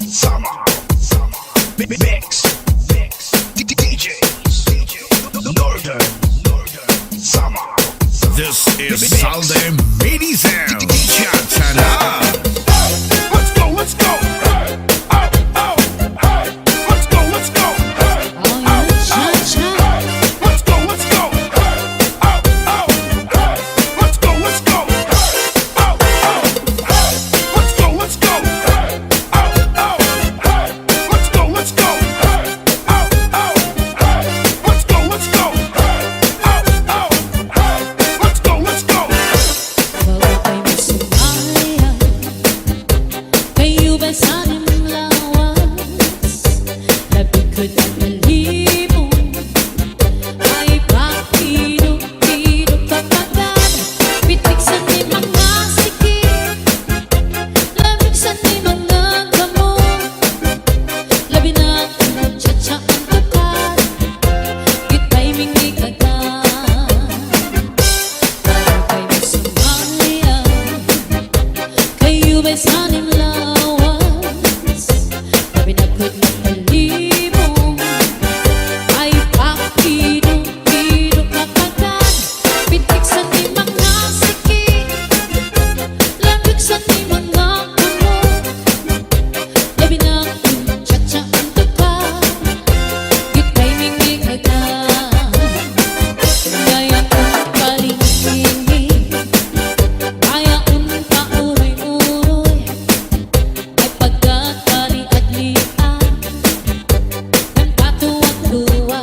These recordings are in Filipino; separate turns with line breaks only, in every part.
Summer Mix DJs Northern Summer.
This is Salde Medicine. Chatana.
Let's go, let's go. Let's go, let's go. Let's go, let's go. Let's go, let's go. Let's go, let's go. Let's go, let's go. Let's go, let's go. Let's go, let's go.
Bawat ay masumaya, kayo ba sanang lawas? Labig ko't ang malibong, ay pakidog-idog kapagad. Pitik sa di mga sikip, labig sa di mga gamot. Labi na ang nagtsatsa ang tukad, kita'y mingi agad. Bawat ay masumaya, kayo ba'y sanang lawas? Labi na ko't magpalibong, ay pakidog-idog kapagad. Pitik sa di mga sikip, labig sa di mga gamot. Labi na ang nagtsatsa ang tukad, kita'y mingi agad. Kaya kung palihim, kaya kung pauroy-uroy, ay pagkakaliadlian, ng katuwang-tuwa.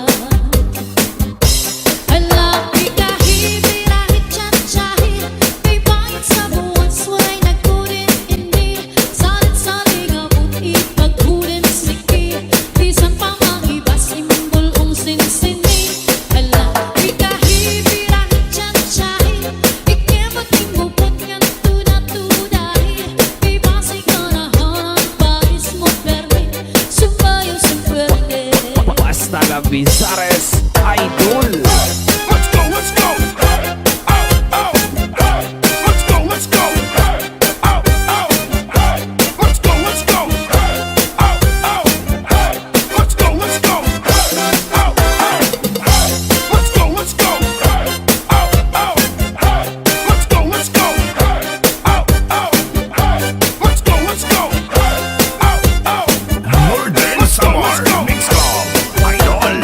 Hala birahe, birahe, tiyat-tiyahin, may bait sa buwas, waray nagkurin-indir. Salit-saling abot-it, pagkurin sikir, bisan pa maibas, imbol ang sinsini. Hala birahe, birahe, tiyat-tiyahin, ikimot-ing bupot ngang tuna-tunahin. May basi ka na hanang paris mo permin, sumayaw sa puwerte.
Basta la Bizares Idol.
Let's go, let's go. Let's go, let's go. Let's go, let's go. Let's go, let's go. Let's go, let's go. Let's go, let's go. Let's go, let's go.
Northern Summer Mix Club Idol.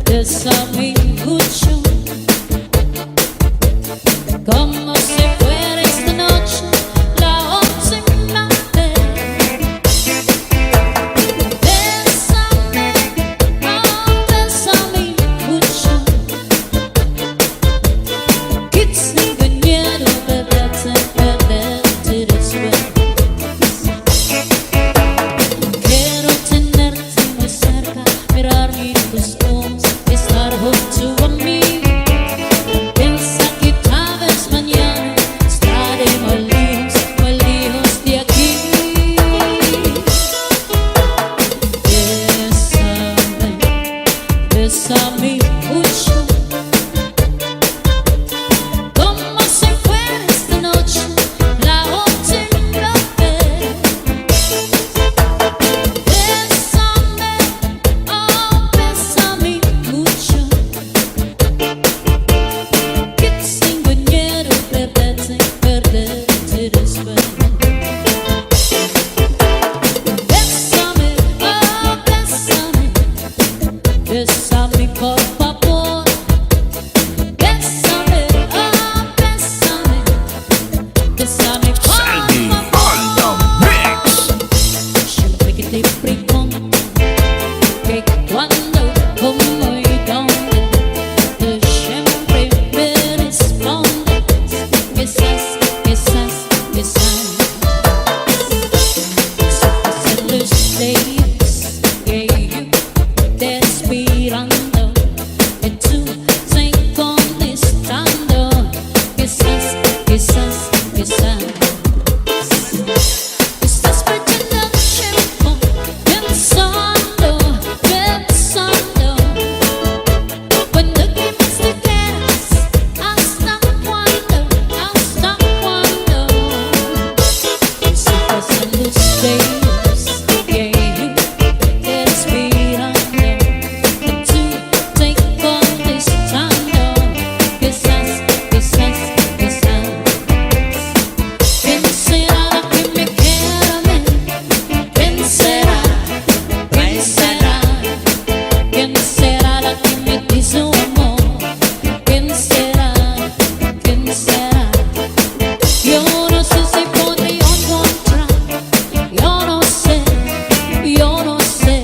Bésame mucho, como si fuera esta noche la última vez. Bésame, oh, bésame mucho, que tengo miedo de perderte después. Quiero tenerte muy cerca, mirarme en tus ojos, estar junto a mí. Piensa que tal vez mañana estaremos muy lejos de aquí. Bésame, bésame mucho, como si fuera esta noche la última vez. Bésame, oh, bésame mucho, que tengo miedo de perderte después. Bésame, oh, bésame, bésame por favor. Bésame, oh, bésame, bésame por
Saldi
favor.
on the mix.
Siempre que te pregunto que cuándo, cómo y dónde, tú siempre me respondes quizás, quizás, quizás. Se pasan los días que yo te esperando y tú te contestando quizás, quizás, quizás. Estás perdiendo el tiempo pensando, pensando. Cuando que más te quedas, hasta cuándo, hasta cuándo. Se pasan los días que yo te esperando y tú te contestando quizás, quizás, quizás. ¿Quién será la que me quiera a mí? ¿Quién será? ¿Quién será? ¿Quién será la que me dice su amor? ¿Quién será? ¿Quién será? Yo no sé si podría encontrar. Yo no sé, yo no sé.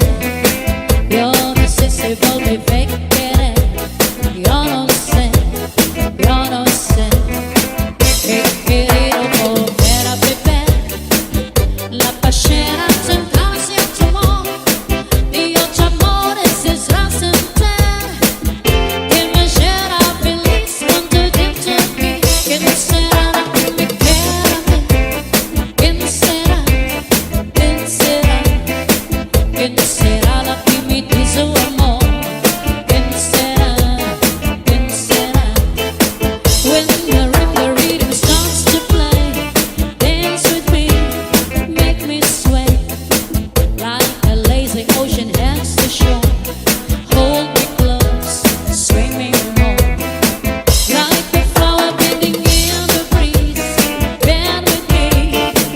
Yo no sé si volveré a querer. Yo no sé, yo no sé. He querido volver a beber la pasión sin casi otro amor y otro amor es trascender que me hará feliz cuando dentro de mí. ¿Quién será la que me quiera a mí? ¿Quién será? ¿Quién será? ¿Quién será la que me dice su amor? ¿Quién será? ¿Quién será? When the rhythm starts to play, dance with me, make me sway like a lazy ocean heads to shore. Hold me close, swing me more like a flower bending in the breeze. Bend with me,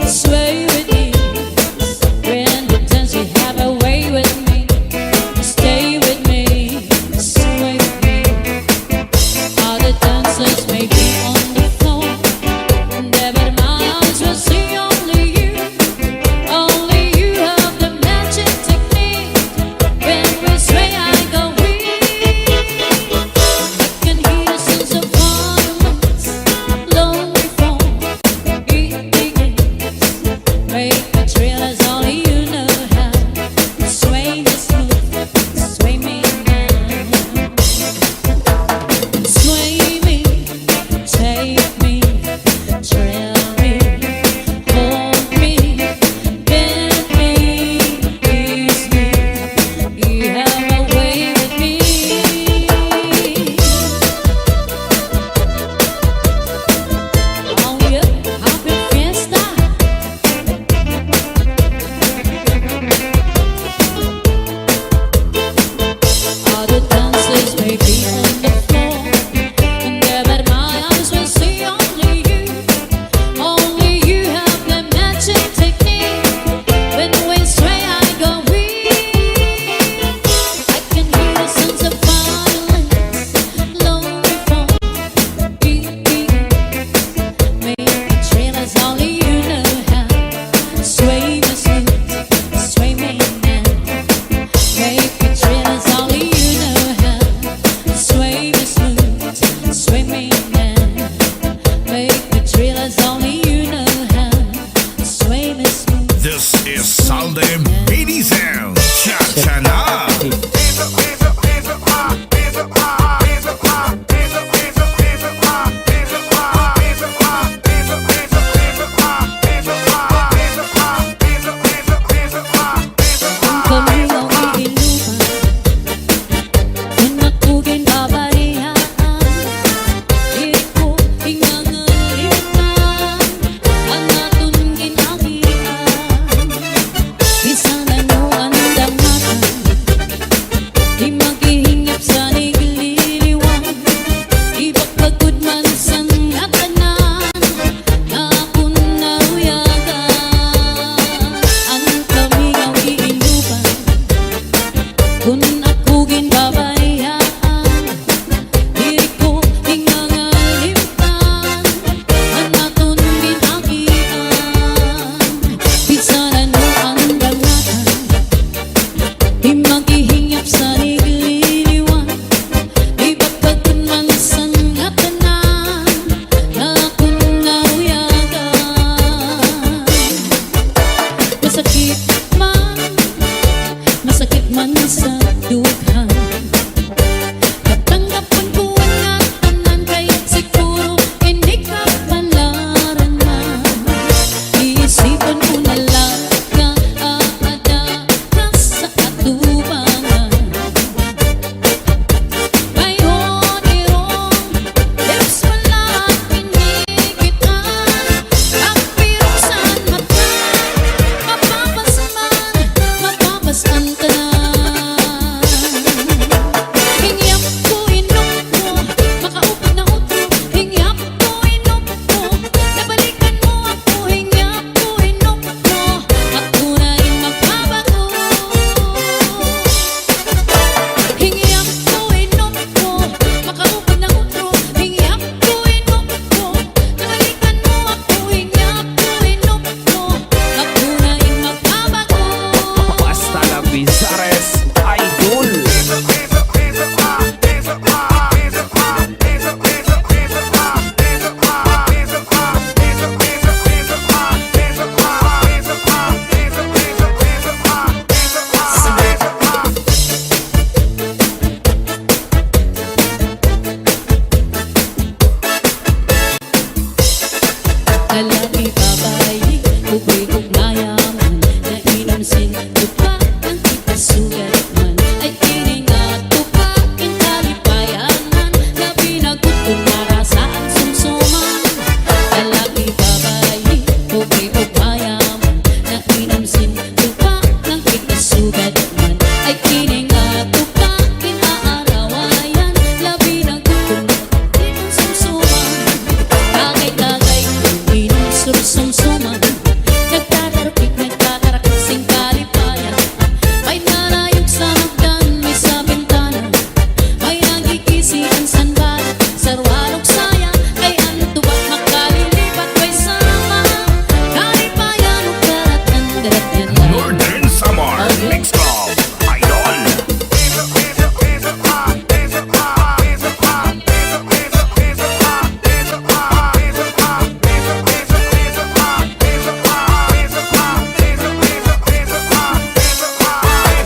sway with me. When you dance, you have a way with me. Stay with Kung ako ginbabayaan, diri ko hingangalimtan ang aton ginagian. Bisanan mo ang dangatan, di maghihingap sa nililiwan. Di bagbagon man sa nga tanan na akong nauyagan. Masakit man sa dughan, katanggapan ko ang tanan, kay siguro hindi ka palaran man. Iisipan ko na lang nga aada ka sa atubangan. Ngayon irong lips wala at pinigitan, ang piruksan mata, mapapasan ka na. Hingyap ko inom ko, makaupad na utro. Hingyap ko inom ko, nabalikan mo ako. Hingyap ko inom ko, ako na rin magbabago. Hingyap ko inom ko, makaupad na utro. Hingyap ko inom ko, nabalikan mo ako. Hingyap ko inom ko, ako na rin magbabago.
Basta la Bizares Idol.
Lalaki babae, ubay-ug mayaman, nainom sin tupa ang kitasugat man. Ay kini nga tupa king kalipayanan, labi na gutom para sa sumsuman. Lalaki babae, ubay-ug mayaman, nainom sin tupa ang kitasugat man. Ay kini nga tupa king aarawayan, labi na gutom para sa sumsuman. Tagay-tagay inom sumsuman, nagtatarapik, nagtatarakasing kalipayan. May narayog sa hagdan, may sa bintana, may nagkikisian sanbal, sarwalog saya, kay ang tuwag makalilipat, may sama kalipayan, ukaratan, darat yan.
Northern Samar Mix Club Idol.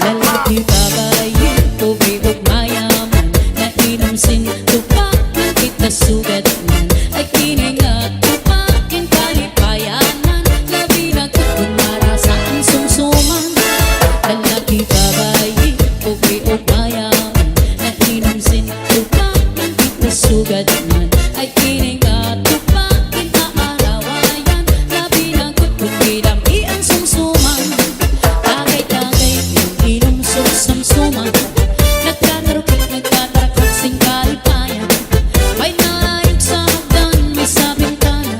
Lalaki babae, ubay-ug mayaman, nainom sin tupa ng kitasugat man. Ay kini nga tupa king kalipayanan, labi na gutom para sa sumsuman. Lalaki babae, ubay-ug mayaman, nainom sin tupa ng kitasugat man. Ay kini nga tupa king aarawayan, labi na gutom gidami ang sumsuman. Tagay-tagay inom sumsuman, nagtatarapik, nagtatarakasing kalipayan. May narayog sa hagdan, may sa bintana,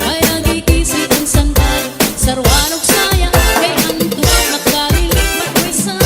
may nagkikisi ang sandal, sarwalog saya, kay ang tuwag makalilipat, may sama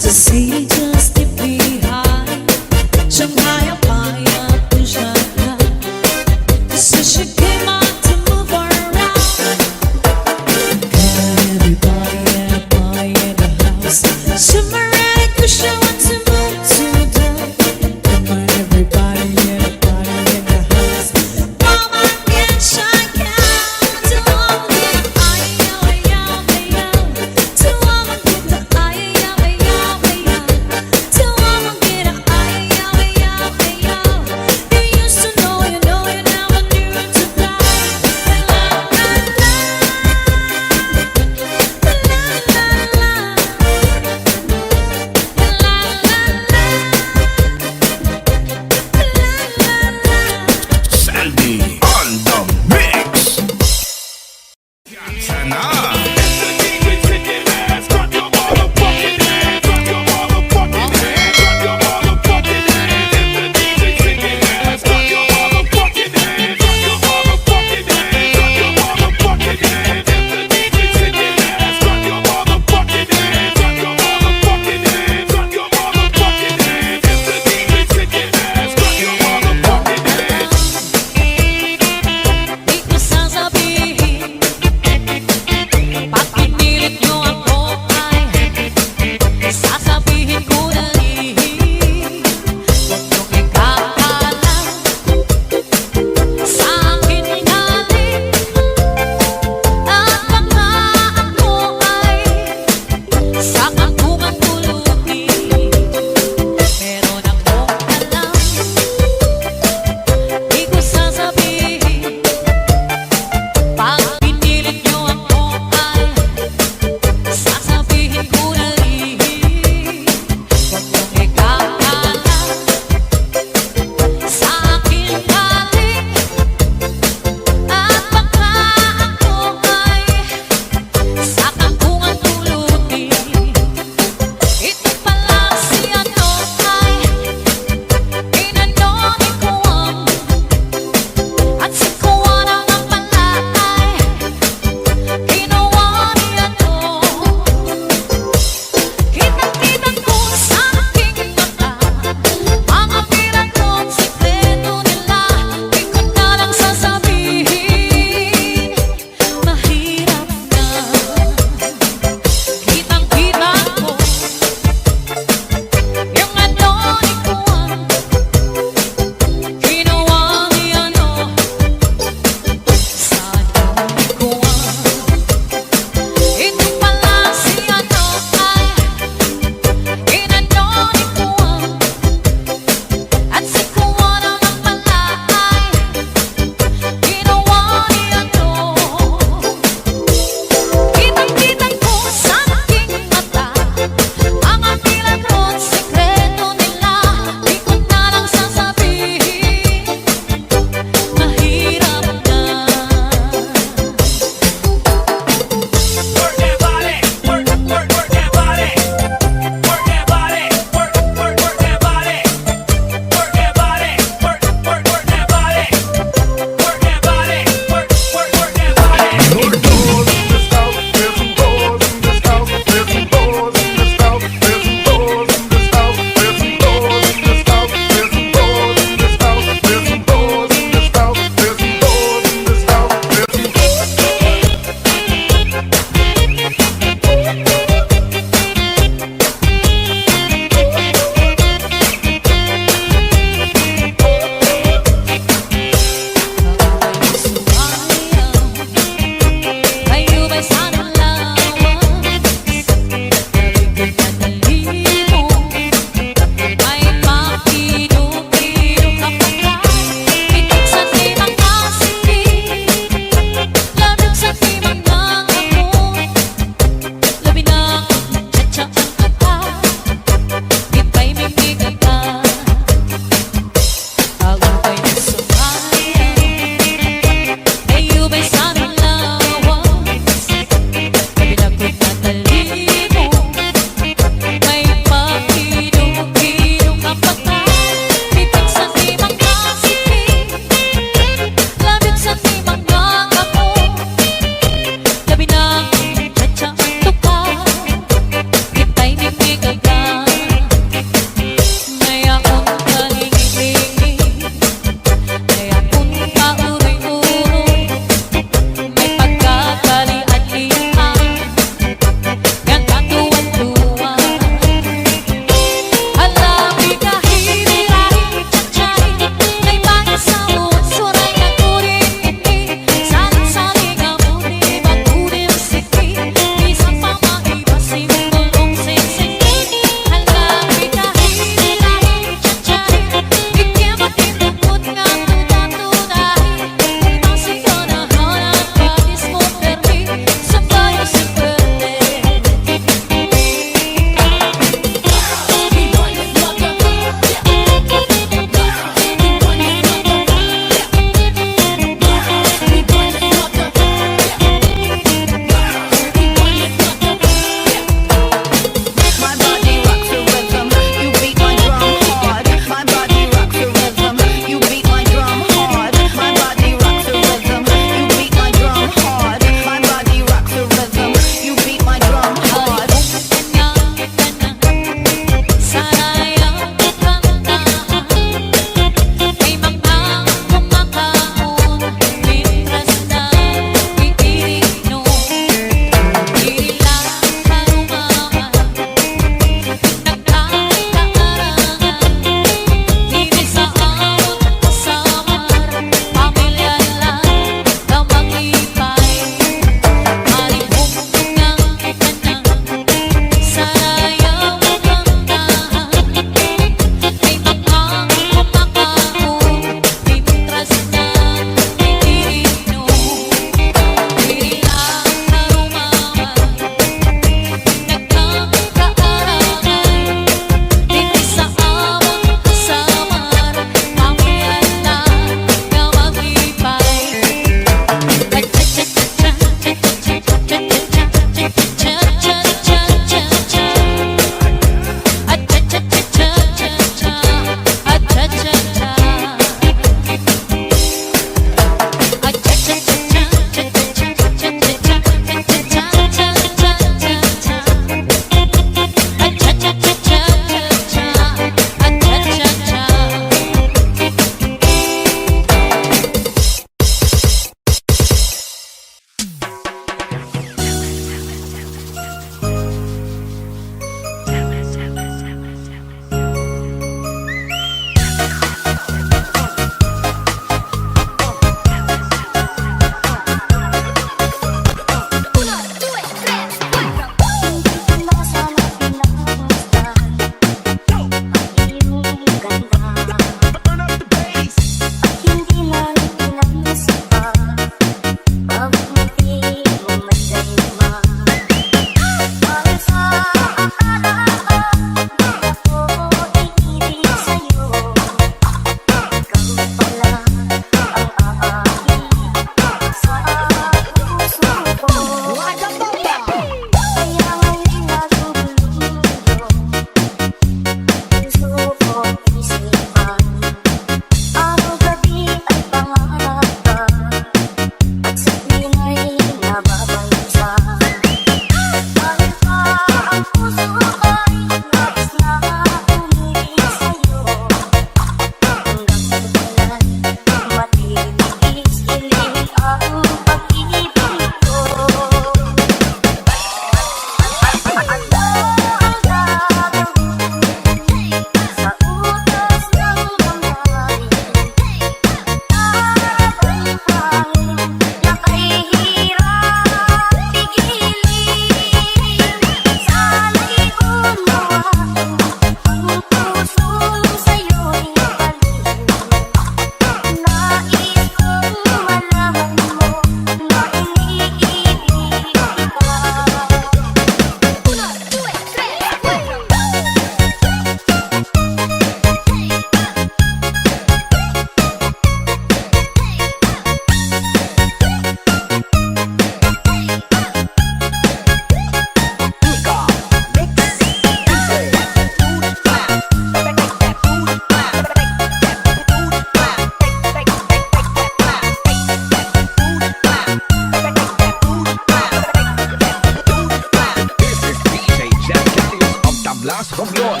tablas, romblon.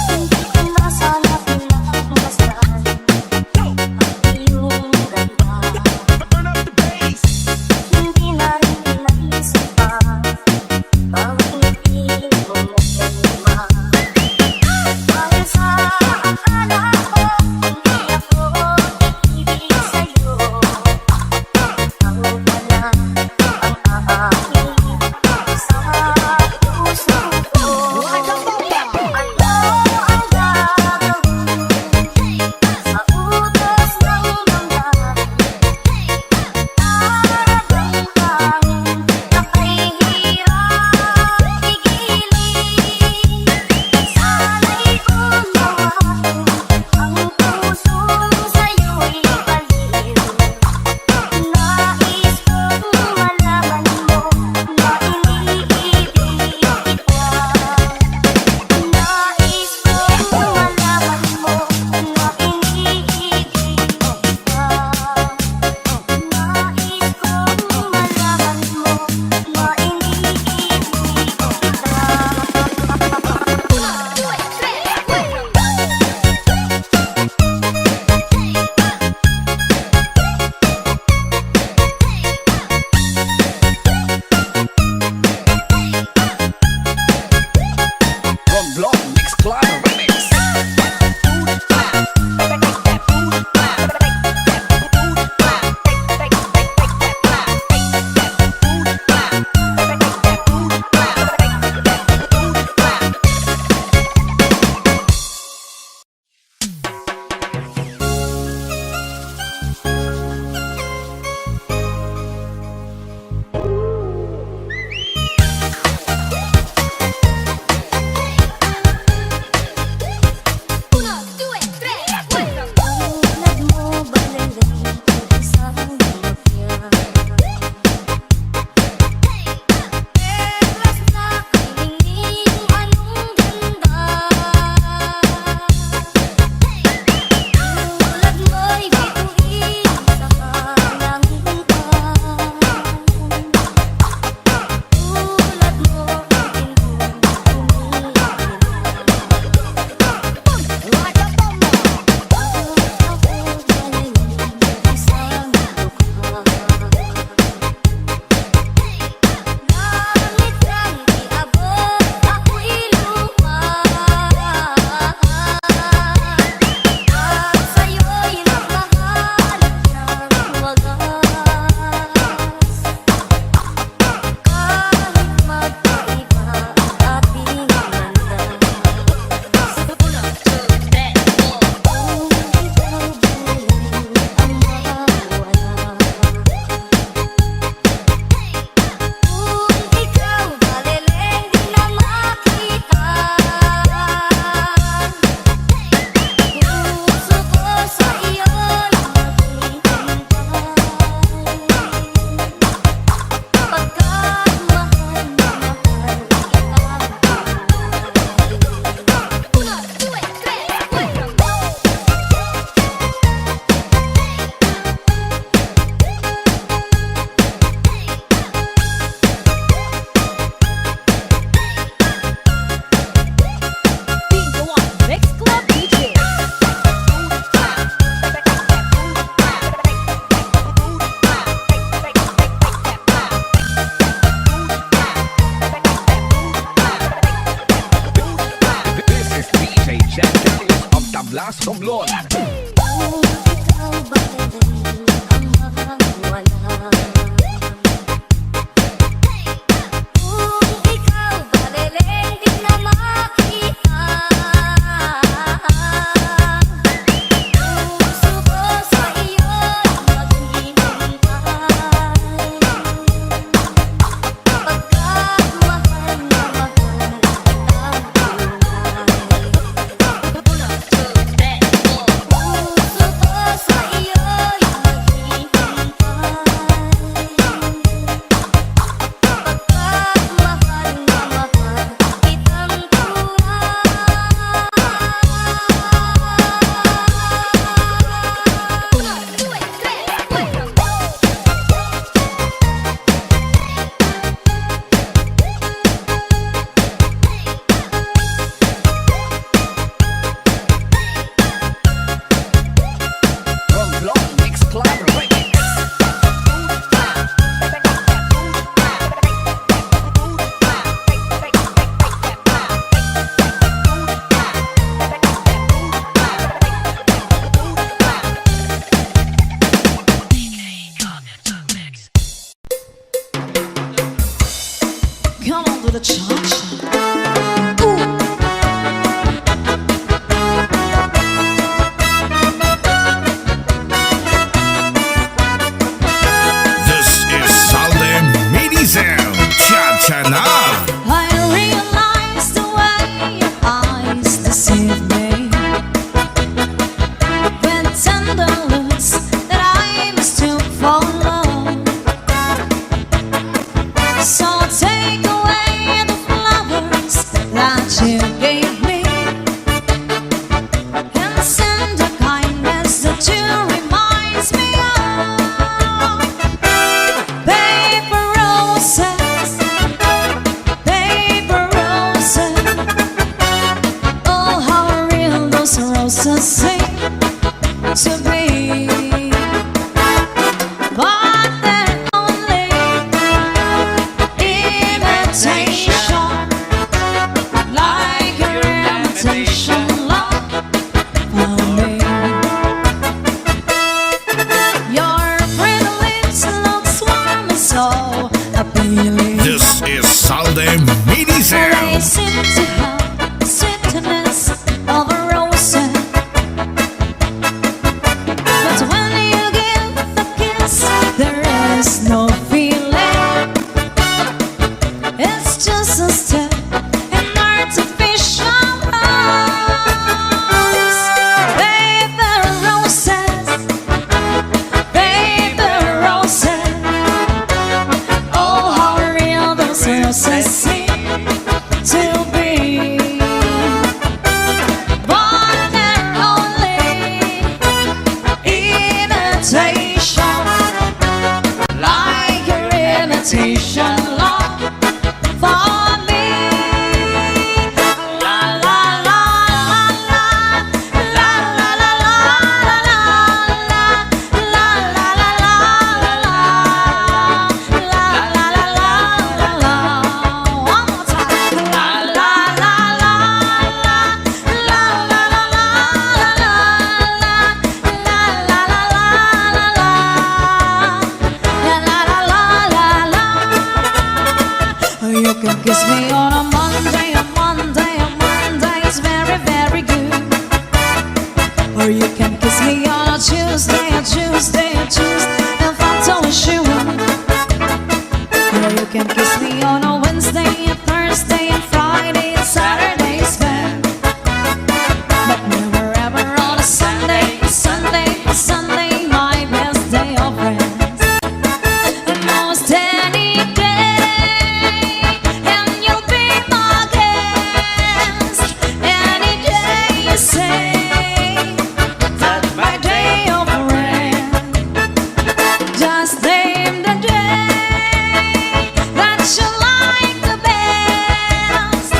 Hindi ko na sana pinagmasdan ang iyong ganda. Hindi na rin pinaisip pa bawat ngiti mong magkalima. Dahil sa akala ko hindi ako ibig sa'yo. Ang wala ang aahing sa puso ko. Ano ang gagawin sa utos ng damdamin? Talagang hangin na kahirap pigilin. Sana'y unawain ang pusong sa'yo'y baliw. Nais kong malaman mo na iniibig kita. Nais kong malaman mo na iniibig kita. Nais kong malaman mo na iniibig
Romblon, mix club, remix. Tulad mo balalay isang lumapya. Perlas na kilingin anong ganda. Tulad mo'y bituin sa kalangitan. Tulad mo ang This is DJ Jack Daniels of tablas, romblon.
Kung ikaw balalay ang mawala. Kung ikaw balalay di na makita. Puso ko sa iyo'y maghihintay. Pagkat mahal na mahal kitang tunay. Puso ko sa iyo'y
This is Salde Medicine Cha-cha-na.
I realize the way your eyes deceive me with tender looks that I mistook for love. So take away the flowers that you gave me and send the kindness that you reminds me of. Paper roses, paper roses. Oh, how real those roses seem to be. But they're only imitation, like your imitation love for me. Your pretty lips look warm and so appealing.
This is Salde
They
Medicine.
seem to have sweetness of a rose. But when you give a kiss, there is no feeling. It's just a step in artificial rose. Paper roses, paper roses. Oh, how real those roses seem to be. But they're only imitation, like your imitation love for me. La la la la la la la la la la la la la la la la. One more time. La la la la la la la la la la You can kiss me on a Monday, it's very, very good. Or you can kiss me on a Tuesday, and that's always you. Or you can kiss me on a Wednesday, a Thursday, and Friday, and Saturday's fair. But never ever on a Sunday, my best day of rest. Almost any day, and you'll be my guest. Any day you say that my day of rest. Just name the day that you like the best.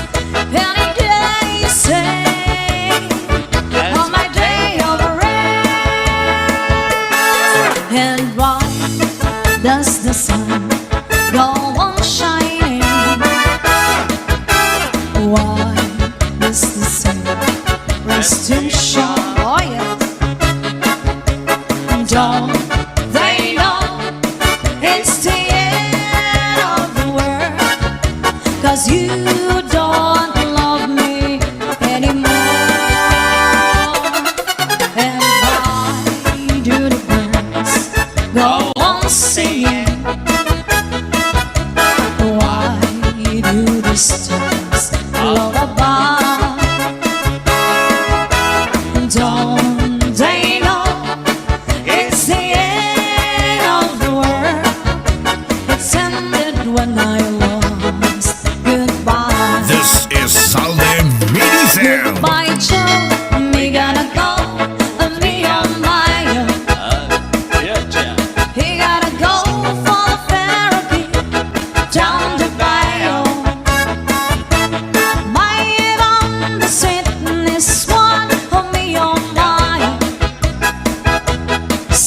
Any day you say on my day of rest. And why does the sun go on shining? Why does the sun rest to shine? Oh yes. Don't they know it's the end of the world? 'Cause you don't love me anymore. And why do the birds go on singing? Why do the stars lullaby? Don't they know it's the end of the world? It's ended when I lost goodbye.
This is Salde Medicine.
Goodbye, Joe. Me gotta go, me on my own. He gotta go for therapy down the bio. My on the sickness one of me on my own.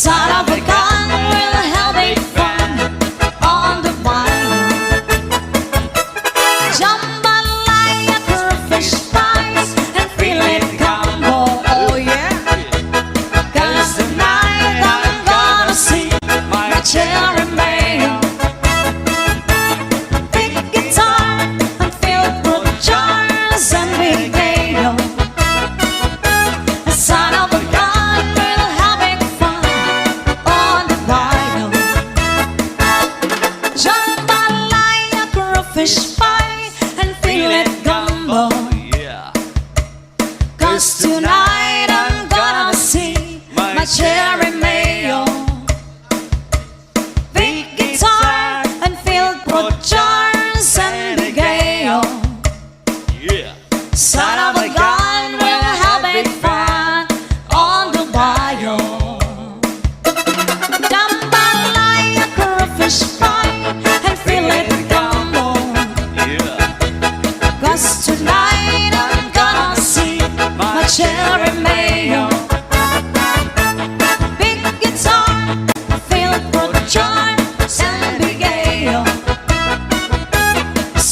Son of a gun will have a fun on the bio. Jambalaya, fish pies, and free 'Cause tonight I'm gonna see my cherry mayo, big guitar and field for jars and big gale. Son of a gun, we're having fun on the bayou. Jambalaya, fish fry, and feel it gumbo. 'Cause tonight I'm gonna see my cherry mayo, big guitar, field for jars and big gale.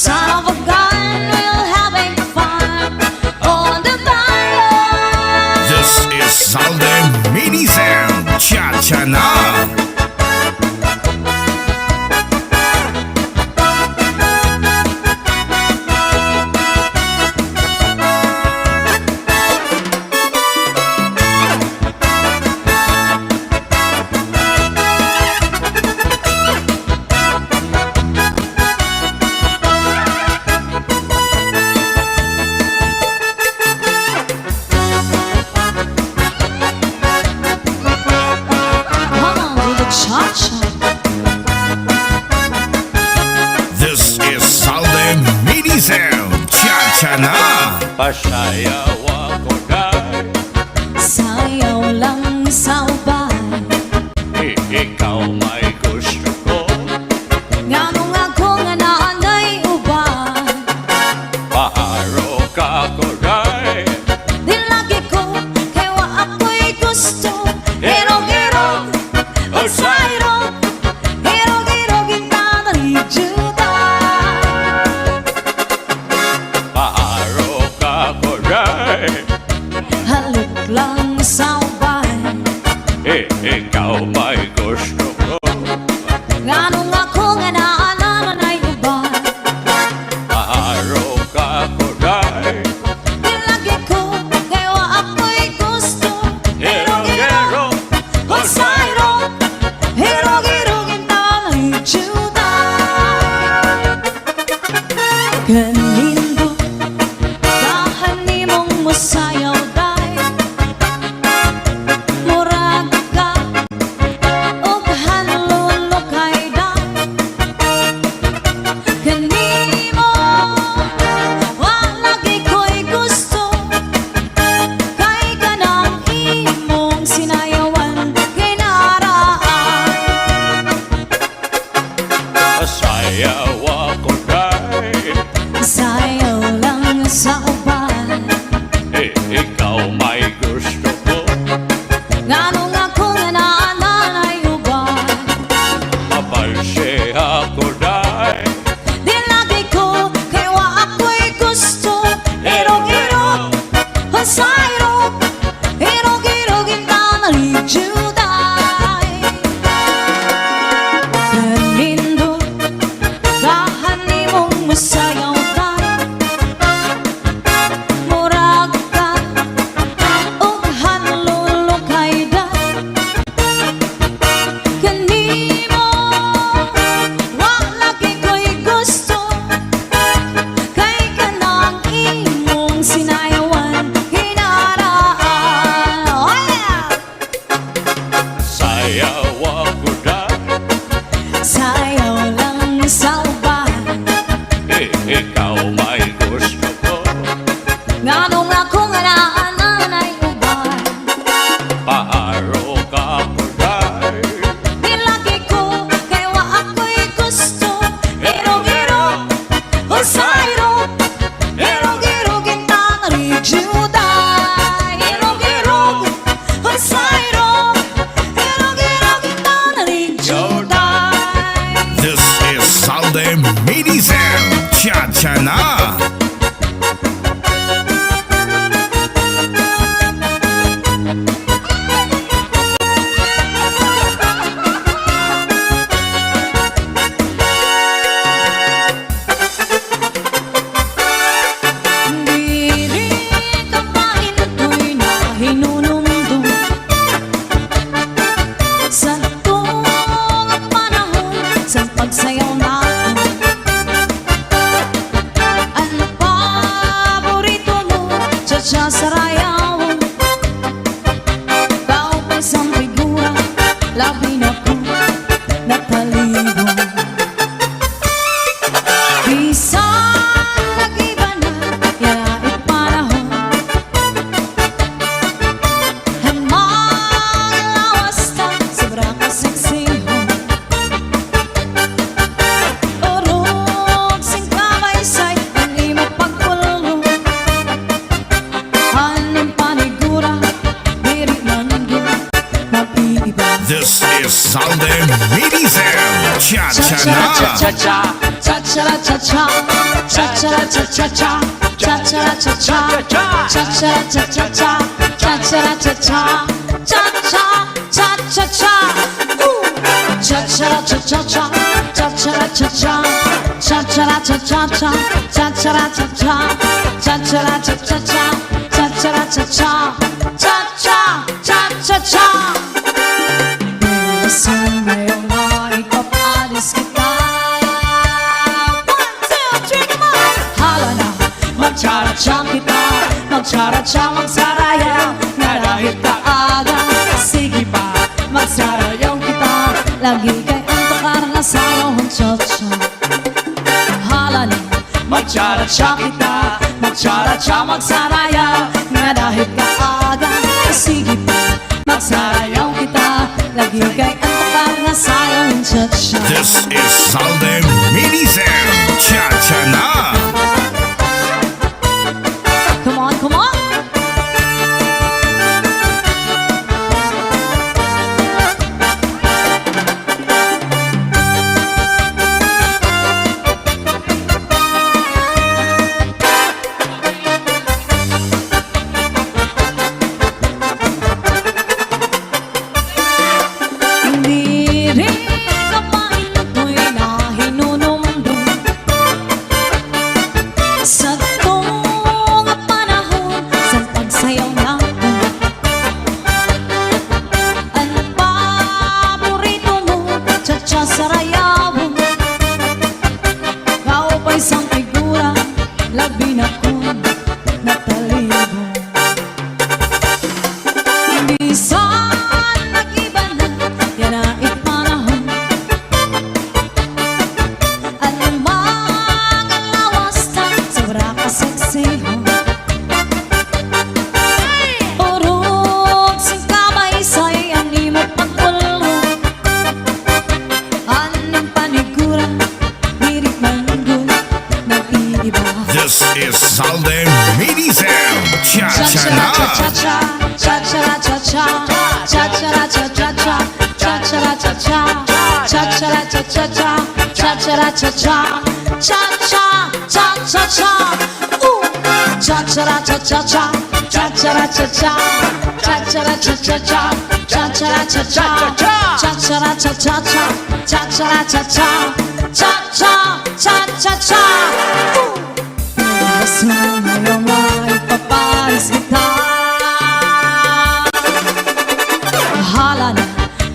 Son of a gun, we're having fun on the bayou.
This is Salde Medicine. Cha-cha na.
Come on with the cha-cha.
This is Salde Medicine. Cha-cha na.
Pasayaw ako dahil
Sayaw lang sa ubay,
ikaw may gusto ko.
nganong ako nga naanay ubay.
Paharo ka ko dahil
Di lagi ko kay wa ako'y gusto. Hirog-hirog o sayrog, hirog-hirog gintada ni Juda.
paharo ka ko dahil
Halik lang sa ubay,
ikaw may gusto ko.
nganong ako nga naanaman ay ubay.
Paharo ka ko dahil
Di lagi ko kay wa ako'y gusto. Hirog-hirog
hirog-hirog
o sayrog, hirog-hirog gintada ni Juda. Kanindo kahanimong mosayaw day, murag ka og hanlulukay day. Kanimo wa lagi ko'y gusto, kay kanang imong sinayawan kay naraan.
pasayaw ako dahil
Sayaw lang sa uban, cha-cha-cha-cha, cha-cha-cha-cha-cha, cha-cha-cha-cha-cha, cha-cha-cha-cha-cha, cha-cha-cha-cha, cha-cha-cha-cha-cha, cha-cha-cha-cha-cha, cha-cha-cha-cha-cha, cha-cha-cha-cha-cha, cha-cha-cha-cha, cha-cha-cha-cha-cha, cha-cha-cha-cha, cha-cha-cha-cha-cha. Gusto ngayong maipapalis kita. One, two, three, come on! Hala na, magtsara-tsang kita, magtsara-tsang magsarayaw, nga dahil kaaga. Sige pa, magsarayaw kita, lagi kay ang pakarang sayaw ang cha-cha. Hala na, magtsara-tsang kita, magtsara-tsang magsarayaw, nga dahil kaaga. Sige pa, magsarayaw kita, lagi kay ang pakarang sayaw ang cha-cha.
This is Salde Minizem Cha-Cha Na.
Come on, come on! Hindi rin kapain ako'y nahinunumdum sa tunga panahon sa pagsayaw natin. Ang paborito mo, cha-cha sarayawon, kaupay sang figura, labi na kong natalibong. Minsan nag-iba na, yan na ipanahon. Ang mga lawas na sobra kaseksihan. Urog sing kamay sa'y ani mo pagpulong. Anong panigura, dirit manggol, nag-iiba.
This is Salde Minizem Cha-Cha Na.
Cha-cha-cha-cha, cha-cha-cha-cha, cha-cha-cha-cha-cha, cha-cha-cha-cha, cha-cha-cha-cha-cha, cha-cha-cha-cha, cha-cha-cha-cha-cha, cha-cha-cha-cha-cha, cha-cha-cha-cha-cha, cha-cha-cha-cha-cha, cha-cha-cha-cha, cha-cha-cha-cha-cha, cha-cha-cha-cha, cha-cha-cha-cha-cha. Gusto ngayong maipapalis kita. Hala na,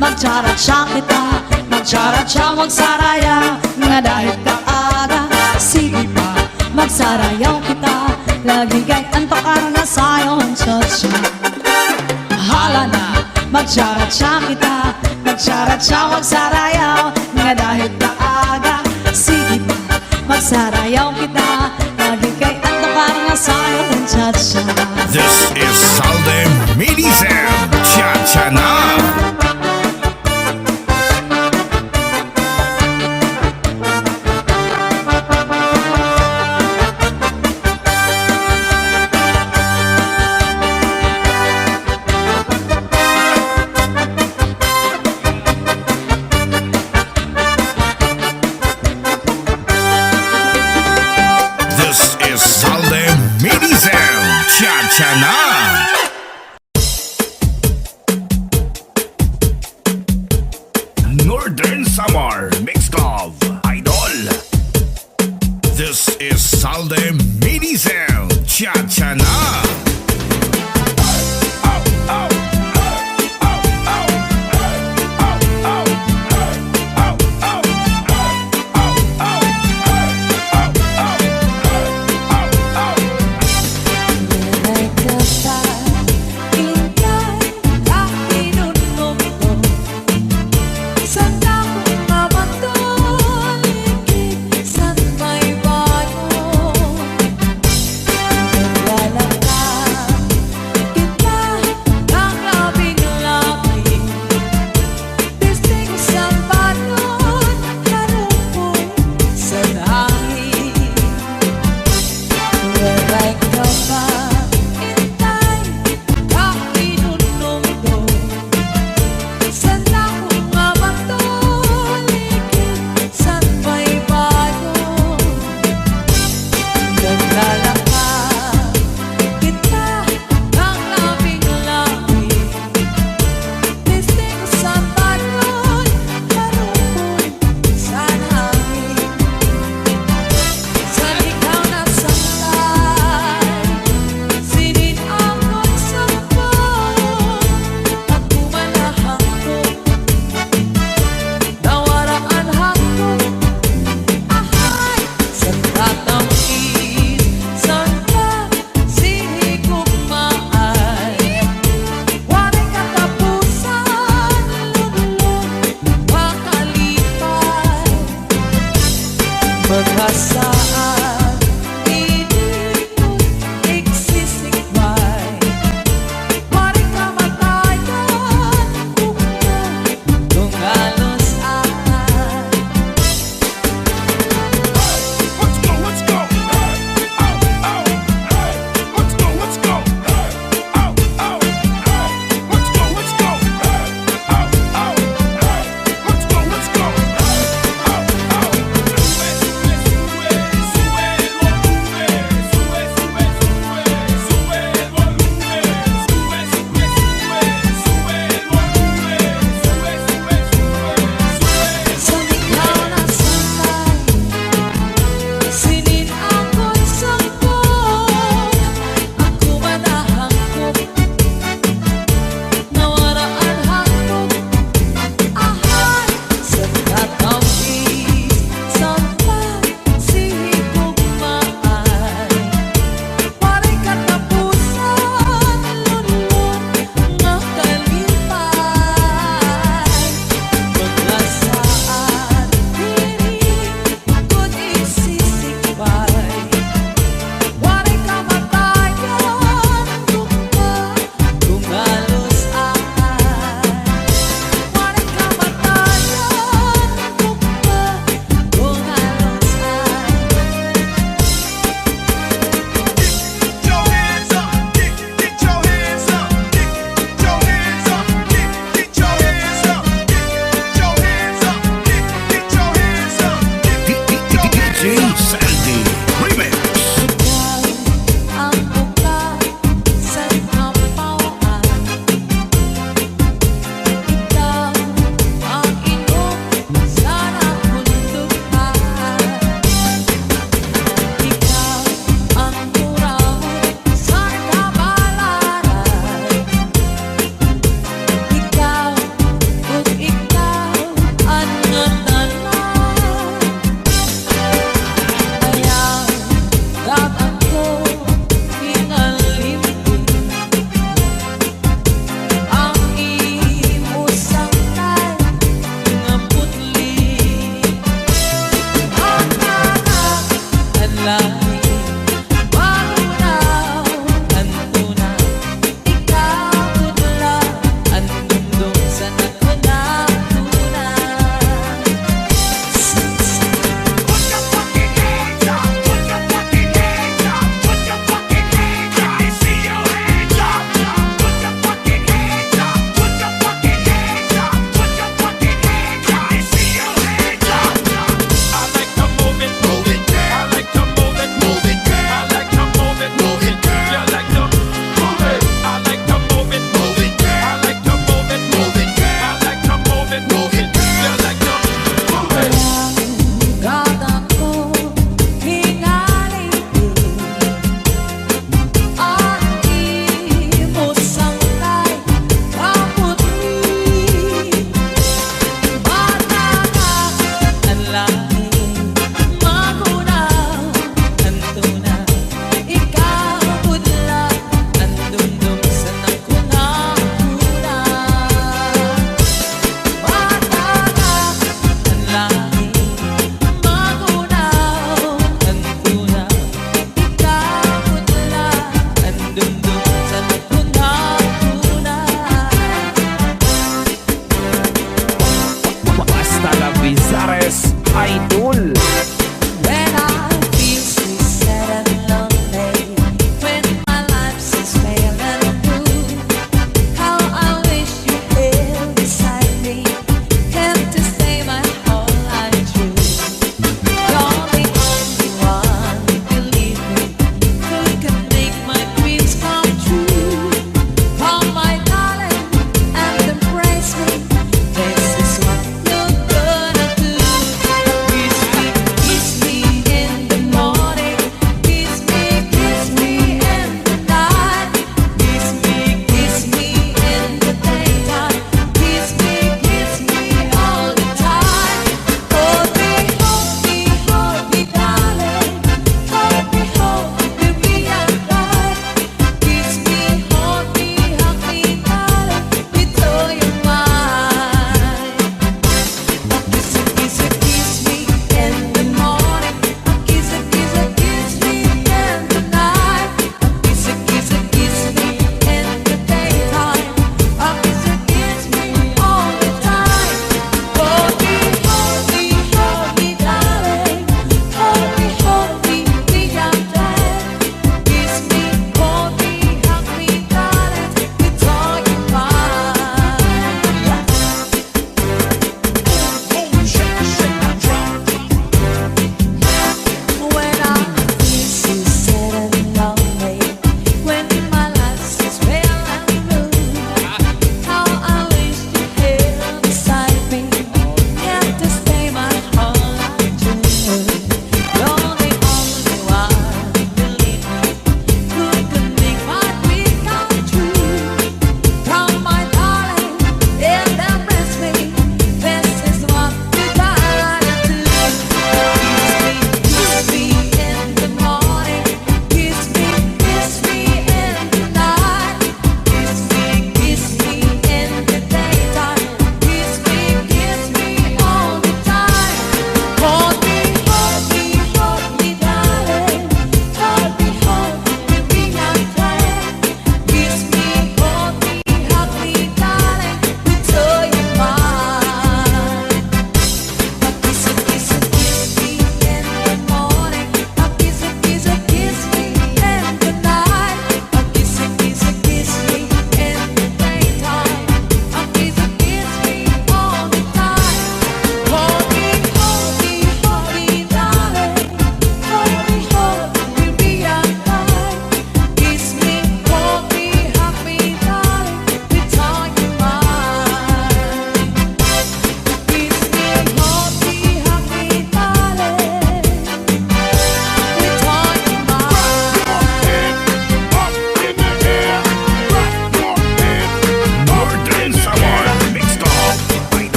magtsara-tsang kita, magtsara-tsang magsarayaw, nga dahil kaaga. Sige pa, magsarayaw kita, lagi kay antok na sayaw ang cha-cha. Hala na, magtsara-tsang kita, magtsara-tsang magsarayaw, nga dahil kaaga. Sige pa, magsarayaw kita, lagi kay antok na sayaw ang cha-cha.
This is Salde Minizem Cha-Cha Na. This is Salde Minizem Cha-Cha Na. Northern Samar Mixcov Idol. This is Salde Minizem Cha-Cha Na.
Ay kapag ingay kahinun mo ko, saan ako mapatuligid, saan may bago? Wala ka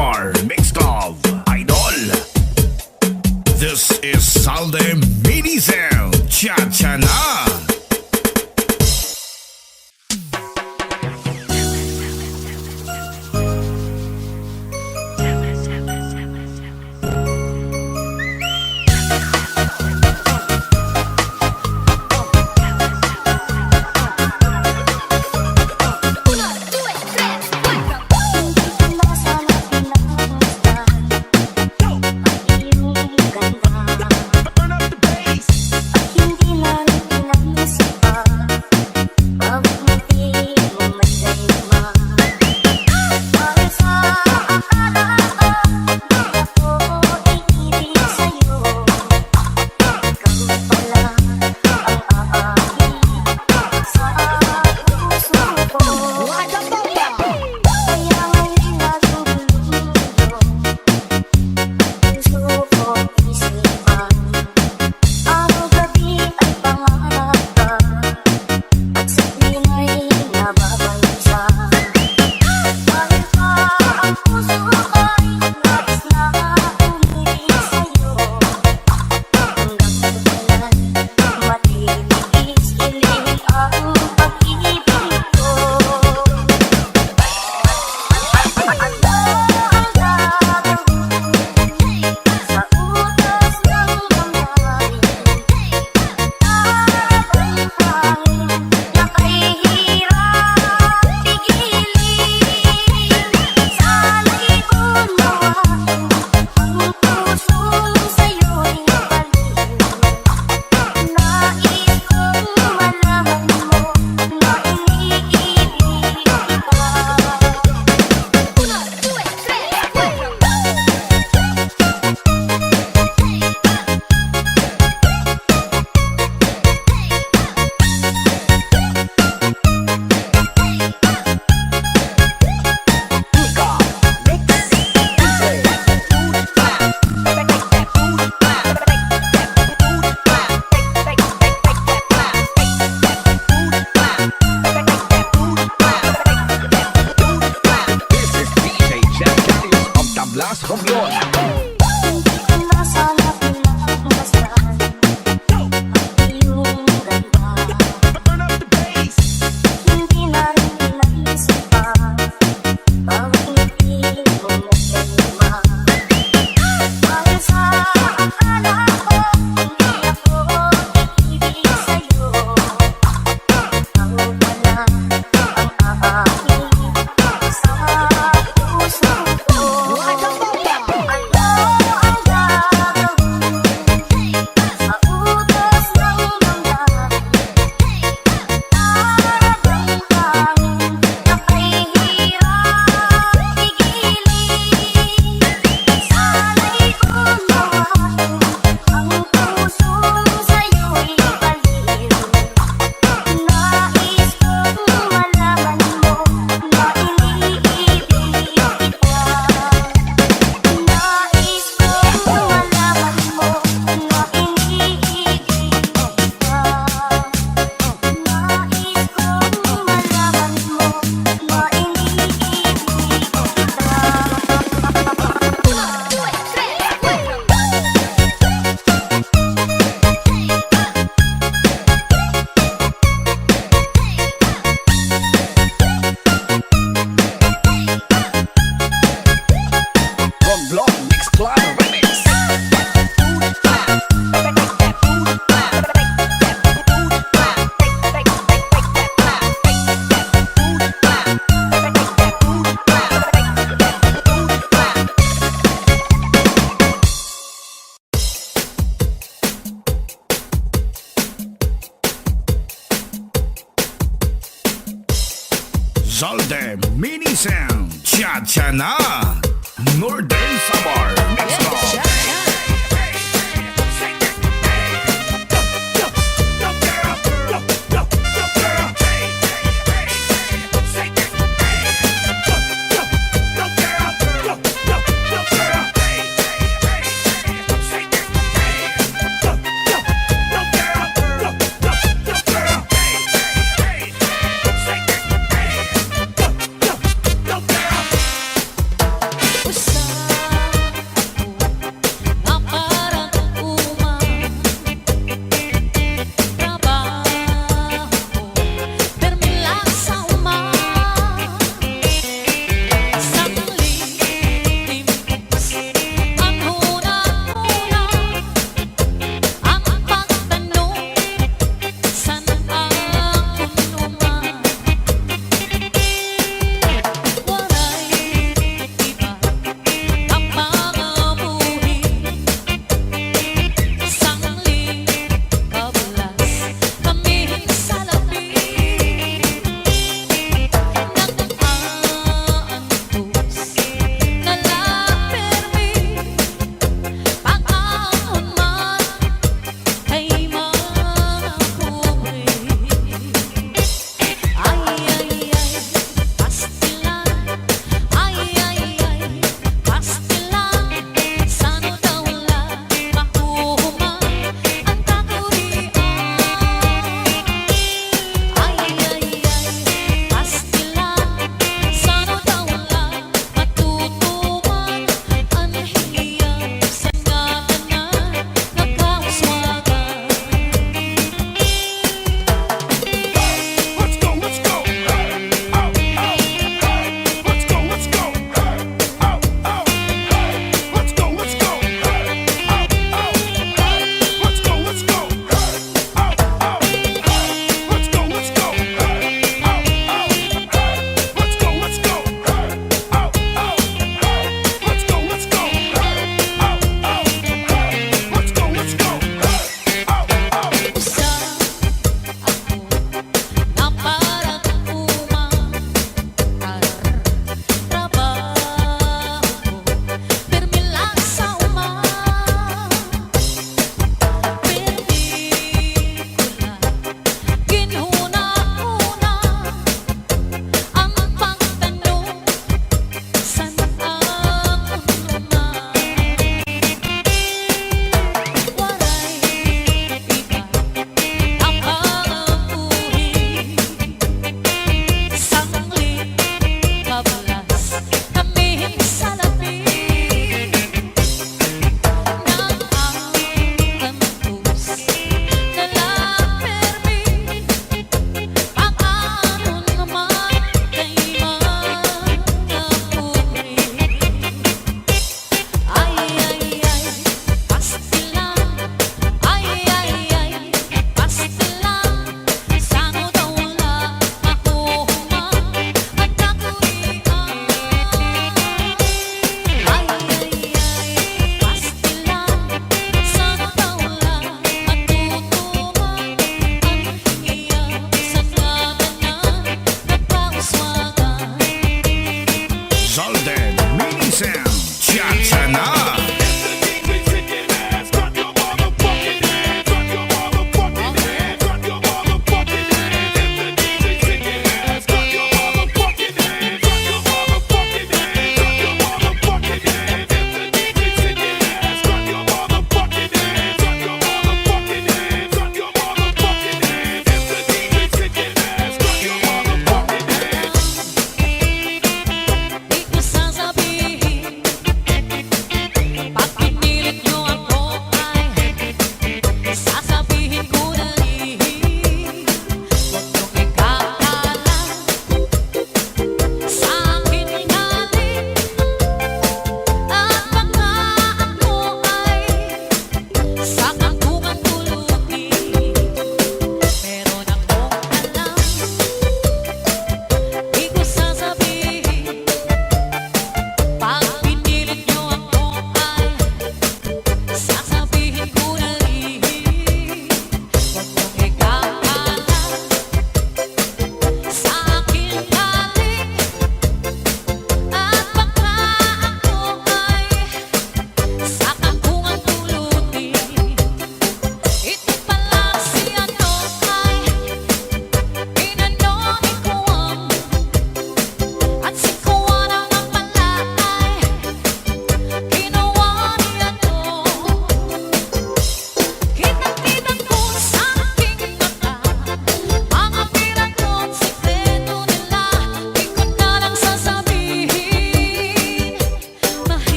Samar Mixed of Idol. This is Salde Mini Sound. Cha-cha na! Salde Mini Sound. Cha-cha na! Northern Samar Mixed of
What's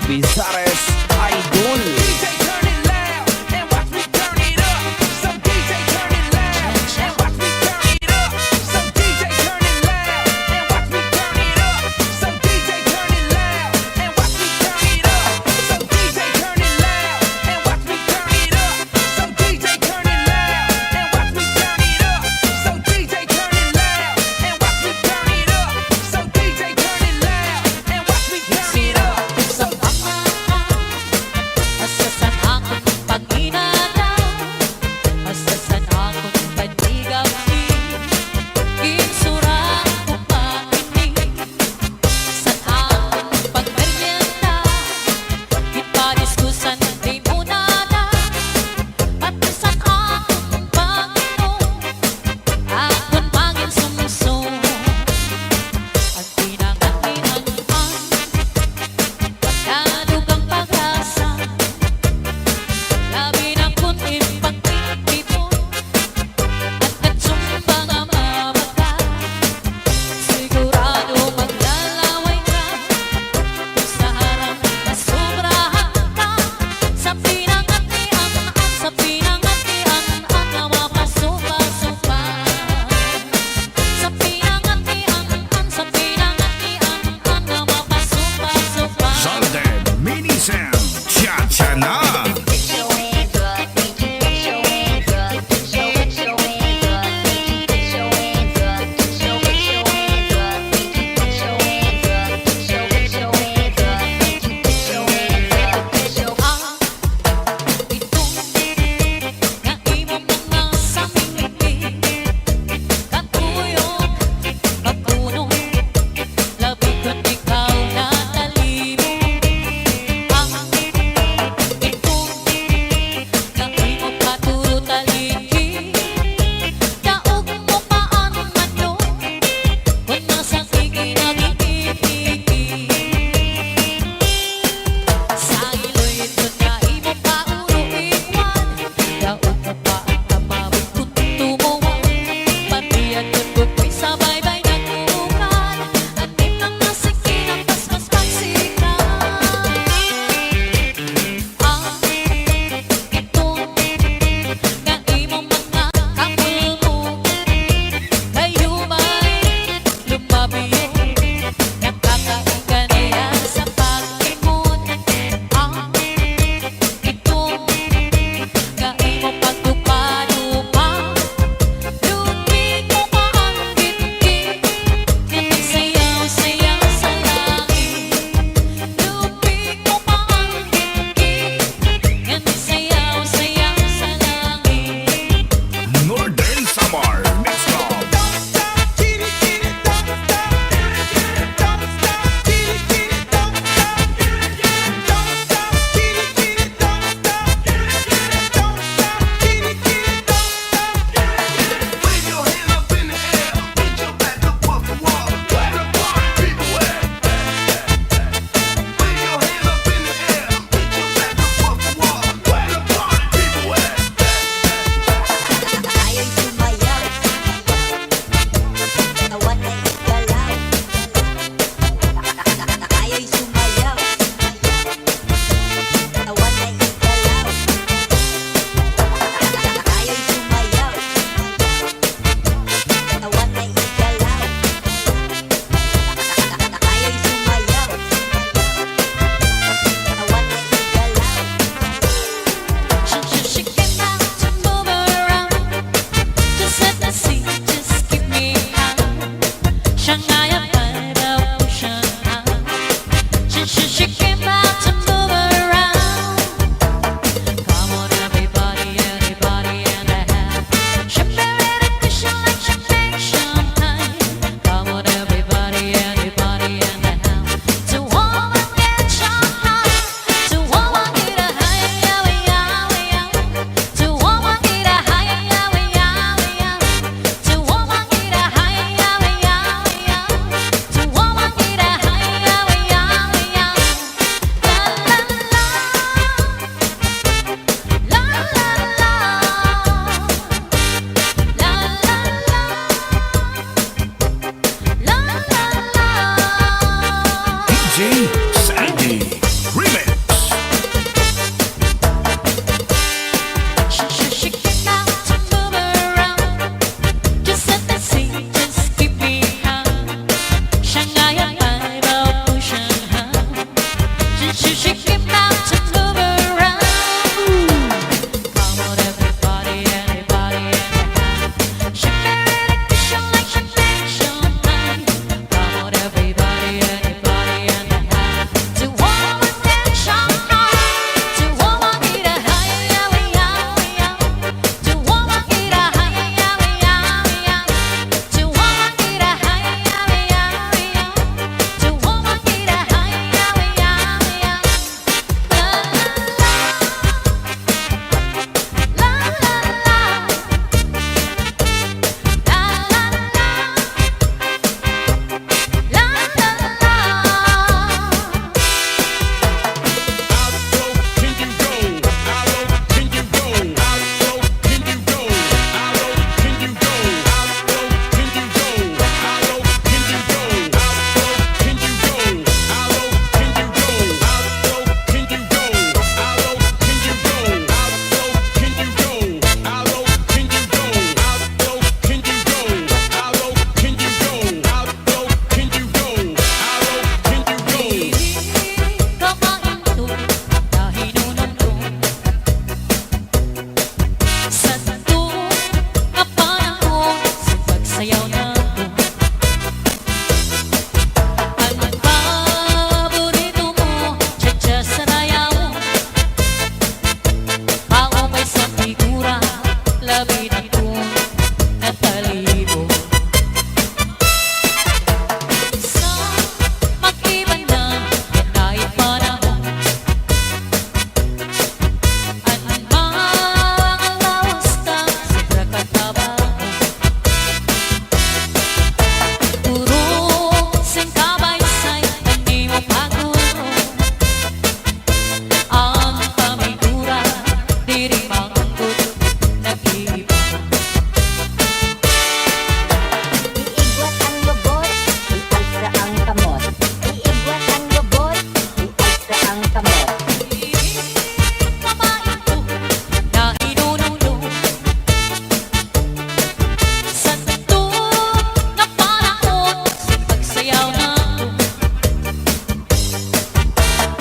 Bizares Idol.
DJ turn it loud and watch me turn it up. So DJ turn it loud and watch me turn it up. So DJ turn it loud and watch me turn it up. So DJ turn it loud and watch me turn it up. So DJ turn it loud and watch me turn it up. So DJ turn it loud and watch me turn it up. So DJ turn it loud and watch me turn it up. So DJ turn it loud and watch me turn it up. So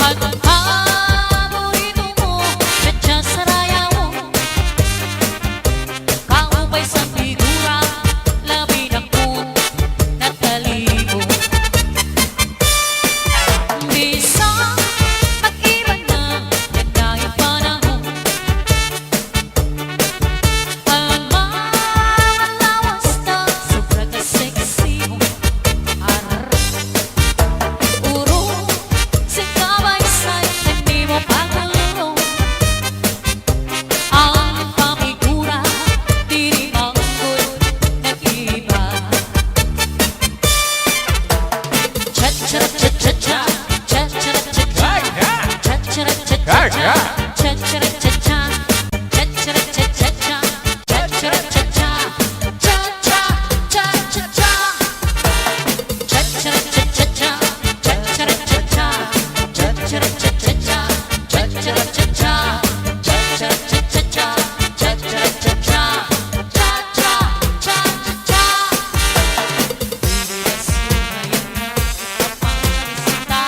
Pagpaborito mo, medya sa raya mo. Kaubay sa figura, labi ng kun na talibo. Bisang mag-iba na yan tayong panahon. Ang mga lawas na sobrang sexy mo. Arar, uro, singkabay-say, hindi mo pagkalaro. Ang pamigura, tinimanggol, nag-iba. Cha-cha-cha-cha-cha, cha-cha-cha-cha, cha-cha-cha-cha-cha, cha-cha-cha-cha-cha, cha-cha-cha-cha-cha, cha-cha-cha-cha, cha-cha-cha-cha-cha. Cha-cha-cha-cha-cha, cha-cha-cha-cha, cha-cha-cha-cha-cha, cha-cha-cha-cha, cha-cha-cha-cha, cha-cha-cha-cha, cha-cha-cha-cha. Bilis lumayo, kapag-isita.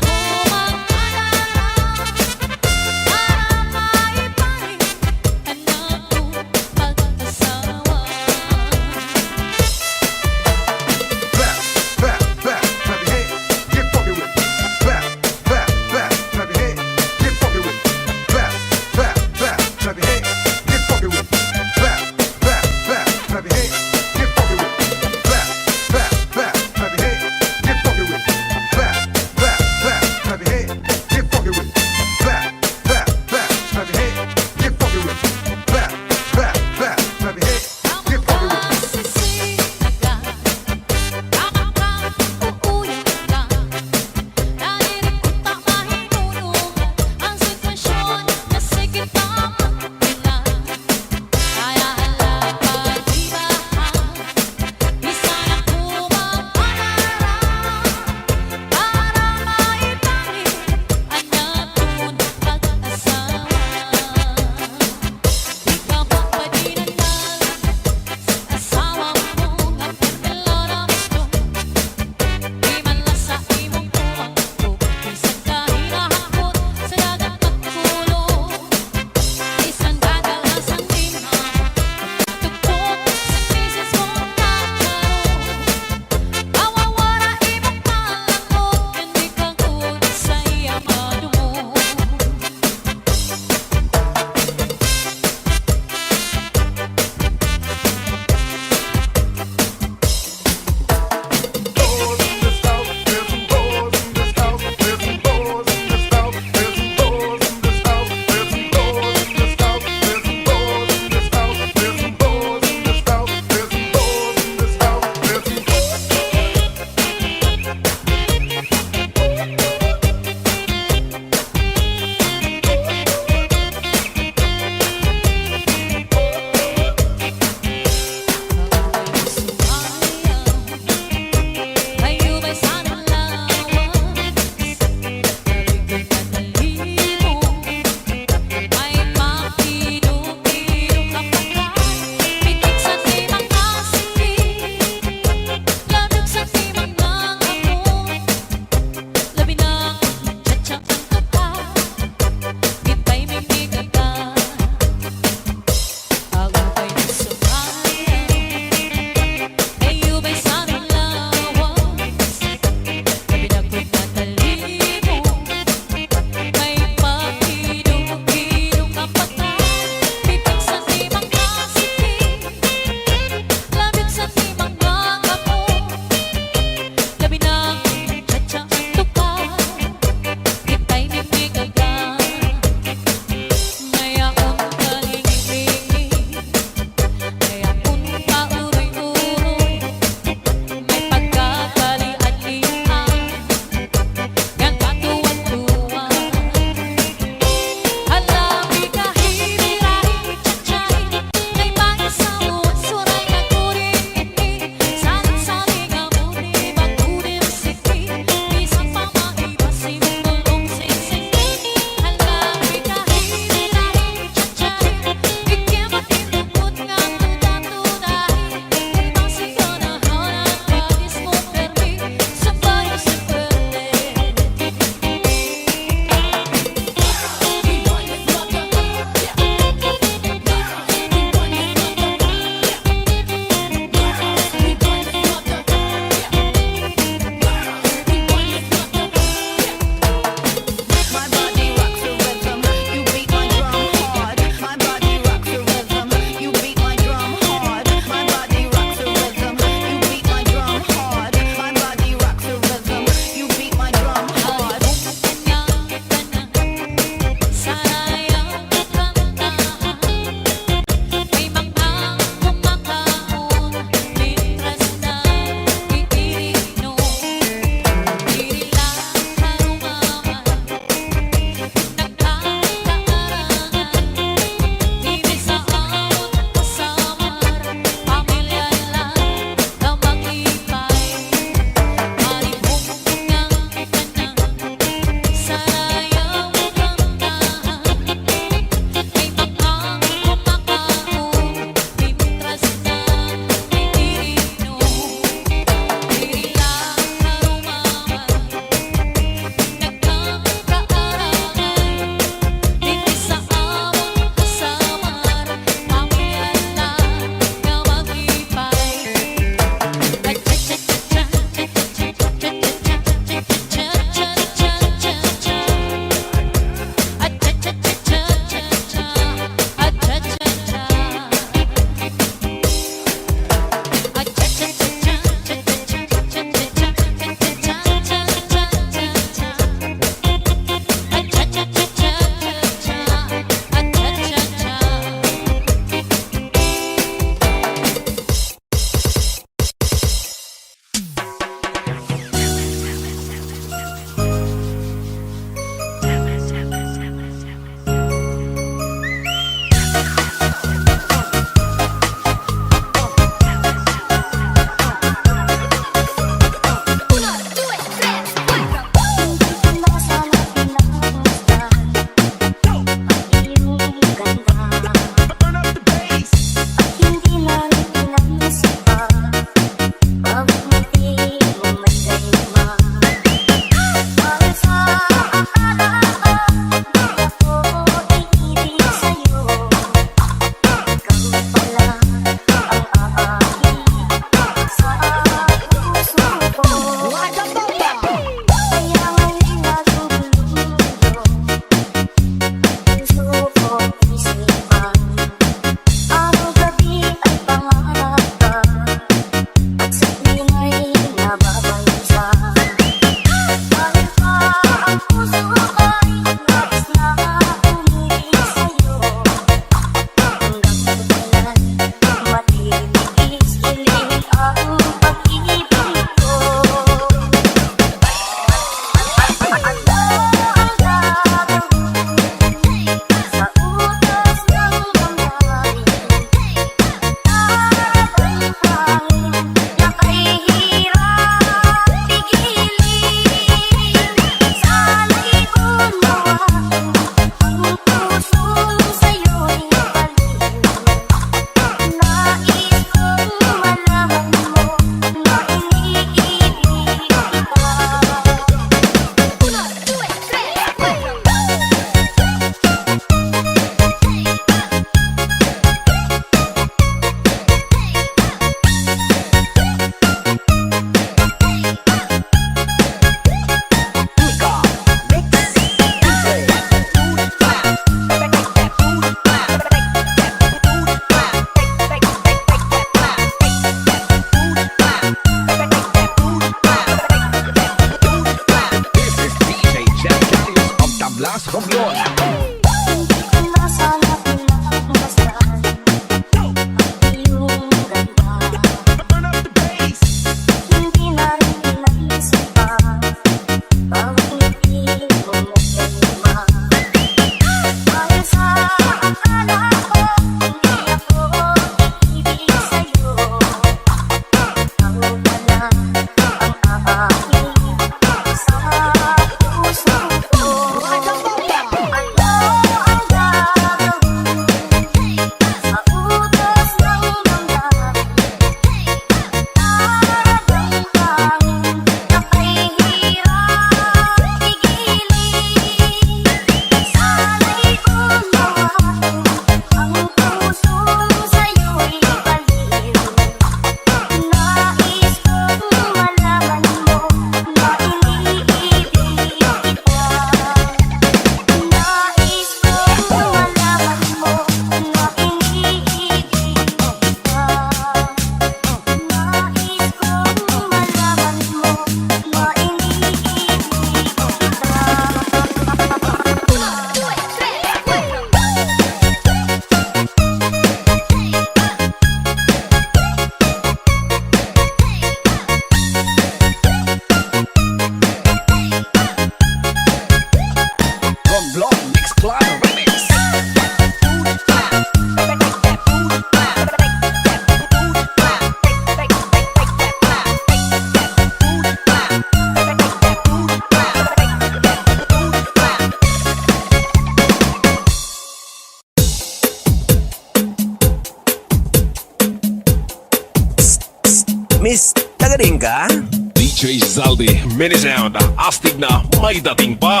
Miss, tagarin ka?
DJ Zaldi, mini sound, astig na may dating pa.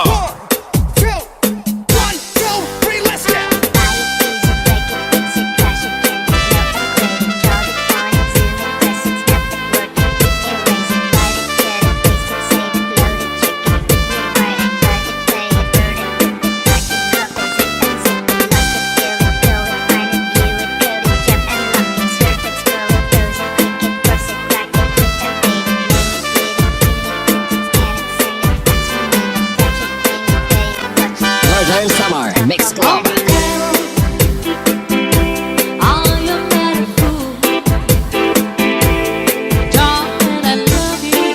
2, 1, 2, 3, let's go.
Northern Summer Mix Club.
I am not a fool, darling. I love you.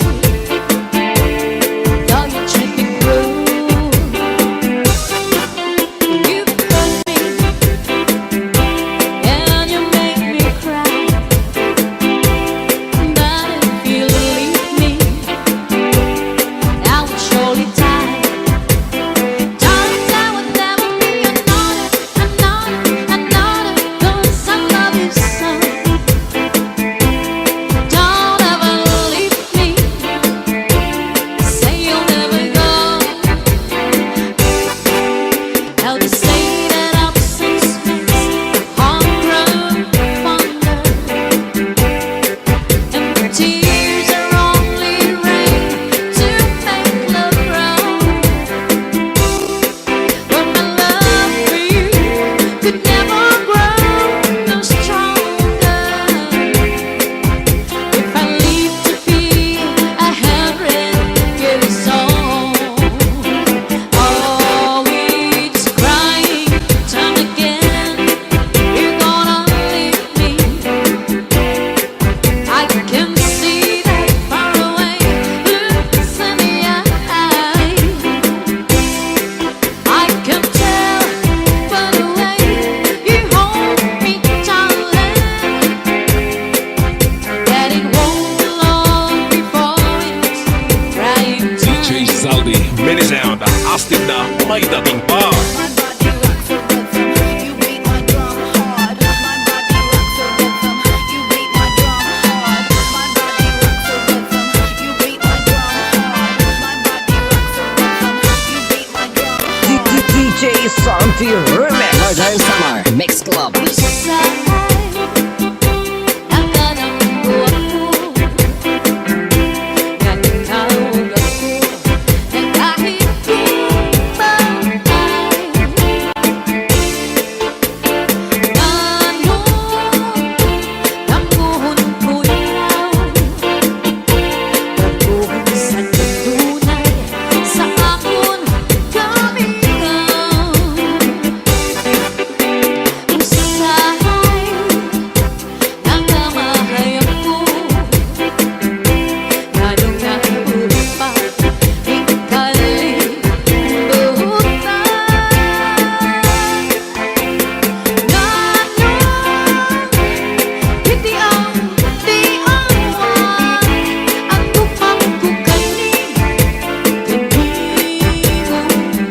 Though you treat me cruel, you hurt me and you make me cry. But if you leave me, I will surely die. Darling, I would never be another, 'cause I love you so. Don't ever leave me. Say you'll never go. Now they say that I'm suspect, hunger, wonder, and the tears are only rain to make love grow. But my love for you could never grow no stronger. If I live to be 100 years old, always crying time again, you're gonna leave me. I can see that far away looks in the eye. I can tell by the way you hold me, darling, that it won't be long before it's crying time.
DJ Zaldi, mini sound, astig na may dating pa.
My body rocks the rhythm, you beat my drum hard. My body rocks the rhythm, you beat my drum hard. My body rocks the rhythm, you beat my drum hard. My body rocks the rhythm, you beat my drum hard.
DJ Santi Remix.
Northern Summer Mix Club.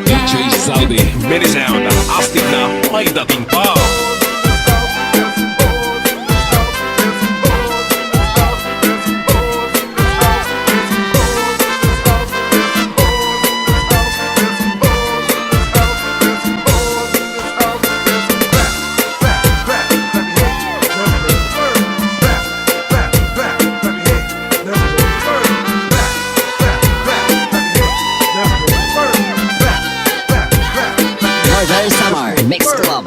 DJ Zaldi, mini sound, astig na may dating pa.
Northern Summer Mix Club.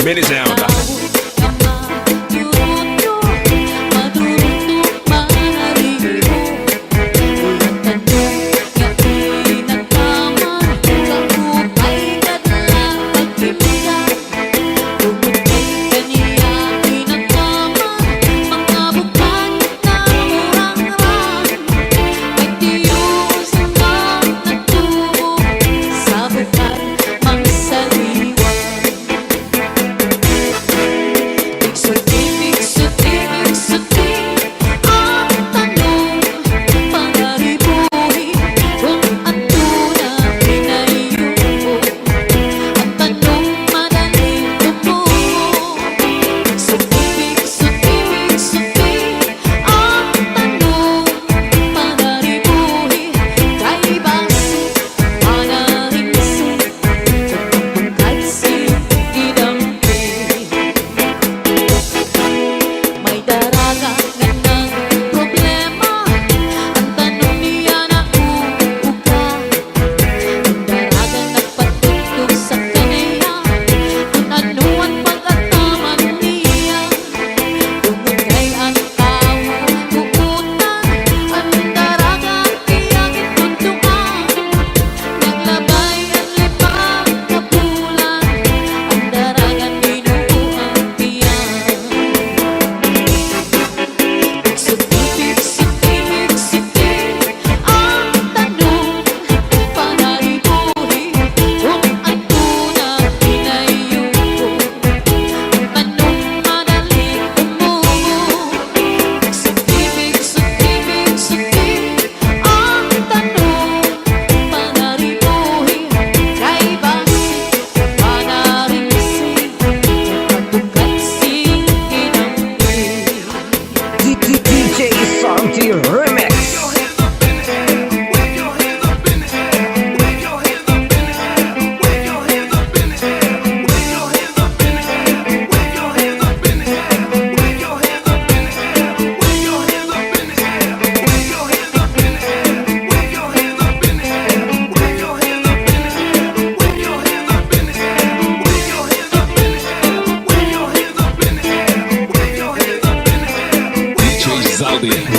Mini sound.
DJ Santi Remix.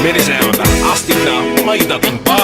Mini sound. Astig na may dating pa.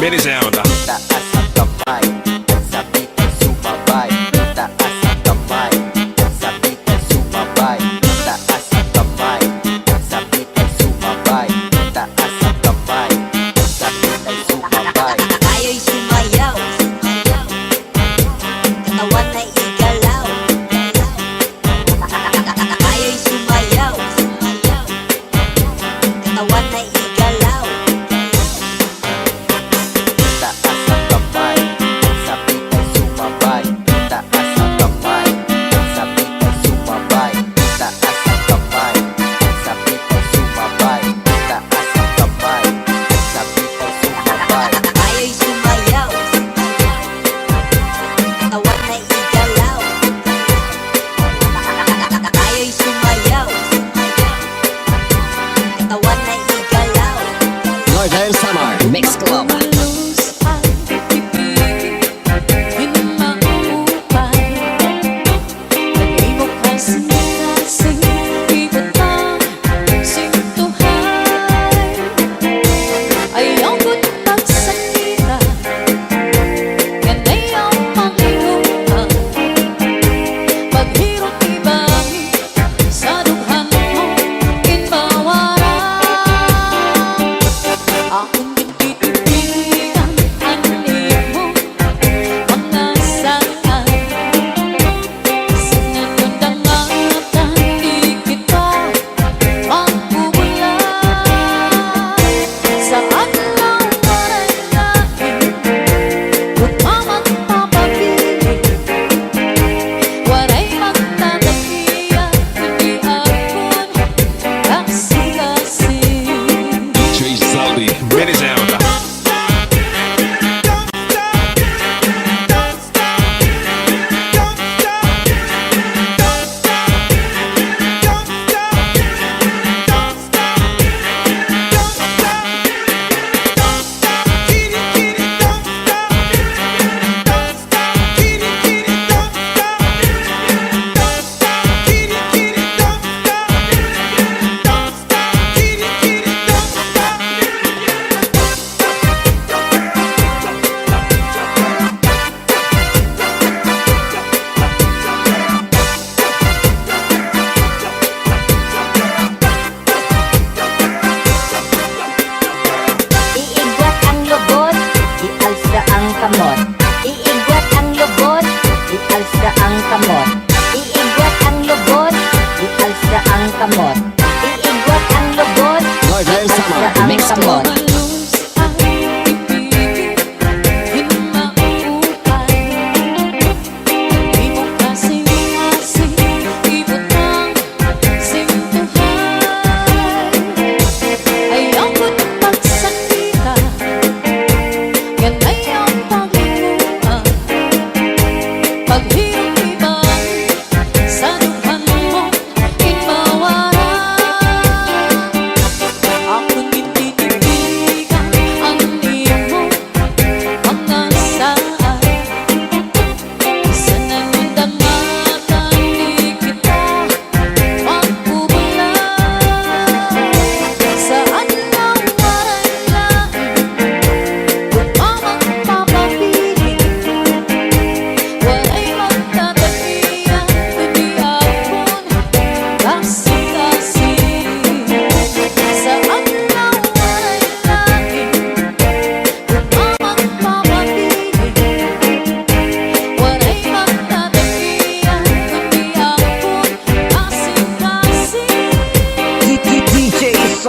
Mini sound.
Taas ang kamay, sabit ang sumabay. Taas ang kamay, sabit ang sumabay. Taas ang kamay, sabit ang sumabay. Taas ang kamay, sabit ang sumabay.
Tayo'y sumayaw, katawan ay igalaw. Tayo'y sumayaw, katawan ay igalaw.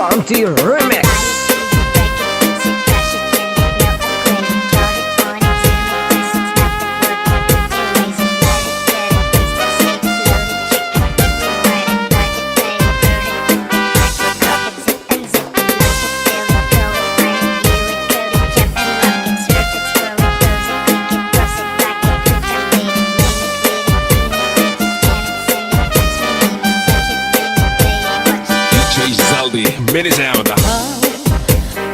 Santi Remix.
DJ Zaldi, mini sound.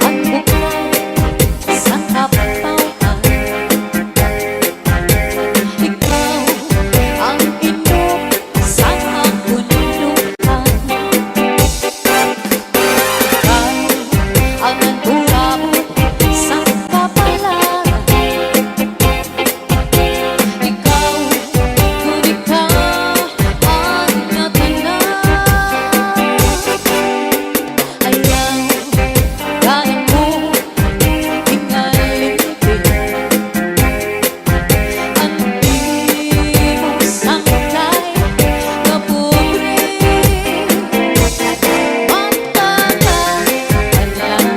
Ang bukal sa kapauan, ikaw ang inom sa kabundukan, ikaw ang nagulabot sa kapalaran, ikaw kung ikaw ang natanan. Ayaw kaya mo hingalipin ang imong sangkay na pobre. Magtagal lang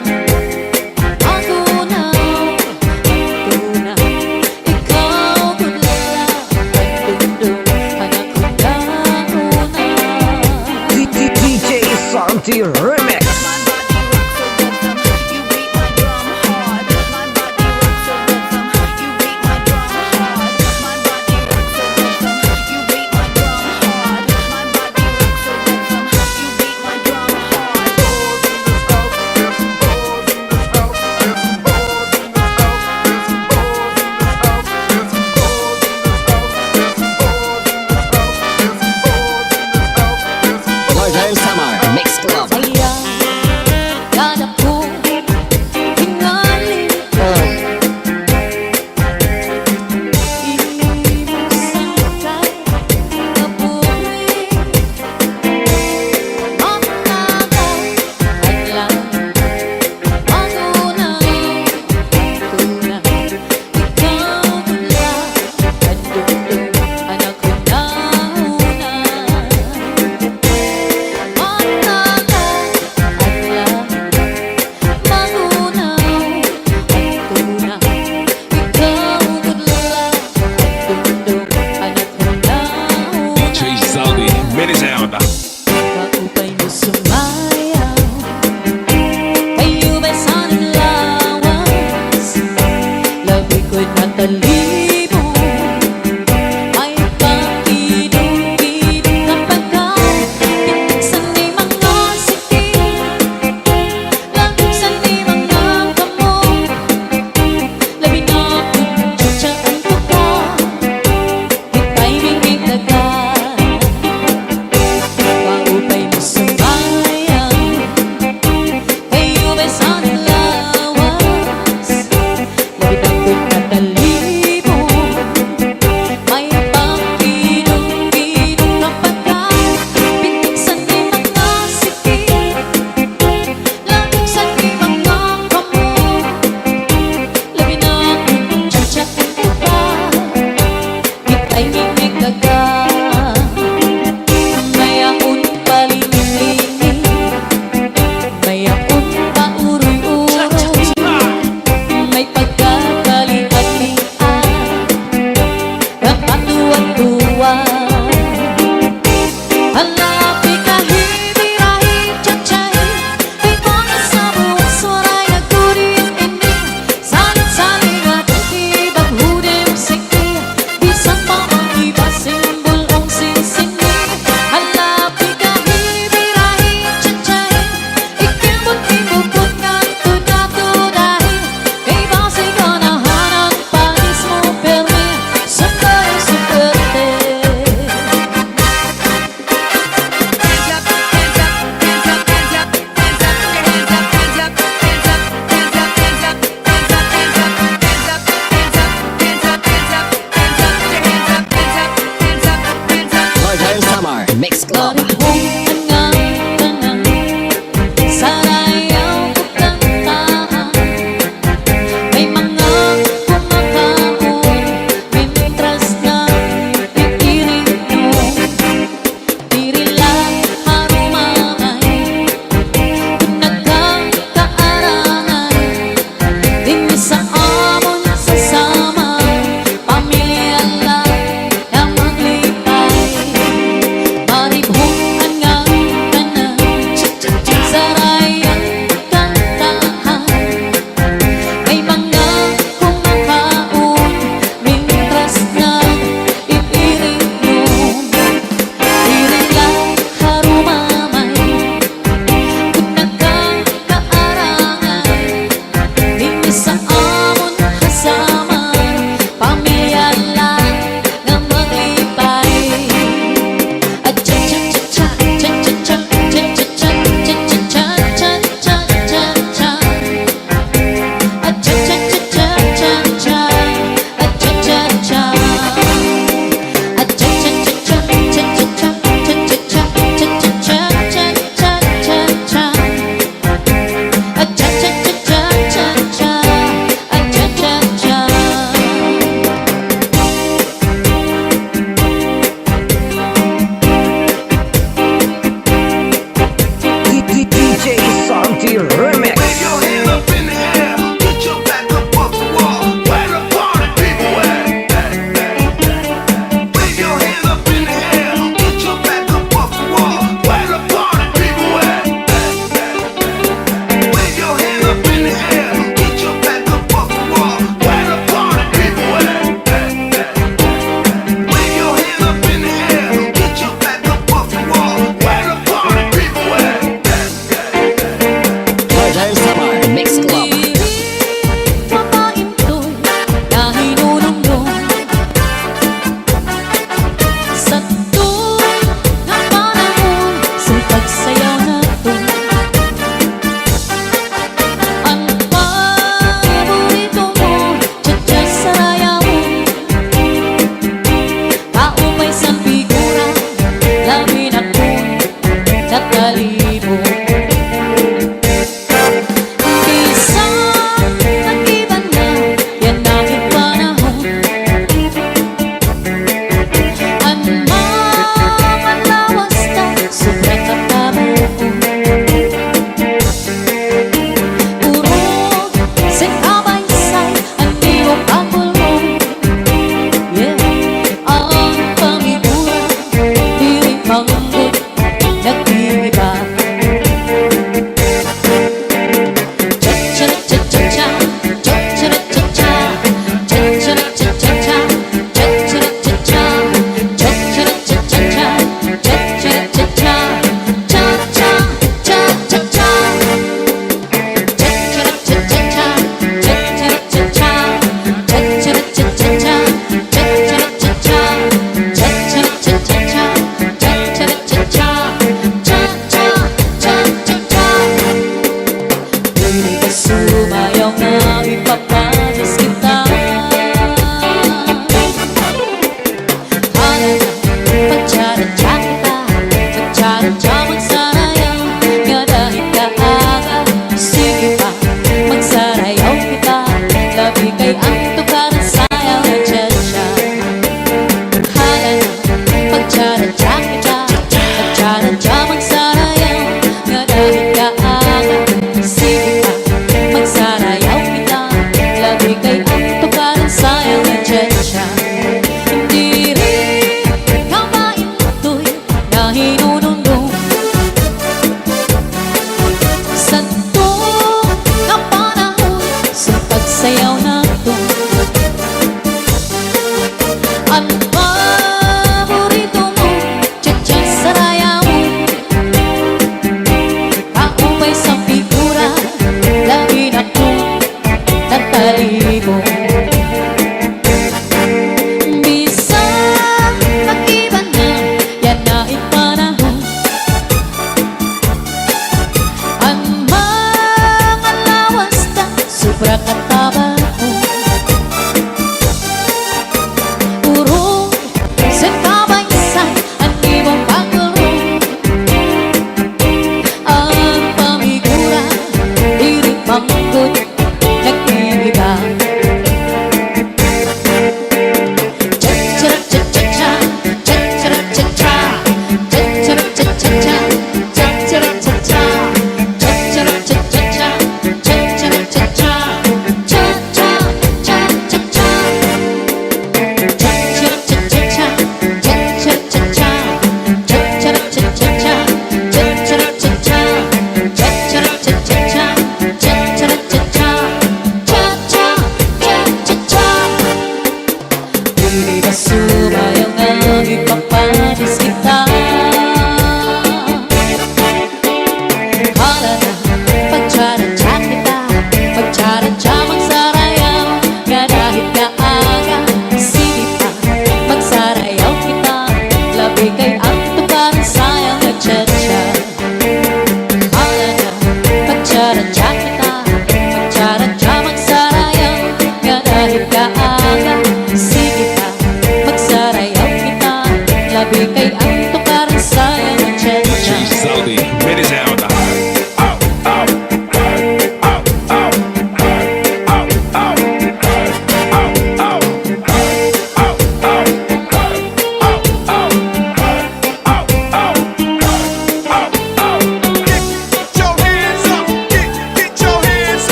ako na tuna, ikaw gudla ang dundong anak ko na una.
DJ Santi Remix.
Northern Summer Mix Club.
Ayaw kada po hingalin imong sangkay na pobre. Magtagal lang ako na tuna, ikaw gula ang dundong anak ko na una. Magtagal lang ako na tuna, ikaw gula ang dundong anak ko na una.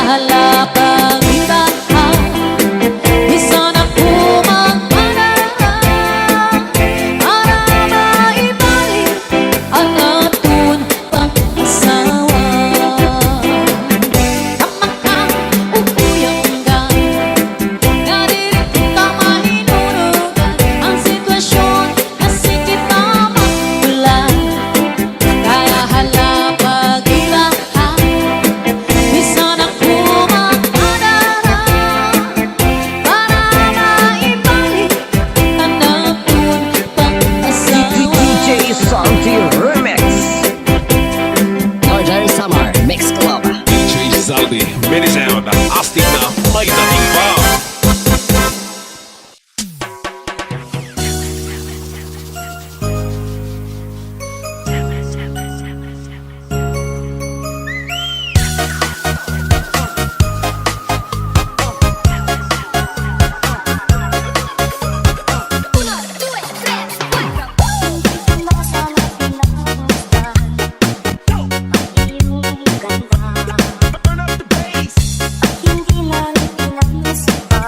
hala birahe, di sana ku magpadala para maibalik ang atun pag-asawa. Kamakang ukuyang ka, nga dili kita mahinunugan ang sitwasyon na sikit na magbulan. Kaya hala birahe, di sana ku magpadala para maibalik ang atun pag-asawa.
DJ Santi Remix.
Order Summer Mix Club.
DJ Zaldi, mini sound, astig na may dating pa.
Hindi lang pinag-isipan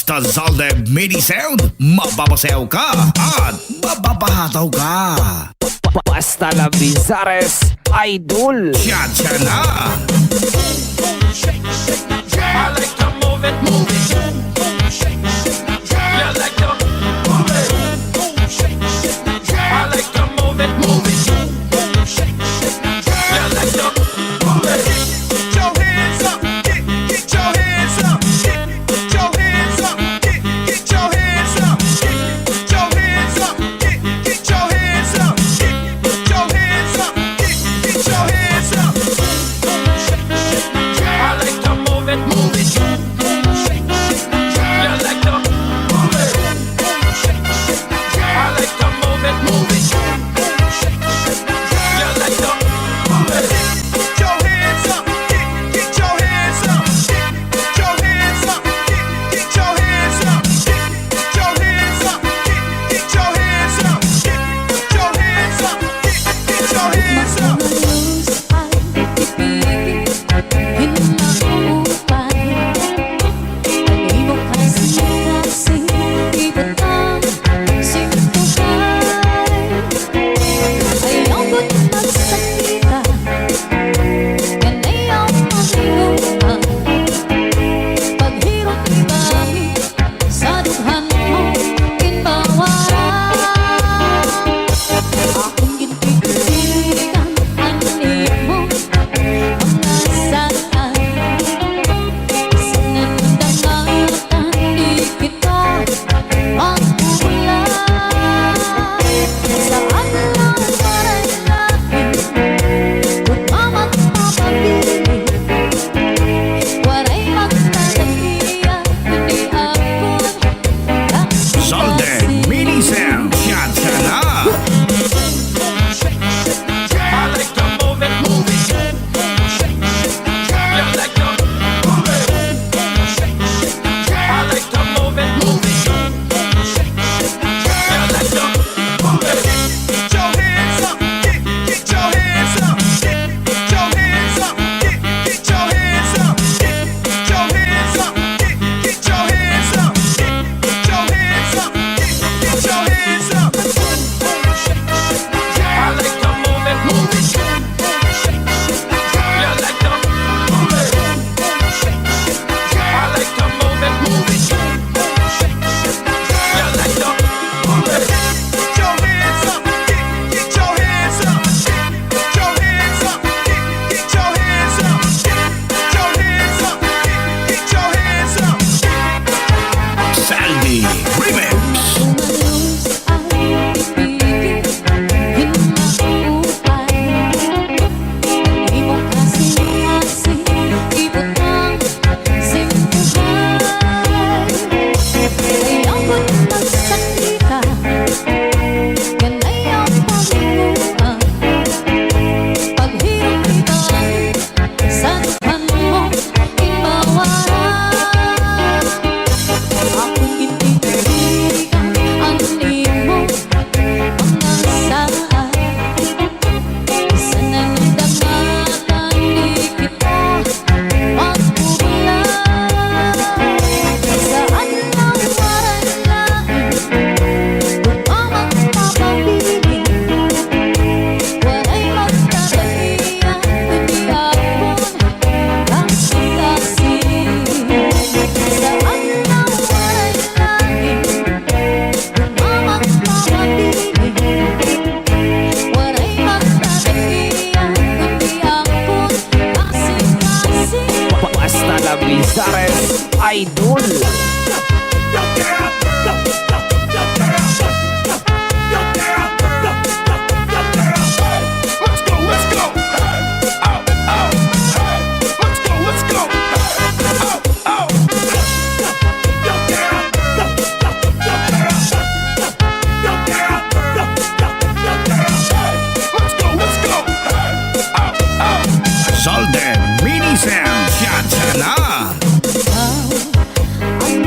Basta Zalde Mini Sound, mababasayaw ka at mababahataw ka.
Basta la Bizares Idol.
Cha-cha na!
I like to move it, move it. Yeah, I like to move it. I like to move it, move it. Yeah, I like to move it. Get your hands up, get your hands up, get your hands up, get your hands up, get your hands up, get your hands up, get your hands up, get your hands up. I like to move it, move it. Yeah, I like to move it. I like to move it, move it. Yeah, I like to move it. Get your hands up, get your hands up, get your hands up, get your hands up, get your hands up, get your hands up, get your hands up, get your hands up.
Zalde Mini Sound, cha-cha na!
I like to move it, move it. Yeah, I like to move it. I like to move it, move it. Yeah, I like to move it. Get your hands up, get your hands up, get your hands up, get your hands up, get your hands up, get your hands up, get your hands up, get your hands up. I like to move it, move it. Yeah, I like to move it. I like to move it, move it. Yeah, I like to move it. Get your hands up, get your hands up, get your hands up, get your hands up, get your hands up, get your hands up.
Saldi Remix.
Basta la Bizares Idol.
Let's go, let's go. Out, out. Let's go, let's go. Out, out. Let's go, let's go. Out, out.
Zalde Mini Sound, cha-cha na!
Ang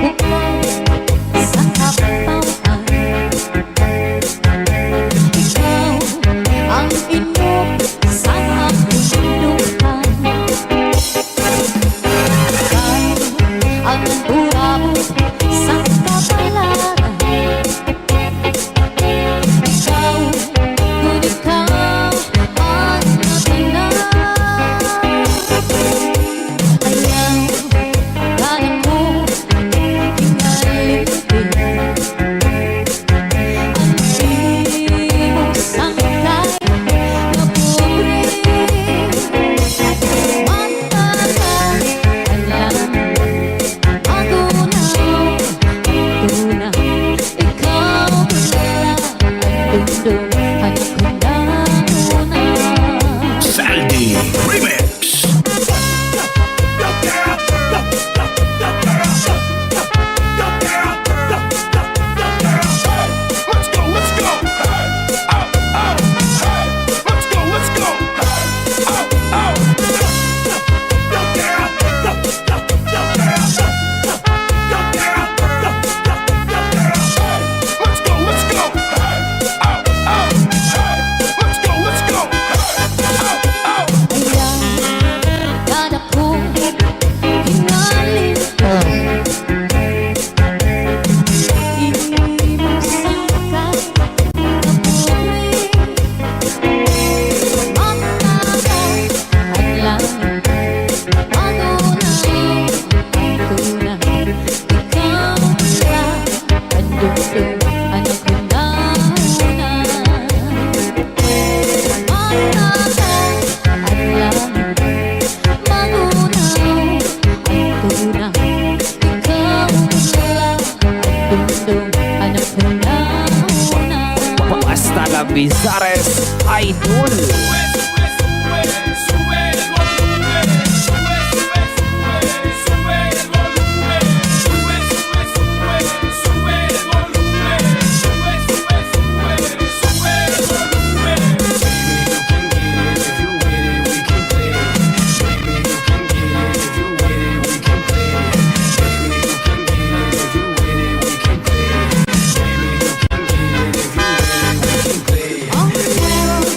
Umabot sa kapalaran. Ikaw, kung ikaw ang natanaw. Ayaw, kaya mo hingalin. Ang ibig sangkay na pobre. Matagal, alam, magunaw, tunay. Ikaw pala ang dundong, anak ko na una.
Saldi Remix.
Let's go, let's go. Ow, ow. Let's go, let's go. Ow, ow. Let's go, let's go. Ow, ow. Let's go, let's go. Ow, ow.
Ayaw, kada kong hingalin. Ibig sangkay na pobre. Matagal, alam, magunaw, tunay. Ikaw pala ang dundong, anak ko na una. Matagal, alam, magunaw, tunay. Ikaw pala ang dundong, anak ko na una.
Hasta la Bizares Idol.
Ang meron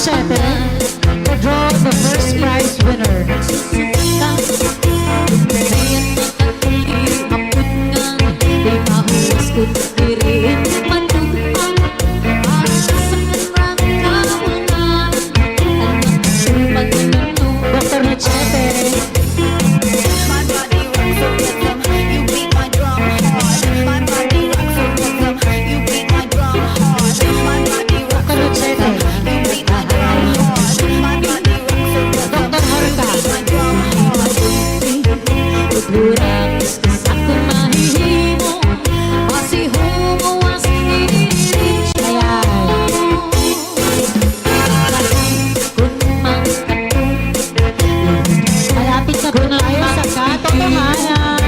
7, draw the first prize winner. Dr. Machete.
My body rocks the rhythm, you beat my drum hard. My body rocks the rhythm, you beat my drum hard. My body rocks the rhythm, you beat my drum hard. My body rocks the rhythm, you beat my drum hard.
Malapit na po tayo sa katotohanan.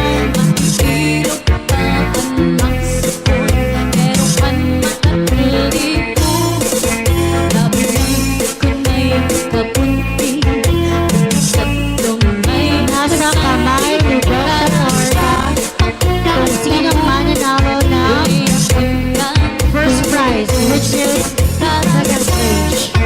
Nasa kamay ni Dr. Norma kung sino mananalo ng first prize, which is second stage.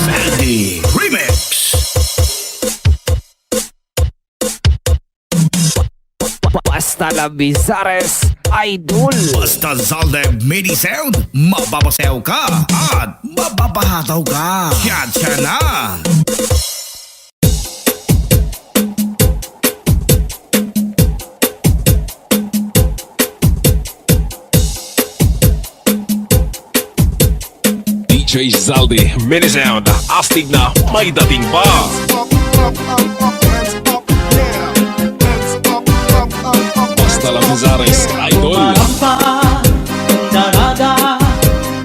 Sandy Remix.
Basta la Bizares Idol.
Basta Zalde Mini Sound, mababasayaw ka at mababahataw ka. Siya na.
DJ Zaldi, Mini Sound, astig na may dating pa. Basta la Bizares Idol.
Marampa, ang daraga,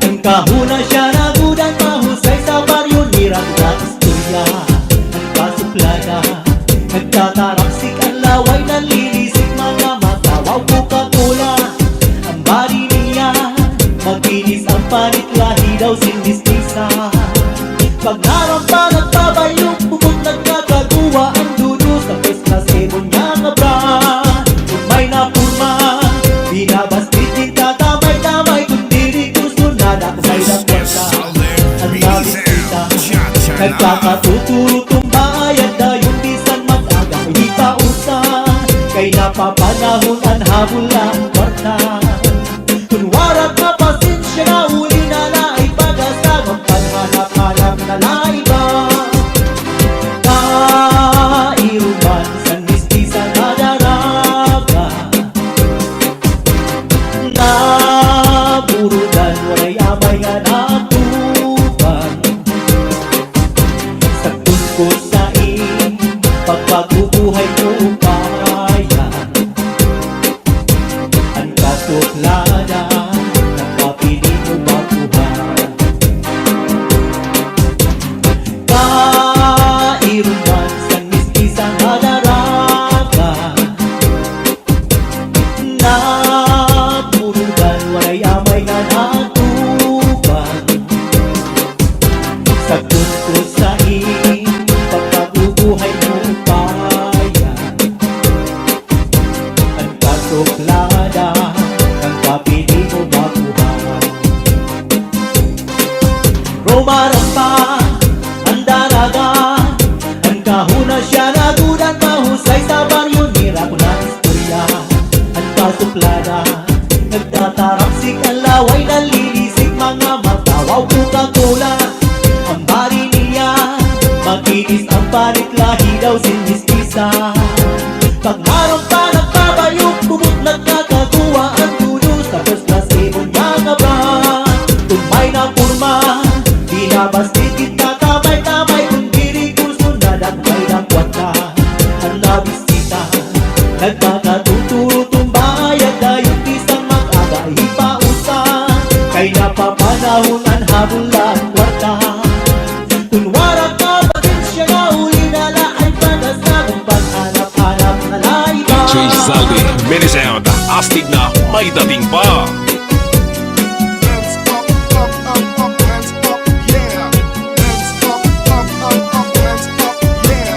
ang kahuna siya nagudan, mahusay sa baryo, nirang na istorya, ang kasuplada, nagtataraksik ang laway, nalilisik mga matawaw, Coca-Cola, ang bari niya, makinis ang panit, lahi daw sinistisa. Pag narampa, nagbabayo, bukod nagkakagawa, ang dudo sa first class, ebon niya nga brand. Kung may napurma, binabastit din tatamay-tamay, kung diri gusto na ako may lakwarta. Ang nabisita, nagkakatuturo tumbayad na yung bisan mag-aga, hindi pausan, kay napapanahon ang habol ang kwarta. Kunwarat na pasensya na uli na naipag-asag, ang panhanap-hanap na naiba. Kairuman sa mistisa na daraga, naburugan, waray amay nga natuban. Sa tungkol sa pagpagbubuhay ko upaya, ang katuklada, nakapili mo makuha. Kairuman sa mistisa na daraga, naburugan, waray amay nga natuban. Sa tungkol sa pagpagbubuhay mo upaya, ang katuklada, ang kapili mo makuha. Rumarampa, ang dalaga, ang kahuna siya nagudan, mahusay sa baryo, nira ko na istorya, ang kasuplada, nagtataraksik ang laway, nalilisik mga matawaw, Coca-Cola, ang bari niya, makinis ang palit, lahi daw sinistisa. Pag narampa, nagbabayo, bubot nagkakagawa, ang dudo sa first class, ebon niya nga brand. Kung may napurma, binabastit kita tamay-tamay, kung diri gusto na dagmay ng kwarta. Ang nabisita, nagkakatuturo tumbayad, na yung isang mag-aga ipausan, kay napapanahon ang habol ang kwarta. Kunwara ka, pasensya na uli na laay panasag, ang paghanap-hanap na laiba.
DJ Zaldi, Mini Sound, astig na may dating pa.
Hands up, up, up, up, hands up, yeah. Hands up, up, up, up, hands up, yeah.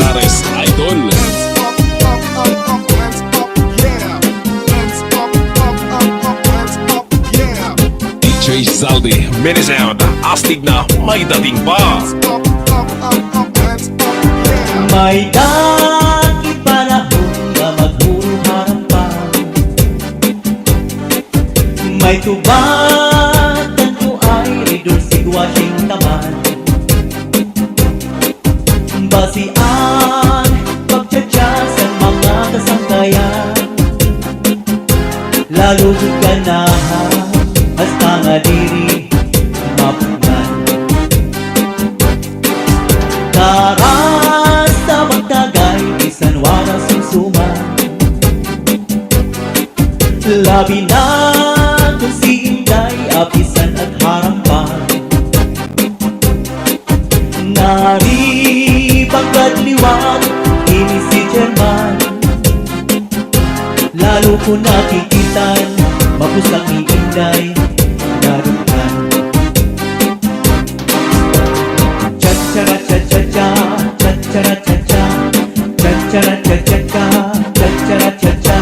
Vizares, Idol. DJ Zaldi, Mini Sound, astig na may dating pa.
May dati panahon na maghuharap pa. May tubatan ko ay redursig Washington. Basian, pagtsatsa sa mga kasangkayan. Lalo ganahan, hasta nga diri mapunan. Karas sa magtagay, bisan wala susuman. Labi na kung si Inday, apisan at harampan. Nari pagkadliwan, ini si German. Lalo ko nakikitan, mapusang ni Inday, narukan. Cha-cha-ra cha-cha-cha, cha-cha-ra-cha-cha, cha-cha-ra-cha-cha-cha, cha-cha-ra-cha-cha,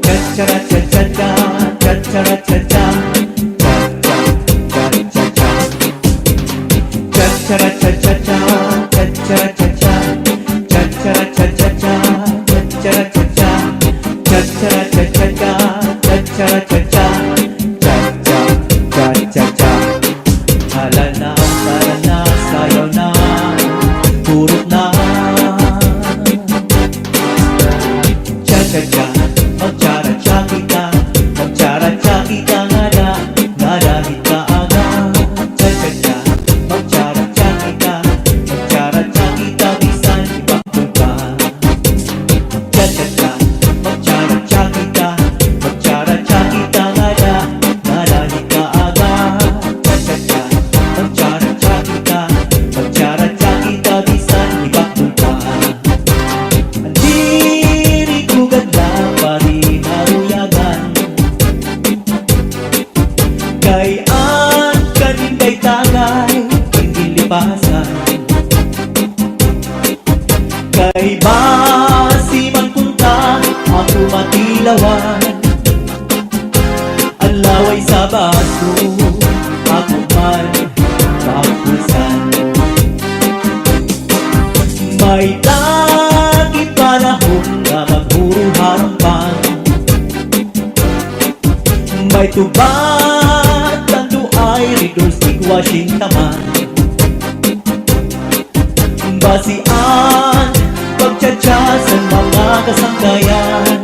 cha-cha-ra-cha-cha-cha, cha-cha-ra-cha-cha, cha-cha-cha-cha-cha. Cha-cha-ra-cha-cha-cha, cha-cha-ra-cha-cha, cha-cha-ra-cha-cha-cha, cha-cha-ra-cha-cha, cha-cha-ra-cha-cha-cha, cha-cha-ra-cha-cha, cha-cha-cha-cha. Hala na, tara na, sayaw na, turot na. Cha-cha-cha, mag-cha-ra-cha kita, mag-cha-ra-cha kita nga kita aga. Cha-cha-cha, mag-cha-ra-cha kita, mag-cha-ra-cha kita, bisan ibakul pa. Cha-cha-cha, mag-cha-ra-cha kita, mag-cha-ra-cha kita nga kita aga. Cha-cha-cha, mag-cha-ra-cha kita, mag-cha-ra-cha kita, bisan ibakul pa. Andiri ko ganda pa rin haruyagan. Gayaan kanin kay tagay, hindi lipasan. Kay basi man punta, ako matilawan. Ang laway sa baso, ako man kapulsan. May tagi panahon na maghuharappan. May tubat, tando ay redursig Washington. Basian, pagtsatsa sa mga kasangkayan.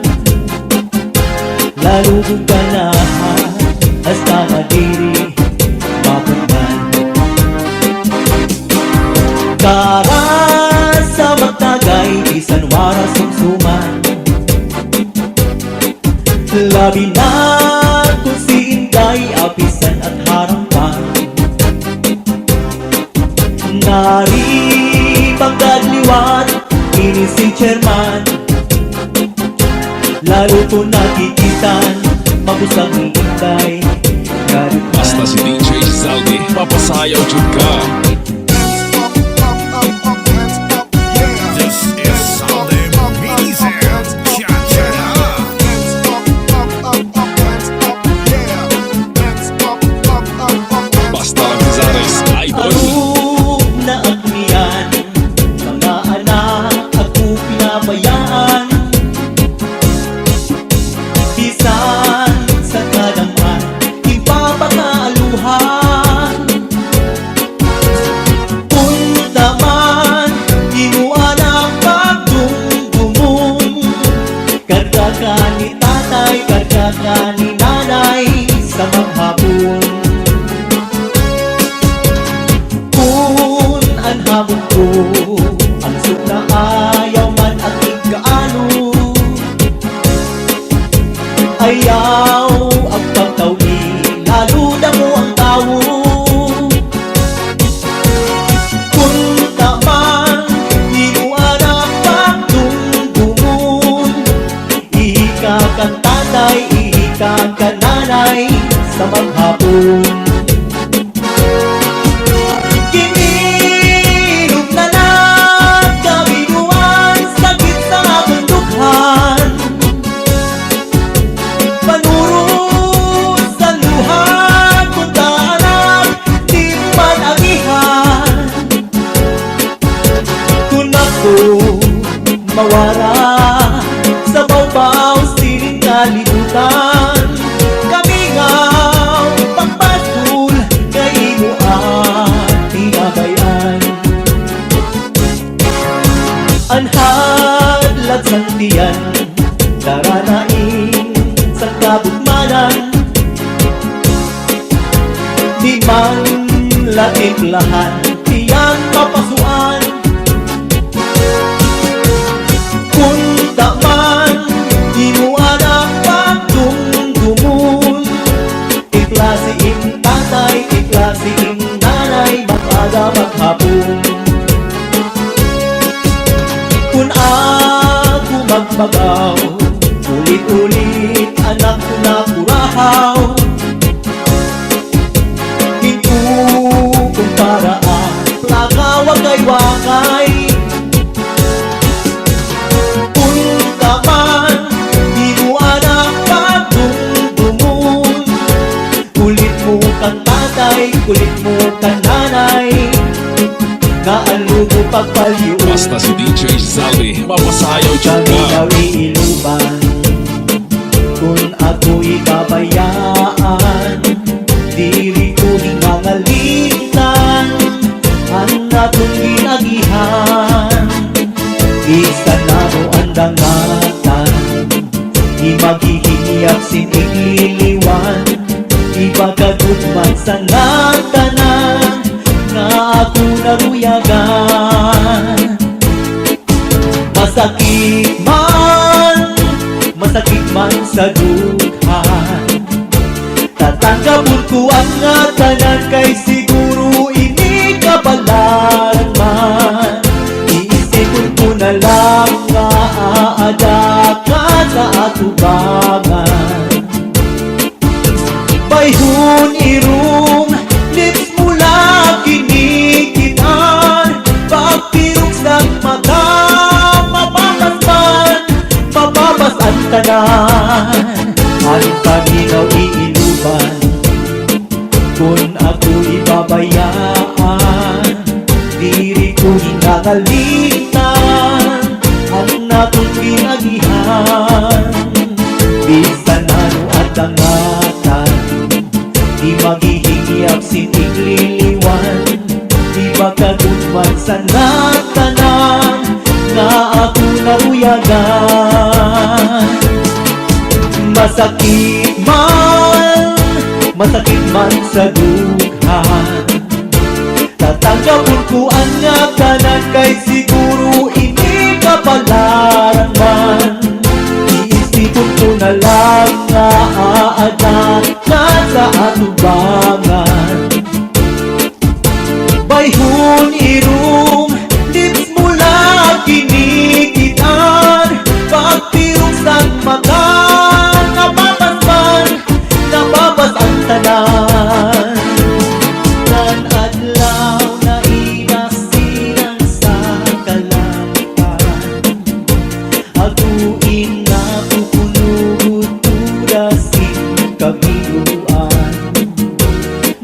Lalo kong ganahan, hasta nga diri mapunan. Karas sa magtagay, bisan wara sumsuman. Labi na kung si Inday, apisan at harampan. Nari pagkadliwan, ini si Chairman. Lalo ko nakikitan, mabusag ni Inday,
Basta si DJ Zaldi, papasayaw jud ka.
This is Zaldi Mini Sound. Cha-cha-ra.
Basta lang Vizares, Idol.
Arog na agnian, mga anak ako pinabayaan. Bisan sa kadaman, ipapakaluhan. ako mawara sa bawbaw sining kalibutan. Kamingaw pagpatul kay mo ang tinabayan. Anhadlat sang tiyan daranain sa kabugmanan. Di man laing lahan tiyan papasuan. Punta man di mo anak pagdumdumun. Iklase ing tatay, iklase ing nanay, mag-aga maghapon. Kung ako magbagaw, ulit-ulit anak ko na purahaw. Hinto kung paraan, plaga wakay-wakay. Punta man, di mo anak pagdumdumun. Kulit mo kang tatay, kulit mo kang nanay, kaalugo pagpaliw.
Basta si DJ Zaldi, mapasayaw dyan
Kami
ka.
daw iiluban kung ako'y babayaan. Diri ko hingangalitan ang atong ginagihan. Isa na mo ang dangatan, di maghihiyap sining liliwan. Ibagagudman sa natanan nga ako naruyagan. Masakit man sa dughan, tatanggapon ko ang nga tanan kay siguro ini kabalaran man. Iisipon ko na lang nga aadakan sa atubangan. Bayhon irong lips mula kinikitan, pagpirok sa mata mapabas ang tanan. Ang paminaw iiluban kung ako ibabayaan. Diri ko hinangalitan ang natong ginagihan. Bisan ano at dangatan, di maghihingiyap sining liliwan. Di magkagudman sa natanan nga ako naruyagan. Masakit man sa dughan, tatanggapon ko ang nga tanan kay siguro ini kabalaran man. Iisipon ko na lang nga aadakan sa atubangan. Bayhon irong lips mula kinikitan, pagpirok sa mata nababas ang tanan. Nan adlaw na inasinan sa kalampan, aguin na kukunugod turasin kabiluan.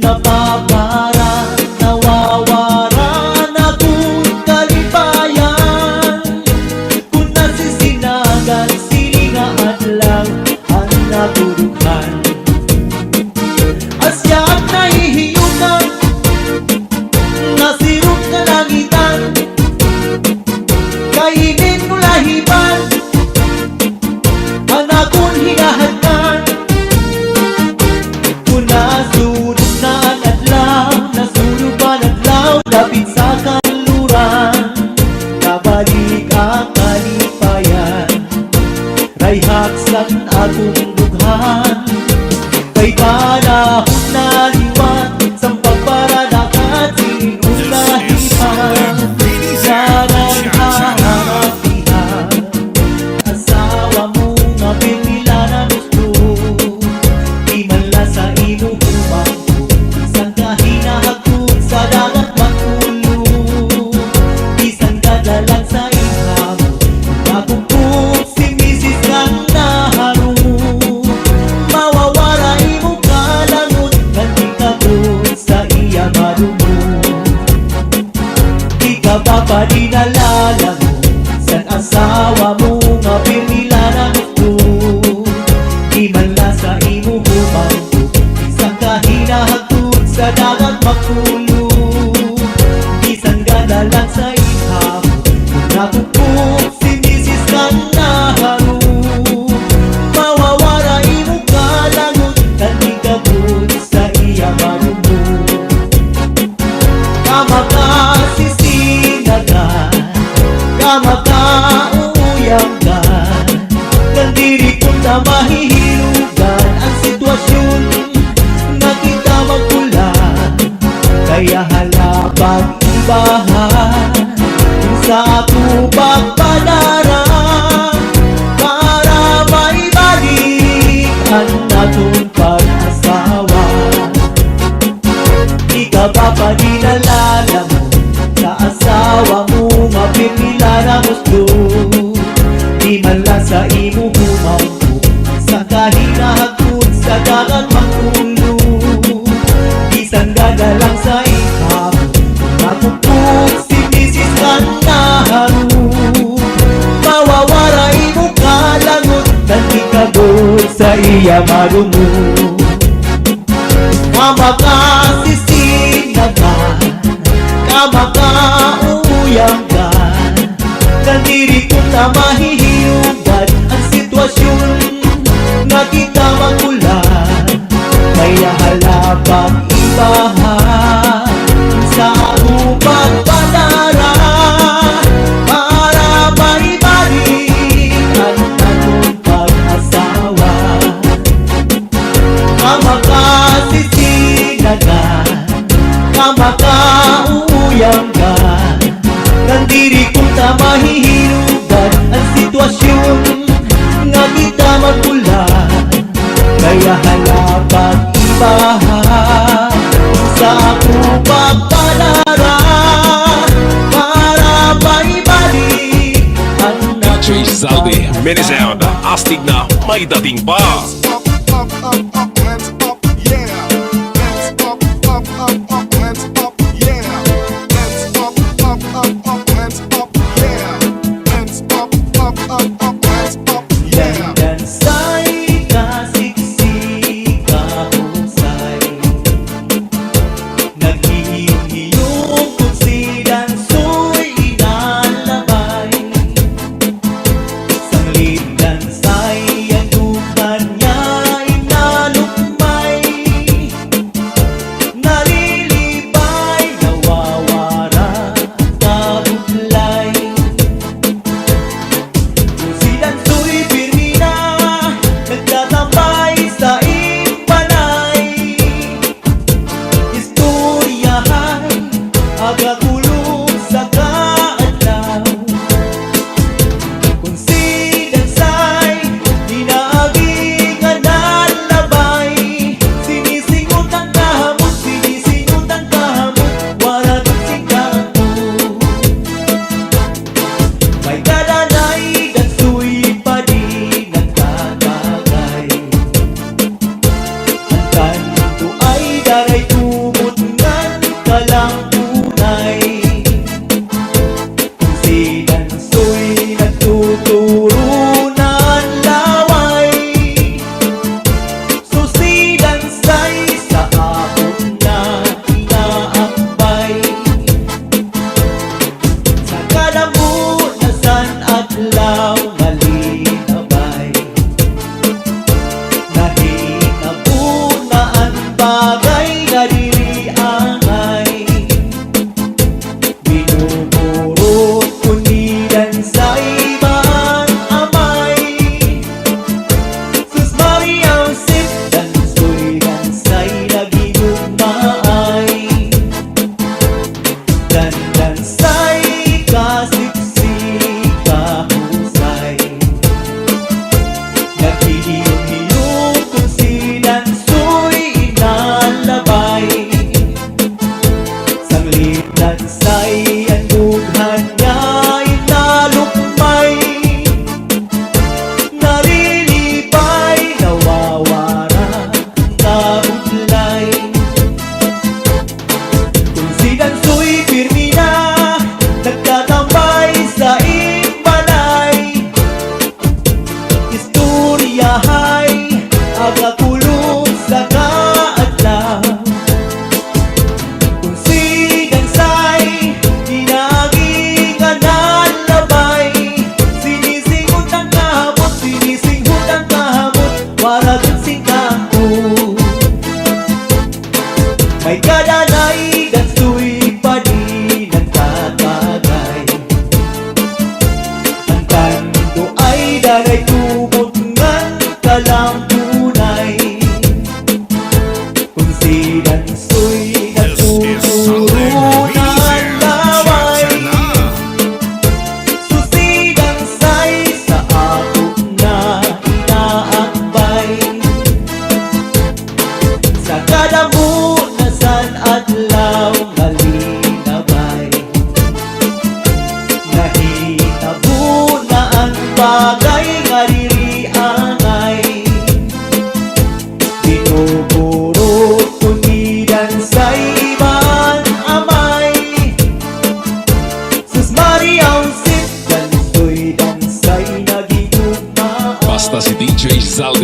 Napapara, nawawara na kung kalipayan. Kung nasisinagan, sininga adlaw ang natulughan. Asyak nahihiyukan, nasirot ka langitan, kainin mo lahiban, ang akong hinahadkan. Kung nasunod na ang adlaw, nasunod ba ang adlaw, lapit sa kanluran, nabalik ang kalipayan. Rayhaksan akong dughan, kay panahon na liwan, sa pagparadakan sinulahipan. Sarang hahatihan, asawa mo nga pinila na gusto, di man la sa imo humang, isang kahinahagod sa dagat magulong. Isang kadalang sa iham, nakupok si Mrs. kang naharong. Mawawaray mo kalangot, ganti kabot sa iya marunong. Di ka pa pa dinalala mo, pag-asawa mo nga pirmila na gusto. Di man la sa imo humangko, isang kahinahagtod sa dagat makulo. Isang ganda lang sa ihap, nakupok si Mrs. Kanaharo. Mawawara imo kalangot, kanting kabut sa iya marumo. Kamakasisinagan, kamakauuyanggan, kandiri kong na mahihilugan ang sitwasyon na kita magkulang. Kaya halabang ibahan kung sa ako pagpadarang para maibalik ang natong pag-asawa. Di ka ba pa dinalala mo sa asawa mo nga pirmila na gusto? Di man lang sa imo humangko, sa kahinahagtod sa dagat makulo. Isang gada lang sa ihap, nakupok si Mrs. Kanaharo. Mawawara imo kalangot, kanting kabut sa iya marumo. Kamakasisinagan, kamakauuyanggan, kandiri kong na mahihiyugan ang sitwasyon na kita magkulang. Kaya halabang ibahan sa upang padara para maibalik ang natong pag-asawa. Kamakasisinagan, kamakauuyanggan, kandiri kong na mahihilugan ang sitwasyon nga kita magkulang. Kaya halabang ibahan sa ako pagpalara para maibalik ang
DJ Zaldi, Mini Sound, astig na may dating pa.
Up, up, up, up, hands up, yeah. Hands up, up, up, up, hands up, yeah. Hands up, up, up, up, hands up, yeah. Hands up, up, up, up, hands up, yeah.
Dansay kasiksik kahusay, naghihiyong kung si dansoy inalabay. Sanglit dansay ang dukan niya inalukmay.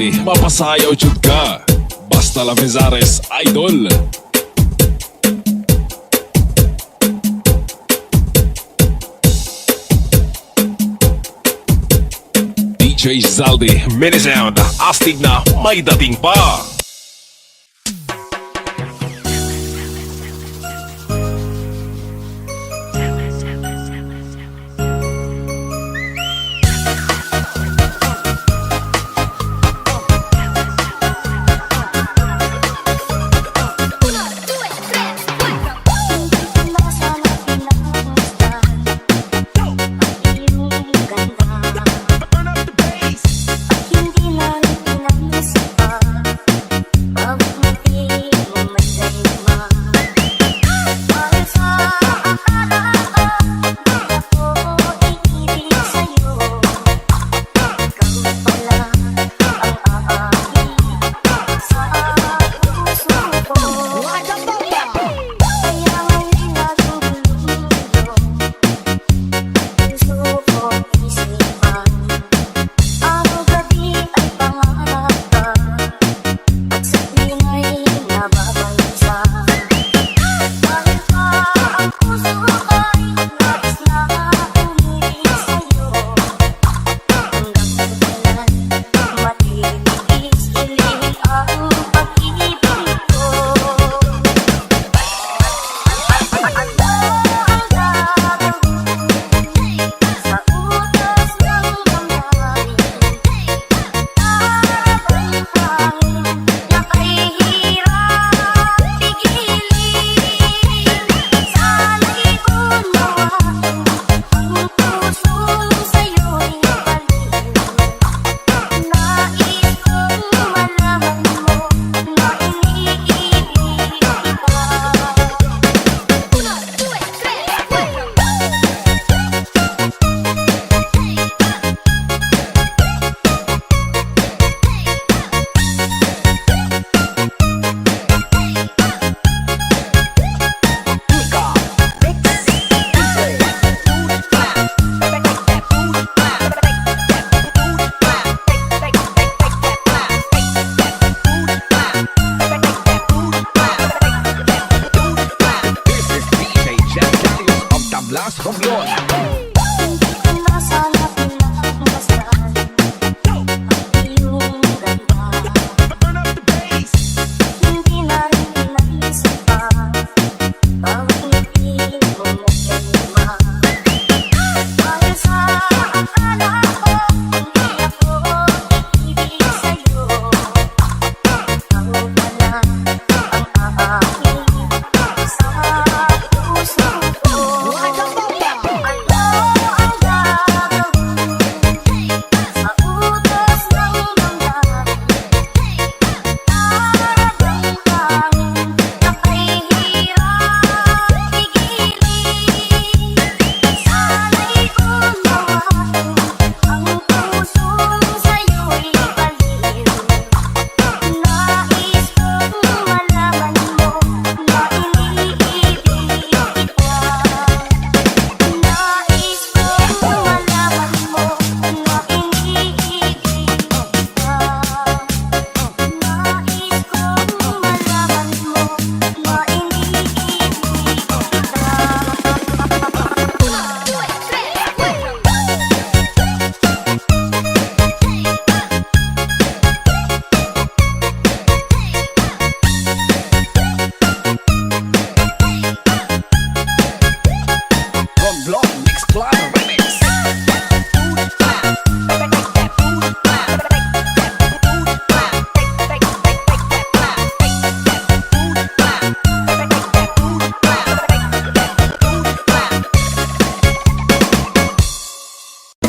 Zaldi, mapasayaw jud ka. Basta La Vizares, idol. DJ Zaldi, mini sound, astig na may dating pa.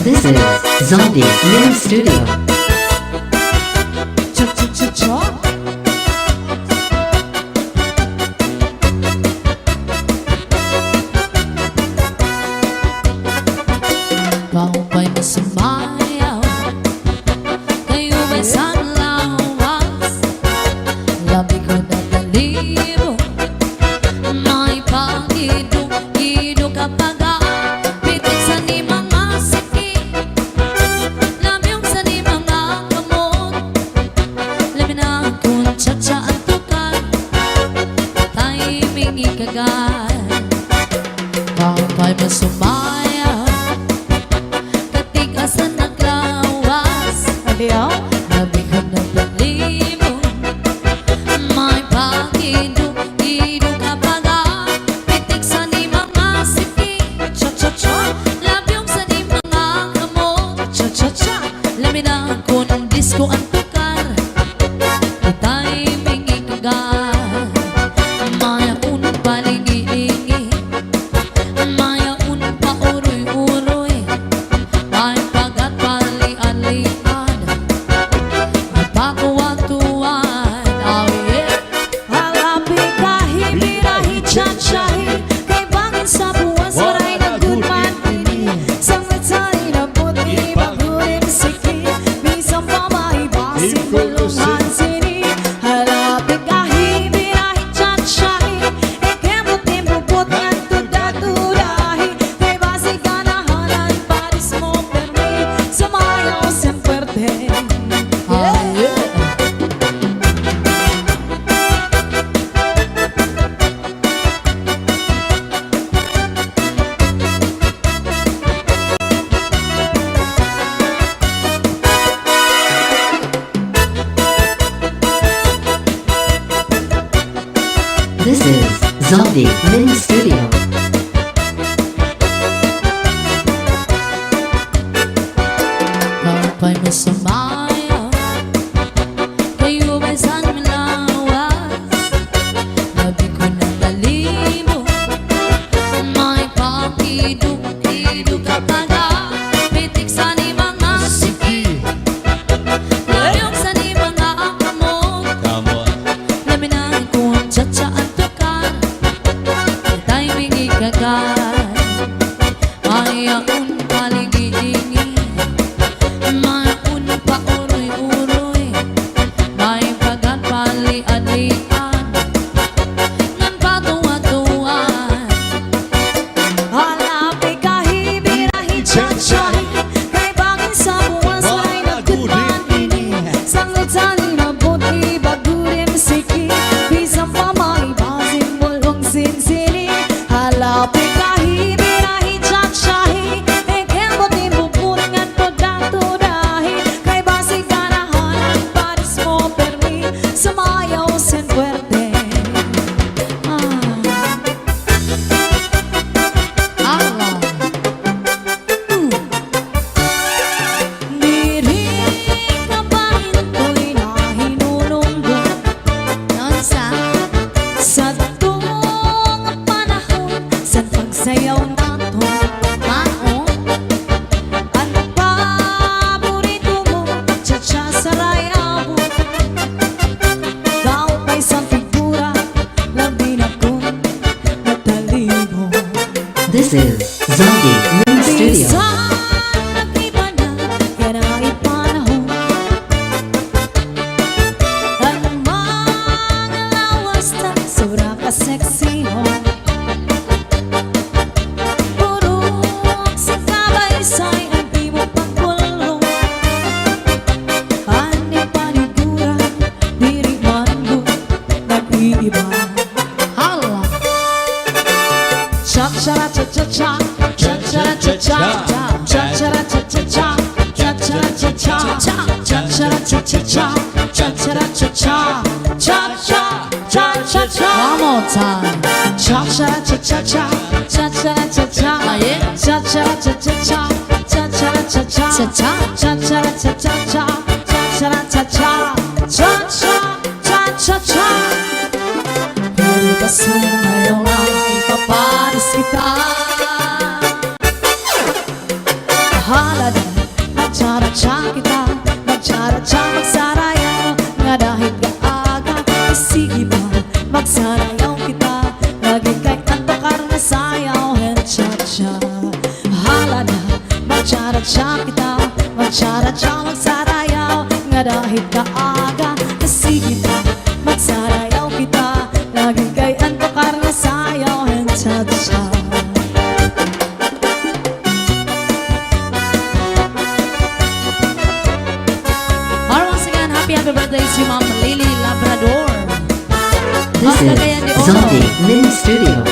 This is Zombie Mini Studio.
Kau ba'y masumayaw? Kayo ba'y sanlawas? Labi ko na talibo, may pagido ka paga. Pitik sa ni mga sakit, lamyong sa ni mga kamot. Isko ang tukar Ita'y mingi kagar Maya unang paligi-ligi Maya unang pauroy-uroy May pagat pali-alian Nagpakuwatuan Oh yeah
Hala birahe, chachahe Kay bangin sa buwas, waray na good man ini Sangat tayo na buti, mabulim siki Bisang pamahibasin, bulungan sini Hala birahe, chachahe Ikemot nimbubot ngan tuda-tudahi Kay basi ganahanan, paris mo permi Sumayaw sa puwerte
Oh yeah
This is Zombie Mini Studio.
Kapay mo sumayaw Kayo ba'y saan malawas Labi ko na talimo May pakiduk-iduk kapag Pitik sa ni mga siki Layok sa ni mga akamot Laminahin ko ang tsa-tsa at tukar Ita'y mingi kagar Ayaon paligi-ingi Maun pa uroy-uroy May pagat pali-alian Ngan patuwa-tuwan
Hala birahe, chachahe Kay bangin sa buwas, waray na good man ini Sangat tayo na buti, bagurim siki Bisang pamahibasin, bulong sinsini Hala birahe, chachahe Ikemot nimbubot ngan tuda-tudahi Kay basi ganahanan, paris mo permi Sumayaw sen puwerte
Allah
Diri ka bangin ko'y nahinulunggo
Nonstop
Sa tuong panahon sa pagsayaw nato
Mao
Ang paborito mo, cha-cha sa rayaw Daw kay sa figura, labi na kong natalibo
This is Zombie Mini Studio.
Bisan nag-iba na, yan ay panahon Ang mga lawas na sobra ka-sexy ho Purok sa kabaysay ang di mo pagkulong Ani panigura, diri man mo nag-iiba
Allah
Cha-cha-cha-cha-cha, cha-cha-cha-cha, cha-cha-cha-cha-cha, cha-cha-cha-cha, cha-cha-cha-cha, cha-cha-cha-cha, cha-cha-cha-cha.
One more time
Cha-cha-cha-cha-cha, cha-cha-cha-cha, cha-cha-cha-cha-cha, cha-cha-cha-cha, cha-cha-cha-cha-cha, cha-cha-cha-cha, cha-cha-cha-cha. Pero ba sumayaw ay paparis kita Hala na, magtsara-tsa kita Magtsara-tsa, magsarayaw Nga dahil kaaga Sige ba, magsarayaw kita Lagi kay antokar na sayaw And cha-cha Hala na, magtsara-tsa kita Magtsara-tsa, magsarayaw Nga dahil kaaga Sige ba, magsarayaw kita Lagi kay antokar na sayaw And cha-cha
Or once again, happy birthday to Ma'am Lily Labrador
This is Zombie Mini Studio.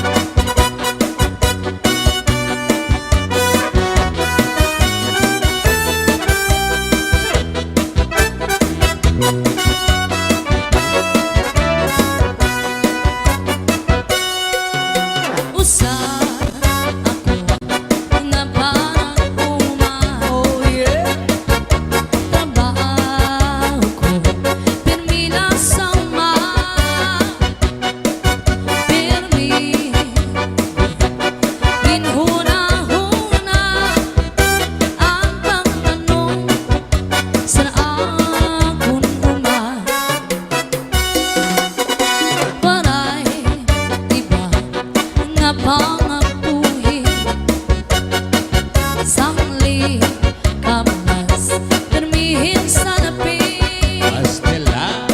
Lihim sa napin
Pastila.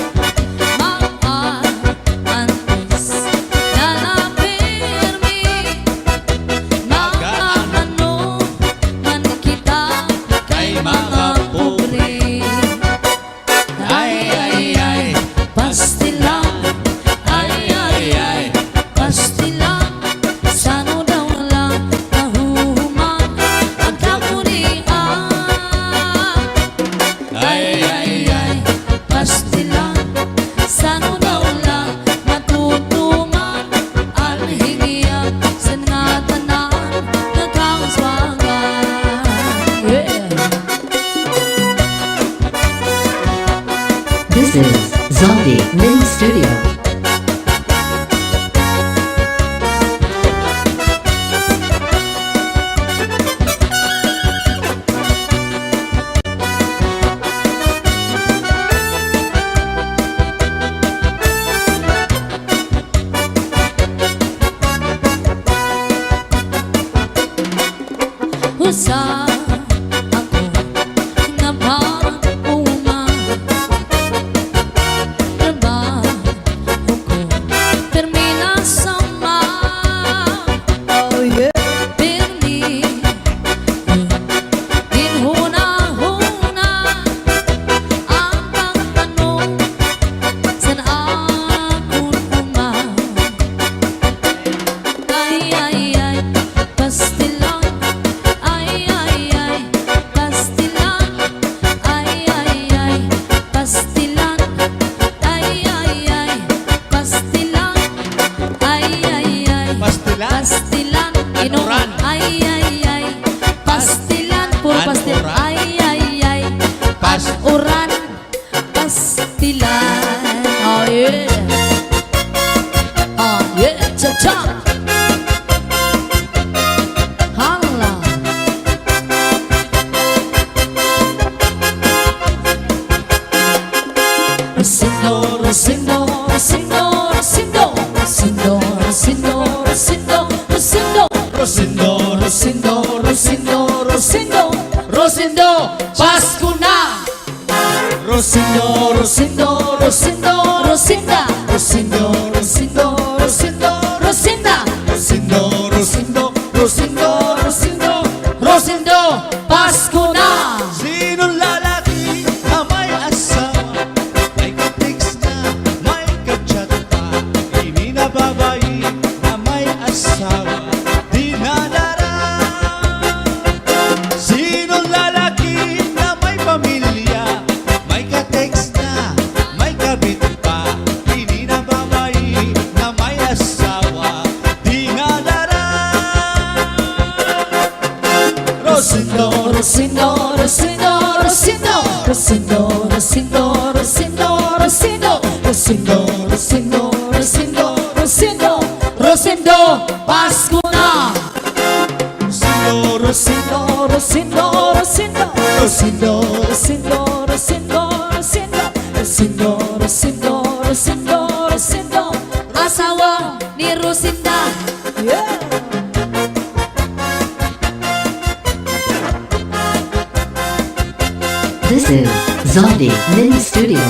Maantes na napirmi Maano man kita kay mga pobre Ay, pastilan Ay, pastilan Sano daw lang nahuhuman ang kapunian Ay, pastilan Sano daw lang matutuman ang hiniyan sa nga tanan nagkakaswagan
This is Zombie Mini Studio.
Usa ako na parang uma Trabaho ko termina sama Pirmi Inhuna-huna Ang pagtanong San akong uma Ay, pastilan Ay, pastilan Ay, pastilan Ay, pastilan Ay,
Pastilan?
pastilan Inuran Ay, pastilan Puro pastilan Ay, uran Pastilan Oh yeah Oh yeah Cha-cha Hala Rosindo, Rosindo, Rosindo, Rosindo Rosindo, Rosindo, Rosindo, Rosindo
Rosindo,
Rosindo, Rosindo, Rosindo Rosindo, Pasko na Rosindo, Rosindo, Rosindo, Rosinda Rosindo, Rosindo, Rosindo, Rosinda Rosindo, Rosindo, Rosindo, Rosindo Rosindo, Pasko na
Sinong lalaki na may asawa, may ka-text na, may ka-chat pa, hindi na babae na may asawa, di nadara. Sinong lalaki na may pamilya, may ka-text na, may kabit pa, hindi na babae na may asawa, di nadara. Rosindo,
Rosindo, Rosindo, Rosindo Rosindo, Rosindo, Rosindo, Rosindo Rosindo, Rosindo, Rosindo, Rosindo Rosindo, Pasko na Rosindo, Rosindo, Rosindo, Rosindo Rosindo, Rosindo, Rosindo, Rosindo Rosindo, Rosindo, Rosindo, Rosindo Asawa ni Rosinda Yeah
This is Zombie Mini Studio.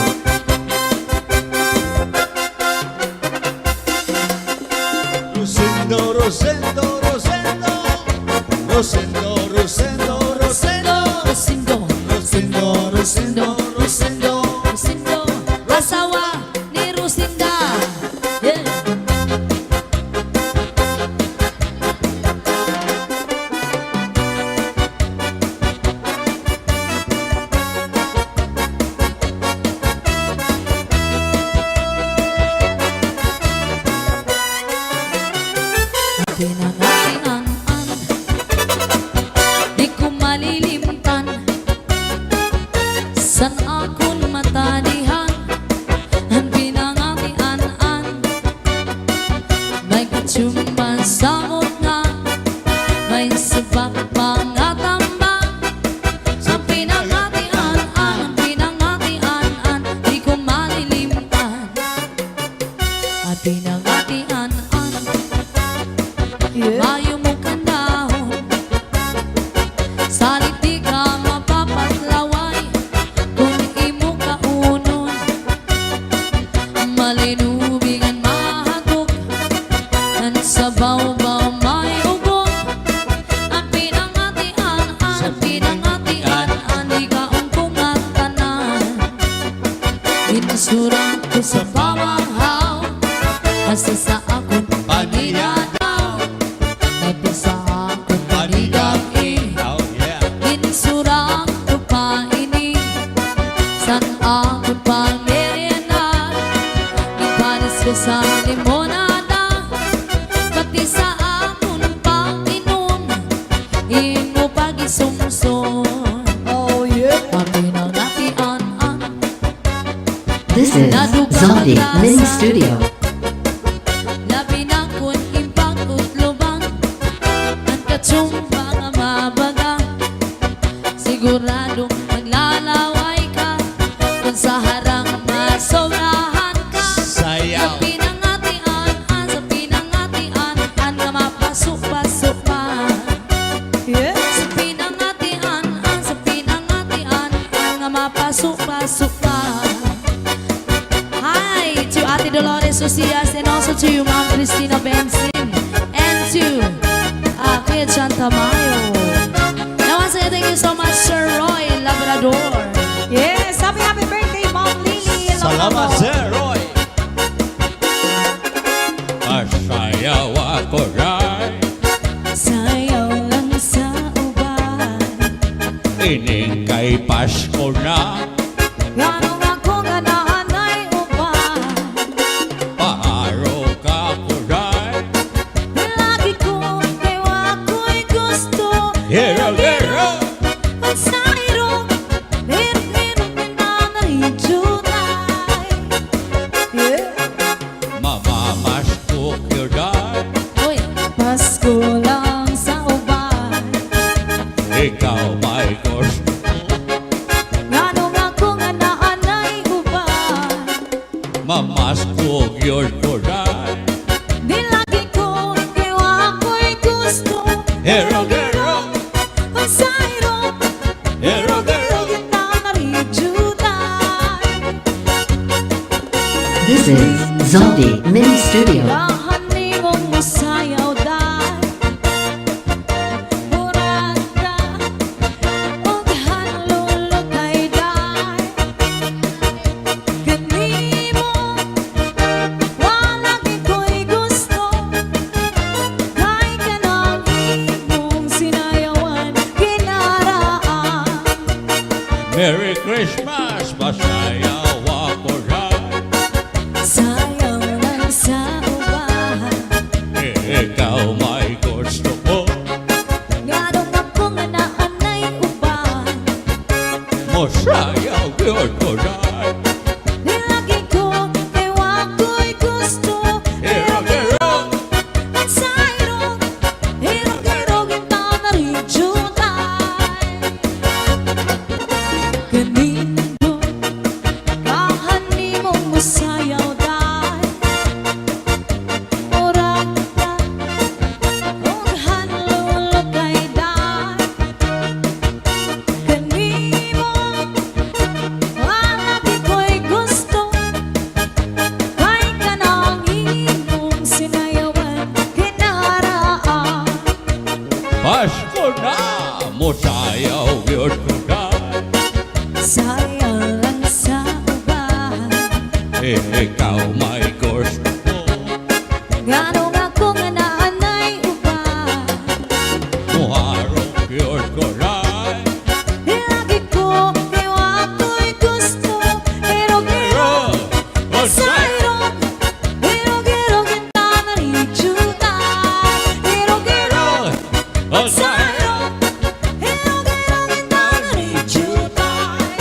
Rosendo, Rosendo, Rosendo, Rosendo, Rosendo, Rosendo,
Rosindo,
Rosendo, Rosendo, Rosendo,
Rosindo Asawa ni Rosinda Yeah Pinangainan di ko malilimtan san akon matanihan ang pinangatian-an may katsumban samot nga may sabak pangatambang sa pinangatian-an di ko malilimtan at pinangatian-an Mayo mo kandahon Salit di ka mapapatlaway
sa limonada, pati sa amon Panginoon, imo pagisumson.
Oh yeah.
Papinangatian
This is Zombie Mini Studio.
labi na kun impang utlubang, ang katsumba nga mabaga. Sigurado maglalaway ka, kung sa harang masobrahan ka.
Sayaw.
Sa pinangatian, sa pinangatian, nga mapasok-pasok pa.
Yeah.
Sa pinangatian, sa pinangatian, nga mapasok-pasok pa. Hi to Ate Dolores Socias and also to Ma'am Cristina Benson and to Kuya Chan Tamayo. Now once again, thank you so much, Sir Roy Labrador.
Yes, happy birthday, Mom Lily.
Salamat, Sir Roy.
Masayaw ako ray,
Sayaw lang sa uban,
ining kay Pasko na.
ganong ako ganahan ay uban.
Paaro ka ko ray,
Lagi ko, ewa ko'y gusto.
hero hero.
Ang sayro, lirot-lirot pinanay-junay.
Yeah.
Mamamas ko ray,
Uy, Pasko lang sa uban.
ikaw may gusto.
Ganong ako ganahan ay uban.
Mamas ko yun ko ray,
Di lagi ko, ewa ko'y gusto.
hero hero.
Ang sayro,
Hero hero.
This is Zombie Mini Studio.
Kahani mong masayaw dahil Muranda Huwag hanlulutay dahil Gani mo Walagi ko'y gusto Kay ka ng imong sinayawan Kinaraan
Merry Christmas, masayaw ako ray,
Sayaw lang sa ubahan
ikaw may gusto ko.
Ganong ako nga naanay uban
Masayaw yun ko ray,
Nilagi ko, ewa ko'y gusto.
hero.
Ang sayro, hirog-hirog ito na rin junay. Ganito, kahani mong masayaw dahil Murag ka, huwag hanlulutay dahil Ganimo, walagi ko'y gusto Kay ka ng imong sinayawan kinaraan
Pasko na, masayaw yun ko ray,
Sayang lang sa uban
ikaw may gusto ko.
Ganong ako nga naanay uban
Muharong yun ko ray,
Lagi ko, ewa ko'y gusto Hirog-hirog, sayro Hirog-hirog ito na rin junay Hirog-hirog, sayro Hirog-hirog ito na rin junay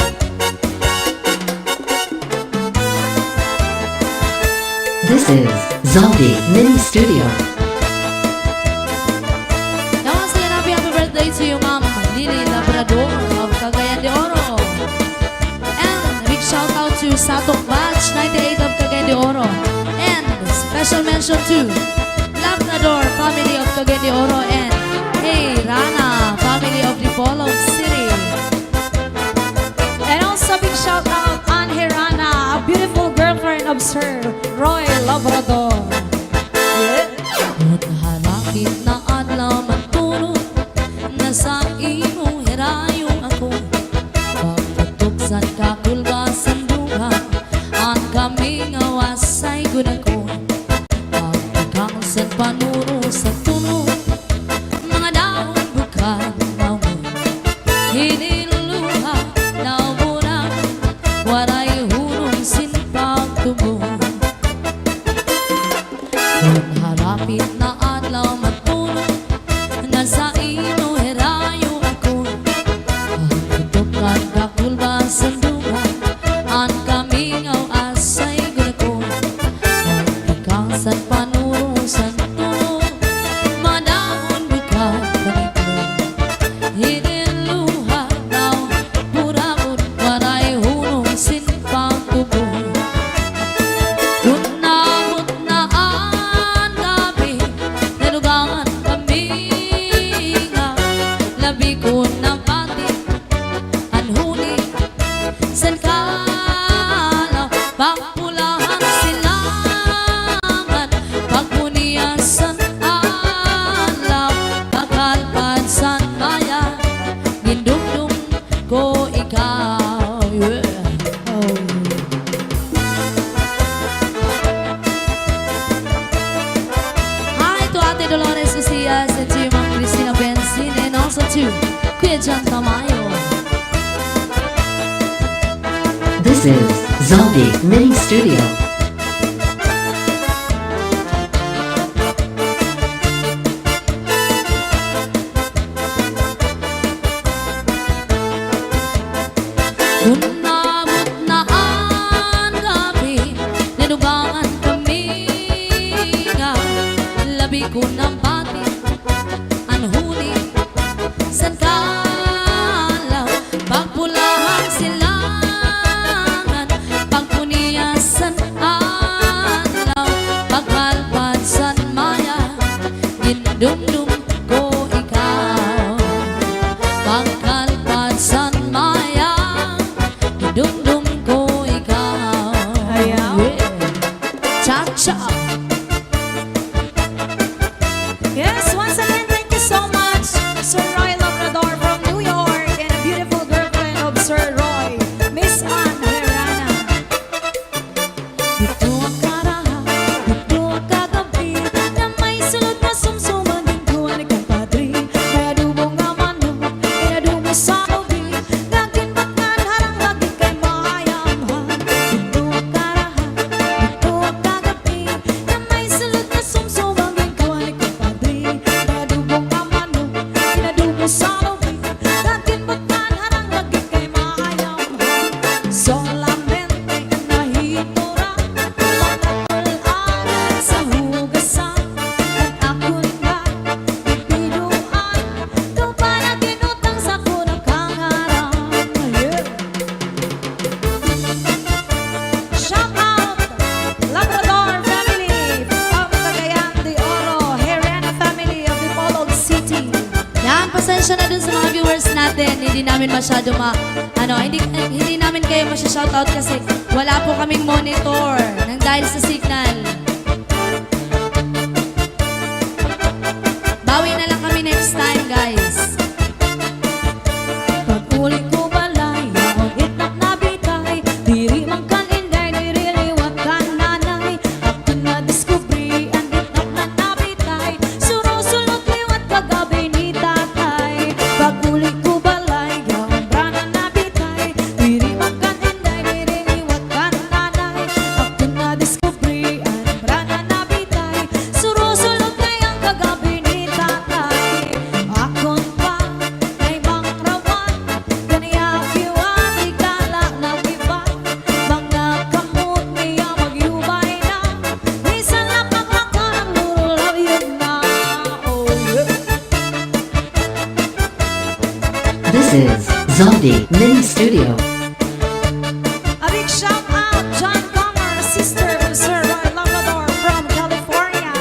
This is Zombie Mini Studio.
Now, once again, happy birthday to you, Ma'am Lily Labrador of Cagayan de Oro. And a big shout out to Satong Batch 98 of Cagayan de Oro. And special mention to Labrador family of Cagayan de Oro and Hey Rana family of Dipolog City.
And also big shout out on Hirana, a beautiful girlfriend of Sir Roy Labrador. Yeah.
At halapit na adlaw magtulog na sa imong hirayong ako pagpatuksan ka kulga sanduha ang kami nga wasay gud ako pagpikang sa panuro sa tunog mga daon bukal mawon ikaw. Yeah. Oh. Hi to Ate Dolores Ucias and to Ma'am Cristina Benzin and also to Kuya John Tamayo.
This is Zombie Mini Studio.
Umabot na ang gabi, ninubangan kami nga. Labi ko ng pati, ang huli, san kalaw, pagpulahang silangan, pagpuniyasan alaw, pagkalpad san maya, ginudumdum ko ikaw. Pagkalpad san maya, dum-dum ko ikaw.
Ayaw.
Yeah. Cha-cha.
Yes, once again, thank you so much, Sir Roy Labrador from New York, and a beautiful girlfriend of Sir Roy, Miss Ann Herrana. Dito ang karaha, dito ang kagabi, na may sulod na sumsuman din ko ang nagkapadri. Kaya dubong nga manok, inadubo sa ubi, gagin baknan harang lagi kay mayamhan. Dito ang karaha, dito ang kagabi, na may sulod na sumsuman din ko ang nagkapadri. Kaya dubong nga manok, inadubo sa ubi, gagin baknan harang lagi kay mayamhan. Solamente nahitura, pagkakularan sa hugasan, at ako nga ipinuan, ito para tinutang sa kunang kangarang. Yeah. Shout out, Labrador family of Cagayan de Oro, Herrera family of Dipolog City.
Yan, pasensya na dun sa mga viewers natin. Hindi namin masyado hindi namin kayo masya-shoutout kasi wala po kaming monitor nang dahil sa signal. Bawi na lang kami next time, guys.
Pag-uli ko balay, yaon itnak na bitay, diri man kan inday, diri liwat kan nanay. Ako na diskubri, ang itnak na nabitay, suro-sulot liwat kagabi ni tatay. Pag-uli ko balay, yaon brana na bitay, diri man kan inday, diri liwat kan nanay. Ako na diskubri, ang brana na bitay, suro-sulot ngayang kagabi ni tatay. Akon pa may bangrawan, kaniya kiwan, ikala na iba, mga kamot niya magyubay na, minsan lang paglaka ng lulaw yun na. Oh yeah.
This is Zombie Mini Studio.
A big shout out, John Comer, sister of Sir Roy Labrador from California.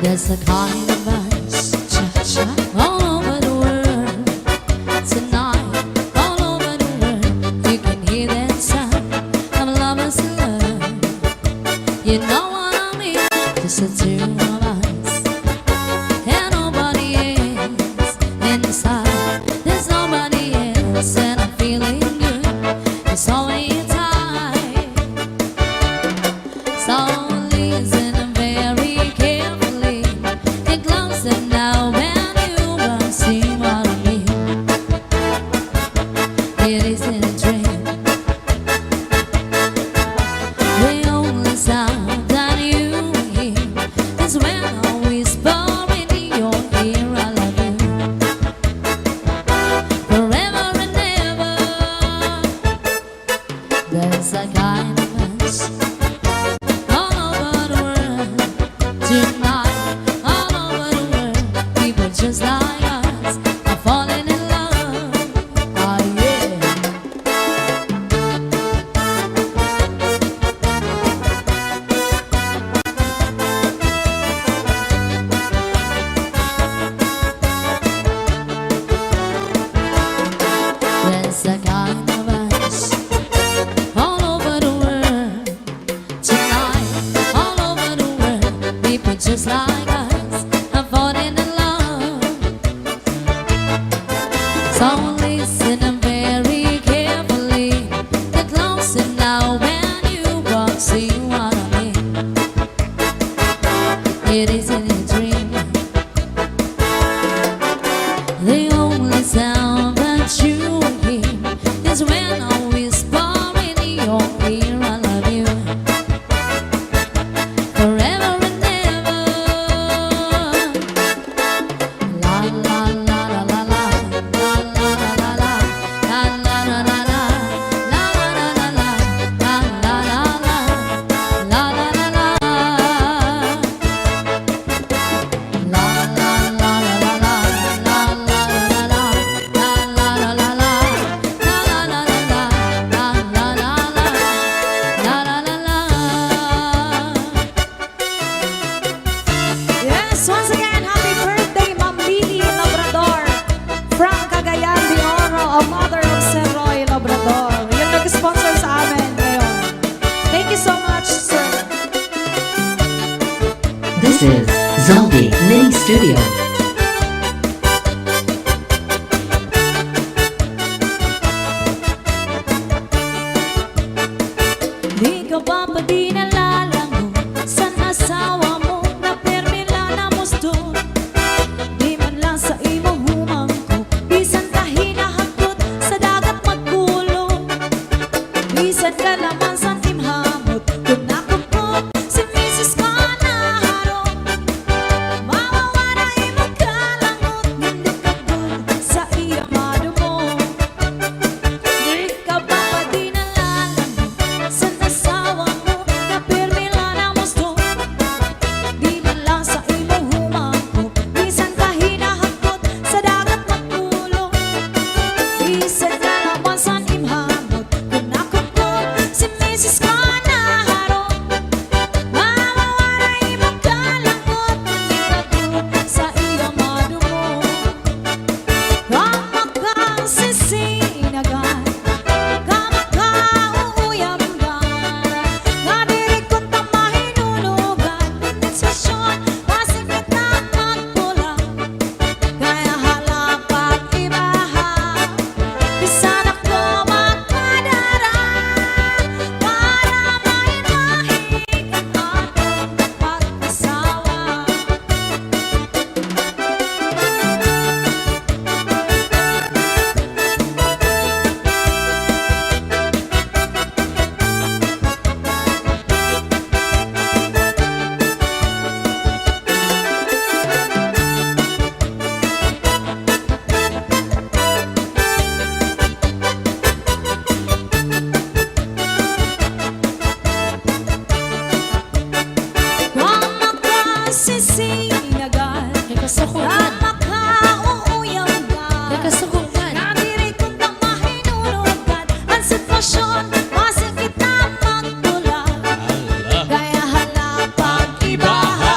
There's a kind of ice, cha-cha, all over the world. Tonight, all over the world, you can hear that sound of lovers in love. You know what I mean? Just the two of us, and nobody else inside. There's nobody else, and I'm feeling good. It's only time. So listen very carefully. Get closer now when you will see what I mean. It isn't a dream. The only sound that you hear is when I whisper in your ear, I love you forever and ever. There's a kind of us all over the world tonight, all over the world. People just like us are falling in love. Oh yeah. There's a kind of us
Zombie Mini Studio.
Di ka ba pa di nalalango sa asawa mo na permila na musto? Di man lang sa imo humangko, bisan ka hinahagkot sa dagat magkulong. Bisan ka laman sa timhamot, kung nakupot si Mrs. ka na harong. Mawawaray magkalangot, hindi ka good sa iya madumo. Di ka ba pa di nalalango sa asawa mo na permila na musto? Di man lang sa imo humangko, bisan ka hinahagkot sa dagat magkulong. Bisan ka laman sa timhamot, kung nakupot si Mrs. ka na harong. Mawawaray magkalangot, hindi ka good sa iya madumo. Kama kang sisinagan, kama ka uuyamgan, nga diri ko ta mahinunugan, sensasyon, masikip na magpula, kaya hala pag-ibaha, bisan ako magpadara, para mahinahig ang atong pag-asawa. Kama ka sisinagan, kama ka uuyamgan, nga diri ko ta mahinunugan, ang sitwasyon, masikip na magpula, kaya hala pag-ibaha,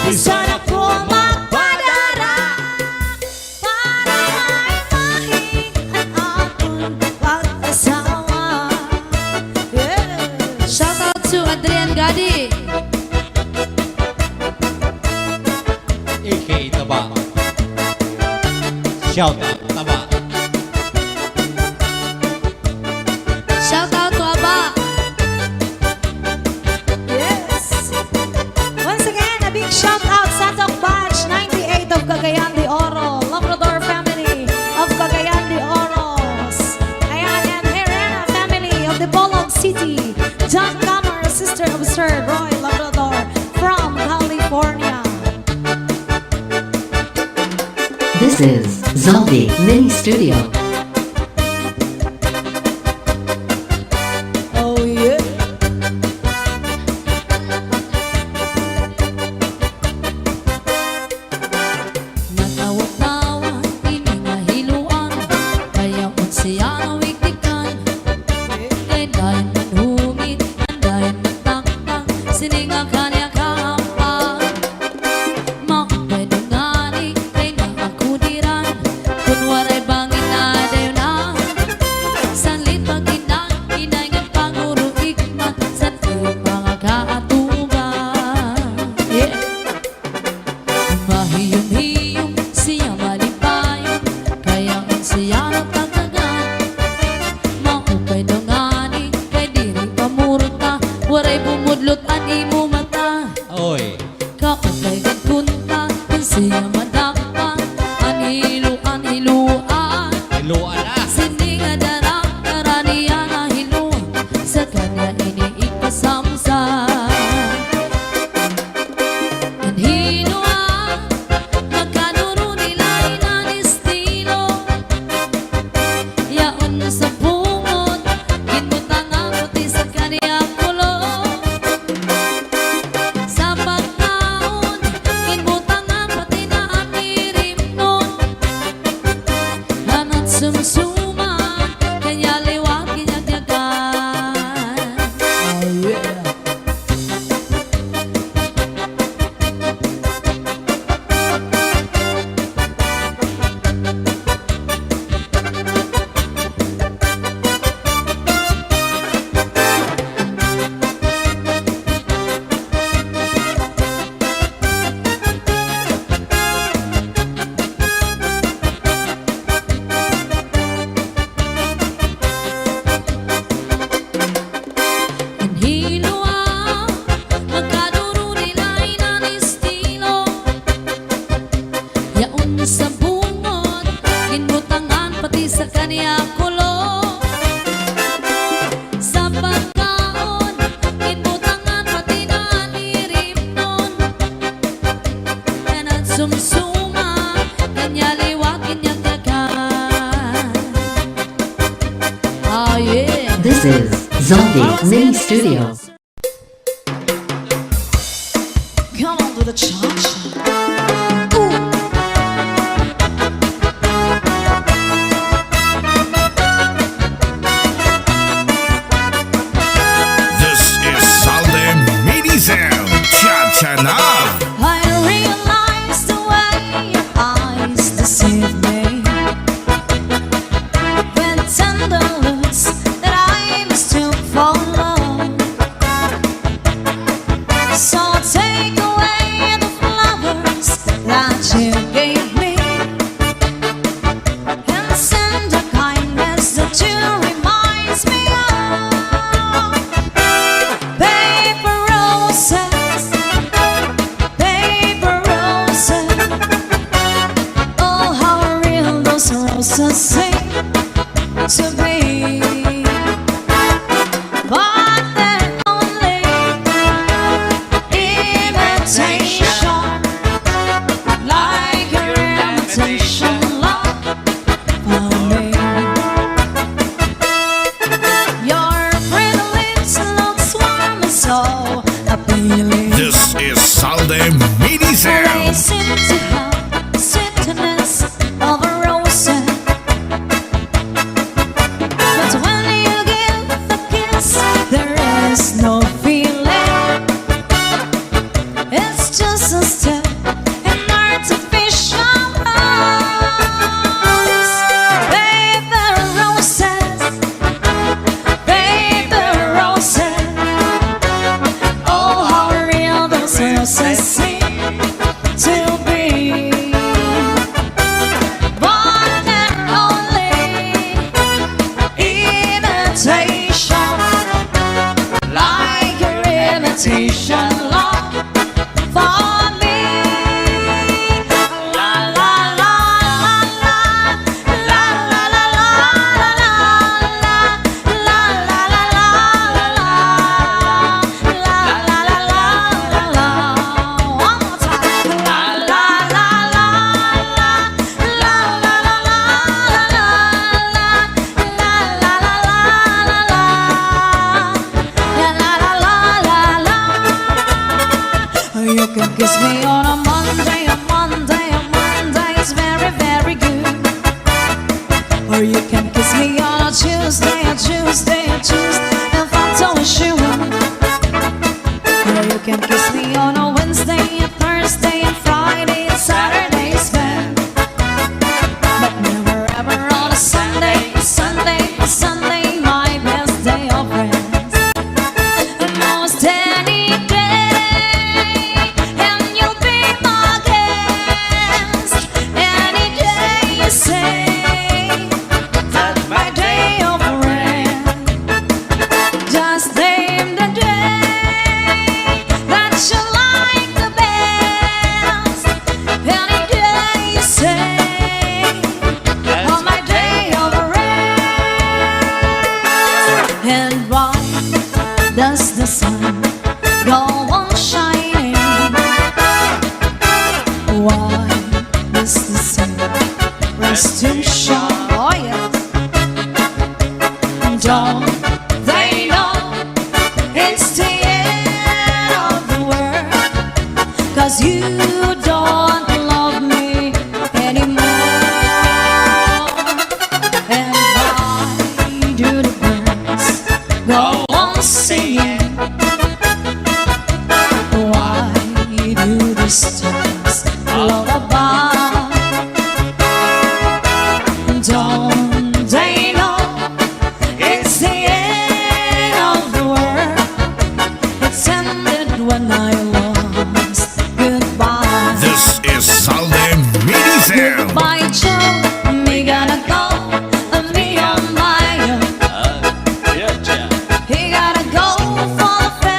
bisan ako magpadara, para mahinahig ang atong pag-asawa. Shout out to Adrian Gadi.
AK Taba. Shout out Taba.
Shout out to Aba. Yes. Once again, a big shout out Santok Batch 98 of Cagayan de Oro, Labrador family of Cagayan de Oros. Ayan, and Herrera family of the Bolog City. John Camer, sister of Sir Roy Labrador from California.
This is Zombie Mini Studio.
Oh yeah. Natawag-tawag, iningahiluan, kaya unsiya ang wiktikan. Kay dahin manhumit, andahin mataktak, sininga kanya kahampag. Makapwedungani, kay nakakudiran, kung waray bangin na dayo na. Sanlit pag-inang, inayngan panguruigman, sa iyong mga kaatuban. Yeah. Mahiyong-hiyong, siya malipayon, kaya ang siya ng pagkagan. Maupay dungani, kay
Zombie Mini Studio.
Come on to the cha-cha.
This is Salde Mini Sound. Cha-cha na.
I realize the way your eyes deceive me, with tender looks that I mistook for love. So take away the flowers that you gave me, and send the kindness that you reminds me of. Paper roses, paper roses. Oh, how real those roses seem to be. But they're only imitation, like your imitation love for me. Your pretty lips look warm and so appealing.
This is Salde Mini
They
Sound.
seem to have sweetness of a rose, but when you give a kiss, there is no feeling. It's just a step in artificial rose. Paper roses, paper roses. Oh, how real those roses seem to be. But they're only imitation, like your imitation love for me. La la la la la, la la la la la, la la la la la. One more time. La la la la la, la la la la la, la la la la. You can kiss me on a Monday, a Monday, a Monday. It's very, very good. Or you can kiss me on a Tuesday, a Tuesday, a Tuesday. And that's always you. Or you can kiss me on a Wednesday, a Thursday, and Friday, and Saturday is bad. But never ever on a Sunday, Sunday, Sunday, my best day of rest. Almost any day, and you'll be my guest. Any day you say that my day of rest. Just name the day that you like the best. Any day you say on my day of rest. And why does the sun go on shining? Why does the sun rest to shine? Oh yes. Don't they know it's the end of the world? 'Cause you don't love me anymore. And why do the birds go on singing? Why do the stars lullaby? Don't they know it's the end of the world? It's ended when I lost goodbye.
This is Salde Mini Sound.
Goodbye, Joe. Me gotta go, me on my own. He gotta go for the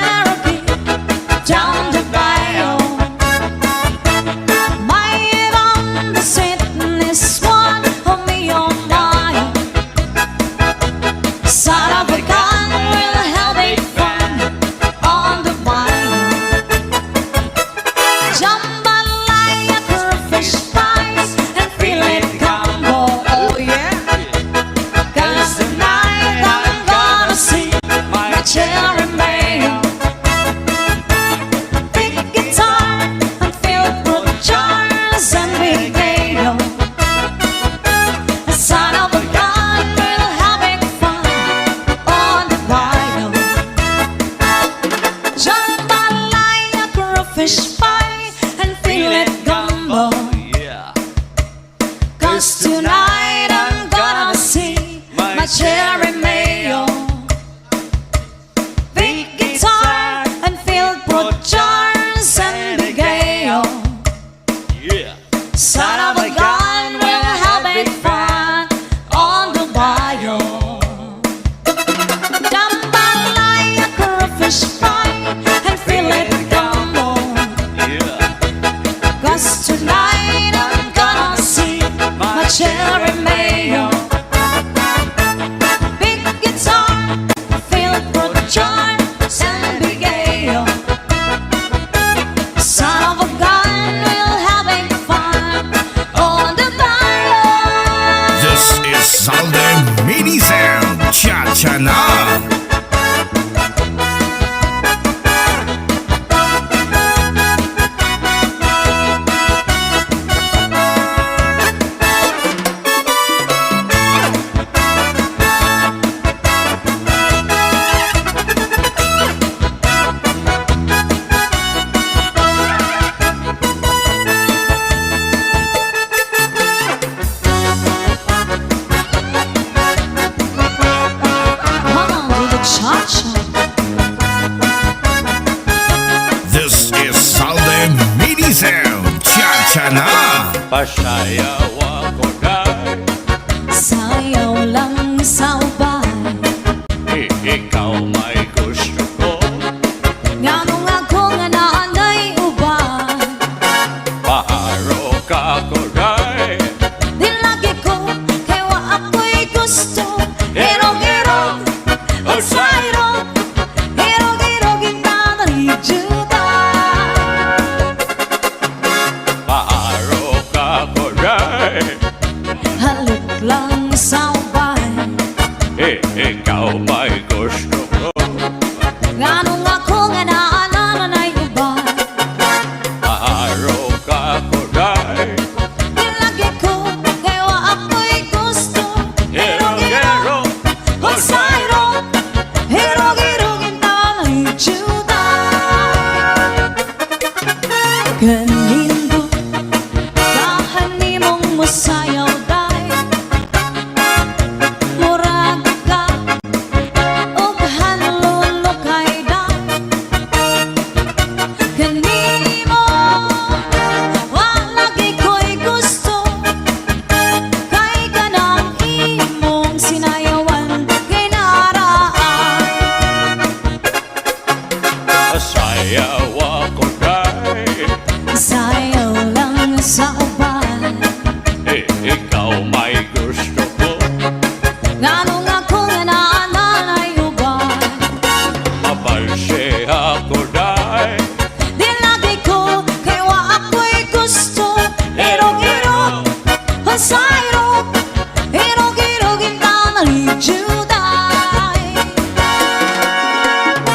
cherry mayo. Big guitar and filled with jars and big ale. A son of a gun, we're having fun on the bayou. Jambalaya, crawfish pie, and fillet gumbo. Cause tonight I'm gonna see my cherry mayo. Big guitar and filled with jars and big ale. Son of a gun, we're having fun on the bayou. Jambalaya, crawfish pie, and fillet gumbo. Cause tonight I'm gonna see my cherry mayo. Big guitar, filled with jars and big ale. Son of a gun, we're having fun on the bayou.
This is Southern Mini Sound. Cha-cha na.
Come on with the cha-cha.
This is Southern Mini Sound. Cha-cha na.
Pasayaw ako dahil
Sayaw lang sa ubay.
ikaw may gusto ko.
Nganong ako nga naanay ubay.
Paharo ka ko dahil
Di lagi ko kay wa ako'y gusto. Hirog-hirog o sayrog. Hirog-hirog ginana ni Juda.
paharo ka ko dahil
Halik lang sa ubay.
ikaw may gusto ko.
Nganong ako nga naanay ubay.
Paharo ka ko dahil
Di lagi ko kay wa ako'y gusto. Hirog-hirog o sayrog. Hirog-hirog ginana ni Juda. Kanindo kahanimong mosayaw day. Murag ka og hanlulukay day. Kanimo wa lagi ko'y gusto. Kay kanang imong sinayawan kay naraan.
pasayaw ako dahil
Sayaw lang sa uban.
ikaw may gusto ko.
Nganong ako nga naanay uban.
Mabalse ako dahil
Di lagi ko kay wa ako'y gusto. Hirog-hirog o sayrog. Hirog-hirog ginana ni Juday.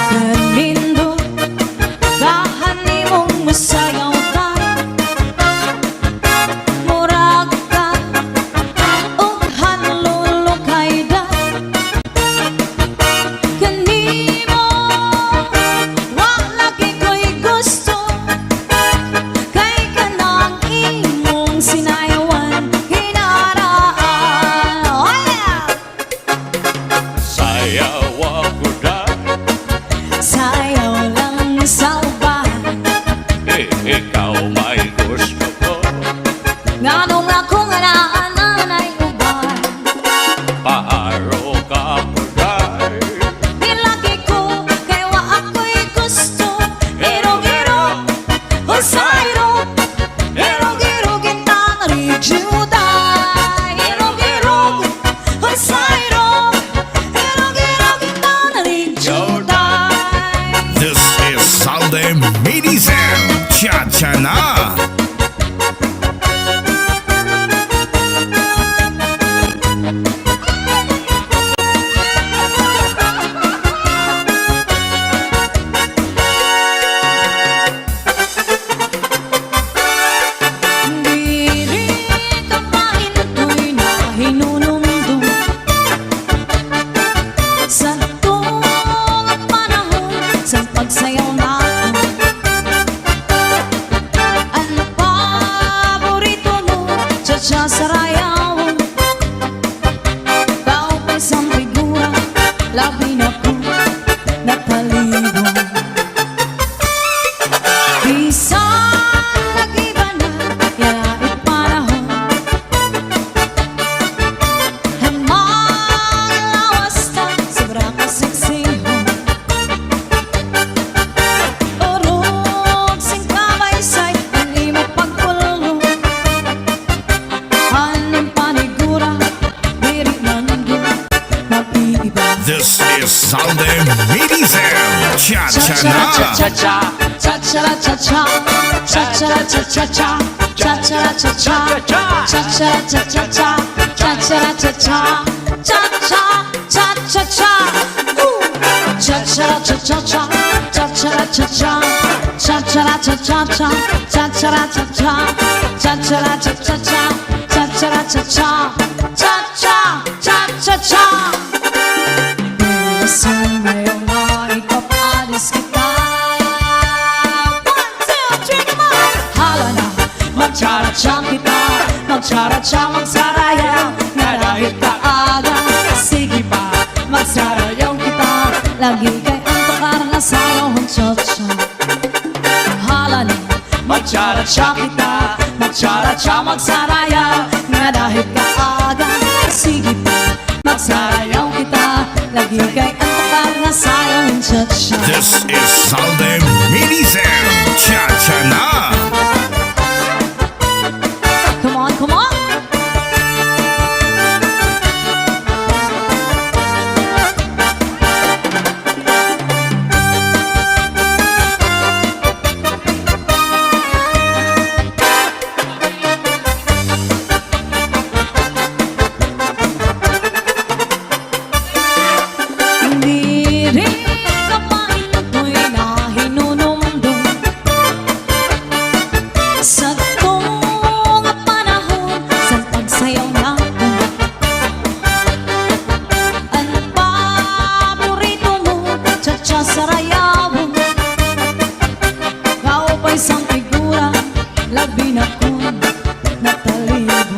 Kanindo kahanimong masayaw day. Murag ka og hanlulukay day. Kanimo wa lagi ko'y gusto. Kay kanang imong sinayawan hinaraan. Oh yeah!
sayaw ako dahil
Sayaw lang sa uban.
ikaw may gusto ko.
Nganong ako nga naanay uban.
Paharo ka ko dahil
Di lagi ko kay wa ako'y gusto. Hirog-hirog o sayrog. Hirog-hirog ginana ni Juday. Hirog-hirog o sayrog. Hirog-hirog ginana ni Juday.
This is Southern Mini Sound. Cha-cha na. Medicel, cha-cha na.
Cha-cha-cha, cha-cha-cha-cha, cha-cha-cha-cha, cha-cha-cha-cha, cha-cha-cha-cha, cha-cha-cha-cha, cha-cha-cha-cha-cha. Cha-cha-cha-cha-cha, cha-cha-cha-cha, cha-cha-cha-cha, cha-cha-cha-cha, cha-cha-cha-cha, cha-cha-cha-cha, cha-cha-cha-cha. Gusto ngayong maipapalis kita. 1, 2, 3, come on! Hala na, magtsara-tsang kita, magtsara-tsang magsarayaw, nga dahil kaaga. Sige pa, magsarayaw kita, lagi kay ang pakarang sayaw ang cha-cha. Hala na, magtsara-tsang kita, magtsara-tsang magsarayaw, nga dahil kaaga. Sige pa, magsarayaw kita, lagi kay ang pakarang sayaw ang cha-cha.
This is Salde Medicel, cha-cha na.
Come on, come on! Hindi rin kapain ako'y nahinunumdum sa tunga panahon sa pagsayaw natin. Ang paborito mo, cha-cha sarayawon, kaupay sang figura, labi na kong natalibong.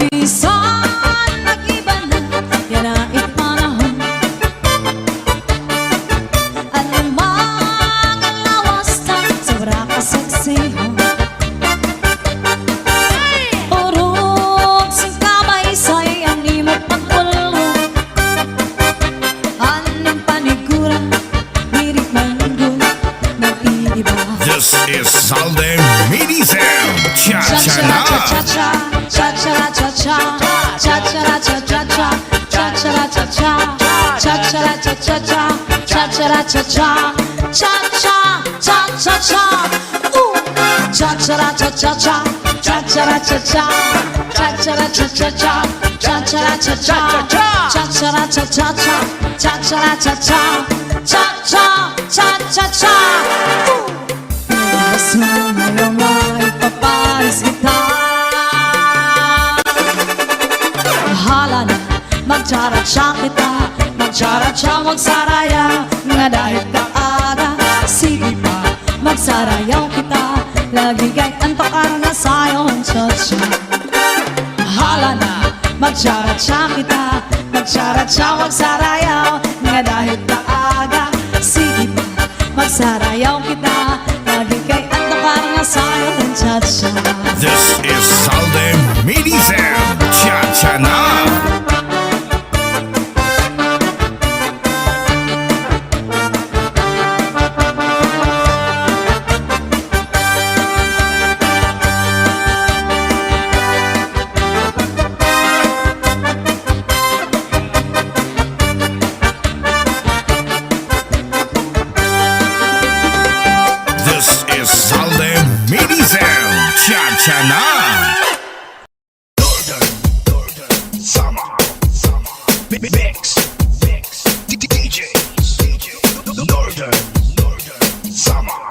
Bisan nag-iba na, yan na ipanahon. Ang mga lawas na sobra kasaksihan. Urog sing kamay sa'y ang imo pagpulong. Anong panigura, lirik manggun, nag-iiba.
This is Salde Medicel, cha-cha na.
Cha-cha-cha-cha, cha-cha-cha-cha, cha-cha-cha-cha-cha, cha-cha-cha-cha, cha-cha-cha-cha-cha, cha-cha-cha-cha, cha-cha-cha-cha-cha. Cha-cha-cha-cha-cha, cha-cha-cha-cha, cha-cha-cha-cha-cha, cha-cha-cha-cha, cha-cha-cha-cha-cha, cha-cha-cha-cha, cha-cha-cha-cha-cha. Gusto ngayong maipapalis kita. Hala na, magtsara-tsa kita, magtsara-tsa magsaraya, nga dahil kaaga. Sige pa, magsarayaw kita, lagi kay antok na sayaw ang cha-cha. Hala na, magtsara-tsa kita, magtsara-tsa magsarayaw, nga dahil kaaga. Sige pa, magsarayaw kita, lagi kay antok na sayaw ang cha-cha.
This is Salde Medicel, cha-cha na. This is Salde Medicel, cha-cha na. Summer, mix, DJs, Northern, Summer.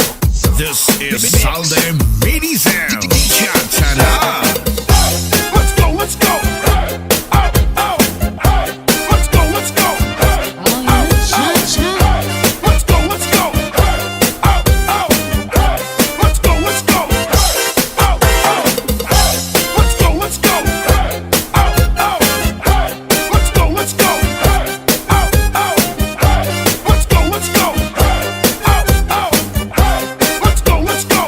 This is Salde Medicel, cha-cha na. Let's go, let's go. Let's go, let's go. Let's go, let's go. Let's go, let's go. Let's go, let's go. Let's go, let's go. Let's go, let's go. Let's go, let's go.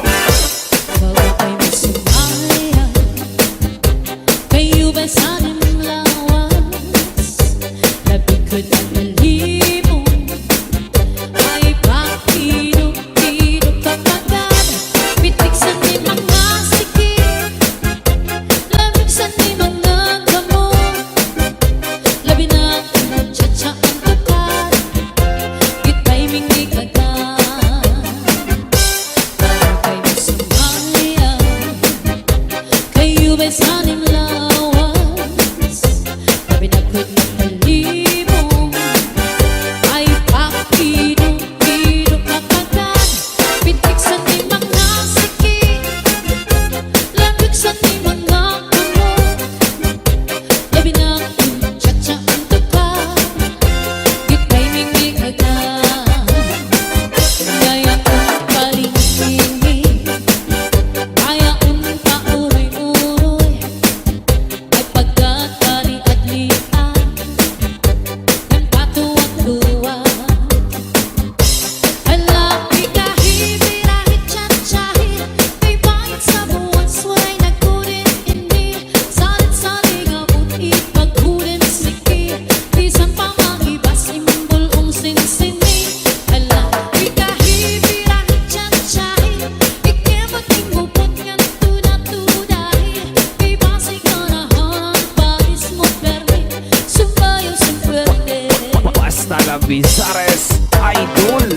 Basta la Bizares Idol.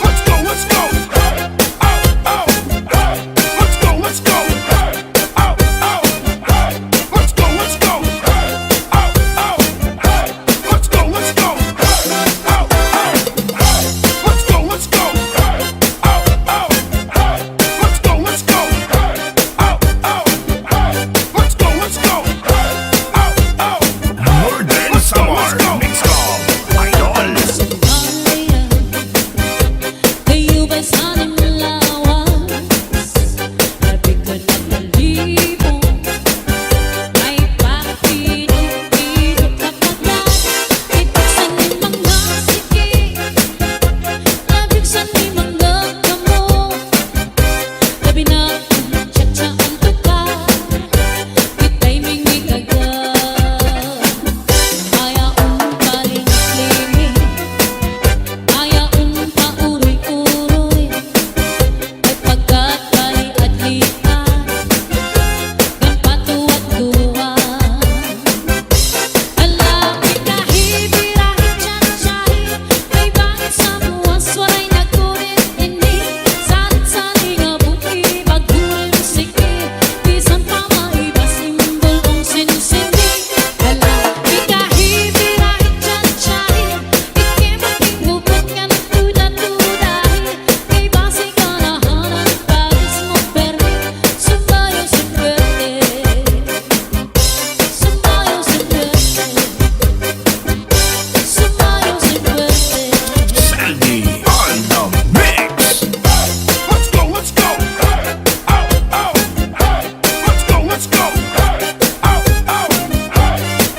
Let's go, let's go. Let's go, let's go. Let's go, let's go. Let's go, let's go. Let's go, let's go. Let's go, let's go. Let's go, let's go.
More than summer mix club idol.
Kayo ba'y sanang lawas? Labi ka na balibo. May pakitong-pitong kapagat. Itiksan ni mga sige. Labigsan ni mga kamo. Labi na ang tsa-tsa ang tuka. Itay mingi kagat. Ayaw paling-liming. Ayaw pauroy-uroy. Ay pagkakali-adlian. Ganpatuwat-duwa. Alapit kahit-birahe tsa-tsahe. May bangit sa buwas, waray nagkulit ini. Sanit-sani nga buti, bagurin sige. Bisan pa maiba, simbol kong sinisindi. Alapit kahit-birahe tsa-tsahe. Ikimating hubot nga nagtuda-tudahe. Kay base ka na hanap, bagis mo permi. Sumayo sa pwede. Sumayo sa pwede. Sumayo sa pwede.
Sandy on the mix.
Let's go, let's go. Let's go, let's go.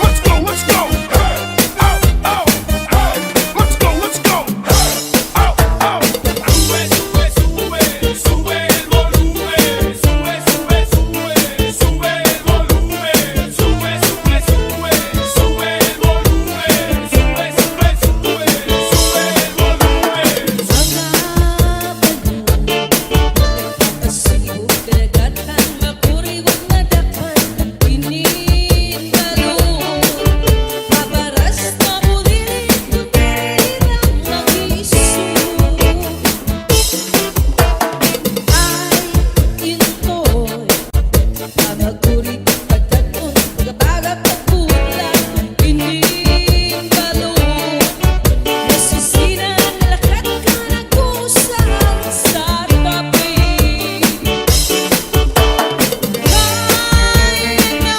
Let's go, let's go. Let's go, let's go. Sube, sube, sube, sube el volumen. Sube, sube, sube, sube el volumen. Sube, sube, sube, sube el volumen. Sube, sube, sube, sube el volumen.
Pasibog kadagatan, mapuriwag na dapan. Pinitalo, mabaras na bulilit, tumirirang mag-iso. Ay, intoy, pamagurit pagkaton, pagkabagap pagbulan. Pinitalo, nasisinan, lakat ka nagkusahan sa tabi. Kaya na,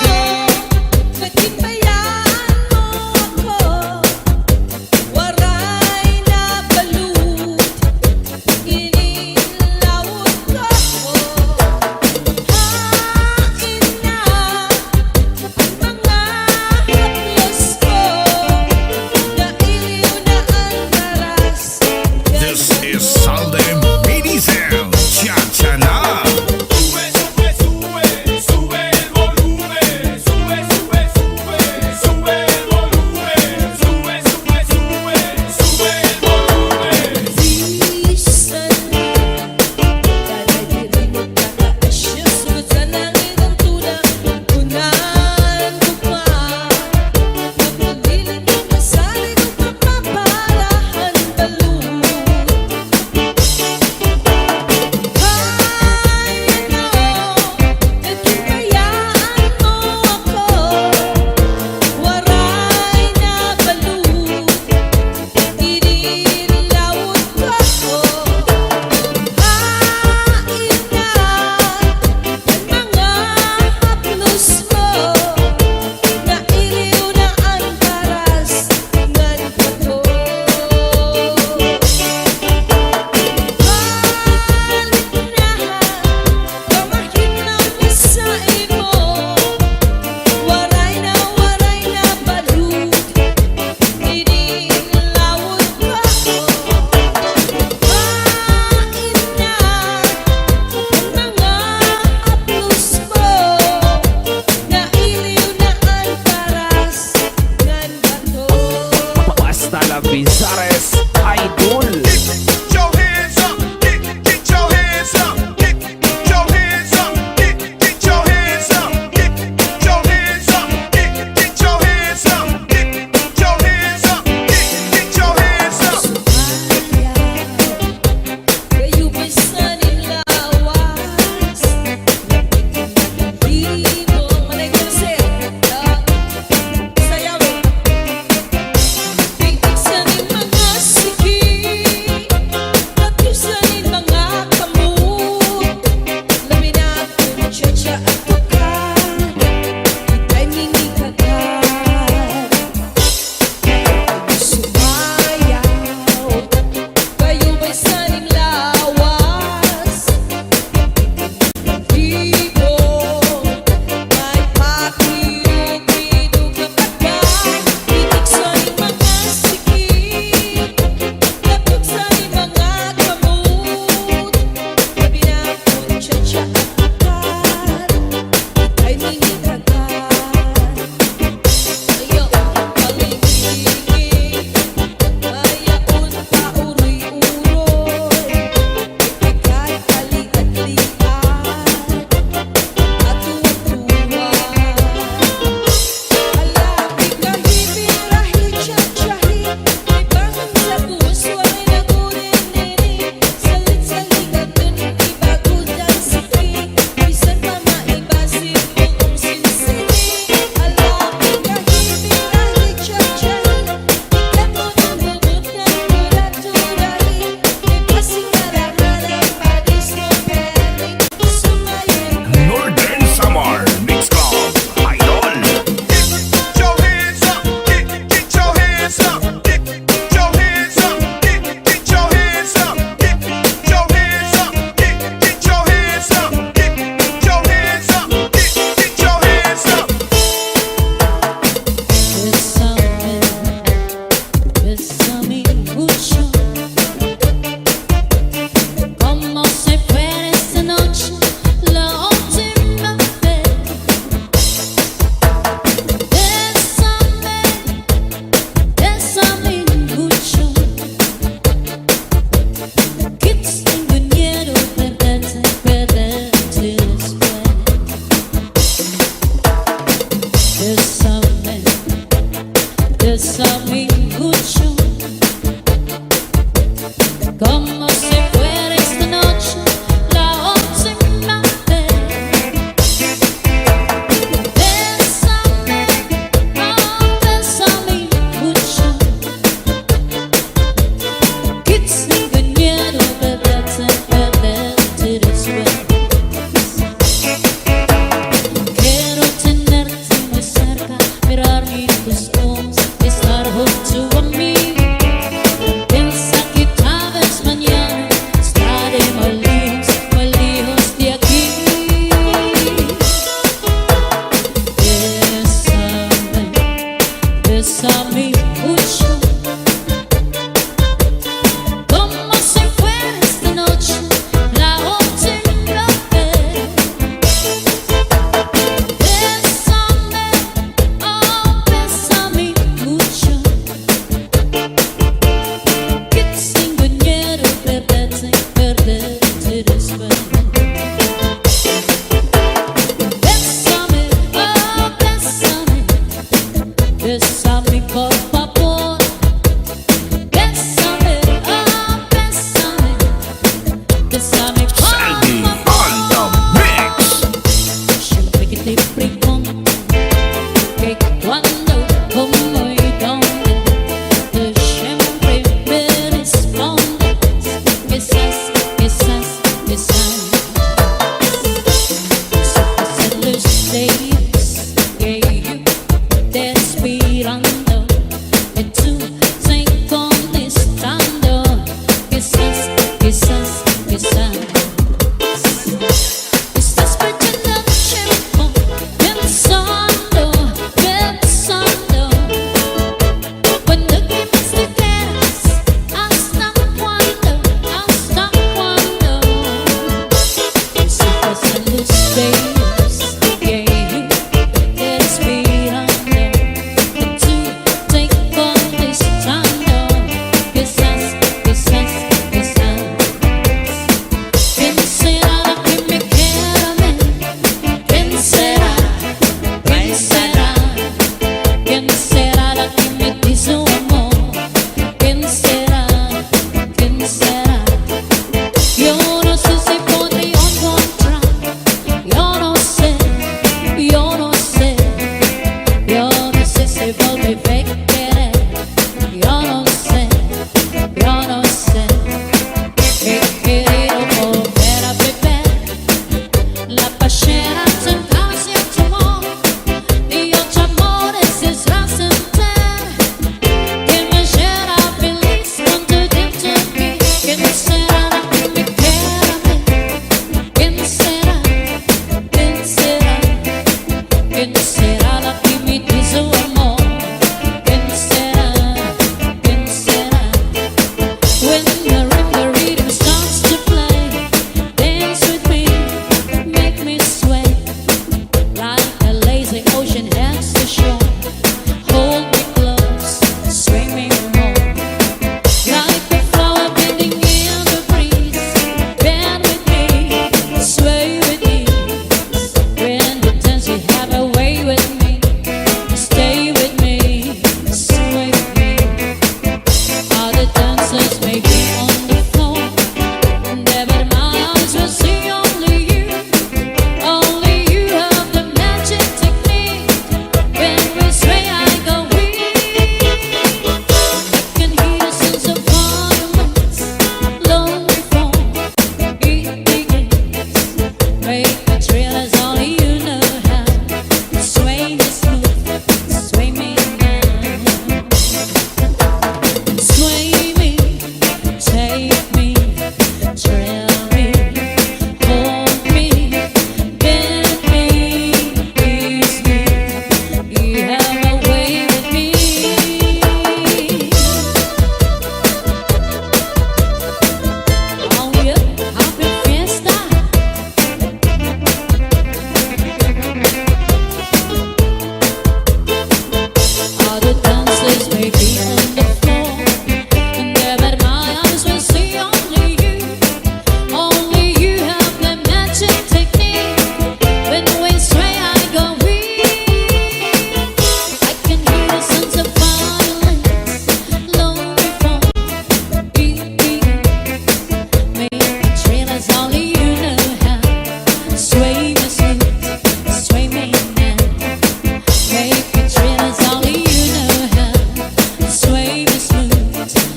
nagtibayaan mo ako. Waray na balut, inilawot ko. Hain na ang mga haplos ko. Nailiw na ang taras.
This is Salde Mini Sound. Cha-cha na.
Sube, sube, sube, sube el volumen. Sube, sube, sube, sube el volumen. Sube, sube, sube, sube el volumen.
Bisan kada diri magkakaasya, sunod sa langit ang tulak. Unahan mo pa, napulilit ang masalig ang pagpapalahan balut. Kaya na, nagtibayaan mo ako. Waray na balut, inilawot ko. Hain na ang mga haplos mo. Nailiw na ang taras ng bato. Pamahin ang misain mo. Waray na balut, inilawot ko. Hain na ang mga haplos mo. Nailiw na ang taras ng bato.
Basta la Bizares Idol.
Get your hands up, get your hands up, get your hands up, get your hands up, get your hands up, get your hands up, get your hands up, get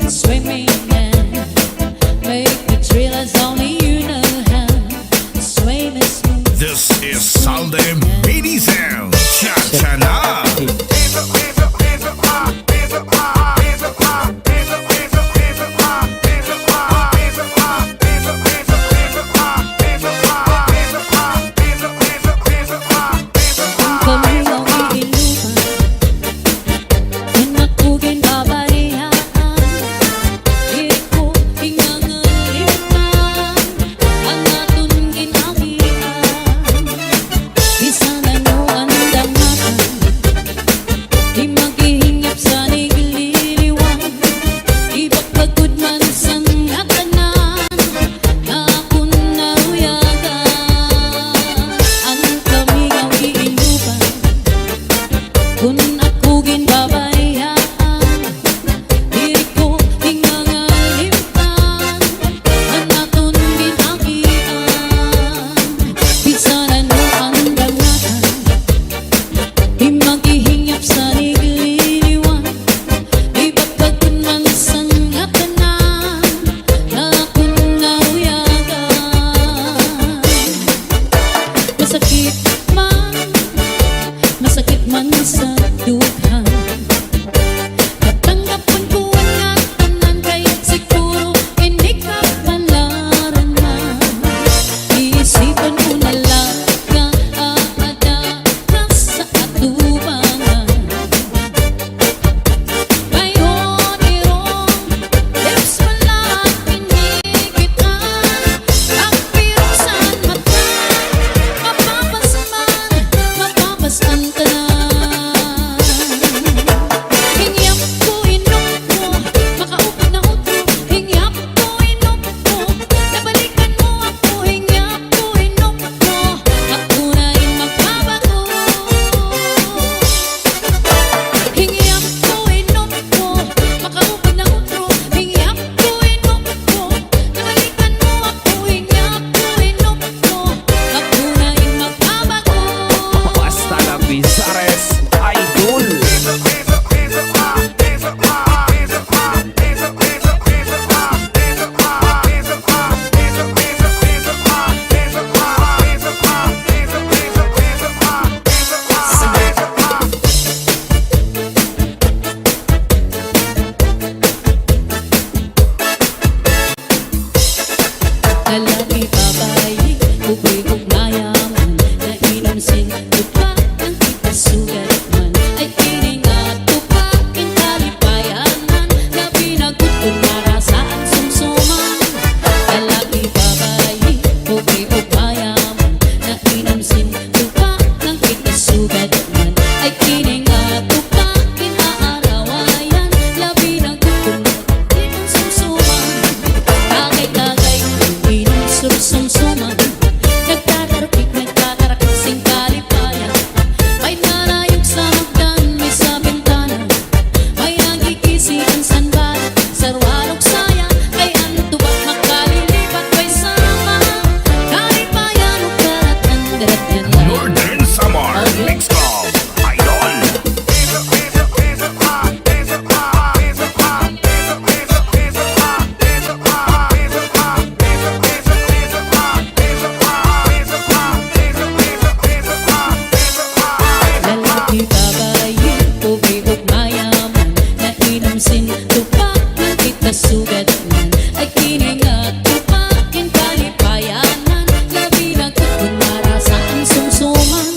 swimming and make the thrill as only you know how. Sway me smooth.
This is Salde Mini Sound. Cha-cha na.
Hands up, hands up, hands up high, hands up high, hands up high, hands up, hands up, hands up high, hands up high, hands up high, hands up, hands up, hands up high, hands up high, hands up high, hands up, hands up, hands up high, hands up high.
Kami ang iilupan, pinakugin babarihan. Diri ko ingangalipan, ang atong ginagian. Bisan ano ang damatan, di maghihingap sa nigililiwan. Ibagpagod man sang hatanan, na akong naruyagan. Ang kami ang iilupan, kung ako ginbabarihan. Diri ko ingangalipan, ang atong ginagian. Bisan ano ang damatan, di maghihingap sa nigililiwan. Ibagpagod man sang hatanan, na akong naruyagan. Masakit man sa dughan, katanggapan ko ang tanan, kaya't siguro hindi ka panlaraman. Iisipan ko na lang ka aadakan sa atubangan. Ngayon irong lips mo lang pinigitan, ang pirusan matay, mapapasan tanan. Hingyap ko inom mo, makaupad na utro. Hingyap ko inom mo, nabalikan mo ako. Hingyap ko inom mo, ako na rin magbabago. Hingyap ko inom mo, makaupad na utro. Hingyap ko inom mo, nabalikan mo ako. Hingyap ko inom mo, ako na rin magbabago.
Basta la Bizares Idol.
Hands up, hands up, hands up high, hands up high, hands up high, hands up, hands up, hands up high, hands up high, hands up high, hands up, hands up, hands up high, hands up high, hands up high, hands up, hands up, hands up high, hands up high, hands up high.
Lalaki babae, ugay-ugnayaman, nainom sin tupak ang kitasugat man. Ay kining at tupak ang kalipayanan, na pinagot kung narasaan sumsuman. Lalaki babae, ugay-ugnayaman, nainom sin tupak ang kitasugat man. Ay kining at tupak ang aarawayan, na pinagot kung narasaan sumsuman. Tagay-tagay, inom sumsuman, nagtatarapik, nagtatarakit sing kalipayan. May nalayog sa hagdan, may sa bintana, may nagkikisi ang sanbala. Sarwalog sayang, ay ang tubak makalilipat, may sama kalipayan o karatan, daratan lang.
Northern Samar Mix Club Idol.
Hands up, hands up, hands up high, hands up high, hands up high, hands up, hands up, hands up high, hands up high, hands up high, hands up, hands up, hands up high, hands up high, hands up high, hands up, hands up, hands up high, hands up high.
Lalaki babae, ugay-ugnayaman, nainom sin tupak ng kitasugat man. Ay kining at tupak ang kalipayanan, na binagot kung narasaan sumsuman.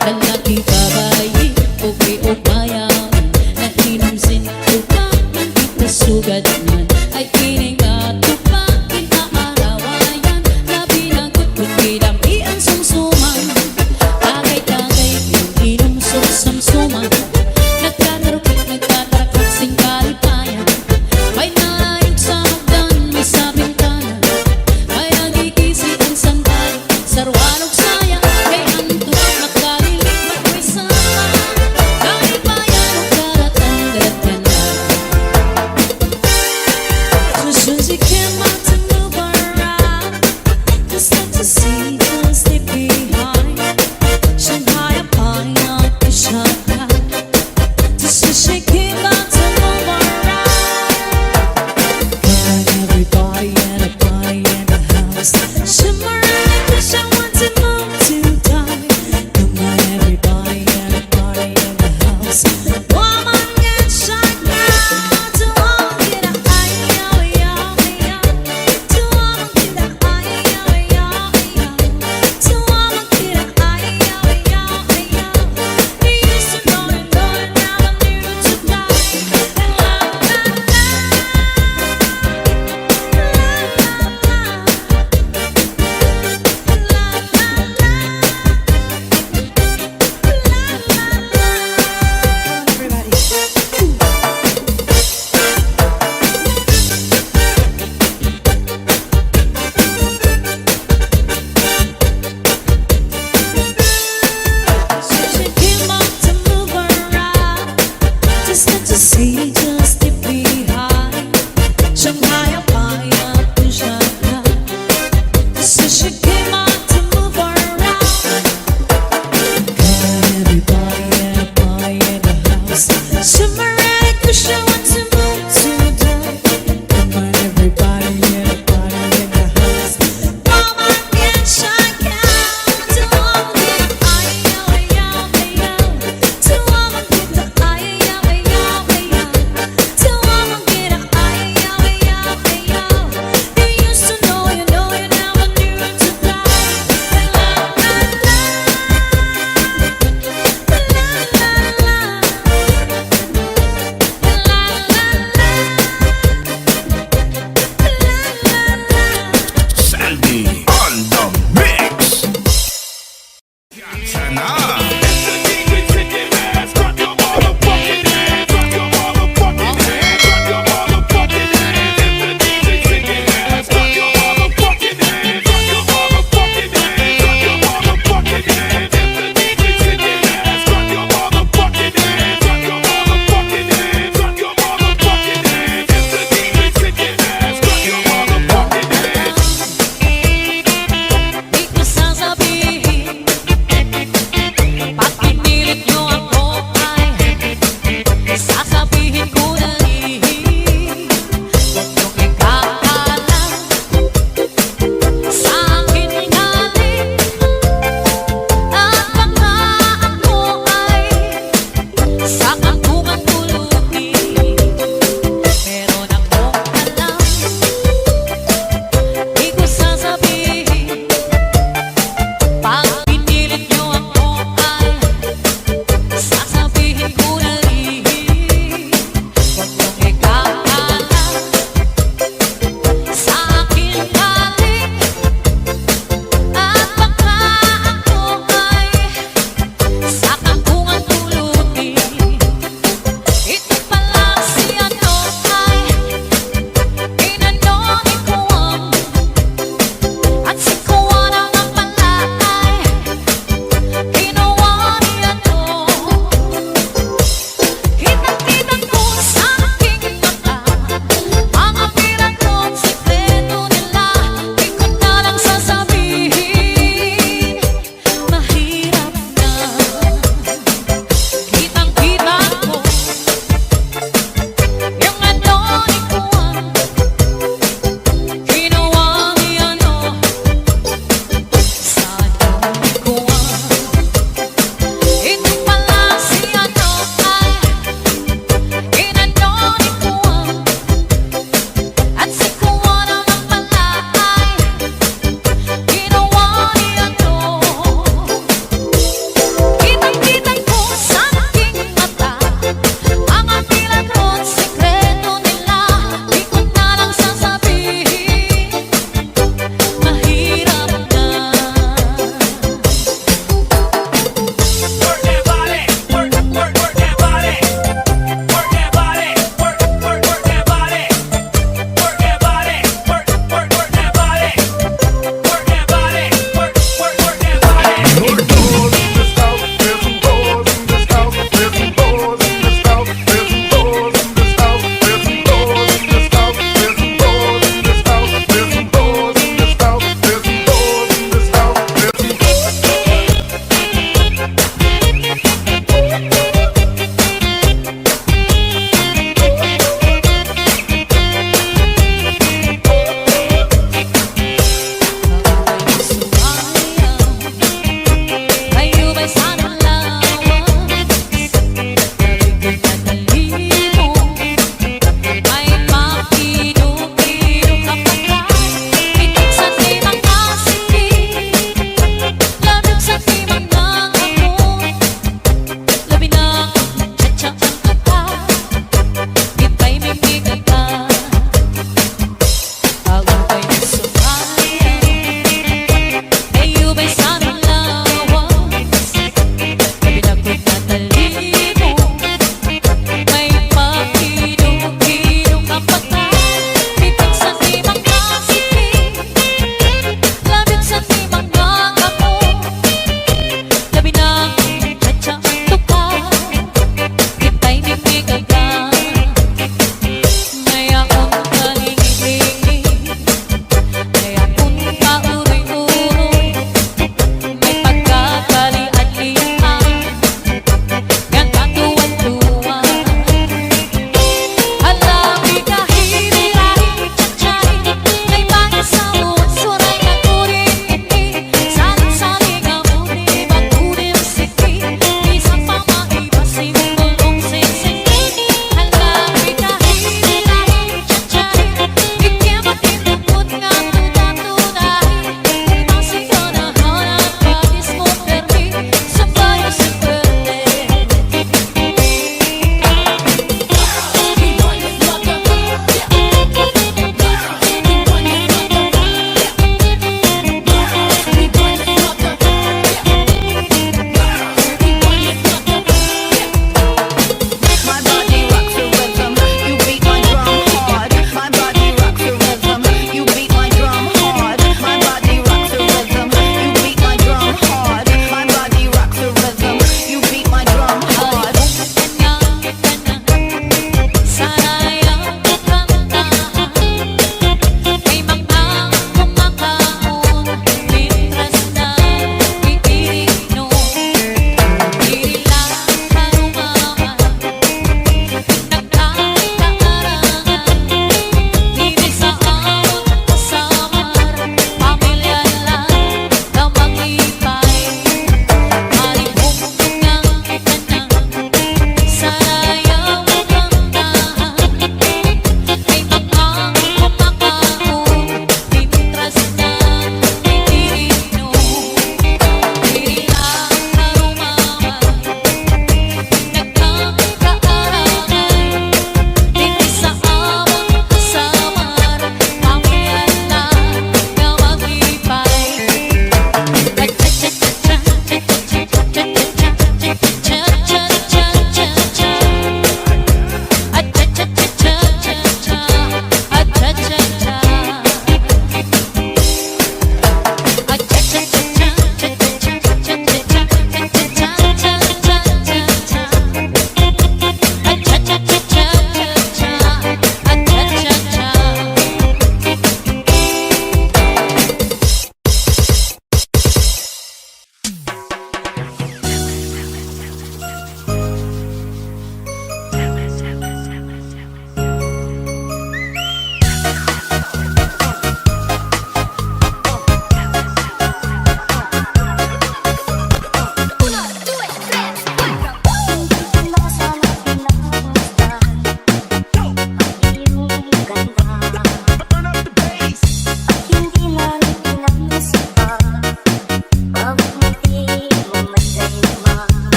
Lalaki babae, ugay-ugnayaman, nainom sin tupak ng kitasugat man. Ay kining at tupak ang aarawayan, na binagot kung gidamian sumsuman. Tagay-tagay, inom sumsuman, nagtatarapik, nagtatarakak sing kalipayan. May nalayog sa hagdan, may sa bintana, may nagkikisi ang sanbala. Sarwalog sayang, kay ang tubak makalilipat, may sama kalipayan o karatan, daratan lang.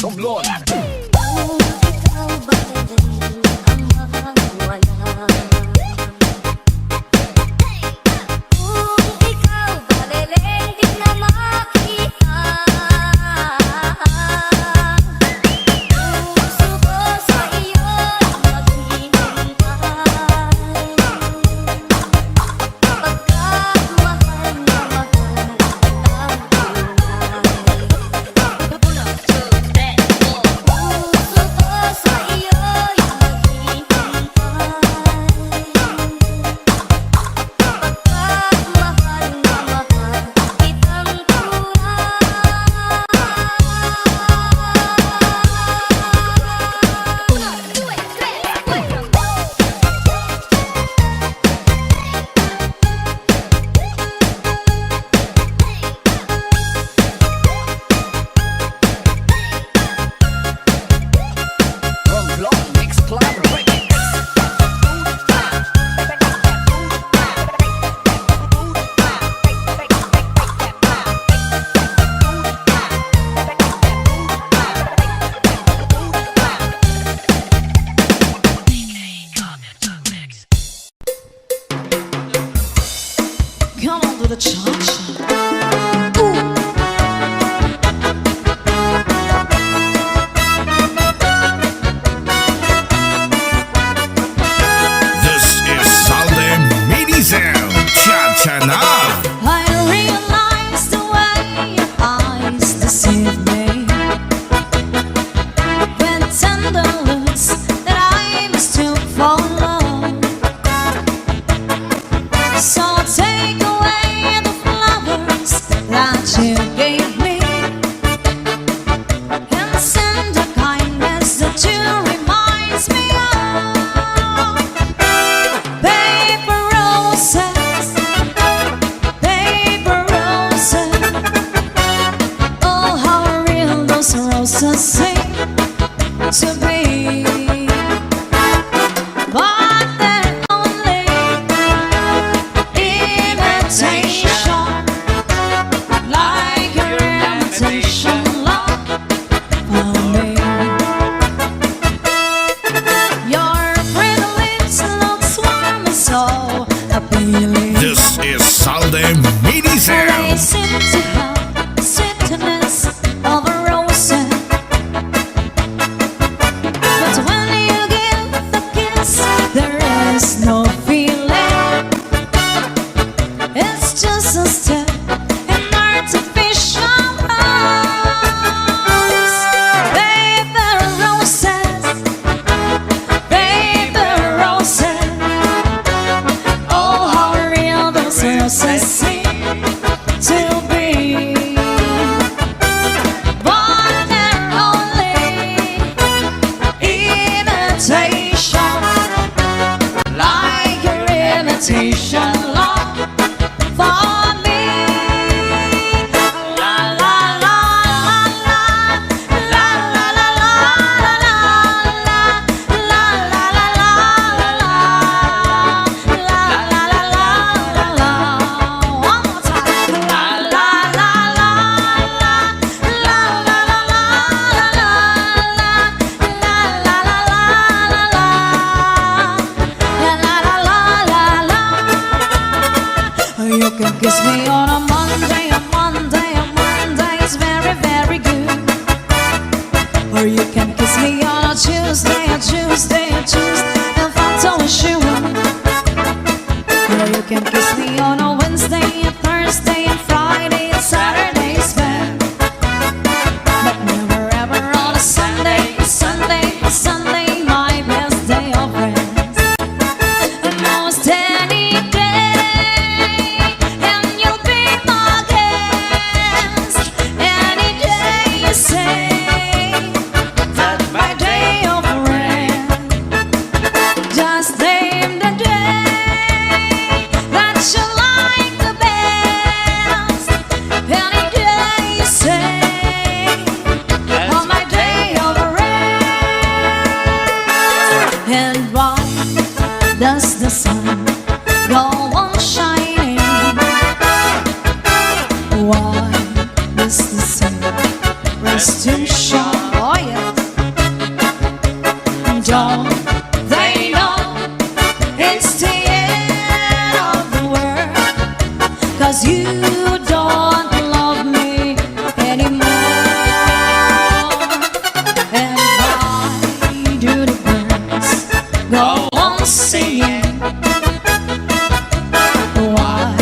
Somlon.
Ikaw ba ang mawawala? Kung ikaw ba di na makita, puso ko sa iyo'y maghihintay. Pagkat mahal na mahal kitang tunay. Puso ko sa iyo'y maghihintay. Pagkat mahal na mahal kitang
Romblon Mix Club Remix.
Come on to the cha-cha.
This is Salde Mini Sound. Cha-cha na.
I realize the way your eyes deceive me, when tender looks that I mistook for love. So take away the flowers that you gave me, and send a kindness that you reminds me of. Paper roses, paper roses. Oh, how real those roses seem to be. But they're only imitation, like your imitation love for me. Your pretty lips look warm and so appealing.
This is Salde Mini
They
Sound.
seem to have the sweetness of a rose. But when you give the kiss, there is no feeling. It's just a step in artificial rose. Paper roses, paper roses. Oh, how real those roses seem to be. But they're only imitation, like your imitation love for me. La la la la la la la la la la la la la la la la. One more time. La la la la la la la la la You can kiss me on a Monday, a Monday, a Monday is very, very good. Or you can kiss me on a Tuesday, a Tuesday, a Tuesday, if I don't wish you would. Or you can kiss me on a Wednesday, a Thursday, a Friday, a Saturday is bad. But never ever on a Sunday, a Sunday, a Sunday, my best day of rest. Almost any day, and you'll be my guest. Any day you say that Don't they know it's the end of the world? 'Cause you don't love me anymore. And why do the birds go on singing? Why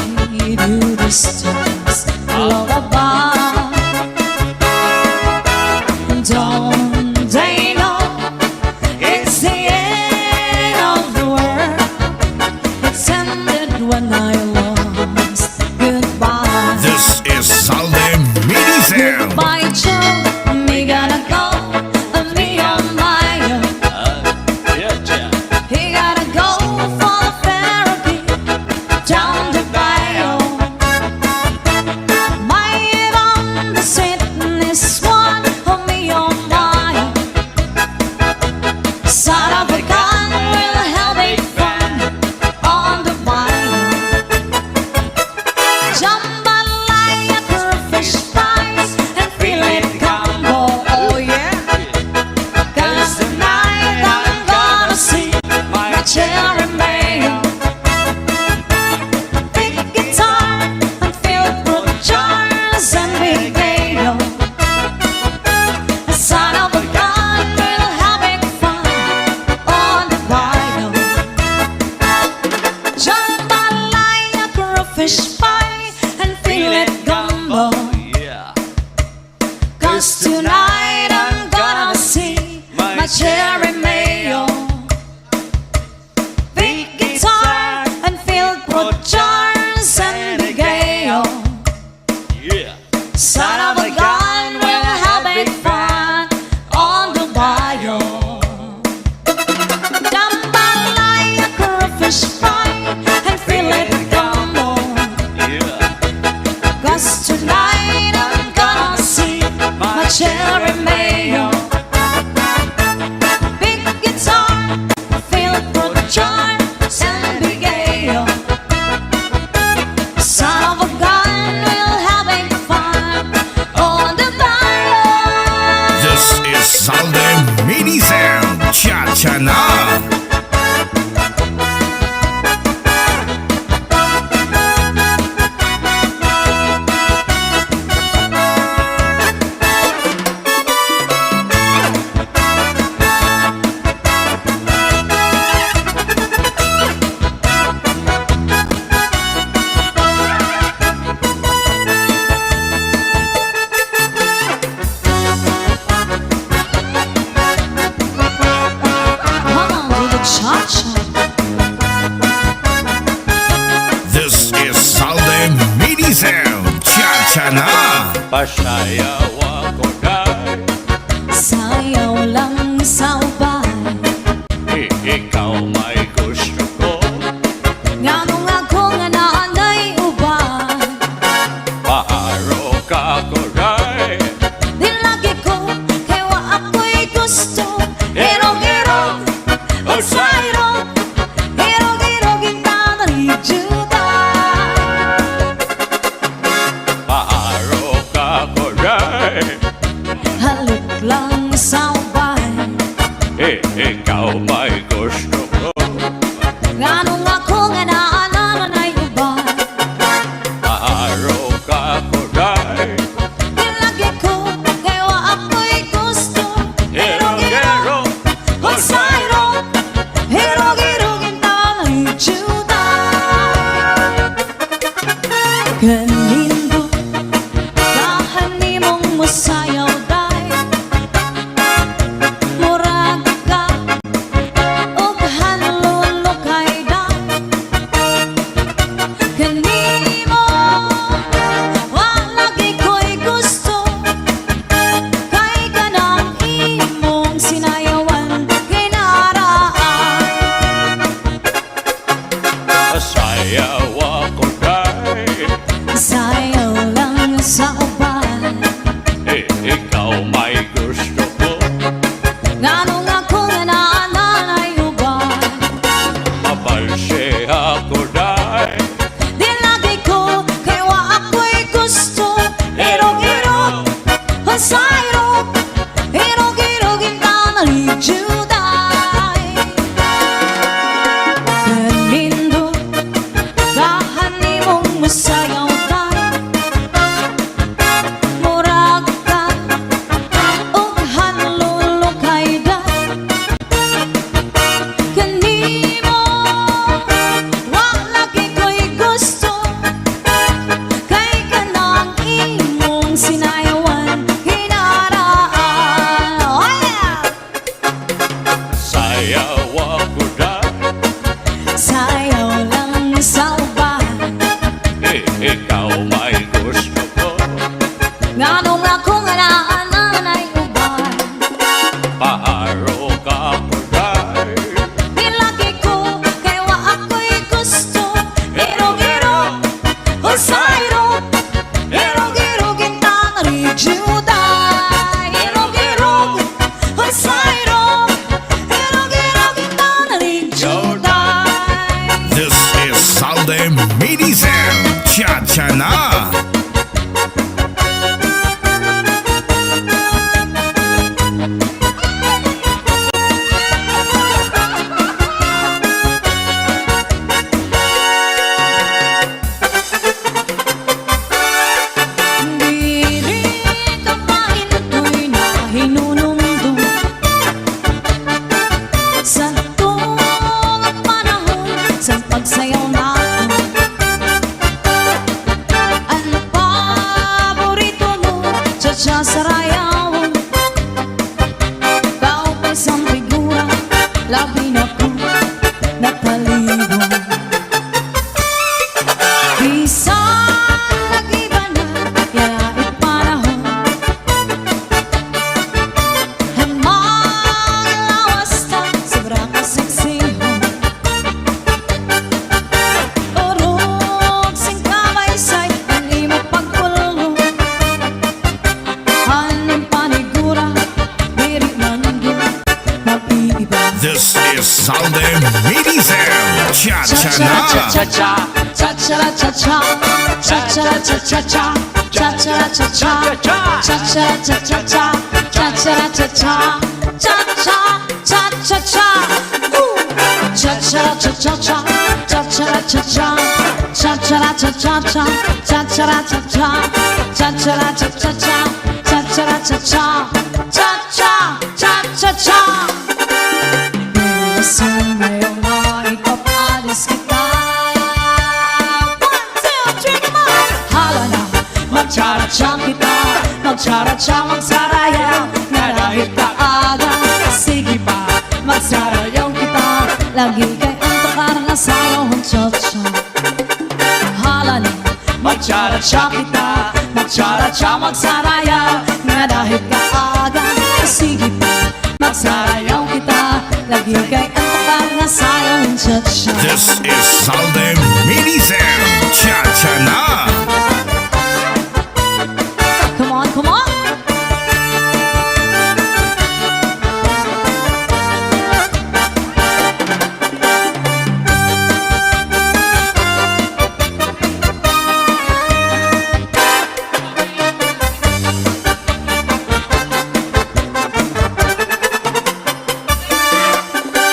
do the stars lullaby? Don't they know it's the end of the world? It's ended when I lost goodbye.
This is Salde Mini Sound.
Goodbye, Joe. Me gotta go. Me on my own. He gotta go for therapy down the bio. My on the sweetness one of me on my own. Son of a gun will have a fun on the bio. Jambalaya, fish pies, and filet combo. Oh yeah. 'Cause tonight I'm gonna see my cherry mayo. Big guitar and filled with jars and big mayo. Son of a gun will having fun on the bio. Jambalaya, fish pie, and filet gumbo. 'Cause tonight I'm gonna see my cherry mayo. Big guitar and filled with jars and big ale. Son of a gun will having fun on the bio. Jambalaya, fish pie, and filet gumbo. 'Cause tonight I'm gonna see my cherry mayo. Big guitar filled with jars and big ale. Son of a gun will having fun on the bio.
This is Salde Mini Sound. Cha-cha na.
Come on with the cha-cha.
This is Salde Mini Sound. Cha-cha na.
Pasayaw ako dahil
Sayaw lang sa ubay.
ikaw may gusto ko.
Nganong ako nga naanay ubay.
Paharo ka ko dahil
Di lagi ko kaya wa ako'y gusto. Hirog-hirog o sayrog. Hirog-hirog intada ni Juda.
paharo ka ko dahil
Halik lang sa ubay.
ikaw may gusto ko.
Nganong ako nga naanay ubay.
Paharo ka ko dahil
Di lagi ko kaya wa ako'y gusto. Hirog-hirog o sayrog. Hirog-hirog intada ni Juda. Kanindo kahanimong musayaw day. Murag ka og hanlulo kay day. Kanimo wa lagi ko'y gusto. Kay kanang imong sinayawan kay naraan.
pasayaw ako dahil
Sayaw lang sa ubay.
ikaw may gusto ko.
Nganong ako nga naanay ubay.
Mabalse ako dahil
Di lagi ko kay wa ako'y gusto. Hirog-hirog o sayrog. Hirog-hirog intada ni Juda. labi na ko natalibong. Bisan nag-iba na yaait panahon, ang mga lawas na sobra kaseksihon. Urog sing kamaysay ang imo pagpulong, haning panigura diri nandun mag-iiba.
This is Salde Medisel. Cha-cha-na.
Cha-cha-cha-cha, cha-cha-cha-cha, cha-cha-cha-cha, cha-cha-cha-cha, cha-cha-cha-cha, cha-cha-cha-cha, cha-cha-cha-cha. Cha-cha-cha-cha-cha, cha-cha-cha-cha, cha-cha-cha-cha, cha-cha-cha-cha, cha-cha-cha-cha, cha-cha-cha-cha, cha-cha-cha-cha. Bisan ngayong maipapalis kita. 1, 2, 3, come on! Hala na, magtsara-tsa kita, magtsara-tsa, magsarayaw, nga dahil kaaga. Sige pa, magsarayaw kita, lagi kay antok parang nasayaw ang cha-cha. Hala na, magtsara-tsa kita, magtsara-tsa, magsarayaw, nga dahil kaaga. Sige pa, magsarayaw kita, lagi kay antok parang nasayaw ang cha-cha.
This is Salde Medisel. Cha-cha-na.
Come on, come on!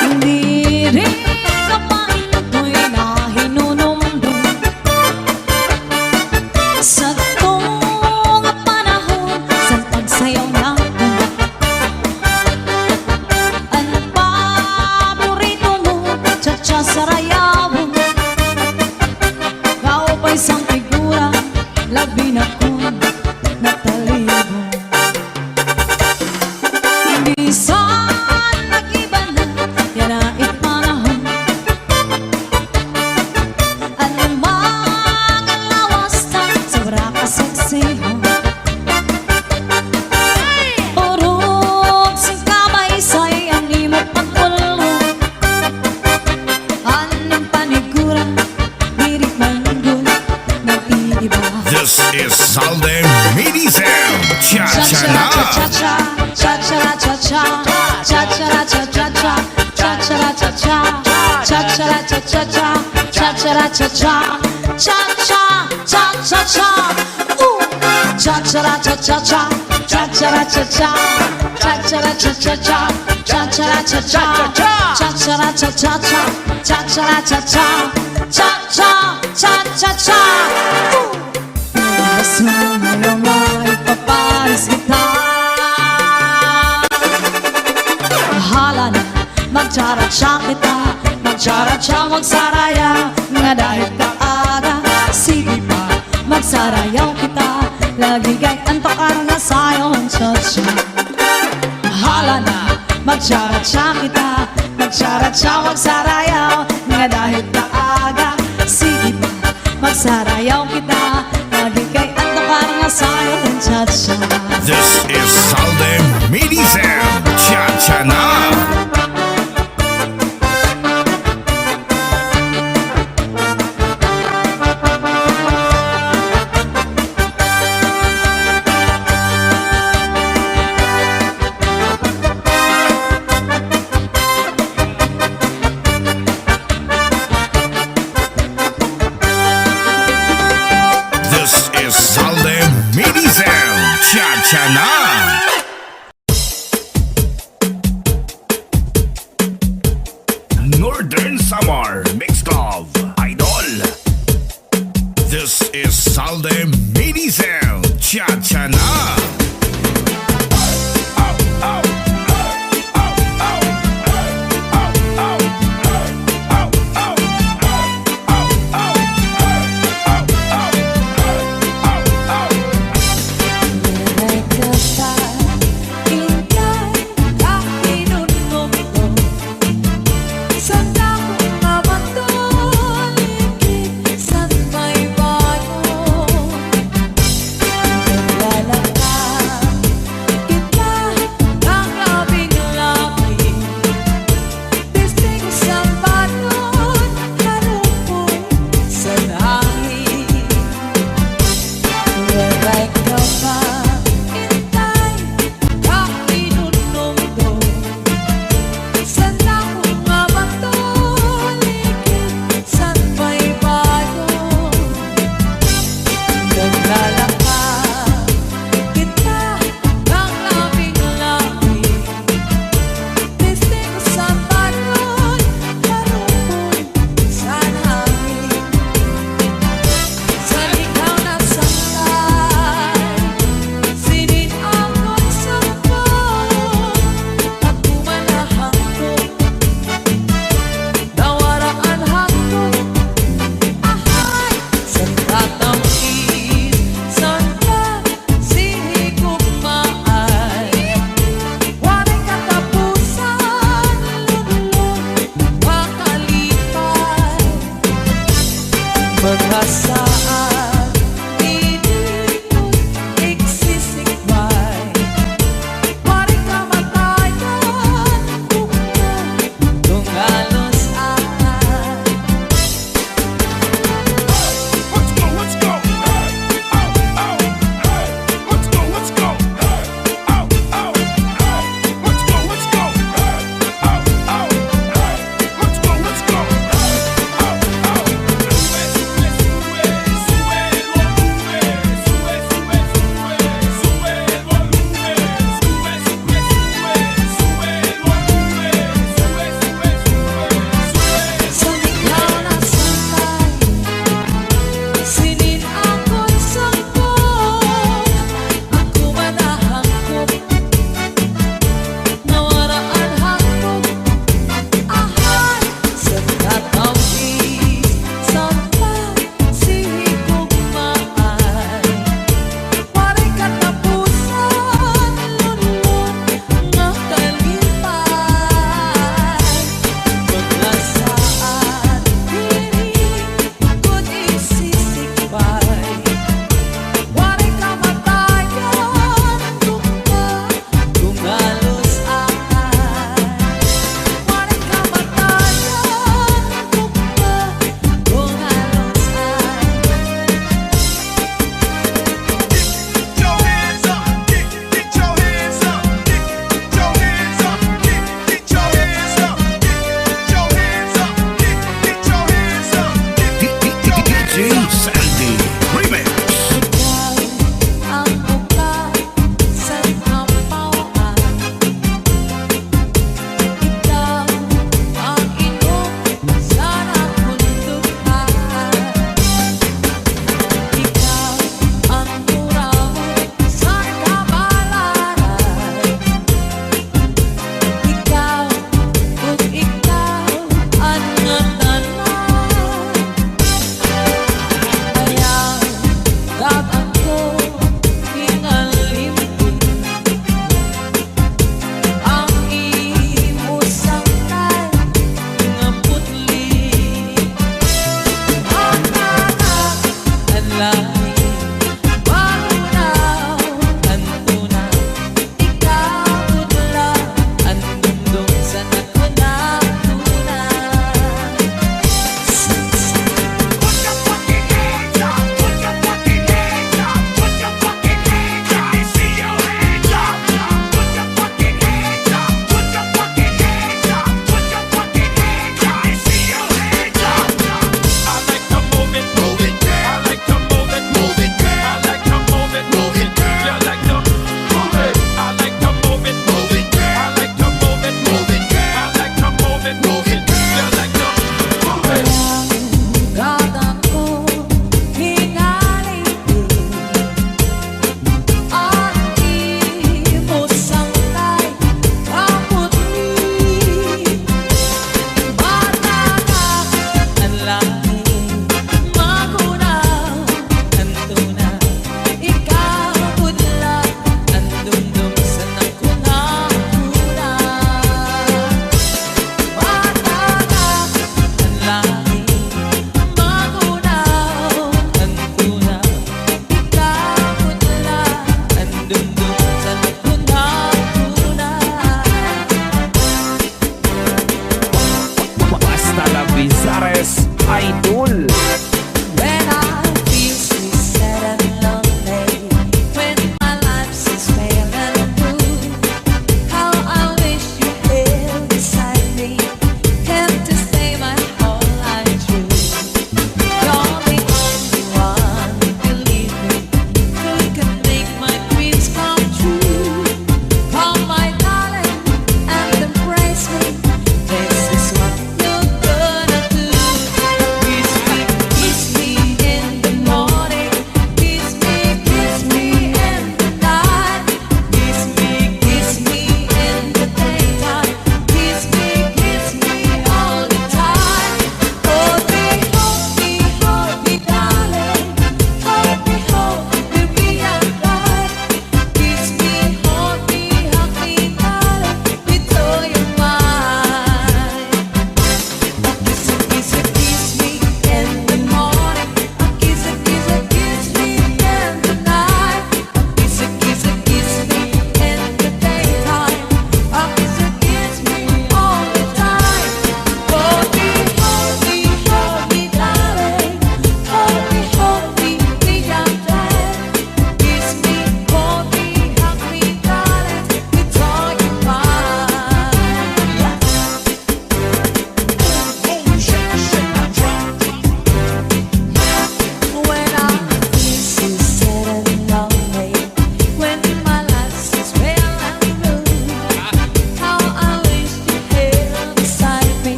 Hindi rin kapain ko'y nahinunumbong sa tuong panahon sa pagsayaw natin. Ang paborito mo, cha-cha sarayawon, kaupay sang figura, labi na kong natalibong. Bisan nag-iba na yanait panahon, ang mga lawas na sobra kaseksihon. Urog sing kamaysay ang imo pagpulong, anong panigura diri manggol nag-iiba.
This is Salde Medisel. Cha-cha-na.
Cha-cha-cha-cha, cha-cha-cha-cha, cha-cha-cha-cha-cha, cha-cha-cha-cha, cha-cha-cha-cha-cha, cha-cha-cha-cha, cha-cha-cha-cha-cha. Cha-cha-cha-cha-cha, cha-cha-cha-cha, cha-cha-cha-cha-cha, cha-cha-cha-cha, cha-cha-cha-cha-cha, cha-cha-cha-cha, cha-cha-cha-cha. Bisan ngayong maipapalis kita. Hala na, magtsara-tsa kita, magtsara-tsa, magsarayaw, nga dahil kaaga. Sige pa, magsarayaw kita, lagi kay antok parang nasayaw ang cha-cha. Hala na, magtsara-tsa kita, magtsara-tsa, magsarayaw, nga dahil kaaga. Sige pa, magsarayaw kita, lagi kay antok parang nasayaw ang cha-cha.
This is Salde Medisel. Cha-cha-na. This is Salde Medisel. Cha-cha-na. Northern Summer Mix Club Idol. This is Salde Medisel. Cha-cha-na.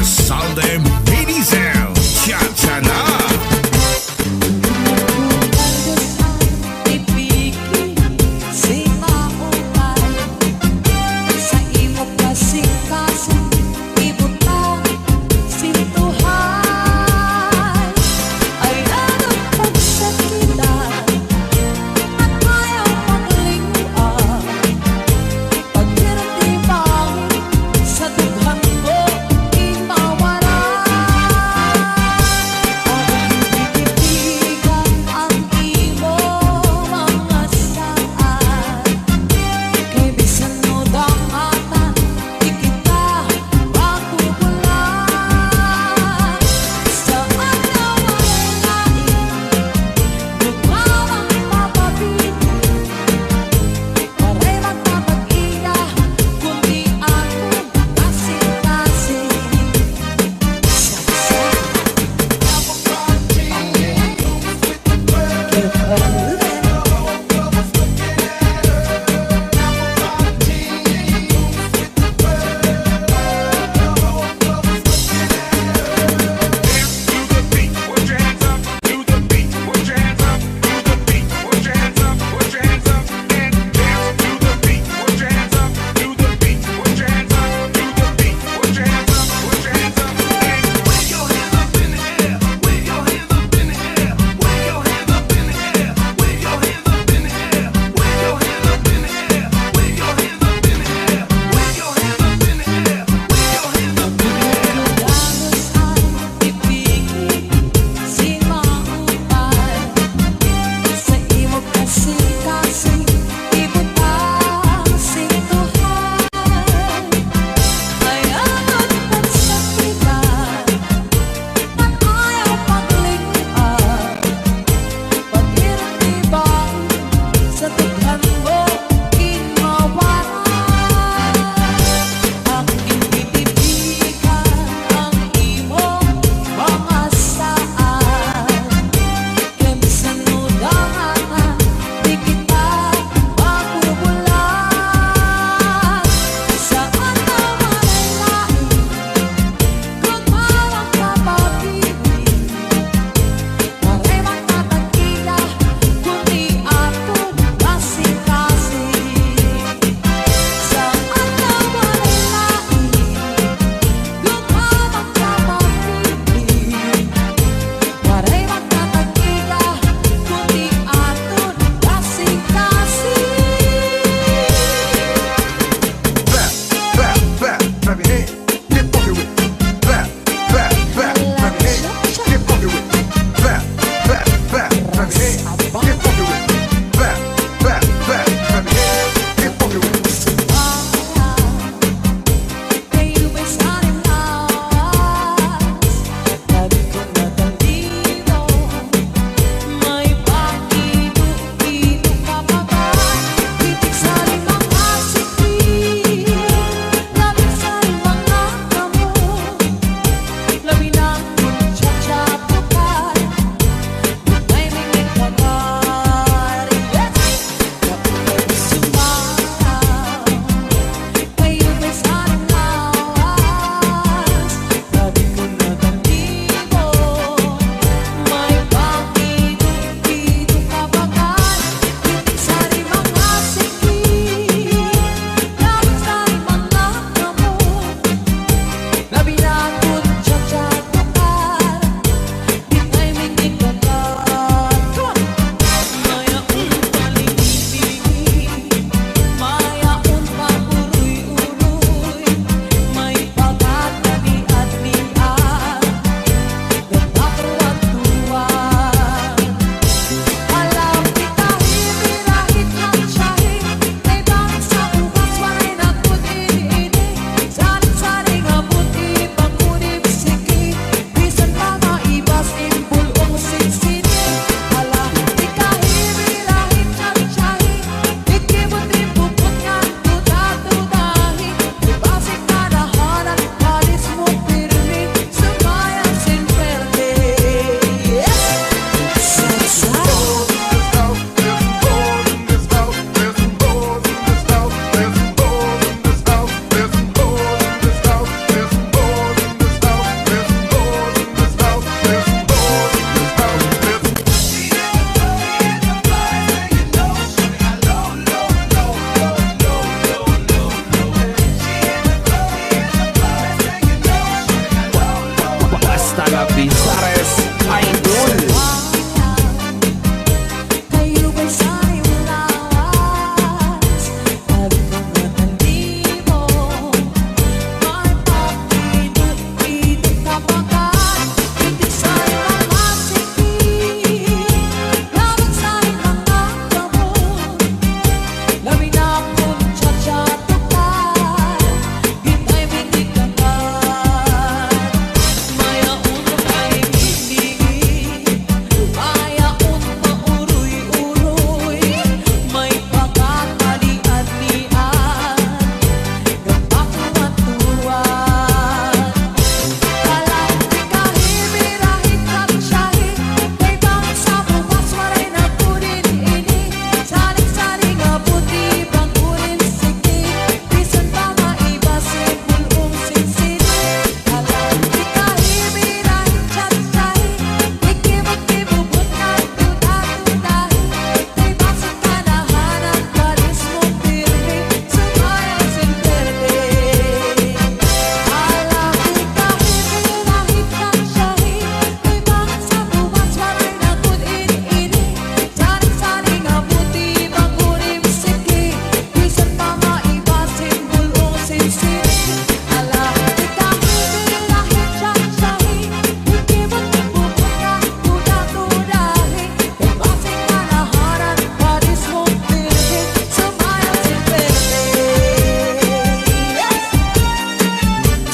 Salde Mini Sound. Cha-cha na.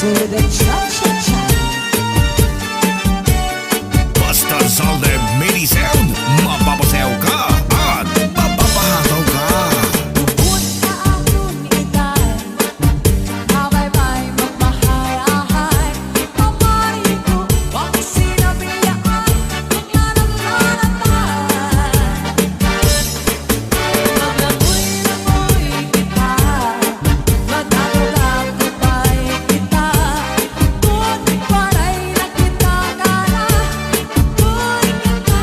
to the cha-cha-cha.
Basta Salde Mini Sound, mapapasayaw ka at mapapahataw ka.
Bukod sa akong itay, abay-bay magmahay-ahay. Mamari ko, wag sinabiyaan, maglanang-lanatay. Maglangoy-langoy kita, magdadulak-upay kita. Tunay waray na kita kana, tunay kita.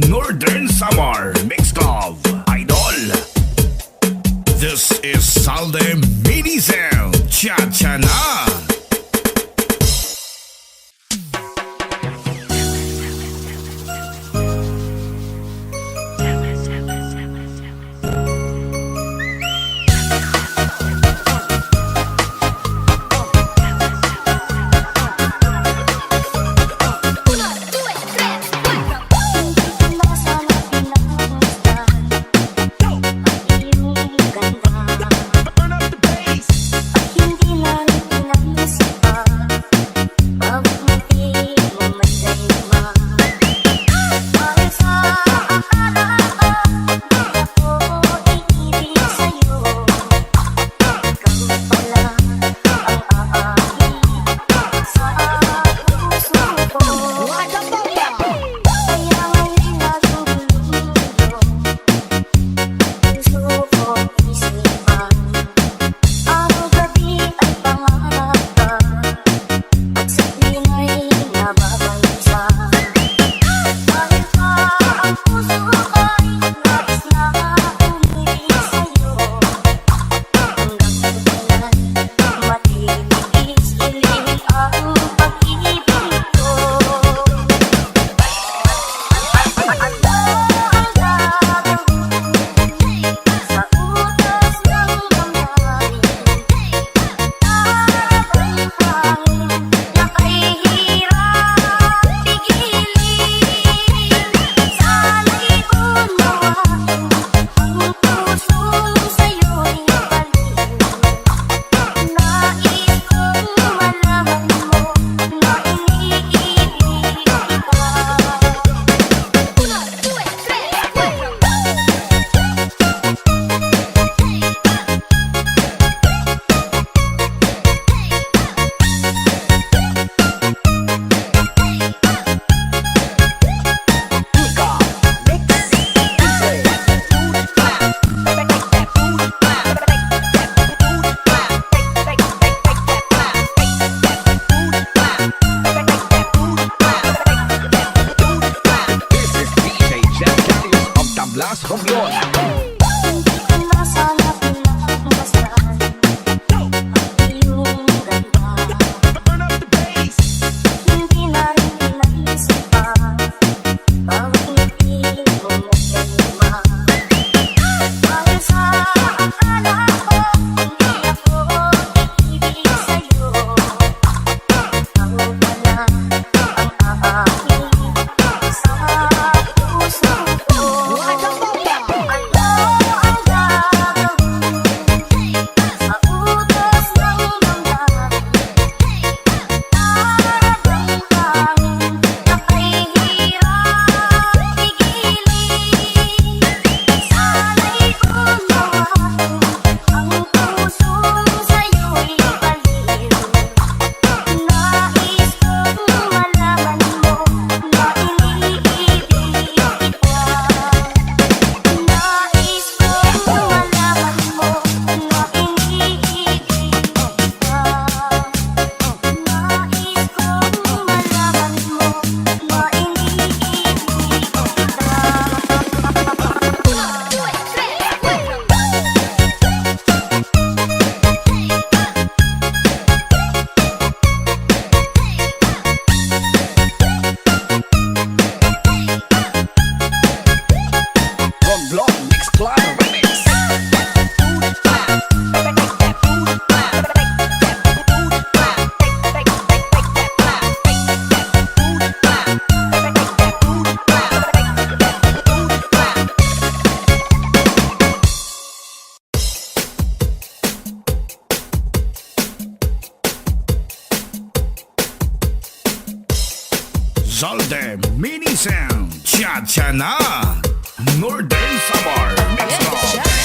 Northern Summer Mix Club Idol. This is Salde Mini Sound, cha-cha na. Zalde Mini Sound Cha-Cha na Northern Samar Mix Club.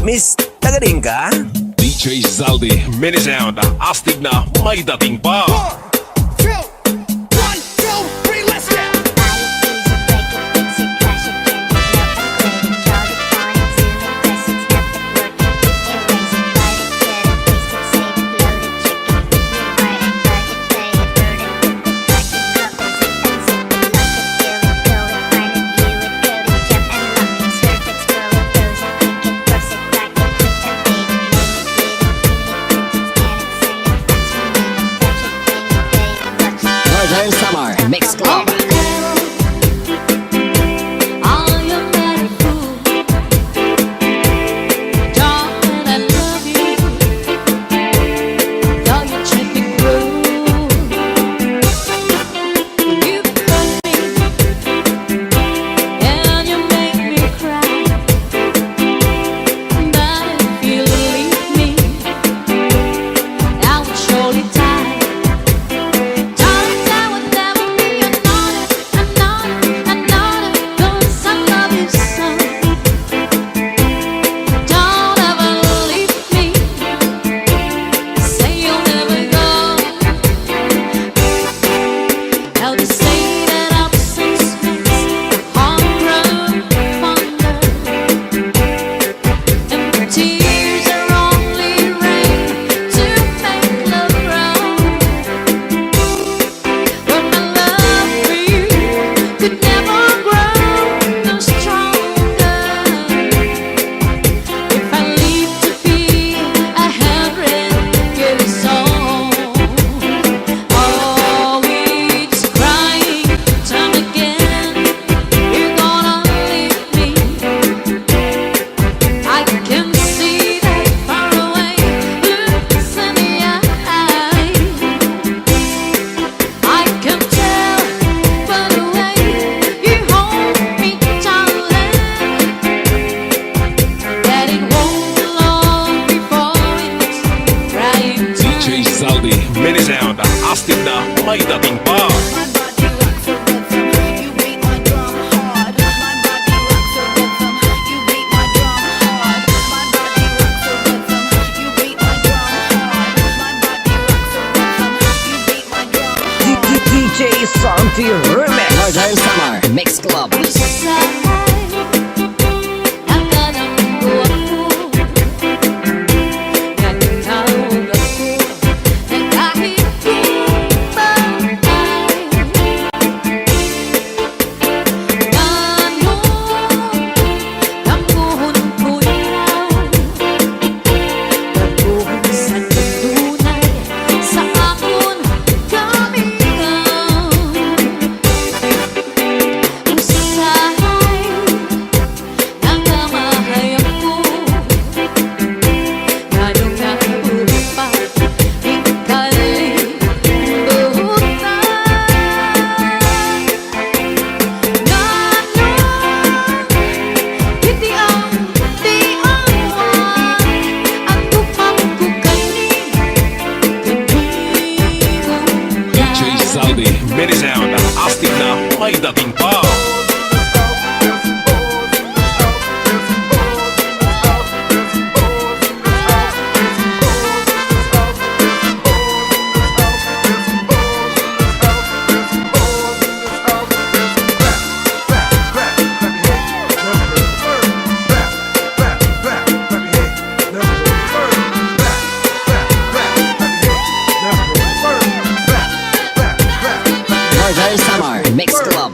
Miss, tagaling ka?
DJ Zaldi, mini sound, astig na may dating pa.
1, 2, 3, let's go.
Northern Summer Mix Club. Northern Summer Mix Club.
Mini sound, astig na may dating pa.
Northern Summer Mix Club.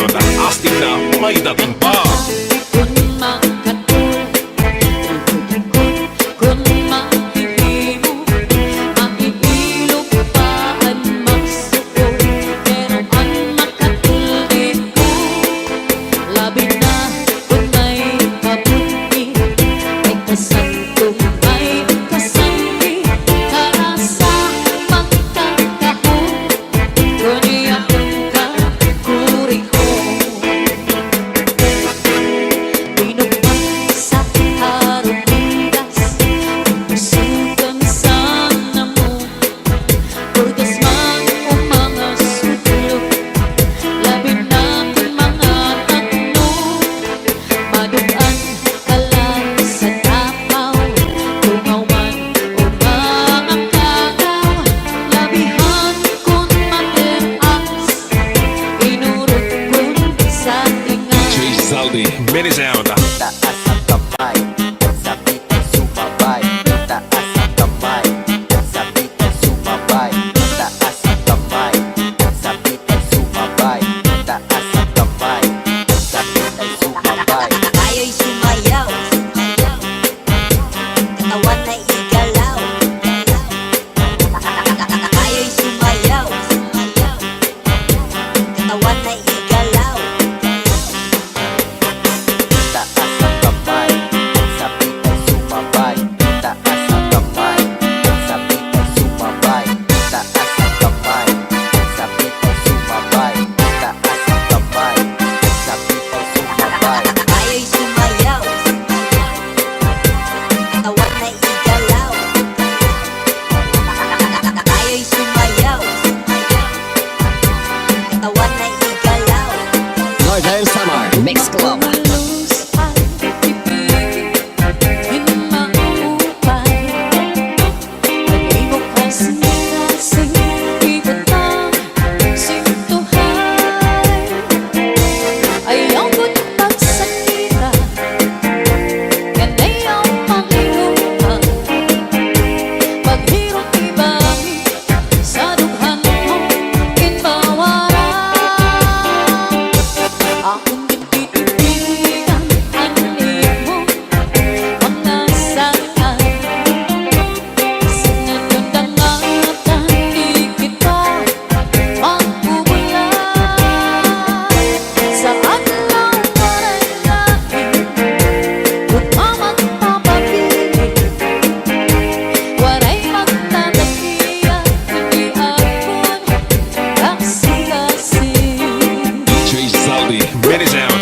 sound, astig na may dating pa.
Kung makatulog, kung makihimo, makihilog paan magsuko, pero ang makatulog ko, labi na kung may kabuti, ay kasantong ay kasanti, para sa magkakahon, kundi akong kakuri ko. Binukpan sa harong bigas, pusukan sana mo, purgas man o mga sutlo, labi na kung mga tatlo, maduan ka lang sa tapaw, tungaw man o mga kagaw, labihan kung matilas, inurot kung sa tinga.
DJ Zaldi, mini sound.
Taas ang kamay, sabit ay sumabay. Taas ang kamay, sabit ay sumabay. Taas ang kamay, sabit ay sumabay. Taas ang kamay, sabit ay sumabay.
Tayo'y sumayaw, katawan na igalaw. Tayo'y sumayaw, katawan na igalaw.
Taas ang kamay, sabit ay sumabay. Taas ang kamay, sabit ay sumabay. Taas ang kamay, sabit ay sumabay. Taas ang kamay, sabit ay sumabay.
Tayo'y sumayaw, katawan na igalaw. Tayo'y sumayaw, katawan na igalaw.
Northern Summer Mix Club.
Lulus ay pipigil, hindi maupay. Nag-ibok ka sinasing, ikot ang sintuhay. Ayaw ko't pagsakita, yan ayaw pakiluha. Paghirot ibangin, sa dughan mo kinbawaran. Akong tititigan ang iyong mga saan. Sinunod ang ngatan, di kita magbubulan. Sa adlaw waray lain, kung mamagpapabili, waray magtatakiya, kundi akong kasing-kasing.
DJ Zaldi, mini sound.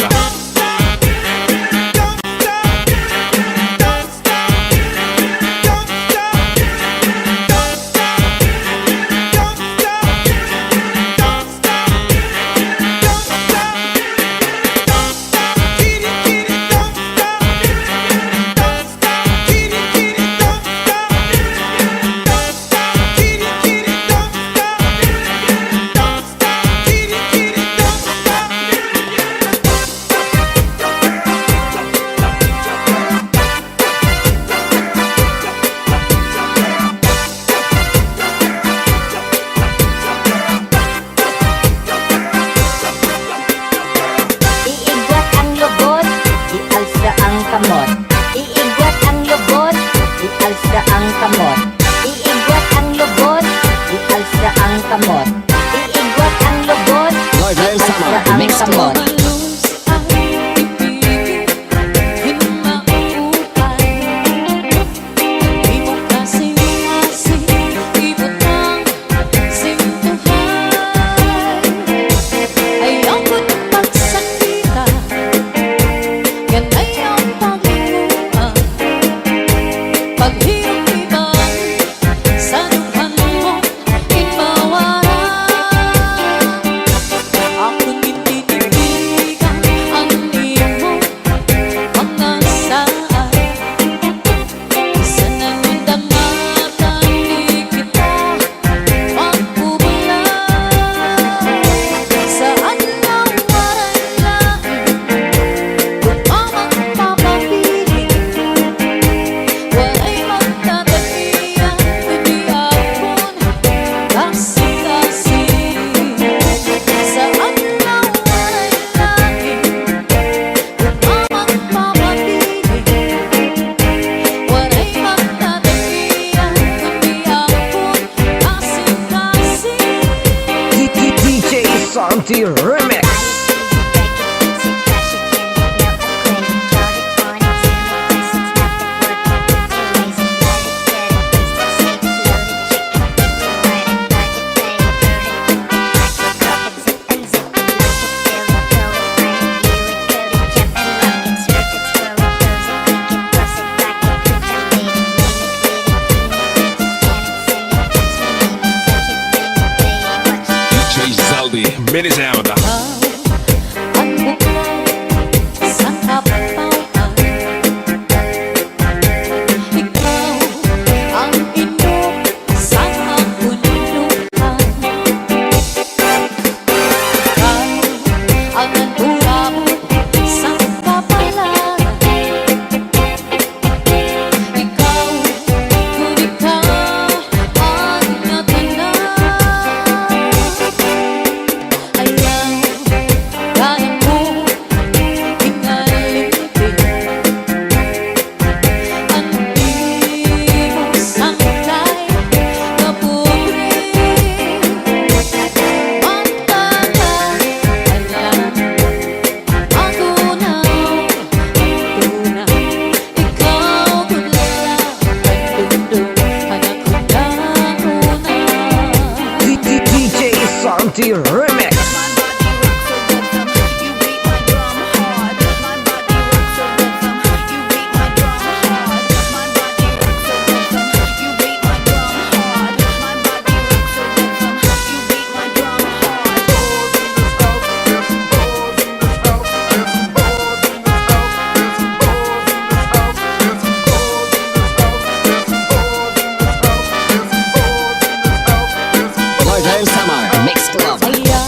Umabot sa kapalaran. Ikaw, kung ikaw ang natanaw, ayaw kaya mo ingalitin. Ang di mo sangkay na pobre. Magtatagal ako na tuna. Ikaw kulala ang dundong anak ko na una.
DJ Santi Remix.
Northern Summer Mix Club.
Ayaw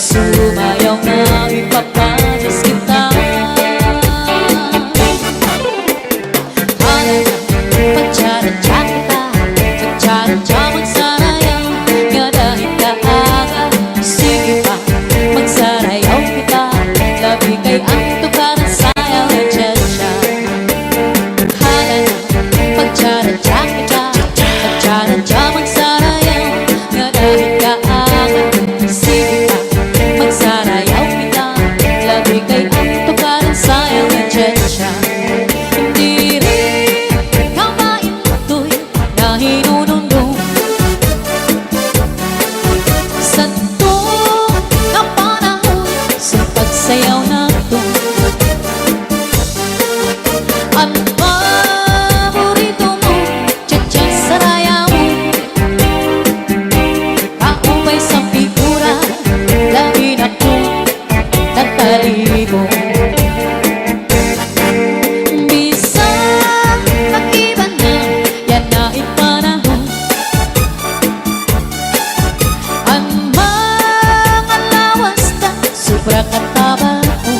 sumayaw na ipapanis kita? Hala na, pagtsaradya kita, pagtsaradya magsarayaw, nga dahil kaaga. Sige pa, magsarayaw kita, labi kay ang tukaran sayaw na tsa-tsa. Hala na, pagtsaradya kita, pagtsaradya magsarayaw, nga dahil kaaga. Sige pa, magsarayaw kita, labi kay ang tukaran sayaw na tsa-tsa. Hindi rin kamain to'y na hinunundong sa to na panahon sa pagsayaw na to. Ang paborito mo, tsa-tsa saraya mo, kaubay sa figura, labi na ko nataligo. Bisa mag-iba na, yan na ipanahon. Ang mga lawas na sobra kataba ko.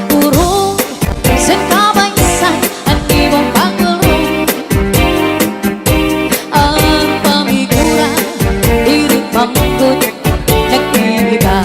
Puro sa kabaysan ang ibang pagkaro. Ang pamigura, diri pangkot, nag-iiba.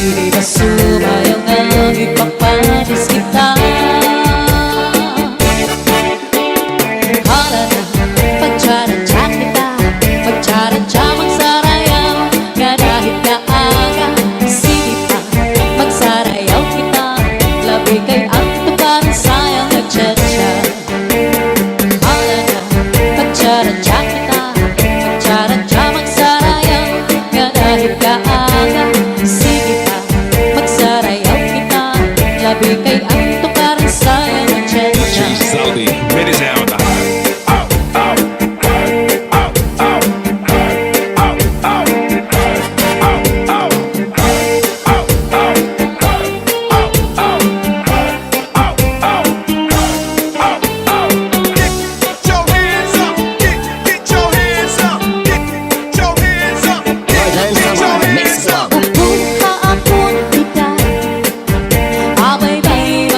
Di ba sumayaw nga ipapanis kita? Hala na, pagtsaradya kita, pagtsaradya magsarayaw, nga dahil kaaga. Sige pa, magsarayaw kita, labi kay ang tukaran sayaw na tsa-tsa. Hala na, pagtsaradya kita, pagtsaradya magsarayaw, nga dahil kaaga. Sige pa, magsarayaw kita, labi kay ang tukaran sayaw na tsa-tsa.
DJ Saldi, Medley sound.
Get your hands up, get your hands up, get your hands up,
Northern Summer Mix Club.
Kung haapon kita, abay-bay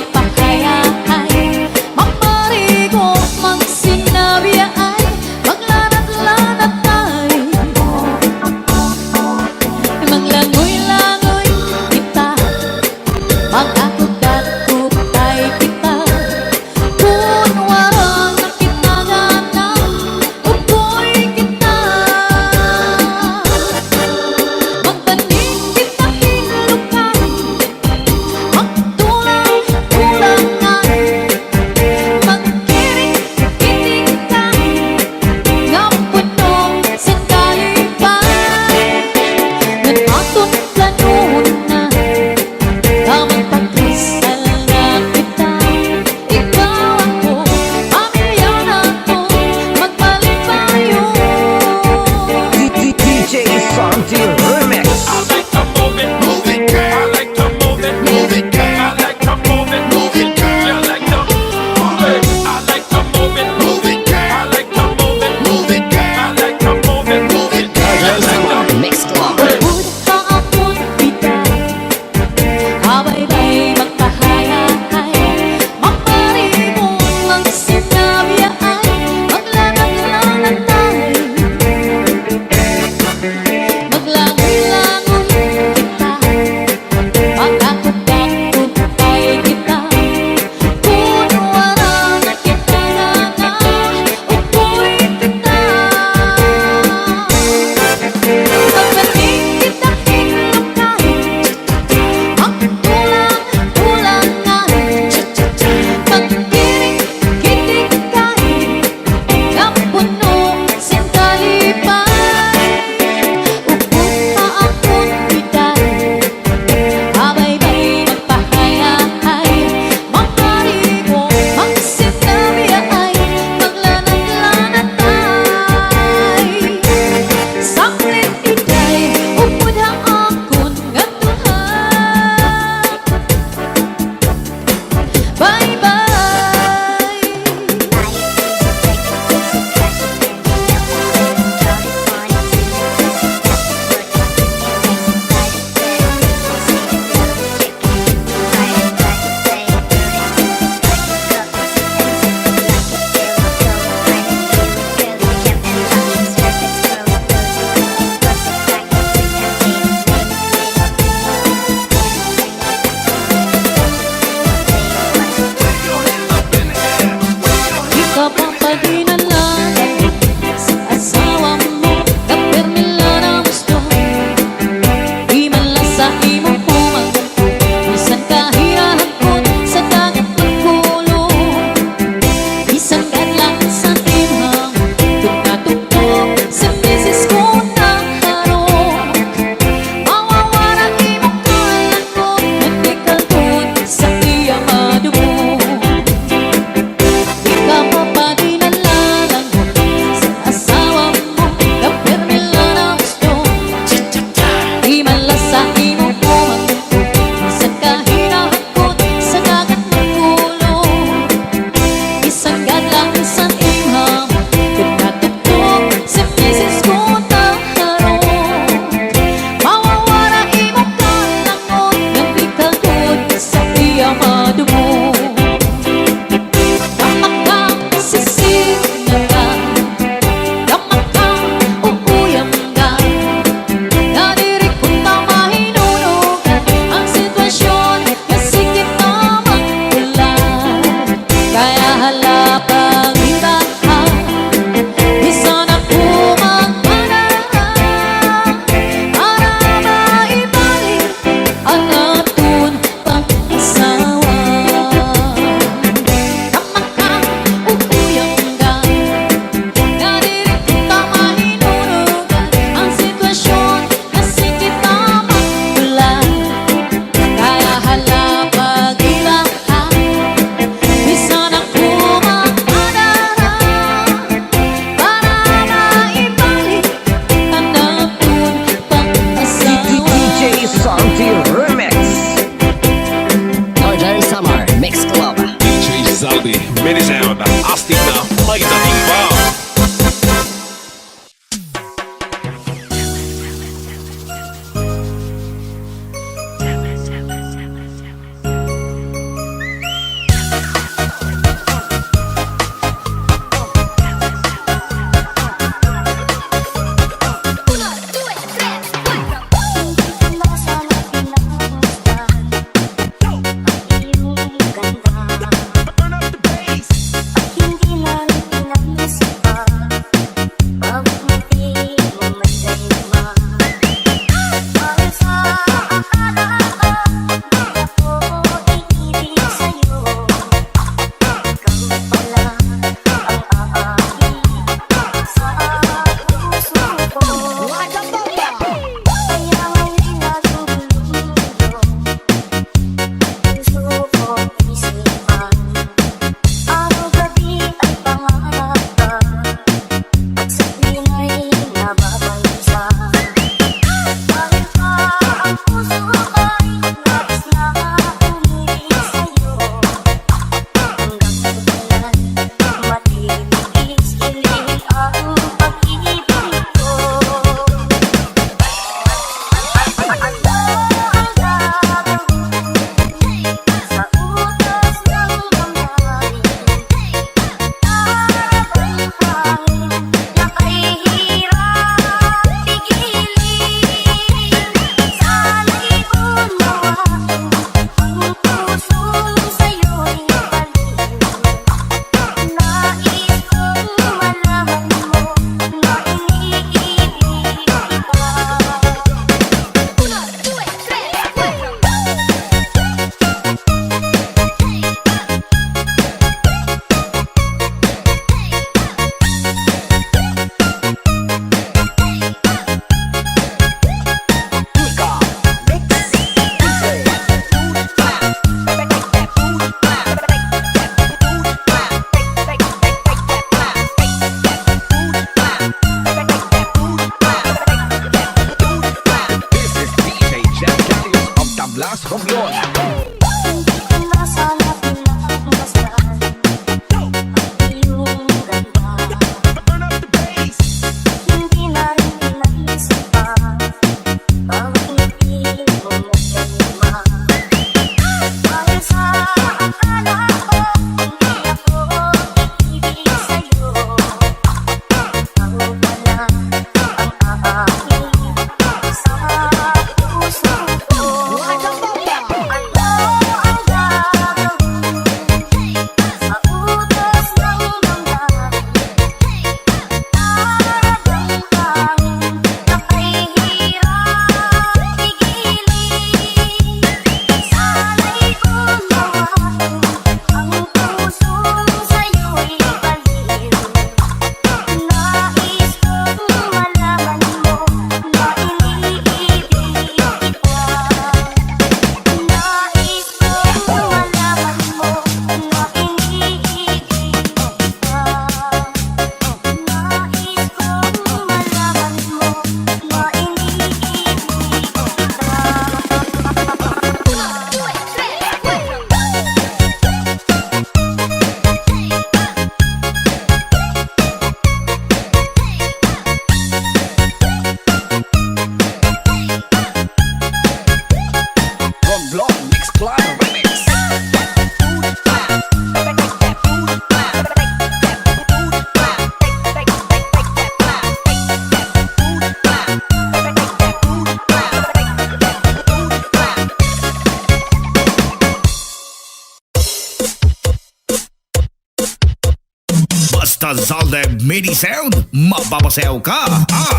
Sa Zalde Mini Sound, mapapasayaw ka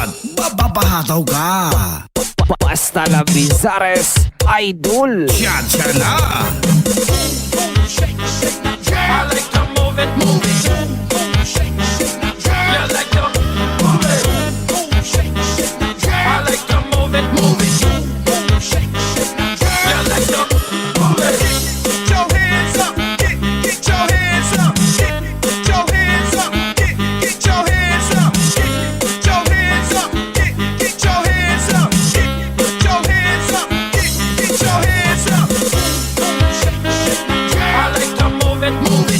at mapapahataw ka.
Basta la Bizares Idol.
Tsa-tsa na!
I like to move it, move it. You like to move it. I like to move it, move it. You like to move it. Get your hands up, get your hands up, get your hands up, get your hands up, get your hands up, get your hands up, get your hands up, get your hands up. I like to move it, move it.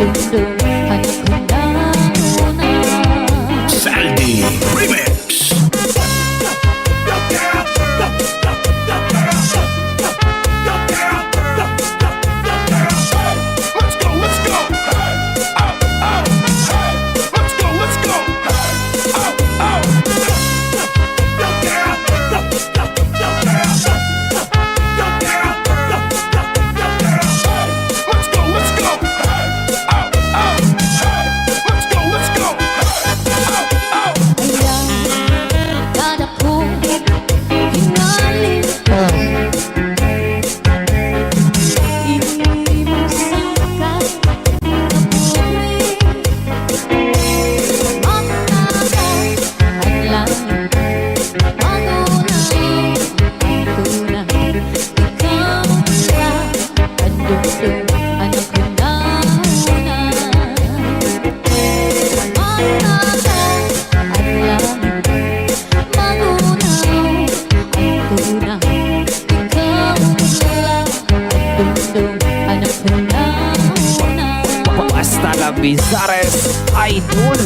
Dungdung anak kundauna.
Saldi Remix.
Let's go, let's go. Out, out, hey. Let's go, let's go. Out, out. Let's go, let's go. Out, out, hey. Let's go, let's go. Out, out.
Ayaw dadaku hingalin ini masakan kemuri Matakan hadlang magunaw Aku na ikaw lang Andungdung anak kundauna Matakan hadlang magunaw Aku na ikaw lang Andungdung anak kundauna.
Basta la Bizares Idol.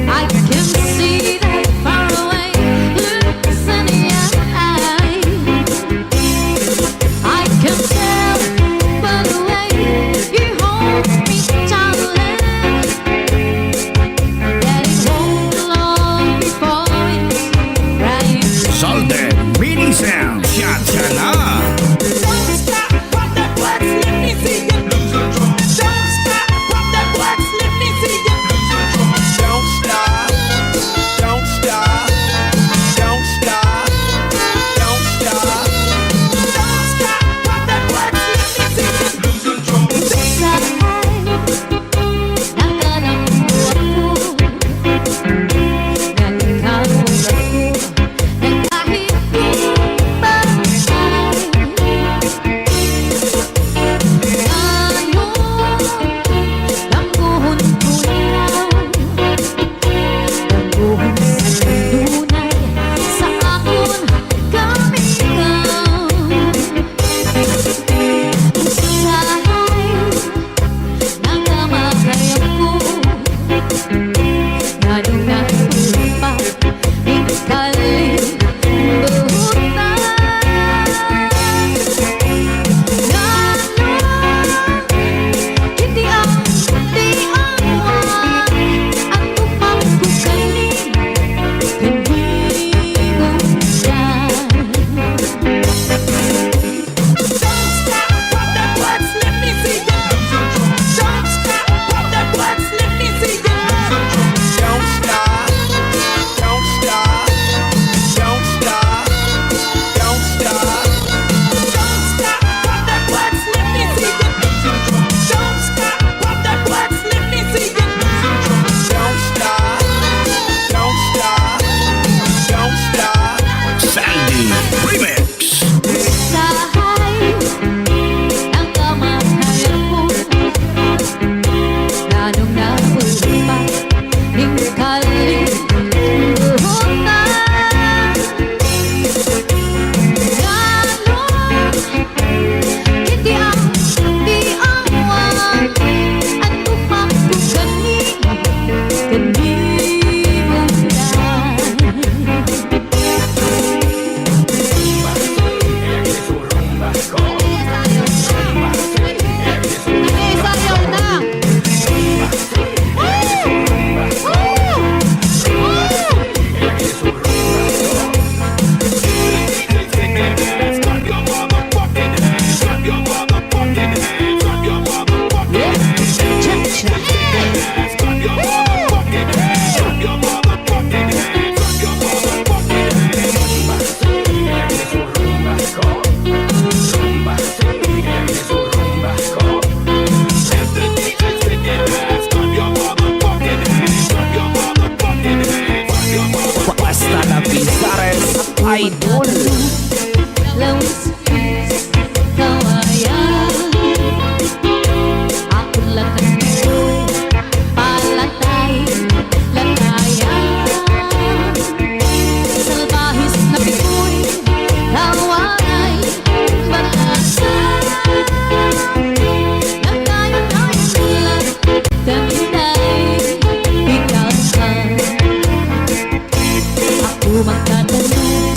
I
Lalong napupa Ikaling buhutan Hindi ang diawan Ang tumangkukaling Hindi mo yan
Don't stop, pop that butts, let me see ya. Don't stop, pop that butts, let me see ya. Don't stop, don't stop, don't stop, don't stop. Don't stop, pop that butts, let me see ya. Don't stop, pop that butts, let me see ya. Don't stop, don't stop, don't stop.
Saldi Remix.
Sahay ang kamahalan mo Lalong napupa Ikaling buhutan Lalong hindi ang diawan Ang tumangkukaling Hindi mo
Basta na Bizares Idol.
Lawis kawayan Ako lang nandito'y palatay lalayan Salbahis na piko'y kawaray batasan Nagtayo-tayo lang Tanginay ikaw ka Ako magtatanong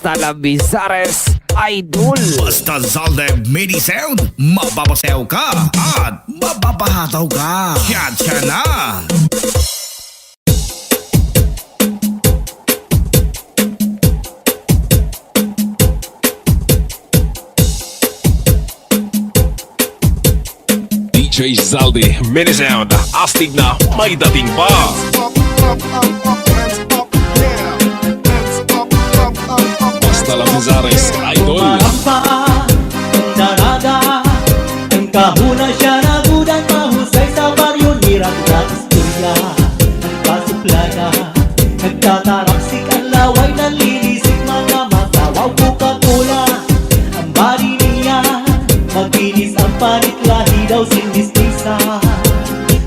Hasta la Bizares Idol.
Basta Zalde Mini Sound, mapapasayaw ka at mapapahataw ka. Siya na!
DJ Zaldi, Mini Sound, astig na may dating pa.
Up, up, up, up, hands up, yeah. Hands up, up, up, up.
Basta la Bizares Idol.
Marampa ang daraga, ang kahuna siya nagudan, mahusay sa baryo, nirago at istorya, ang kasuplada, nagtatarapsik ang laway, nalilisik mga matawaw, Coca-Cola, ang bari niya, maglinis ang panit, lahi daw sindistisa.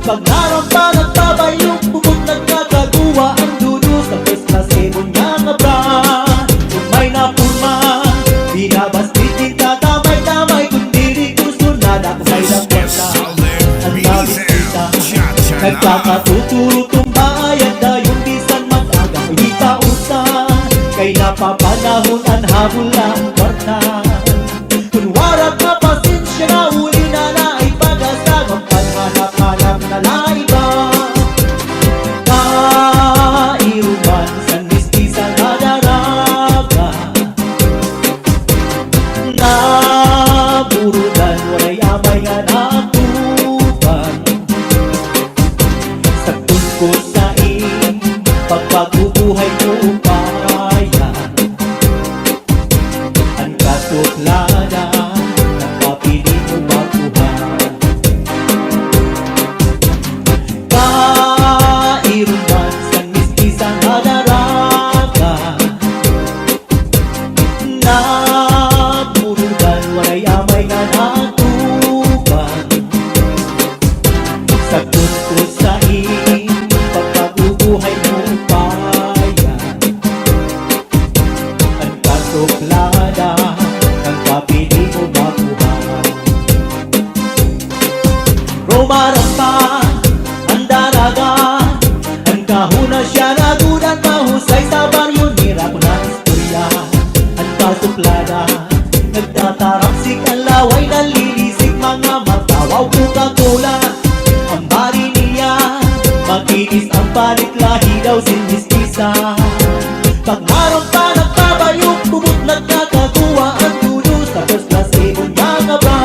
Pag narampa nagbabayong, bubog nagkakagawa, ang dudos ng first class ebon niya nga bra. Kung may napurma, binabastit din tatamay-tamay, kung diri gusto na kung may napurta. Ang nabisita, nagkakatuturo bayad na yung bisan mag-aga, hindi pa usan, kay napapanahon ang habol ang kwarta. Kung warat na pasensya na uli na ay pag-asag, ang panhanap-hanap na laiba. Kairuban sa mistisa na daraga, naburudan, waray amay nga natuban. Sa tungkol sa pagpagubuhay ko upayan, ang katuklada ng kapili mo makuha. Kairuman sa mistisa na daraga, naburudan, waray amay nga natuban. Sa tungkol sa pagpagubuhay mo upayan, ang katuklada ng kapili mo makuha. Rumarampa ang daraga, ang kahuna siya nagudan, mahusay sa baryo, nirako na istorya, ang kasuplada, nagtatarapsik ang laway, nalilisik mga matawaw, Coca-Cola, ang bari niya, makinis ang palit, lahi daw sinistisa. Pag narampa nagbabayong, bubot nagkakakuha, ang dudos na first class ebon niya nga ba.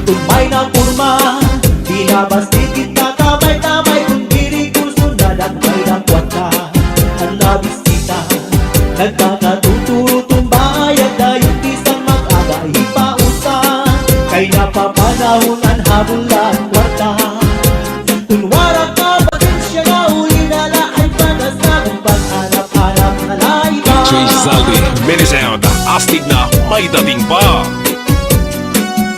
Kung may napurma, binabastit kita tamay-tamay, kung diri gusto na may nakwata. Ang nabisita, nagkakatuturo tumbayad na yung pisang mag-aga, ipausan, kay napapanahon ang habol ang kwarta. Kung warat na pasensya na uli na ay pag-asag, ang paghanap-hanap na laiba.
DJ Zaldi, Mini Sound, astig na may dating pa.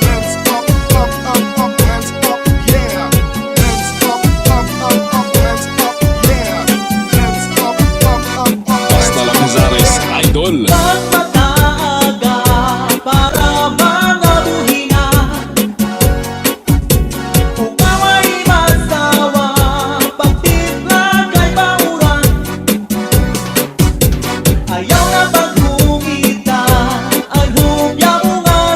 Hands up, up, up, up, hands up, yeah. Hands up, up, up, up, hands up, yeah. Hands up, up, up, up.
Basta la Bizares Idol.
Pag mataaga para mga buhina, kung away masawa, pagtipla kay bauran, ayaw na pagkungita, ang humya mo nga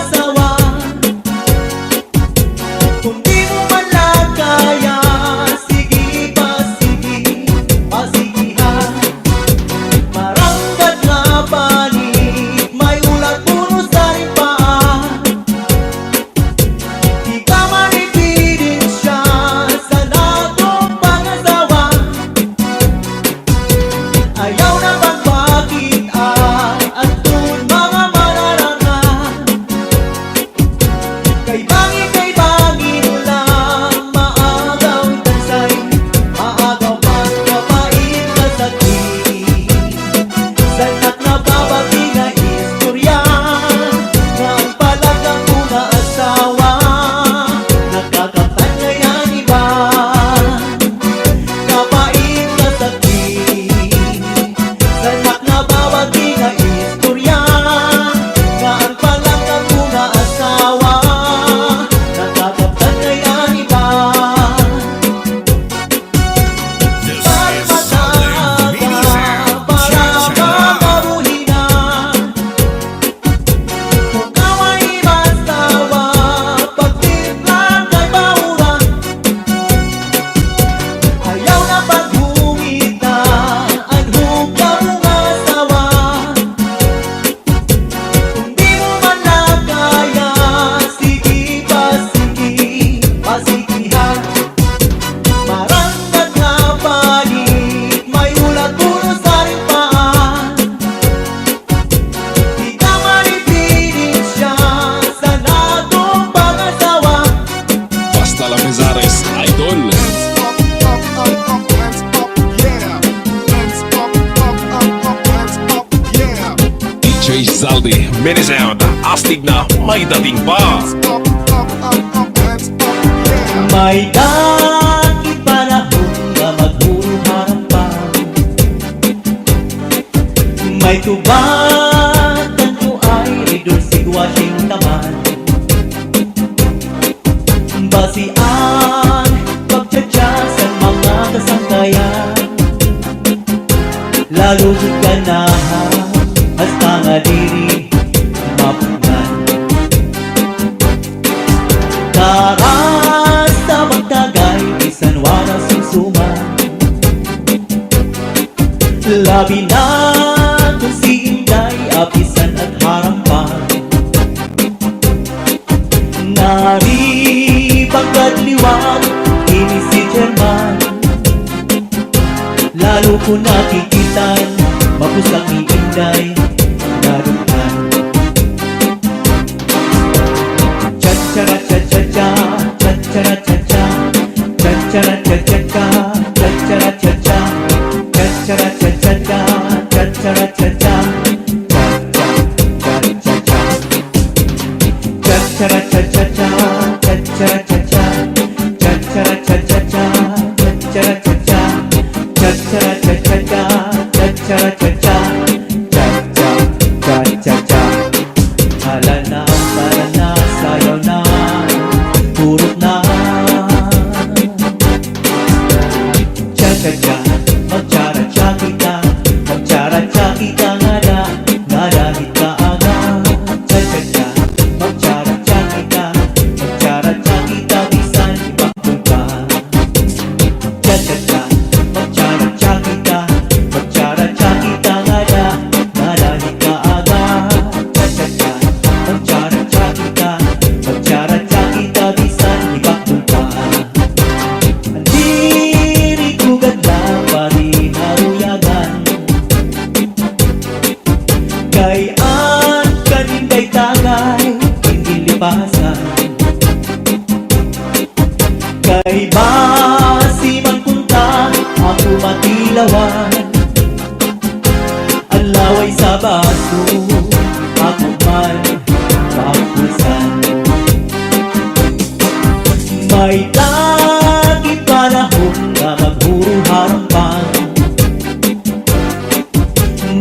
Zaldi, mini sound, astig na may dating pa.
May dati panahon na maghuharap pa. May tubad tanto ay idol sitwasyong taman. Basian pagtsatsa sa mga kasangkayan. Lalo ganahan hasta nga diri mapunan. Karas na magtagay bisan wala susuman. Labi na kung si Inday apisan at harampan. Nari pagkadliwan ini si German. Lalo ko nakikitan mapusang ni Inday narutan. Cha-cha-ra cha-cha-cha, cha-cha-ra cha-cha, cha-cha-ra cha-cha-cha, cha-cha-ra cha-cha, cha-cha-ra cha-cha-cha, cha-cha-ra cha-cha, cha-cha-cha-cha-cha, cha-cha-ra cha-cha-cha, cha-cha-ra cha-cha, cha-cha-ra cha-cha-cha, cha-cha-ra cha-cha, cha-cha-ra cha-cha-cha, cha-cha-ra cha-cha, cha-cha-cha-cha. Hala na, tara na, sayaw na, turot na. Cha-cha-cha, magchara-cha kita, magchara-cha kita nga dahil ka aga. Cha-cha-cha, magchara-cha kita, magchara-cha kita, bisan ibang ka. Cha-cha-cha, magchara-cha kita, magchara-cha kita nga dahil ka aga. Cha-cha-cha, magchara-cha kita, magchara-cha kita, bisan ibang ka. Andiri ko ganda pa rin haruyagan. Gayaan kaninda'y tagay, hindi lipasan. Kay basi man punta, ako matilawan. Ang laway sa baso, ako man papusan. May lagi panahon na maghuharap.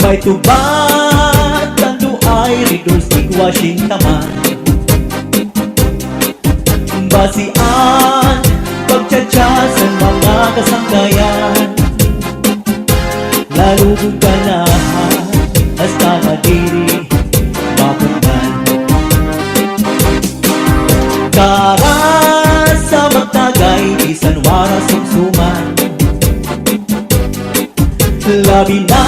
May tubad tanto ay ridol sitwasyong taman. Basian pagtsatsa sa mga kasangkayan. Lalo kong ganahan hasta madiri mapunan. Karas sa magtagay bisan wala sumsuman. Labi na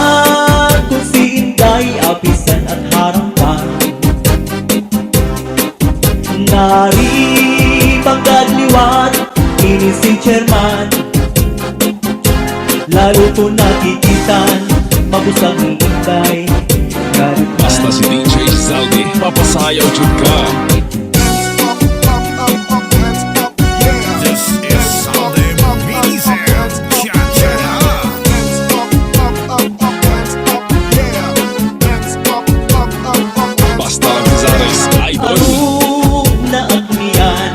kung si Inday apisan at harampan. Nari pagkadliwan ini si German. Lalo ko nakikitan mabusang ni Inday narutan.
Basta si DJ Zaldi, papasayaw jud ka.
This is Zaldi mini sound. Cha-cha-ra.
Basta Zares, idol.
Alug na agnian,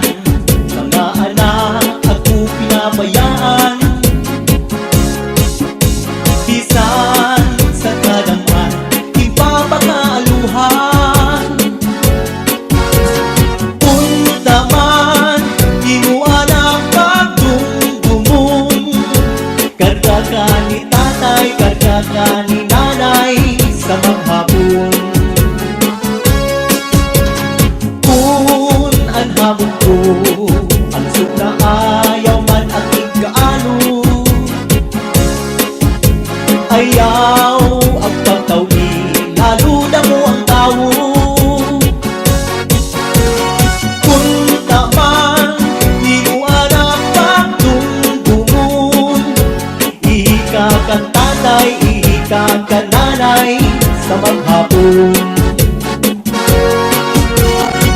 mga anak ako pinabayaan. Bisan sa kadamhan, ipapakaaluhan. Punta man, inuan ang pagdumdumong. Karga ka ni tatay, karga ka ni nanay sa maghapon. Kung ang hamon ko, ang suk na ayaw man aking kaano. Ayaw ang pagtawli, lalo na mo ang tao. Punta man, inuan ang pagdumdumon. Ihika kang tatay, ihika kang nanay sa maghapon.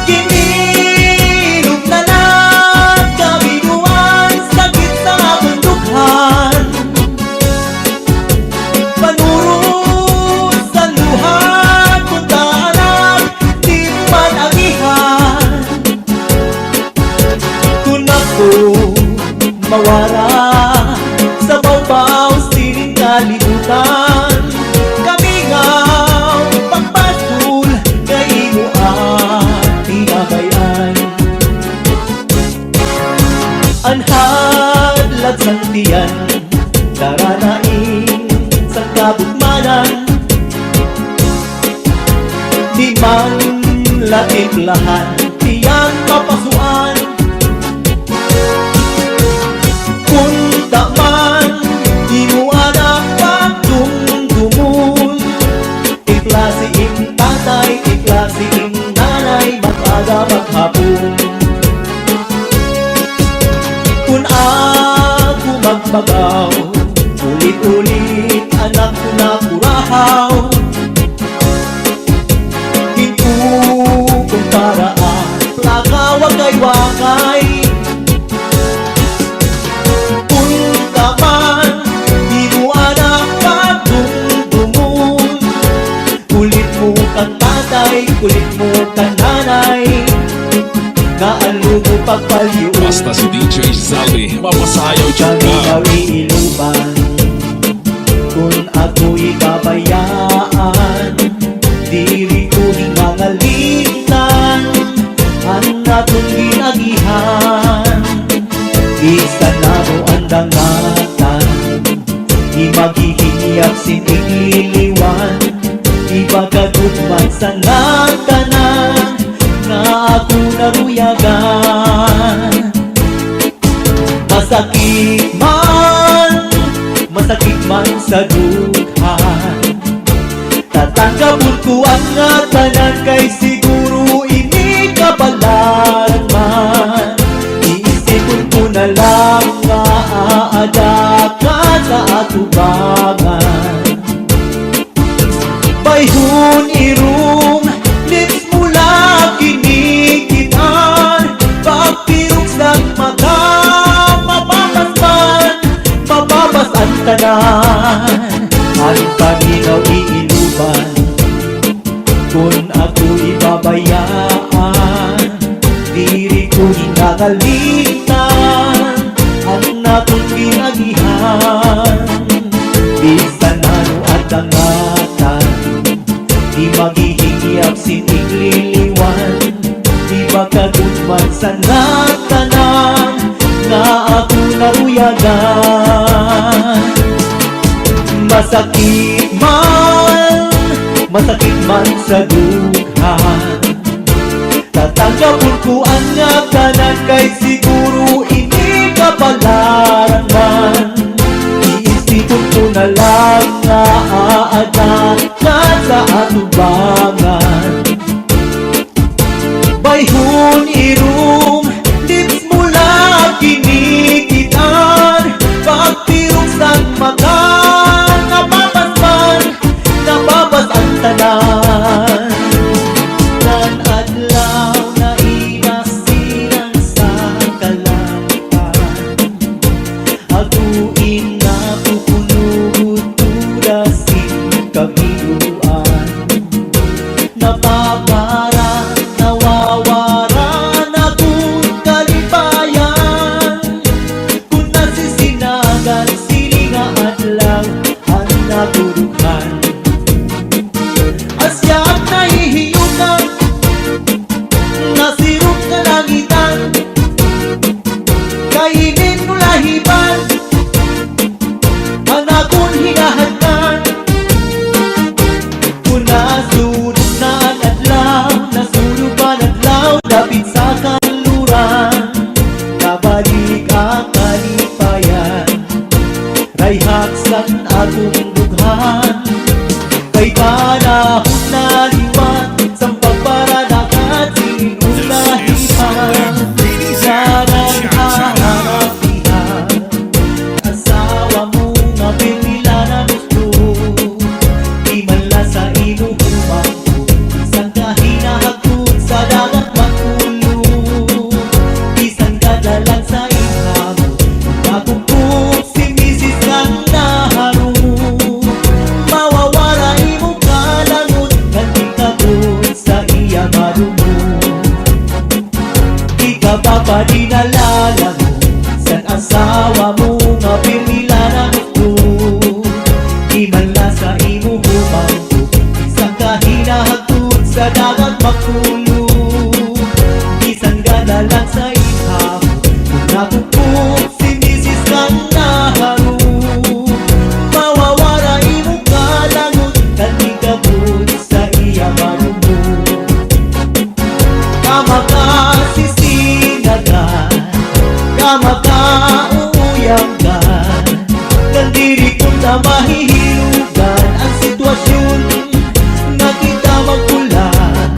Kinilog na nagkabinuan sa gitna bundukhan. Panuro sa luha kung taan nabutan kami nga pagpasul kay imo ang tinabayan. Anhadlat sang tiyan daranain sa kabugmanan, di man latimplahan tiyang mapasuan. Punta man di mo anak pagdumdumun, iklase ing tatay, iklase ing nanay, mag-aga maghapon. Kung ako magbagaw, ulit-ulit anak ko na kurahaw, hinto kung paraan, plaka wakay-wakay. Punta man, di mo anak pagdumdumun, kulit mo kang tatay, kulit mo kang nanay, kaalo mo pagpaliw.
Basta si DJ Zaldi, mapasayaw dyan
Kami
ka.
iluban kung ako'y kabayaan, diri ko hingangalitan ang natong ginagihan. Isa na mo ang dangatan, di maghihiyap sinigiliwan, di bagagutman sa natanan na ako naruyagan. Masakit man sa dughan, tatanggapon ko ang ngatanan, kay siguro ini kabalaran man. Iisipon ko na lang nga aadaka sa atubangan. Bayhon irong lips mula kinikitan, pagpirong sa mata mababas ang tanan. Ang paminaw iiluban kung ako ibabayaan, diri ko hinagalitan ang natong ginagihan. Bisan ano at angatan, di maghihingiyap sinigliliwan, di magkagutman sa natanan na ako naruyagan. Masakit man sa dughan, tatanggapon ko ang ngatanan, kay siguro ini kabalaran man. Iisipon ko na lang nga aadakan sa atubangan. Bayhon irong lips mula kinikitan, pagpirong sa mata nababas ang tanan. Nan adlaw na inasinan sa kalangitan, aguin na pupunugod turasin kabiluan. Napapara, nawawara na kung kalibayan, kung nasisinagan sininga adlaw ang nagurughan. Asya't nahihiyutan, nasirot ka langitan, kainin mo lahiban ang akong hinahadkan. Kung nasunod na ang adlaw, nasulog pa ang adlaw, dapit sa kanluran, kabalik ang kalipayan, rayhaksan akong dughan. Kay panahon na liwan, sa pagparadakan sinong lahipan, sarang haharapihan. Asawa mo nga pinila na gusto, di man lang sa imo humangko, isang kahinahagod sa dagat magulong, isang gadalan sa ihamo, nakumpok si Mrs. kang naharong. Mawawala imo kalangot humambog Isang kahinahagtod sa dagat makulog Bisan gana lang sa ihaw Kung nakupog si Mrs. kang naharog Mawawara imo kalangot Kanti kabut sa iya marumog Kamakasisinagan Kamakauuyanggan Kandiri kung na mahihilugan Ang sitwasyon na kita magpulan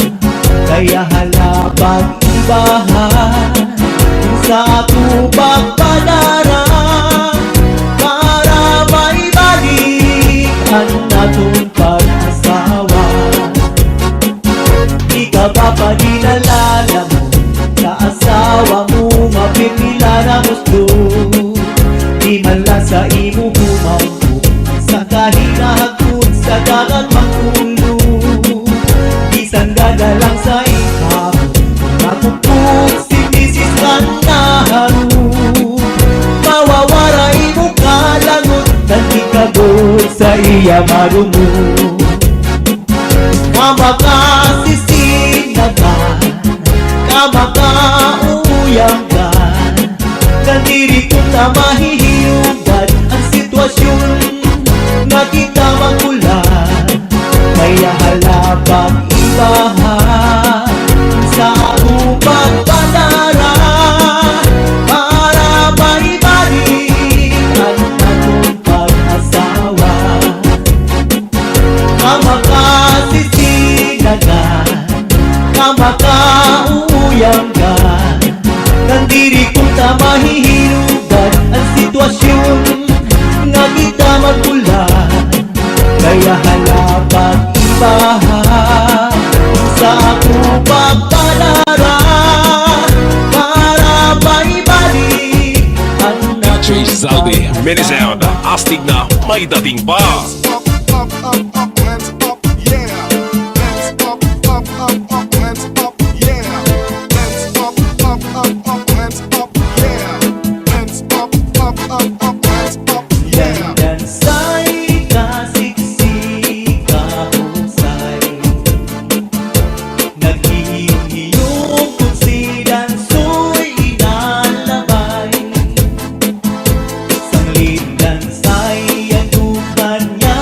Kaya halabang ibahan Kung sa ako pagpadarang Para maibalik ang natong pag-asawa Di ka ba pa dinalala mo Sa asawa mo mapipila na gusto Di man lang sa imo humambog Sa kahinahagtod sa dagat makulog Bisan gana lang sa ikaw Nakupog si Mrs. kang naharog Mawawara imo kalangot Kanti kabot sa iya marumog Kamakasisinagan Kamakauuyanggan Kandiri kung na mahihilugan Ang sitwasyon na kita magulan Kaya halabang ibahan Sa upang padara Para maibalik ang natong pag-asawa Kamakasisinagan Kamakauuyanggan Kandiri kung na mahihilugan Ang sitwasyon nga kita magulan Kaya halabang ibahan Sa ako pagpalara Para maibalik ang
DJ Zaldi, Mini Sound, astig na may dating pa.
Up, hands up, yeah. Hands up, hands up, yeah. Hands up, hands up, yeah. Hands up, hands up, yeah.
Dansay kasiksik kahusay Naghihiyong kung si dansoy inalabay Sanglit dansay ang kanya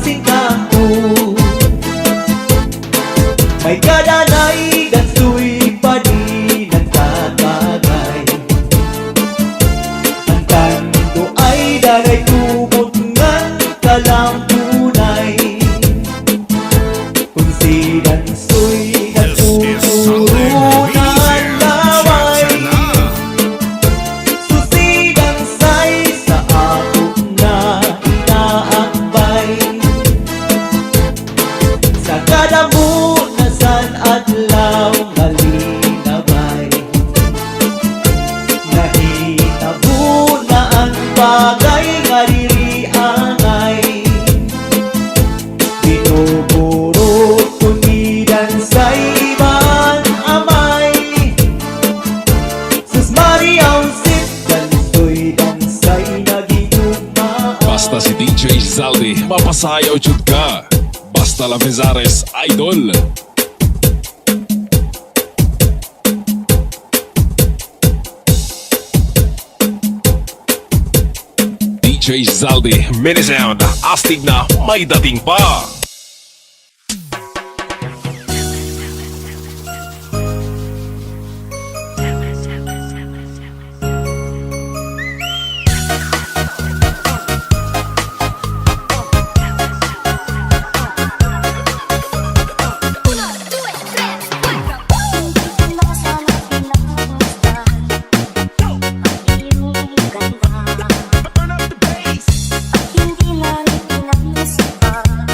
sintaku. May kadanay gansuy pa di nagtatagay. Ang kanto ay daray tubod ngan kalampunay. Kung si dansoy nagtuturunan laway, susidang say sa ako na inaakbay. Sa kadamunasan adlaw ngalinabay, nahitabo na ang bagay nga diriangay. Binuburot kunidan sa ibang amay. Sus Mariaw sit dansoy dansay nagigugmaan.
Basta si DJ Zaldi, mapasayaw jud ka. Basta la Vizares Idol. DJ Zaldi, mini sound, astig na may dating pa.
Turn up the bass.
Hindi na rin pinag-isipan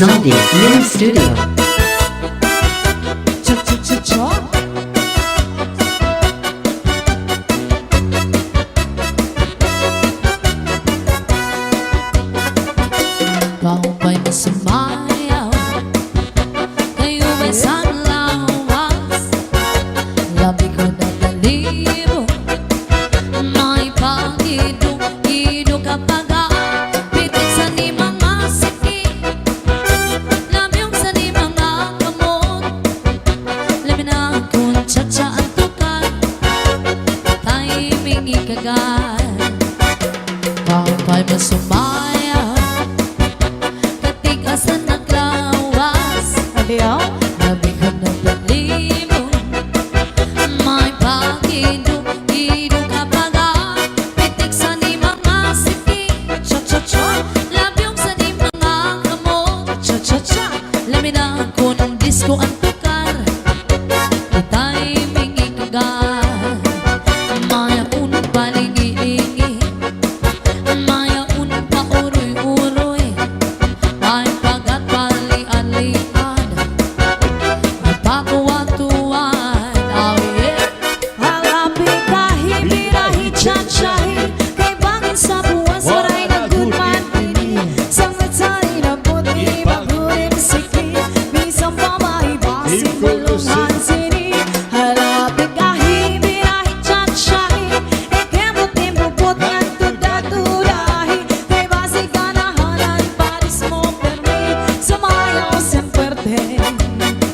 Zombie Mini Studio.
Cha-cha-cha-cha. Kau ba'y masumayaw? Kayo ba'y sanlawas? Labi ko na balibo, may pag-ido kapag pitik sa ni mga sakit. Labi yung sa ni mga kamot, labi na akong cha-cha ang tukal, timing ikagal. Kau ba'y masumayaw? Katigasan naglawas, aliyaw? Labi ko na balibo, may pag-ido kapag pitik sa ni mga sakit. Cha-cha-cha. Labi yung sa ni mga kamot. Cha-cha-cha. Labi na ako ng disco ang tukar, timing ikagal. Maya unang palingi-lingi, maya unang pauroy-uroy, may pagat pali-alian, nagpakuwatuan. Oh yeah. Hala Birahe, birahe, cha-chahe, kay bangin sa buwas, waray na gudman pini. Sangat sa'y na puti, bagulim siki, minsan pa maibasin, bulungan sini. Hala Birahe, birahe, cha-chahe, ikemot-im bubot ng tuda-tudahi, kay basi ganahanan, paris mo permi, sumayaw semperte.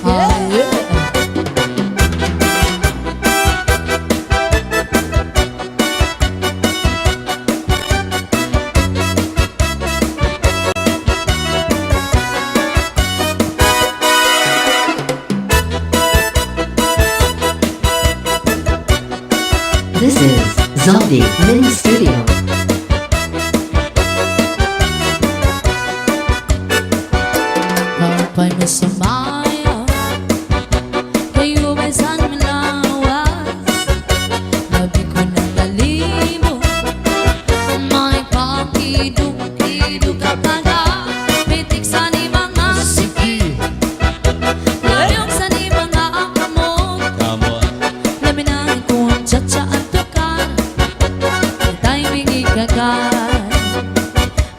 Ah, yeah.
This is Zombie Mini Studio.
Kapay mo sumayaw, kayo ba'y sanlawas? Labi ko na balibo, may pag-ido kapag pitik sa ni mga siki. Layong sa ni mga kamot, labi na akong cha-cha at tukar, timing ikagal.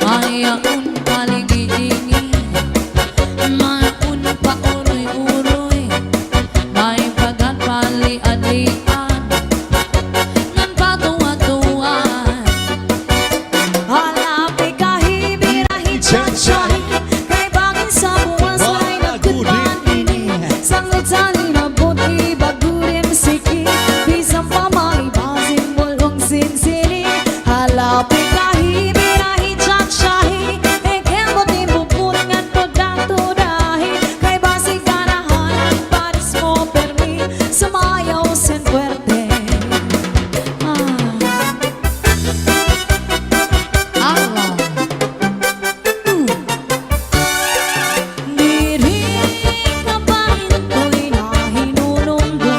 Ayaon palingi-lingi, maun pa uroy-uroy, may pagat pali-alian, ngan patuwa-tuwan. Hala Birahe, birahe, cha-chahe, kay bangin sa buwas, waray na gudman ini. Sangat sa'y na puti, bagulim siki, bisan pa maibasin, bulong sinsini. Hala Birahe, birahe, cha-chahe, ikemot-im bubot ng tuda-tudahi, kay basi ganahanan, paris mo permi, sumayaw sen fuerte. Allah. Diri ka bahin ko'y nahinulunggo,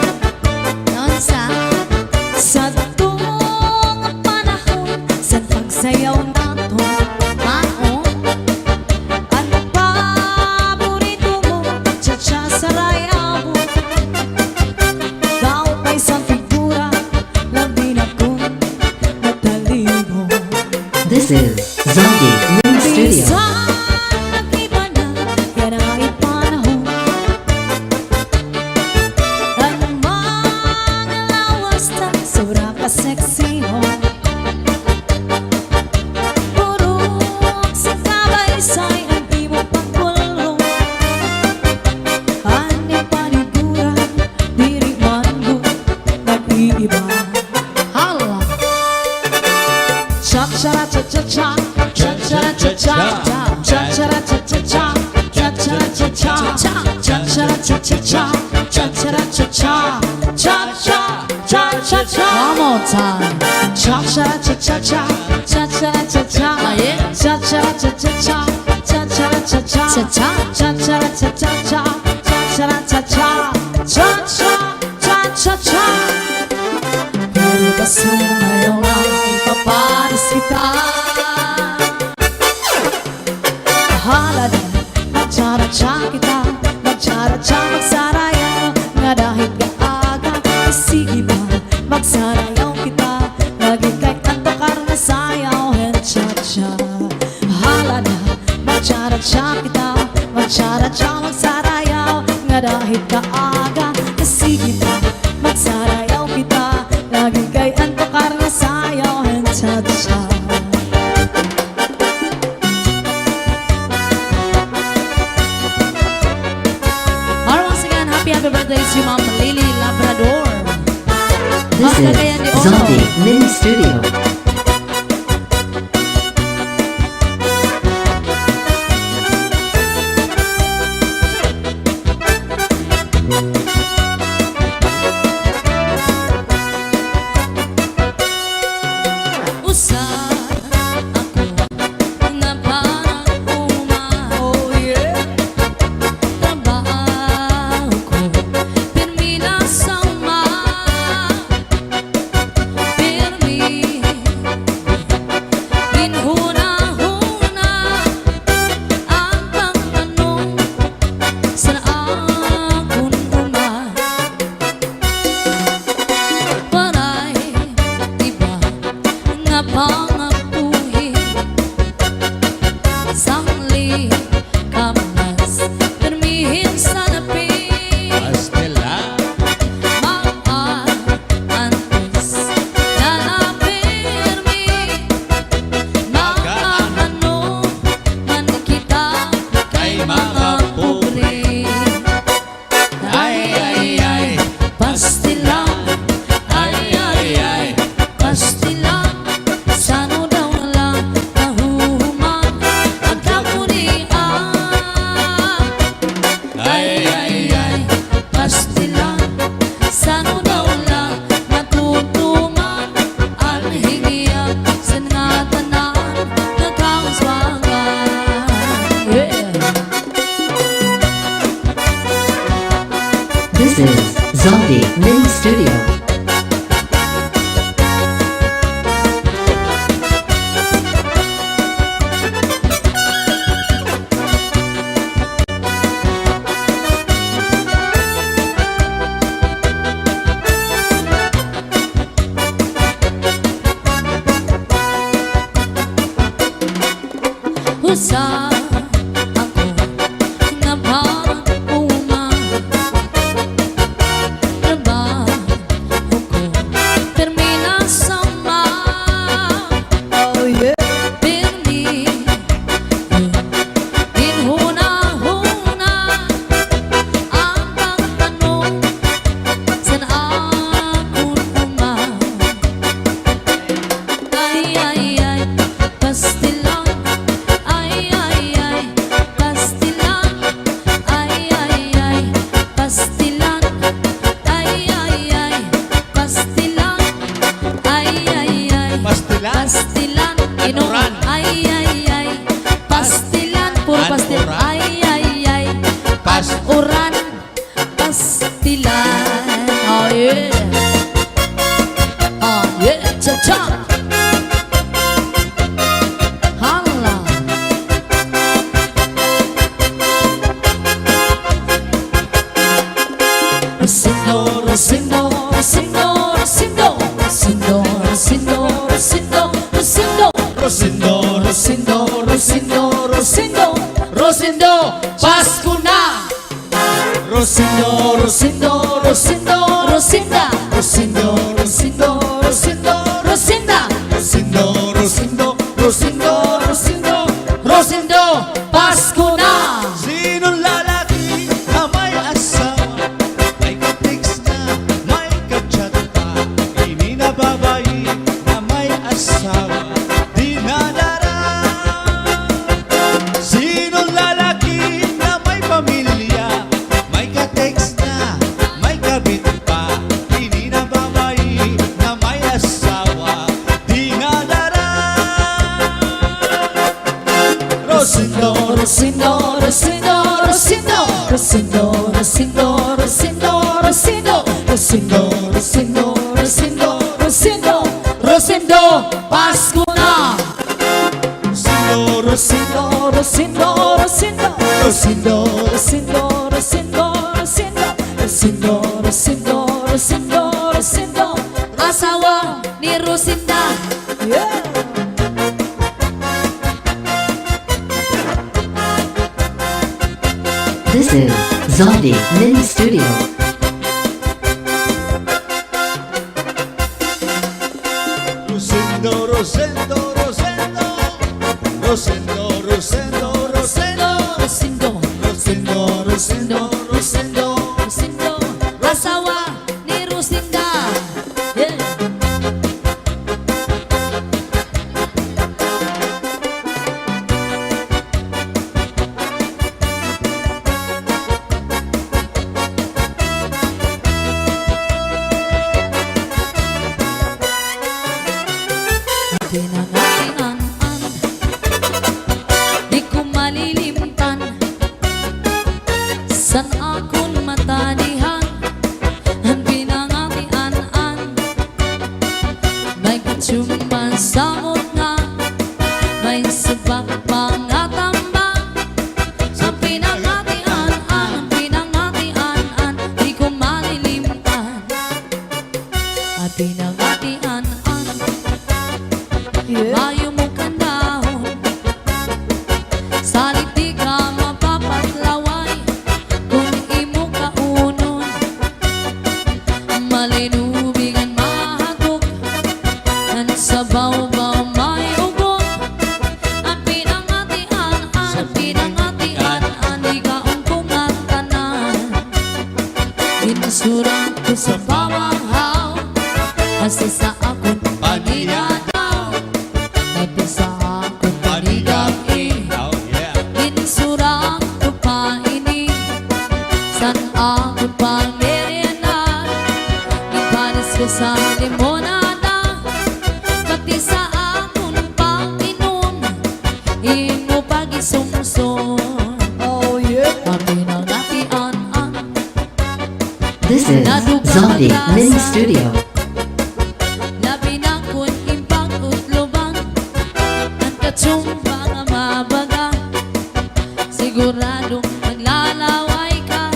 Nonstop. Sa tuong panahon, sa pagsayaw nato, mao, ang paborito mo, cha-cha sa rayabo. Daw pa'y sa figura, labi na kong natalibo.
This is Zombie Mini Studio.
Minsan nag-iba na, yan ay panahon. Ang mga lawas na sobra ka sexy mo. Puro sa kabaysay ang imo pagkulong. Ani paniguran, diri man mo nag-iiba. Hala. Cha-cha-cha-cha-cha, cha-cha-cha-cha, cha-cha-cha-cha-cha, cha-cha-cha-cha, cha-cha-cha-cha, cha-cha-cha-cha, cha-cha-cha-cha. One more time. Cha-cha-cha-cha-cha, cha-cha-cha-cha, cha-cha-cha-cha, cha-cha-cha-cha, cha-cha-cha-cha, cha-cha-cha-cha, cha-cha-cha-cha. Pero basta ngayon ay ipaparis kita. Hala na, magsarayaw kita. Lagi kay kanto karna sayaw and cha-cha. Hala na, magchara-cha kita. Magchara-cha, magsarayaw. Nga dahil kaaga, kasi kita. Magsarayaw kita. Lagi kay kanto karna sayaw and cha-cha. Happy birthday to Ma'am Lily Labrador.
This is Zombie Mini Studio. This is Zombie Mini Studio.
Usa ako na parang uma. Trabaho ko termina sama.
Oh yeah.
Perdi din huna-huna ang pagtanong saan akong uma. Ay, pastilan. Pastilan, inuran. Ay, pastilan, puro pastilan. Ay, uran, pastilan. Oh yeah, cha-cha. Hala. Rosindo, Rosindo, Rosindo, Rosindo, Rosindo, Rosindo, Rosindo, Rosindo, Rosindo, Rosindo, Rosindo, Rosindo, Pasko na! Rosindo, Rosindo, Rosindo, Rosinda, Rosindo, Rosindo, Rosindo, Rosinda, Rosindo, Rosindo, Rosindo, Rosindo, Rosindo, Pasko na!
Sinong lalaki na may asawa, may ka-text na, may ka-chat pa, hindi na babae na may asawa, di nadara. Sinong lalaki na may pamilya, may ka-text na, may kabit pa, hindi na babae na may asawa, di nadara. Rosindo,
Rosindo, Rosindo, Rosindo, Rosindo, Rosindo, Rosindo, Rosindo, Rosindo, Rosindo, Rosindo, Rosindo, Rosindo, Pasko na! Rosindo, Rosindo, Rosindo, Rosindo, Rosindo, Rosindo, Rosindo, Rosindo, Rosindo, Rosindo, Rosindo, Rosindo, Asa
Zaldi Mini Studio.
Rosendo, Rosendo, Rosendo, Rosendo, Rosendo, Rosendo,
Rosendo,
Rosendo, Rosendo, Rosendo.
Rosendo, asawa ni Rosinda. Yeah. Pinangatingan, di ko malilimtan. San akong matanihan, ang pinangatian. May katsumban samot nga, may sabak pangatambang. Ang pinangatian, di ko malilimtan. At pinangatian, Mayo mo kanahon, salit di ka mapapatlaway. Kung imo kaunon, malinubigan mahagok. Ang sabaw-baw may ugok. Ang pinangatian, di ka ungkungan tanan. Ginsurang ko sa pamanghaw, kasi sa akong paninadaw. Ito sa akong panigagin, ginsurang ko pa ini. San akong pangirianan, ipanis ko sa limonada. Pati sa akong panginom, imo pag-isumson. Oh yeah. Kami nang natian.
This is Zaldi Mini Studio.
Labi na kun impang utlubang, ang katsumba nga mabaga. Siguradong maglalaway ka,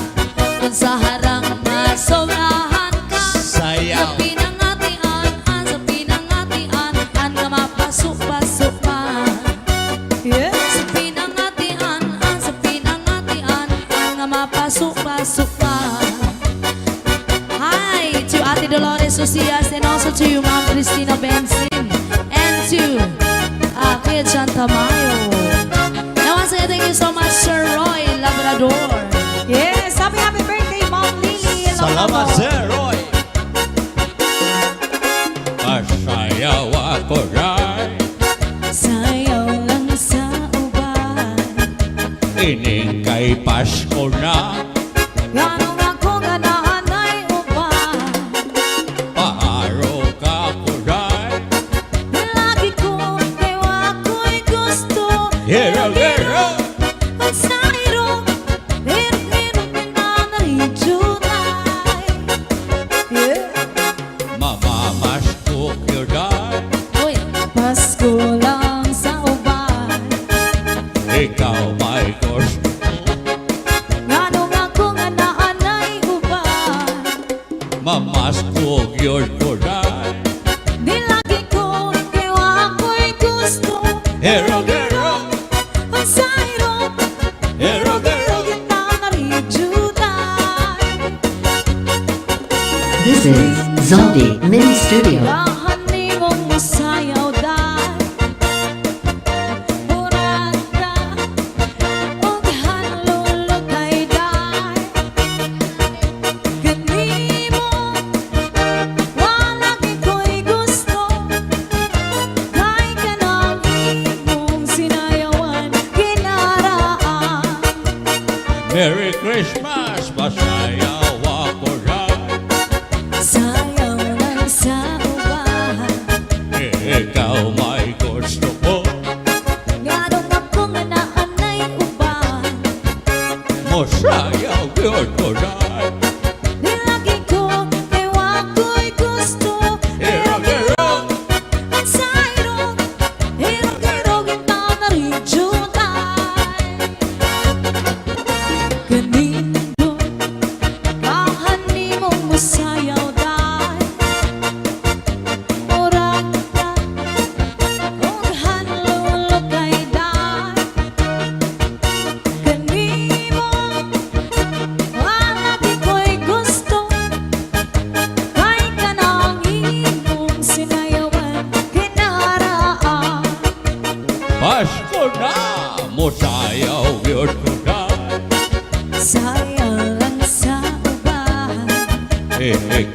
kung sa harang masobrahan ka. Sa pinangatian, nga mapasok-pasok pa. Sa pinangatian, nga mapasok-pasok pa. Hi to Ate Dolores Socias, and also to you, Ma'am Cristina Benson, and to Kuya John Tamayo. And once again, thank you so much, Sir Roy Labrador.
Yes, happy birthday, Mom Lily.
Salamat, Sir Roy. Masayaw ako rin,
Sayaw lang sa uban,
ining kay Pasko na.
ganong ako ganahan ay uban.
Paaro ka ko rin,
Lagi ko, ewa ko'y gusto.
hero, hero.
Ang sayro, hero-hero pinanay-junay.
Mamamasko ko rin,
Uy, Pasko lang sa uban.
ikaw may gusto.
Ganong ako ganahan ay uban.
Mamasko yun ko rin,
Di lagi ko, ewa ko'y gusto.
hero, hero.
Ang sayro,
Hero, hero.
pinanay-junay.
This is Zaldi Mini Studio.
Kahani mong masayaw dahil Buranda og hanlulukay dahil Ganimo walagi ko'y gusto. Kay kanang imong sinayawan kinaraan.
Merry Christmas, masayaw ako rin,
Sayaw lang sa uban,
ikaw may gusto ko.
ganong ako ganahan ay uban.
Masayaw yun ko rin,
Nilagi ko, ewa ko'y gusto.
hero, hero.
Ang sayro, hero-hero kita na rin junay. Kanino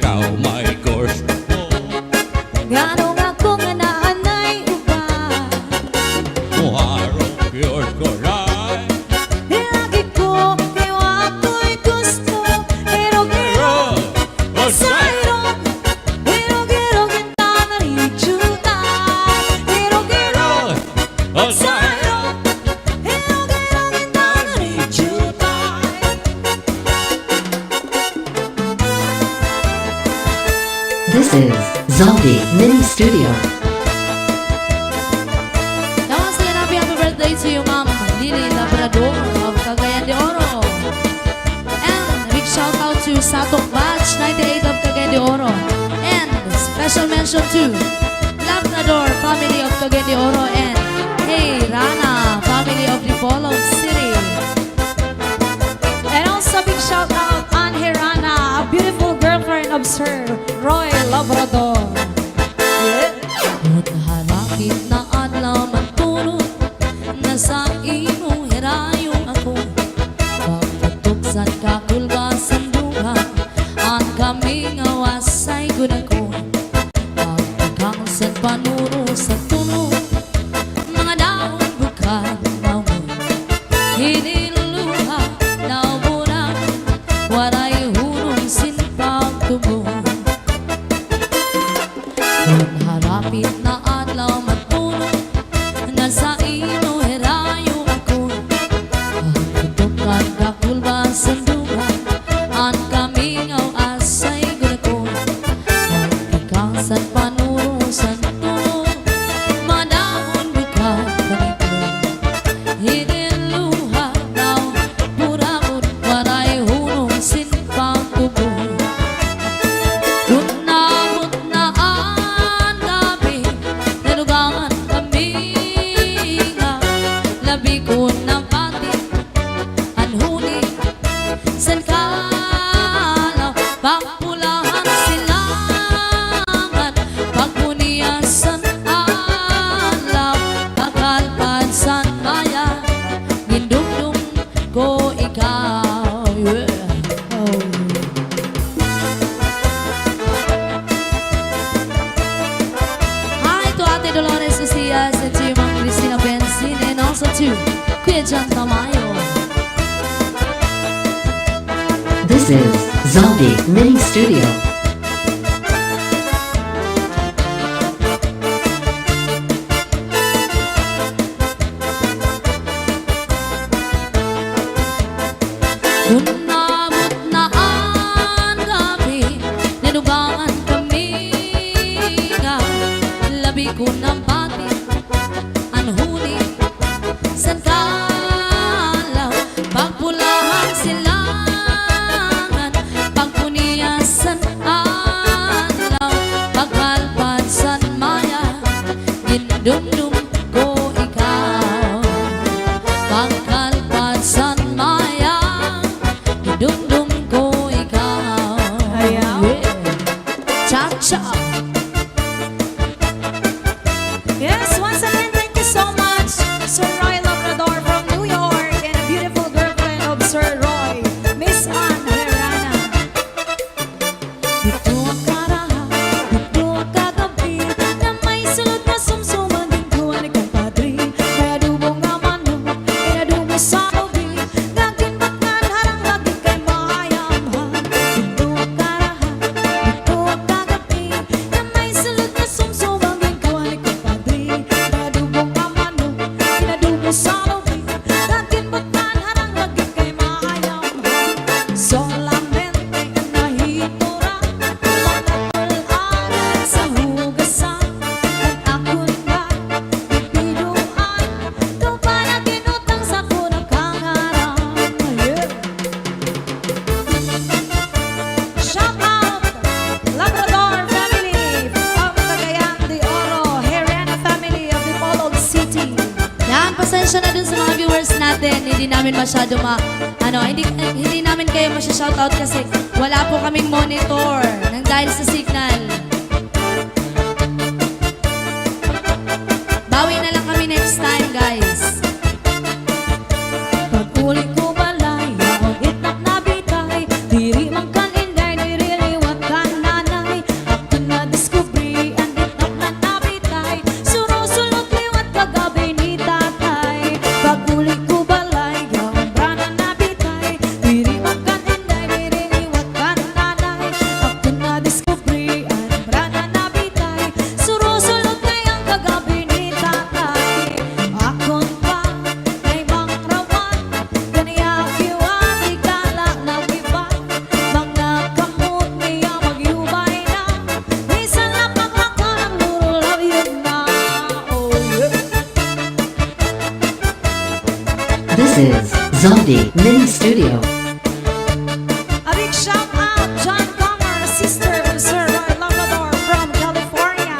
ikaw may gusto mo.
Ganong ako nga naanay uba.
Muharong yun ko rin.
Lagi ko kayo ako'y gusto. Pero Sayro, giro kita narichuta. Giro Sayro, giro kita narichuta.
This is Zaldi Mini Studio.
Damas ka na happy birthday to you, Ma'am Lily Labrador of Cagayan de Oro. And a big shout out to Satong Batch 98 of Cagayan de Oro. And special mention to Labrador family of Cagayan de Oro and Hey Rana family of Dipolog City.
And also big shout out on Hirana, a beautiful girlfriend of Sir Roy Labrador.
At harapit na adlaw magtulog na sa imo hirayo ako. Pagpatuksan ka kulbasan duha ang kaming awasay ko na ko. Pagpakang sa panuro sa tulog mga daon bukad mawon. Hiniluluha na muna waray hunong sinpag tubo. Kung harapit na adlaw matulog na sa ino herayo ako. Pagtutukan ka kulbasan duha ang kamingaw asay gulako. Pagkikangsan panuro sa tulog madahon bukad kanito. Hiniluha daw puramot waray hunong sinpang tubo. Kung naabot na ang gabi, nalugangan kami nga labi ko na pati ang huni sa kalaw. Pagpulahan silangan, pagpuniyasan alaw, pagkalpansan maya, gindumdum ko ikaw. Yeah. Hi to Ate Dolores Ucias and to Ma'am Cristina Benzin and also to Kuya John Tamayo.
This is Zaldi Mini Studio.
Kung naabot na ang gabi, nalugangan kami nga labi ko ng pati ang huni sa kalaw. Pagpulahan silangan, pagpuniyasan alaw, pagkalpansan maya, gindumdum ko ikaw. Pagkalpansan maya, gindumdum ko ikaw.
Ayaw.
Yeah. Cha-cha.
Yes, once again, thank you so much, Sir Roy Labrador from New York, and a beautiful girlfriend of Sir Roy, Miss Ann Herrana. Ito ang karaha, ito ang kagabi, na may sulod na sumsuman din ko ang ikampadri. Kaya dubong nga manok, kaya dubong sa ubi, gagin bakal harang lagi kay mayamhan. Ito ang karaha, ito ang kagabi, na may sulod na sumsuman din ko ang ikampadri. Kaya dubong nga manok, kaya dubong sa ubi, gagin bakal harang lagi kay mayamhan. Solamente nahitura, pagkakularan sa hugasan, at ako na bibiduan, ito pa na tinutang sa kunang kangarang. Shout out, Labrador family of Cagayan de Oro, Herrera family of Dipolog City.
Yan, pasensya na dun sa mga viewers natin. Hindi namin masyado hindi namin kayo masya-shoutout kasi wala po kaming monitor nang dahil sa signal. Bawi na lang kami next time, guys.
Pagkulit ko balay, ang itak na bitay, diri man kan inday, diri liwat kan na
is Zombie Mini Studio.
A big shout out, John Comer, sister from Sir Roy Labrador from California.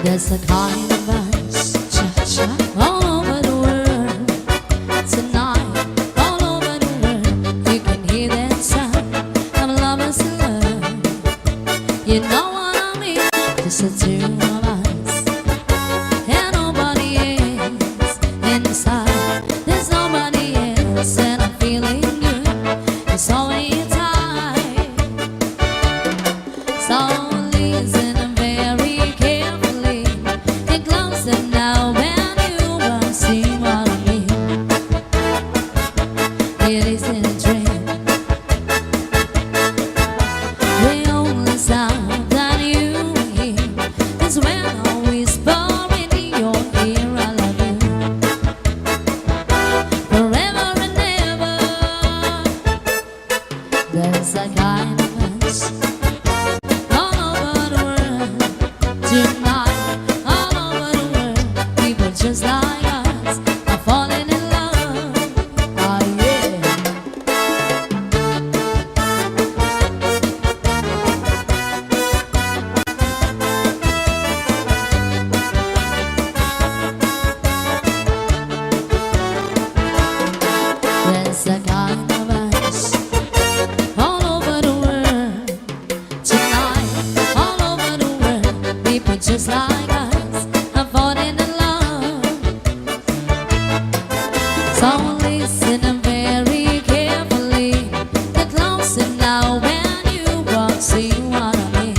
There's a kind of us, cha-cha, all over the world. Tonight, all over the world, you can hear that sound of lovers in love. You know what I mean? Just the two of us, and nobody else inside. There's nobody else, and I'm feeling good. It's only time, so listen very carefully. Get closer now, and you will see what I mean. It isn't a dream. The only sound that you hear is when I whisper in your ear, I love you forever and ever. There's a kind of us all over the world tonight, all over the world. People just like us are falling in love. Oh yeah. There's a kind of us all over the world tonight, all over the world. People just like us are falling in love. So listen very carefully. Get closer now when you walk, see what I mean.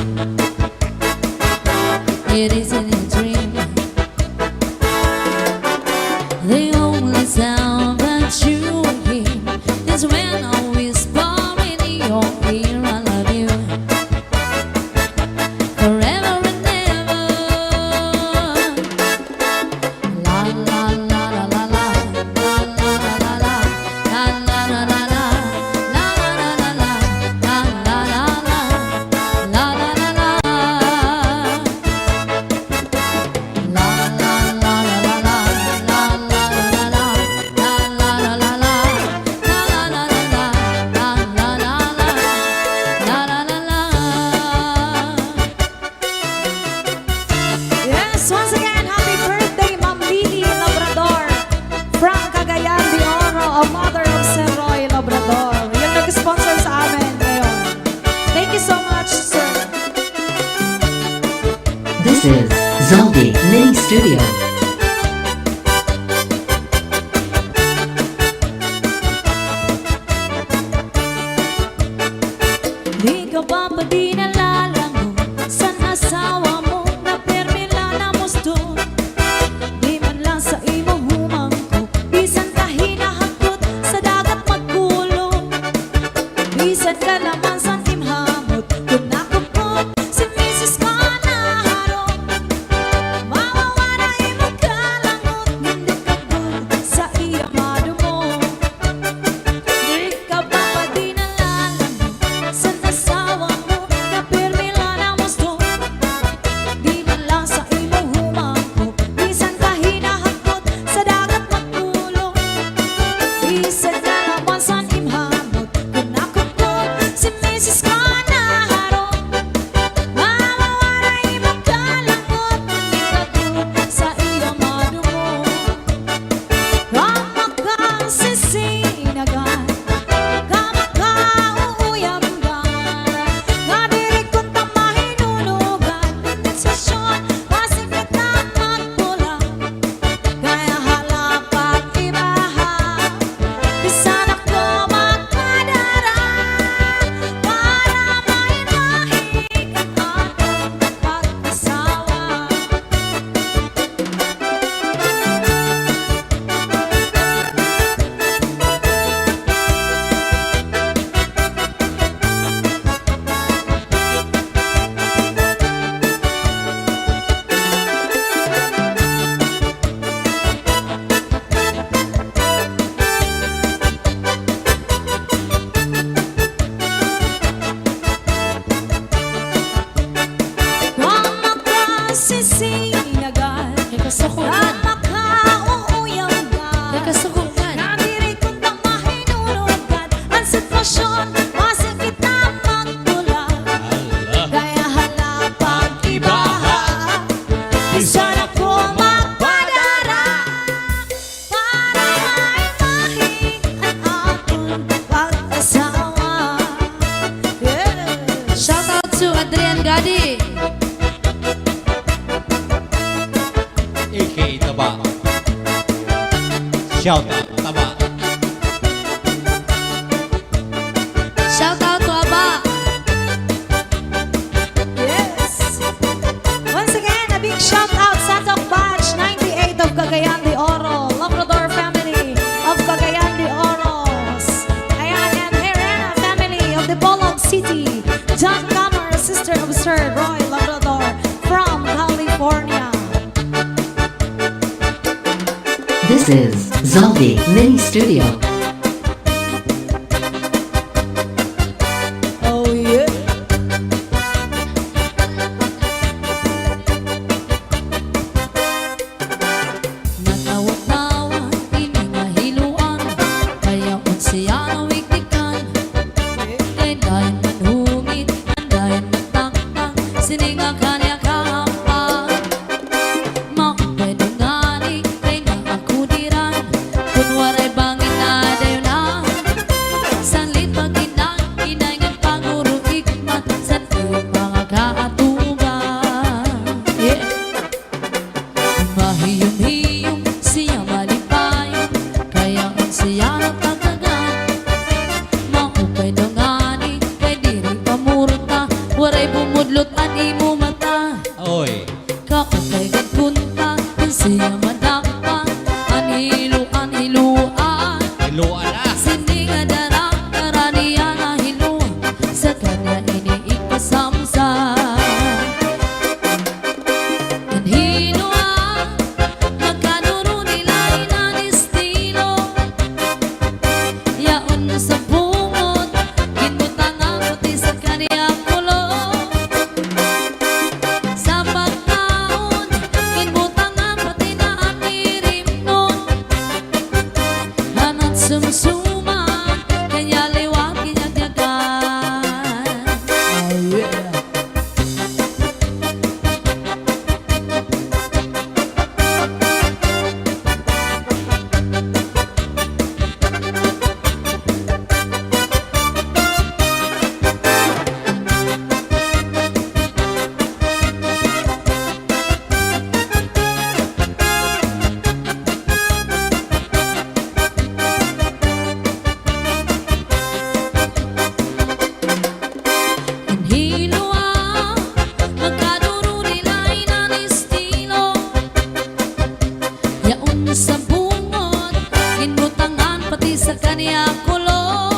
It isn't a dream. The only sound that you hear is when I whisper in your ear, I love you forever and ever. La la la la la la, la la la la la, la la la la la, la la la la la, la la la la, la la la la. La la la la la la, la la la la la, la la la la la, la la la la la, la la la la, la la la la.
Yes, once again, happy birthday, Ma'am Lily Labrador from Cagayan de Oro, a mother of Sir Roy Labrador. Yung nag-sponsor sa amin ngayon. Thank you so much, sir.
This is Zombie Mini Studio.
Di ka ba pa di nalalango sa asawa mo na permila na musto? Di man lang sa imong humangko, bisan ka hinahakot sa dagat magkulong. Bisan ka laman sa timhamot, kung nakupot si Mrs. ka na harong. Mawawala imo
Shout out, tama.
Shout out to Aba.
Yes. Once again, a big shout out sa Tok Batch 98 of Cagayan de Oro, Labrador family of Cagayan de Oros. Ayan, and Herrera family of the Bolog City. John Camer, sister of Sir Roy Labrador from California.
This is Zombie Mini Studio.
Oh yeah.
Natawa-tawa, iningahiluan, kaya unsiya ang wiktikan. Kay dayan manhungit, andayan mataktak, sininga kanya kahampag. Maupay dungani, kay nakakudiran, kun waray bangin na dayon na. Sanlit pag-inang, inayngan panguro ikmat, sa iyong mga kaatugan. Yeah. Mahiyom-hiyom siya malipayon, kaya ang siya natagagan. Maupay dungani, kay diri pamurta, waray bumudlot ang imo mata.
Oy.
Kaupay gagkunta, ang siya madakpa, anhiluan.
Iluan na.
Sininga darang karaniya na hiluan, sa kanya iniikasamsa. Anhiluan, magkanuro nila inan estilo. Yaon sa bungot, ginbutang ang puti sa kanya kulo. Sa pagkaon, ginbutang ang pati na ang irimnon. Hanat sumsuma, kanya liwag kinyagyagan. Oh yeah. Anhiluan, magkanuro nila inan estilo. Yaon sa bungot, ginbutangan pati sa kanya kulo.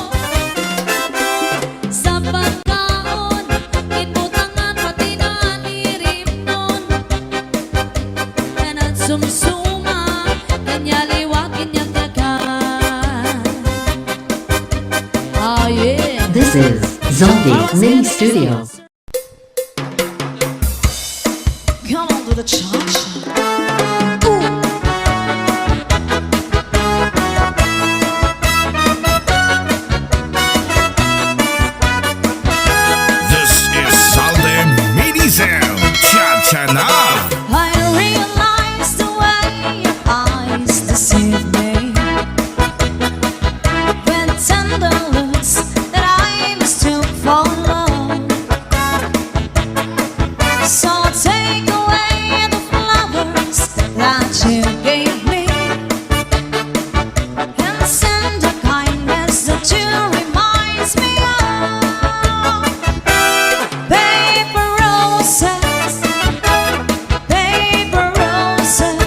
Sa pagkaon, ginbutangan pati na ang irimnon. Kanat sumsuma, kanya liwag kinyagyagan. Oh yeah.
This is Zombie Mini Studio.
Come on to the cha-cha.
This is Salde Mini Sound. Cha-cha na.
I realize the way your eyes deceive me, when tender looks that I mistook for love. So take away the flowers that you gave me, and send a kindness that you reminds me of. Paper roses, paper roses.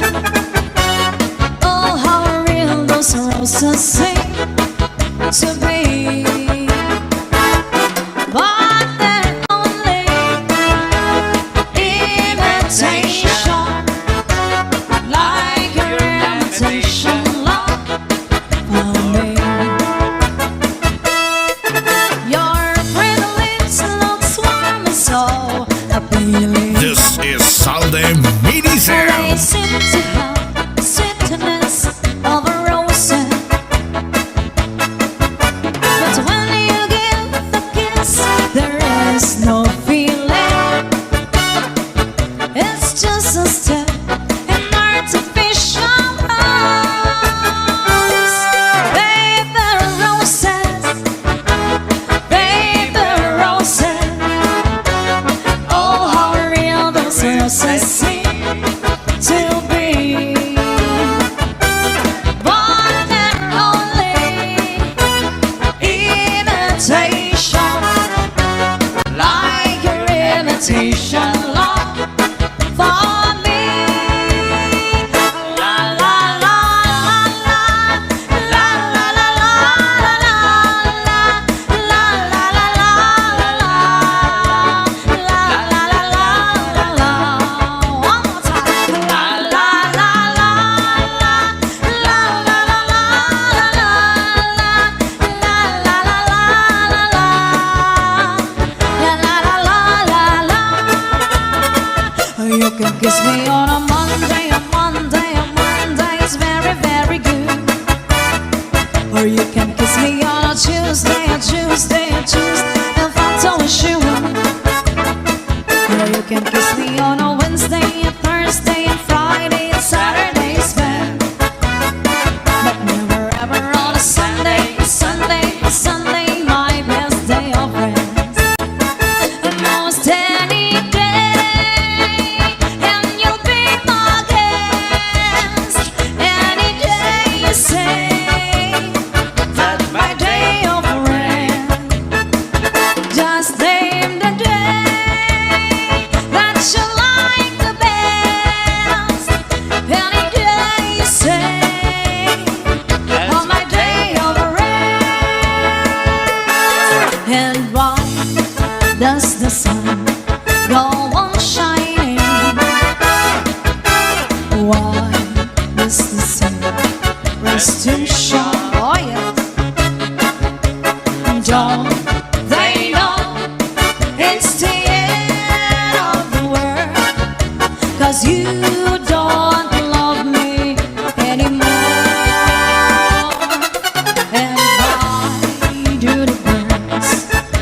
Oh, how real those roses seem to be. But they're only imitation, like your imitation love for me. Your pretty lips look warm and so appealing.
This is Salde Mini
They
Sound.
seem to have the sweetness of a rose. But when you give the kiss, there is no feeling. It's just a step in artificial rose. Paper roses, paper roses. Oh, how real those roses seem to be. But You can kiss me on a Monday, a Monday, a Monday is very, very good. Or you can kiss me on a Tuesday, a Tuesday, a Tuesday, if I'm totally sure. Or you can kiss me on a Wednesday, a Thursday, a Friday, a Saturday is bad. But never ever on a Sunday, a Sunday, a Sunday, my best day of rest. Almost any day, and you'll be my guest. Any day you say that my day of rest. Just name the day that you like the best. Any day you say on my day of rest. And why does the sun go on shining? Why does the sun rest to shine? Oh yes. Don't they know it's the end of the world? 'Cause you don't love me anymore. And why do the birds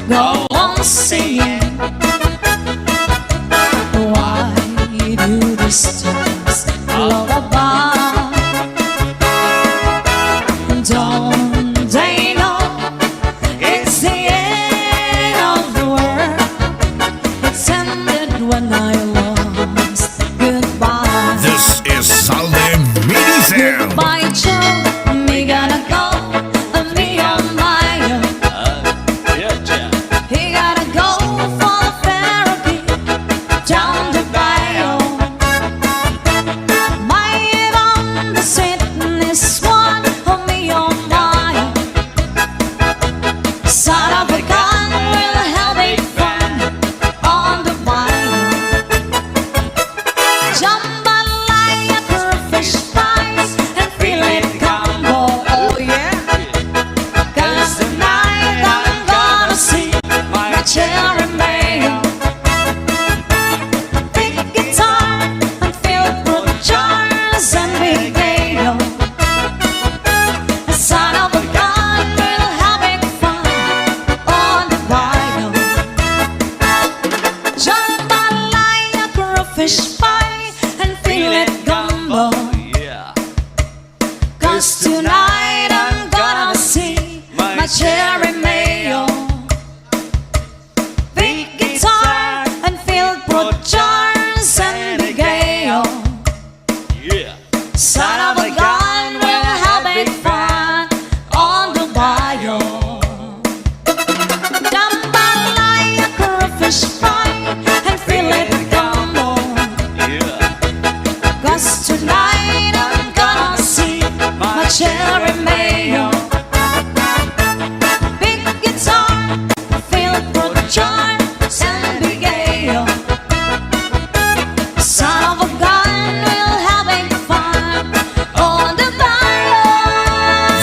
go on singing? Why do the stars lullaby? Don't they know it's the end of the world? It's ended when I lost goodbye.
This is Salde Mini Sound.
Goodbye, Joe. Me gotta go. Me on my own. He gotta go for therapy down the bio. My on the sickness one of me on my own. Son of a gun will have a fun on the bio. Jambalaya for fish pies and filet combo, oh yeah. 'Cause tonight I'm gonna see my cherry mayo. Big guitar and filled with jars and big ghetto. Son of a gun will having fun on the bio. Jambalaya for a fish pie and filet gumbo. 'Cause tonight I'm gonna see my cherry mayo. Big guitar and filled with jars and big ale. Son of a gun will having fun on the bio. Jambalaya for a fish pie and filet gumbo. 'Cause tonight I'm gonna see my cherry mayo. Big guitar filled with jars and big ale. Son of a gun will having fun on the bio.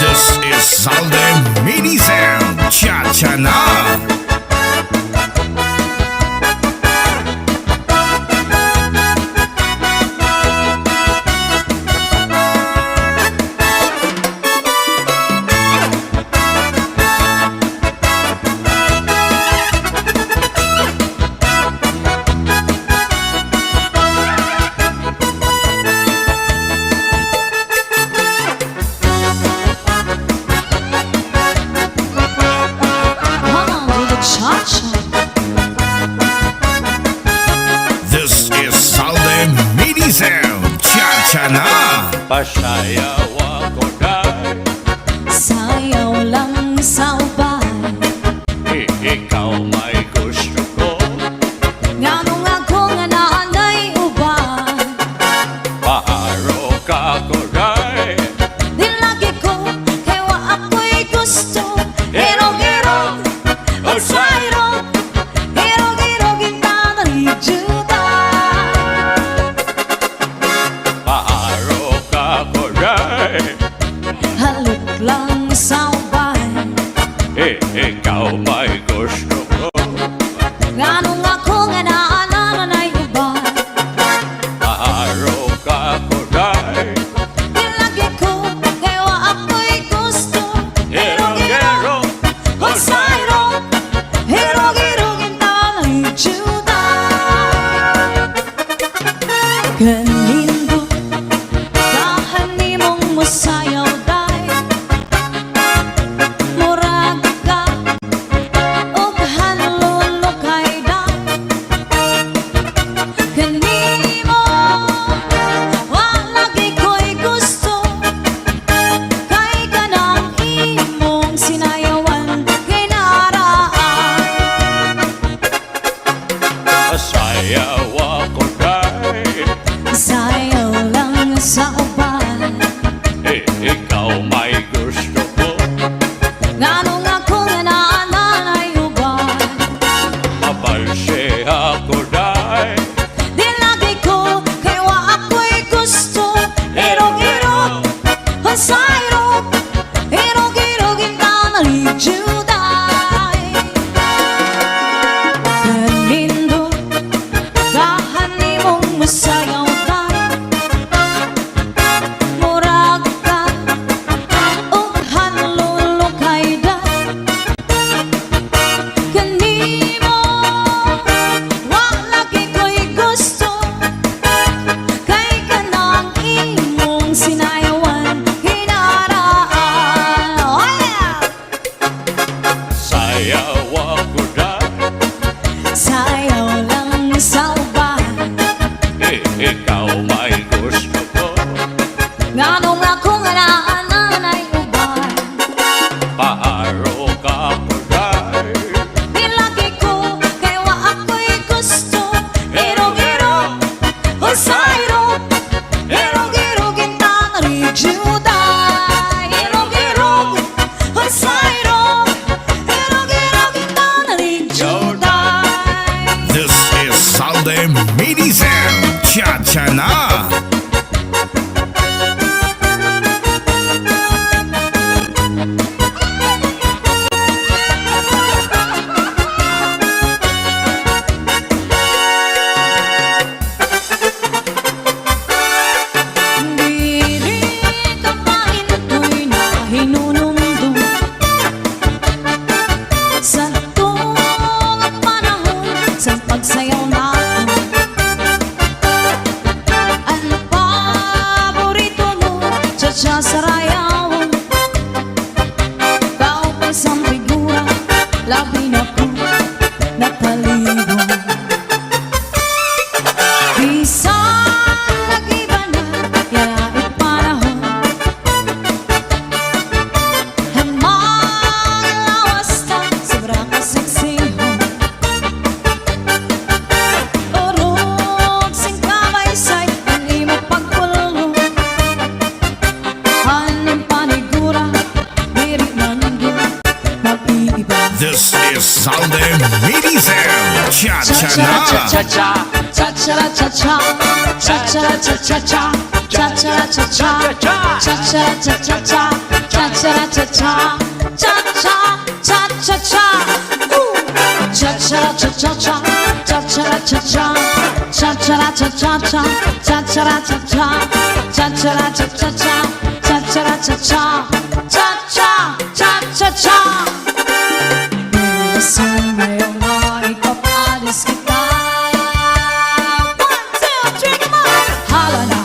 This is Salde Mini Sound. Cha-cha na.
Come on with the cha-cha.
This is Salde Mini Sound. Cha-cha na.
Pasayaw ako dahil
Sayaw lang sa ubay.
ikaw may gusto ko.
Nganong ako nga naanay ubay.
Paharo ka ko dahil
Di lagi ko kaya ako'y gusto. Hirog-hirog o sayrog. Hirog-hirog gintada ni Juda.
paharo ka ko dahil
Halik lang sa ubay.
ikaw may gusto ko.
Nganong ako nga naanay ubay. Kalindo Kahani mong musayaw day Murag ka Og hanlulukay day Kanimo Walagi ko'y gusto Kay kanang imong sinayawan Kinaraan
Sayaw ako day
Sayaw lang sa uban
Ikaw may gusto ko
Nganong ako nga naananay uban
Mabalse ako day
Di lagi ko kay wa ako'y gusto Irog-irog ang sayrog Irog-irog ikaw na lijuday Kalindo Kahani mong masayaw tayo Murag ka Og hanlulukay day Kanimo Wa lagi ko'y gusto Kay kanang imong sinayawan Hinaraan Oh yeah!
Sayaw ako day
Sayaw lang sa uban
Ikaw may gusto ko
Nganong ako nga naananay uban
Paarok ako day
Di lagi ko kay wa ako'y gusto Irog-irog o sayrog Irog-irog intang rijuday Irog-irog o sayrog Irog-irog intang rijuday
This is Sunday Mini Sound. Cha-cha na!
Diri ka painto'y nahinunumdum Sa tuwang panahon sa pagsayaw natin Ang paborito mo, cha-cha sa rayawan Kao pa isang figura, labi na ko nakaligo Bisang nag-iba na, yara't panahon Ang mga lawas na, sobra ka seksihon Urog sing kamaysay, ang imo pagpulong Haning panigura, diri nandun, mag-iiba
This is Sunday Mini Sound. Cha-cha na!
Cha-cha-cha-cha, cha-cha-cha-cha, cha-cha-cha-cha, cha-cha-cha-cha, cha-cha-cha-cha, cha-cha-cha-cha, cha-cha-cha-cha, cha-cha-cha-cha, cha-cha-cha-cha, cha-cha-cha-cha, cha-cha-cha-cha, cha-cha-cha-cha, cha-cha-cha-cha, cha-cha-cha-cha. Minsan ngayong maipapalis kita 1, 2, 3, come on! Hala na,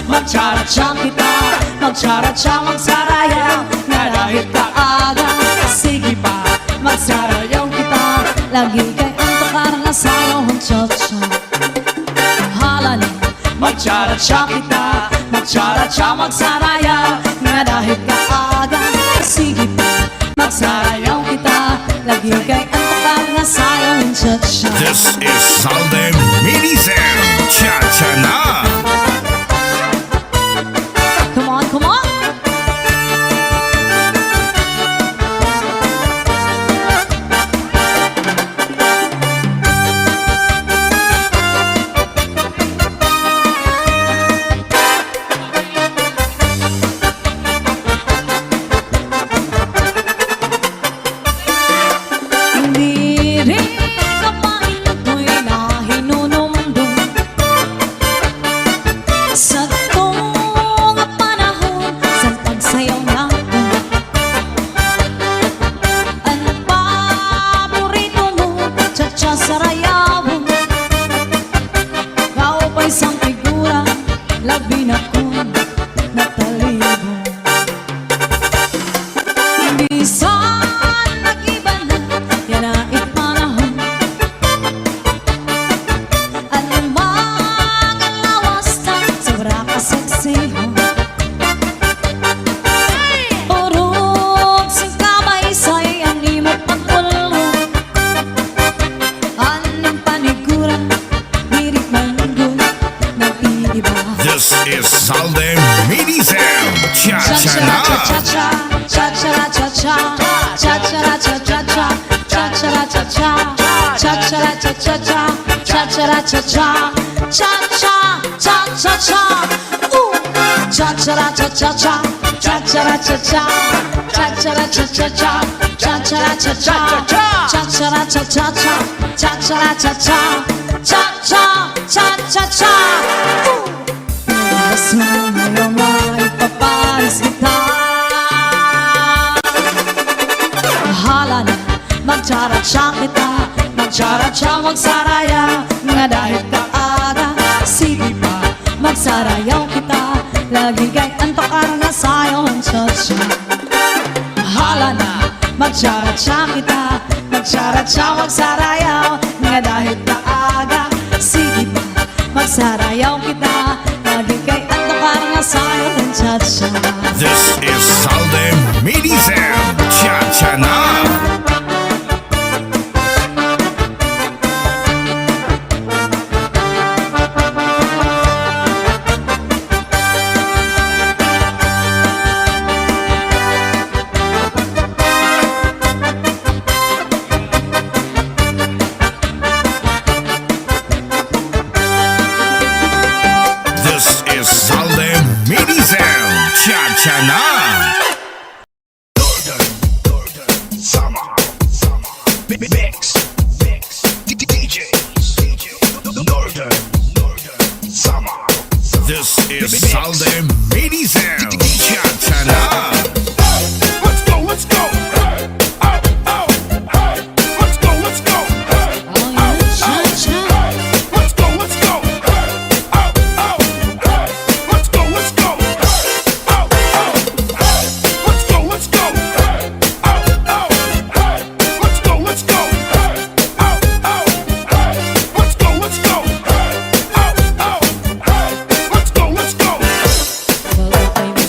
magtsara-tsa kita Magtsara-tsa, magsarayaw Nga dahil kaaga Sige pa, magsarayaw kita Lagi kay ang takar na sayaw ang cha-cha Hala na, magtsara-tsa kita Magtsara-tsa, magsarayaw Nga dahil kaaga Sige pa, magsarayaw kita Lagi kay ang takar na sayaw ang cha-cha
This is Sunday Mini Sound. Cha-cha na!
Come on, come on! Diri ka painto'y nahinunumdum labi na kong natalibong. Minsan nag-iba na, yan ay panahon. Alamang ang lawas na sobra ka seksiho. Urog sing kamay sa'y ani mo pagpulong. Anong paniguran, dirit manggol, nag-iiba.
This is Salde Mini Sound. Cha-cha-na.
Cha-cha-cha-cha, cha-cha-cha-cha, cha-cha-cha-cha-cha, cha-cha-cha-cha, cha-cha-cha-cha-cha, cha-cha-cha-cha, cha-cha-cha-cha-cha. Ooh! Cha-cha-cha-cha-cha, cha-cha-cha-cha, cha-cha-cha-cha, cha-cha-cha-cha, cha-cha-cha-cha, cha-cha-cha-cha, cha-cha-cha-cha-cha. Ooh! Gusto ngayong maipapalis kita. Bahala na, magtsara-tsa kita. Magtsara-tsa, magsarayaw, nga dahil kaaga. Sige pa, magsarayaw kita. Lagi kay antok araw na sayo ang cha-cha. Bahala na, magtsara-tsa kita. Magtsara-tsa, magsarayaw, nga dahil kaaga. Sige pa, magsarayaw kita. Lagi kay antok araw na sayo ang cha-cha.
This is Salde Mini Sound. Cha-cha-na. This is Salde Mini Sound. Cha-cha-na. This is Salde Mini Sound. Cha-cha-na.
Let's go, let's go. Hey, oh, oh, hey. Let's go, let's go. Hey,
Oh, yeah, cha-cha.
let's go, let's go. Hey, oh, oh, hey. Let's go, let's go. Hey, oh, oh, hey. Let's go, let's go. Hey, oh, oh, hey. Let's go, let's go. Hey, oh, oh, hey. Let's go, let's go. Hey, oh, oh, hey. Let's go, let's go.
Bago kay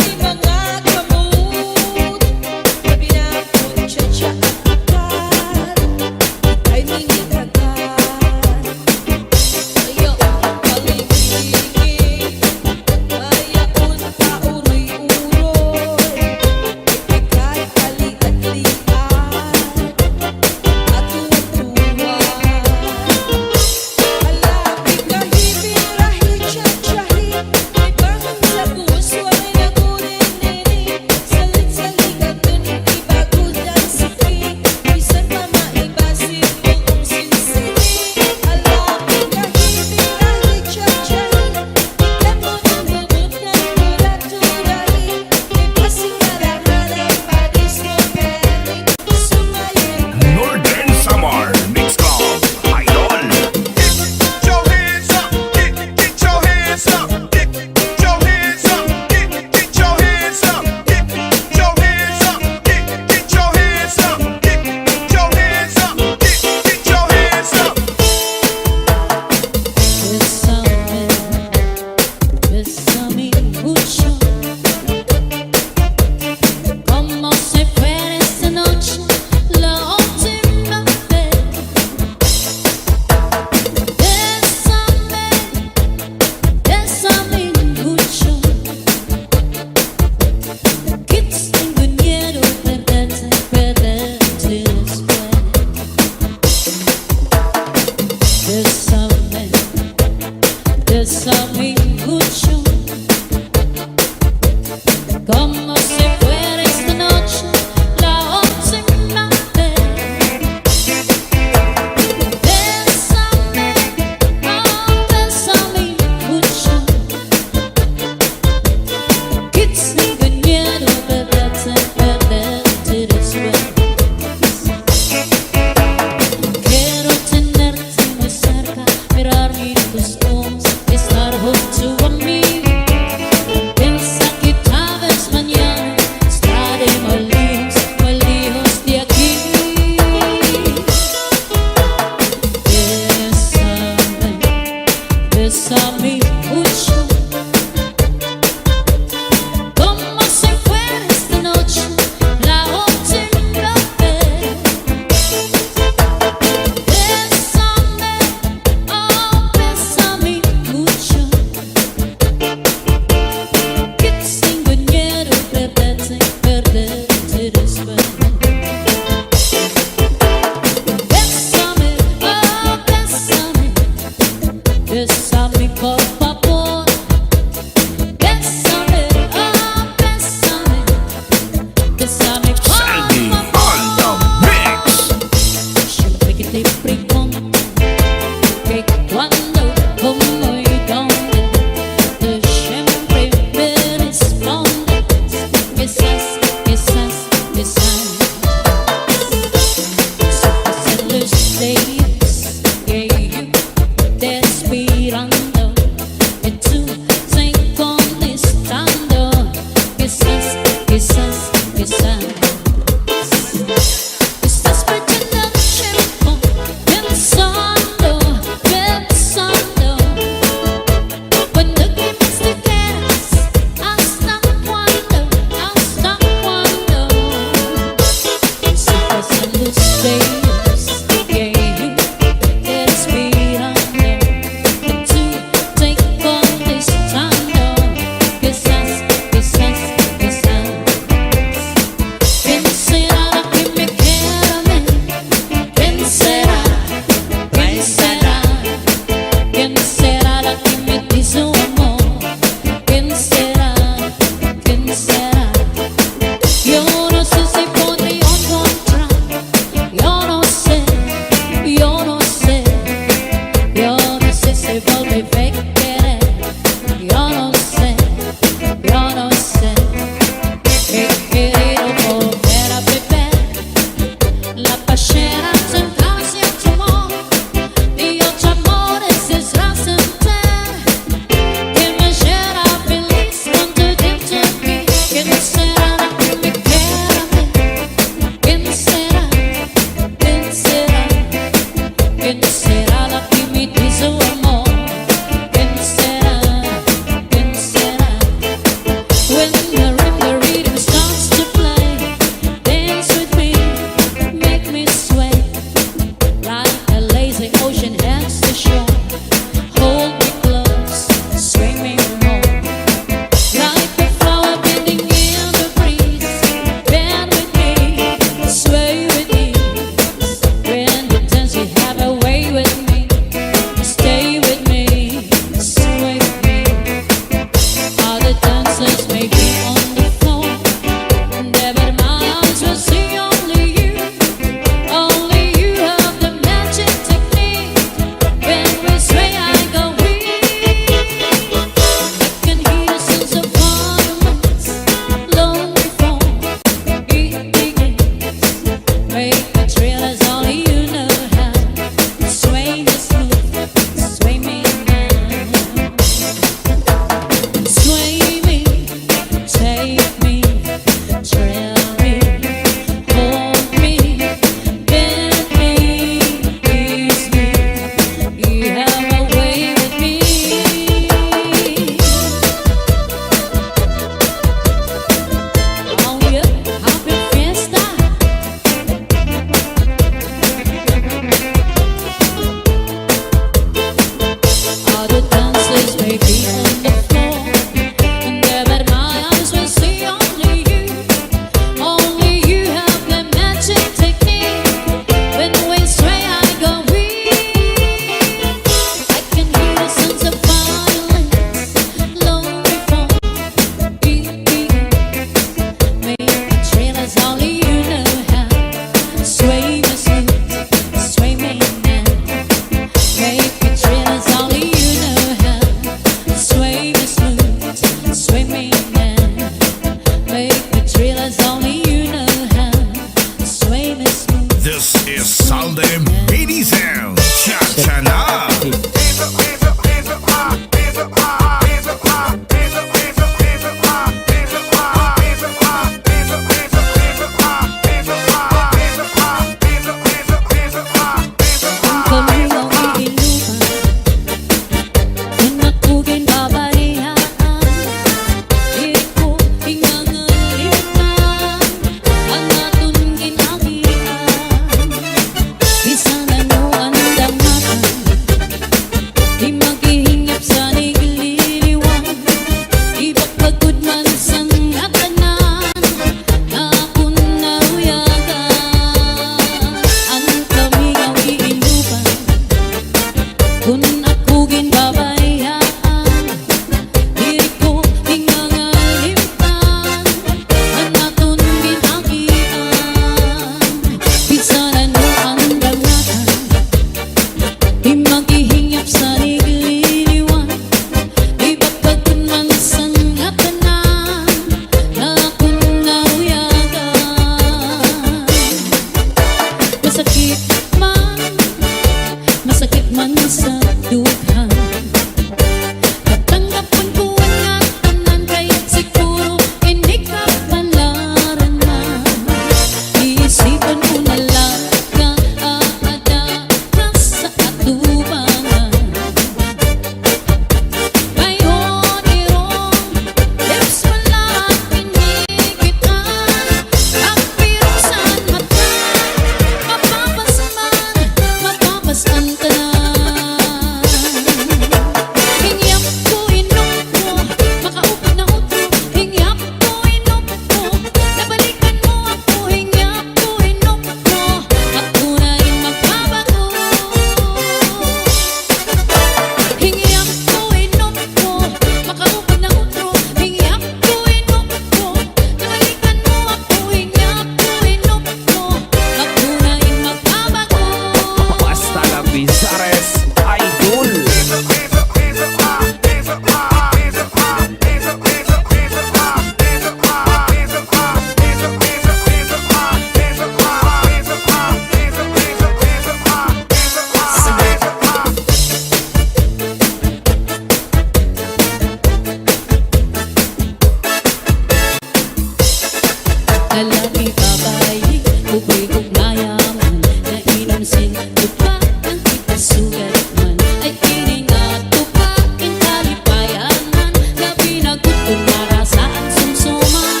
ugnayaman na inamsin tupa ng ikasugat man ay kininatupakin kalipayanan na pinagutun marasaan sumsuman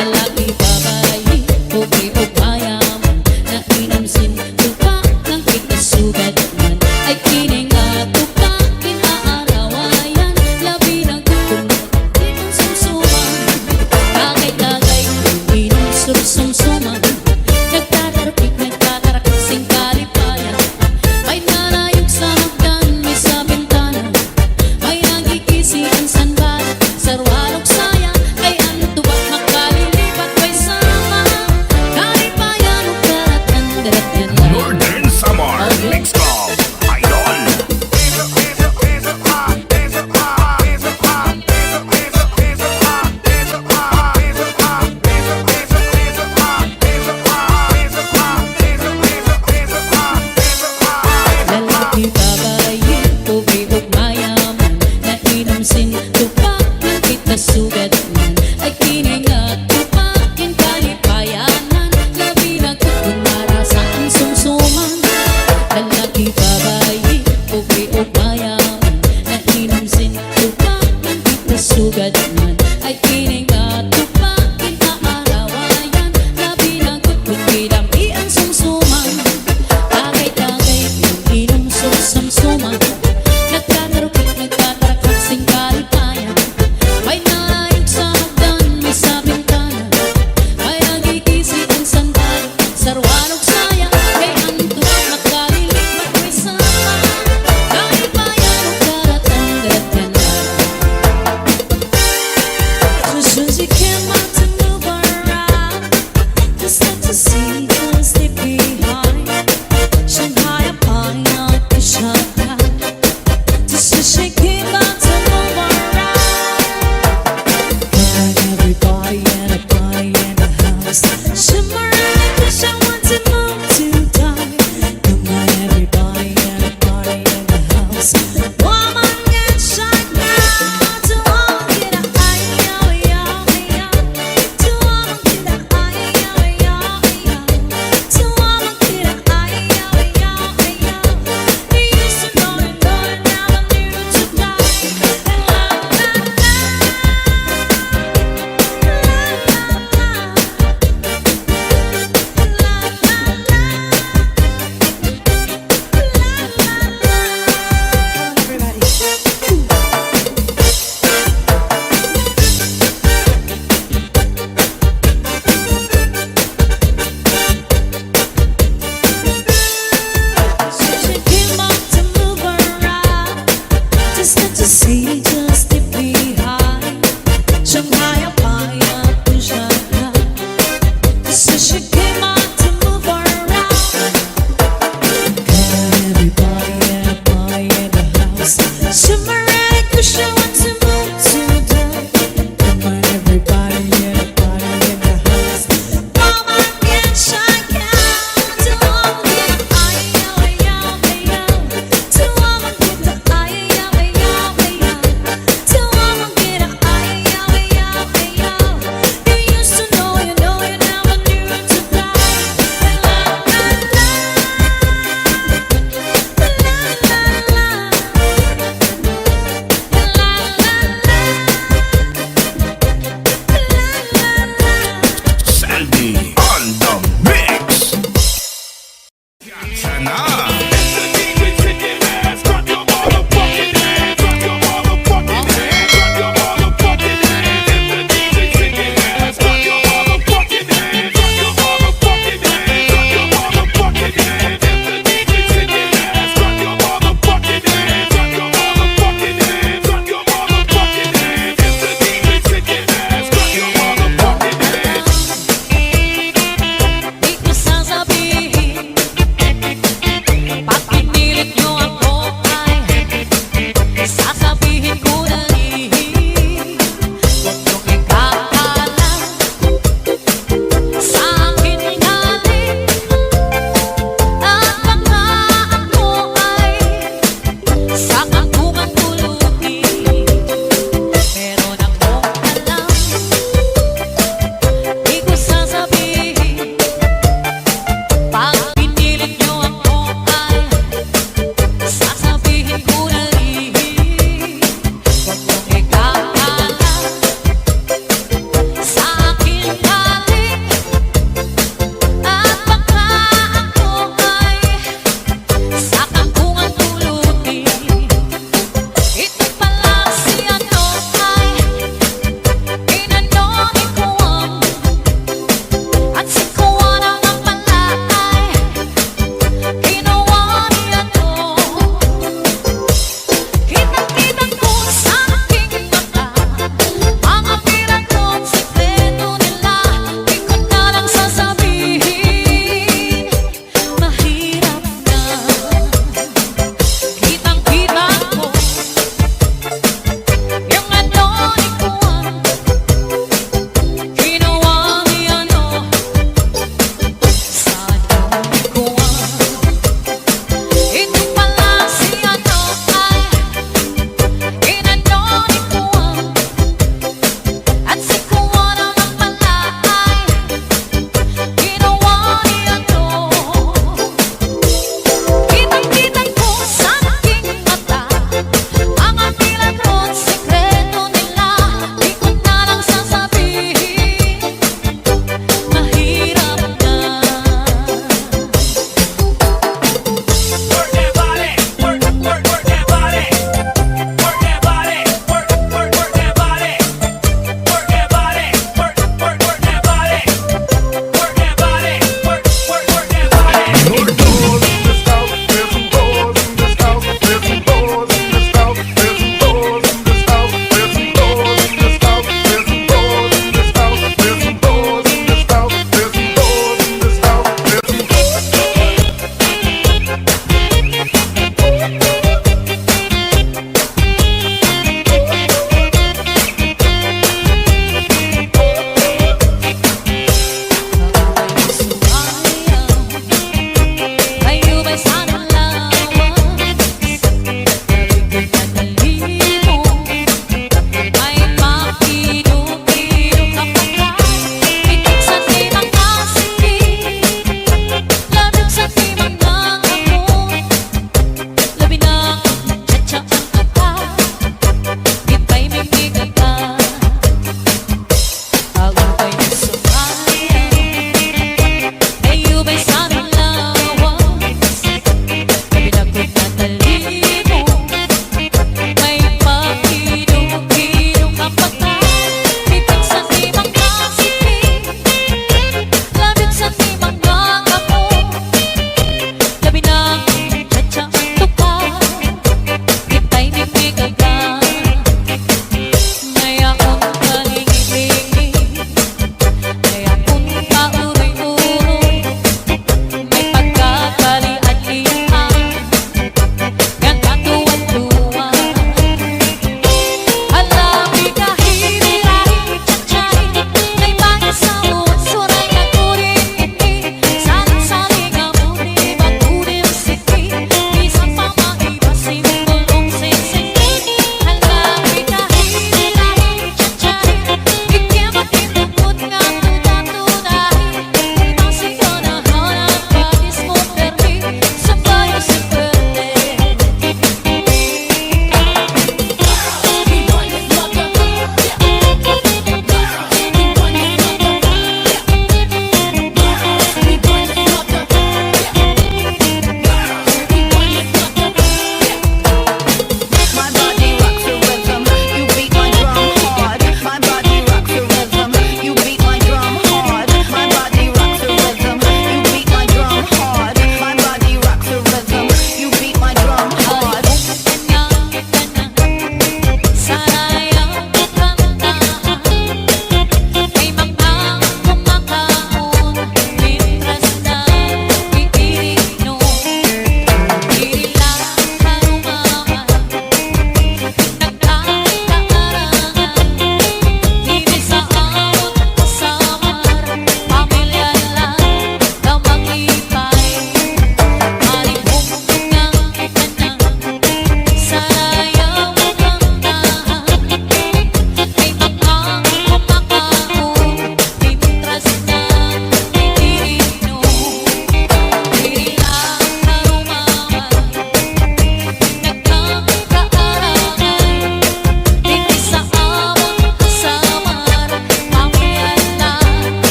lalaki babayi ugnayaman na inamsin tupa ng ikasugat man ay kininatupakin aarawayan na pinagutun marasaan sumsuman tagay-tagay inom sumsuman nagtatarapik nagtatarakasing kalipayan may nanayog sa hagdan may sa bintana may nagkikisi ang sanbal sarwalok saya ay antubat makalilipat may sama kalipayan o karatan daratan
Northern Summer Mix Club Idol.
lalaki babayi ugnayaman na inamsin tupak ng ikasugat man ay kininatupakin kalipayanan na pinagutun marasaan sumsuman lalaki babayi ugnayaman na inamsin tupak ng ikasugat man ay kininatupakin aarawayan na pinagutun kidamian sumsuman tagay-tagay inom sumsuman nagtatarukit nagtatarakasing kalipayan may nayog sa hagdan may sa bintana may nagkikisi ang sanbal sarwalok saya may antuwag makalilipat may sama kalipayan o karatan daratan as soon as you came out to move around just like to see just leave behind Shanghai upon not the Shanghai just as she came out to move around got everybody and a body in the house shimmering like wish I want to move to die come on everybody and a body in the house woman get shot now to all get a eye to all get a eye to all get a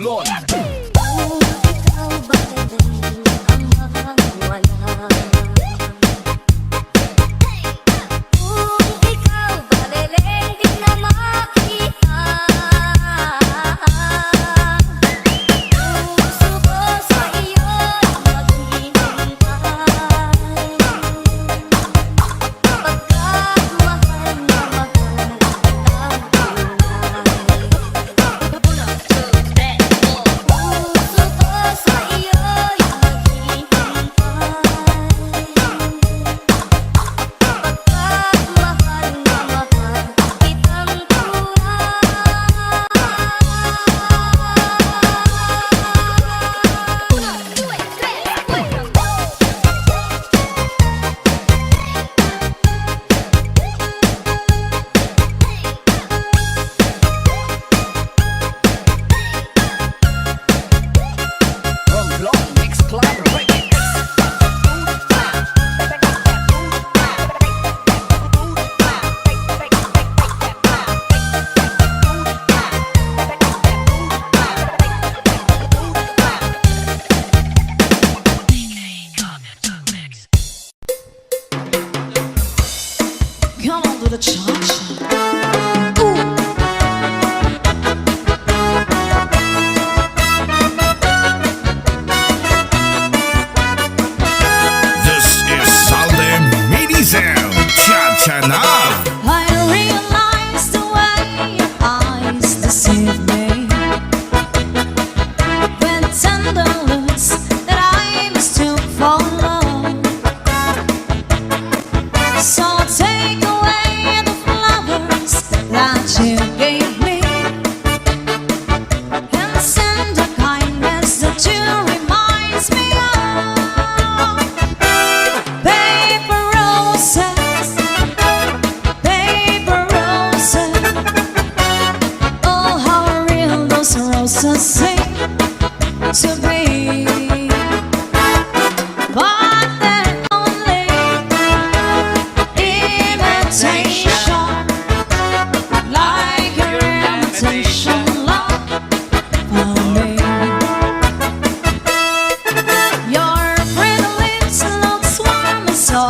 Romblon.
Come on to the cha-cha.
This is Salde Mini Sound. Cha-cha na.
I realize the way your eyes deceive me with tender looks that I mistook for love. So take away the flowers that you gave me and send a kindness that you reminds me of. Paper roses, paper roses. Oh, how real those roses seem to be. But they're only imitation, like your imitation love for me. Your pretty lips look warm and so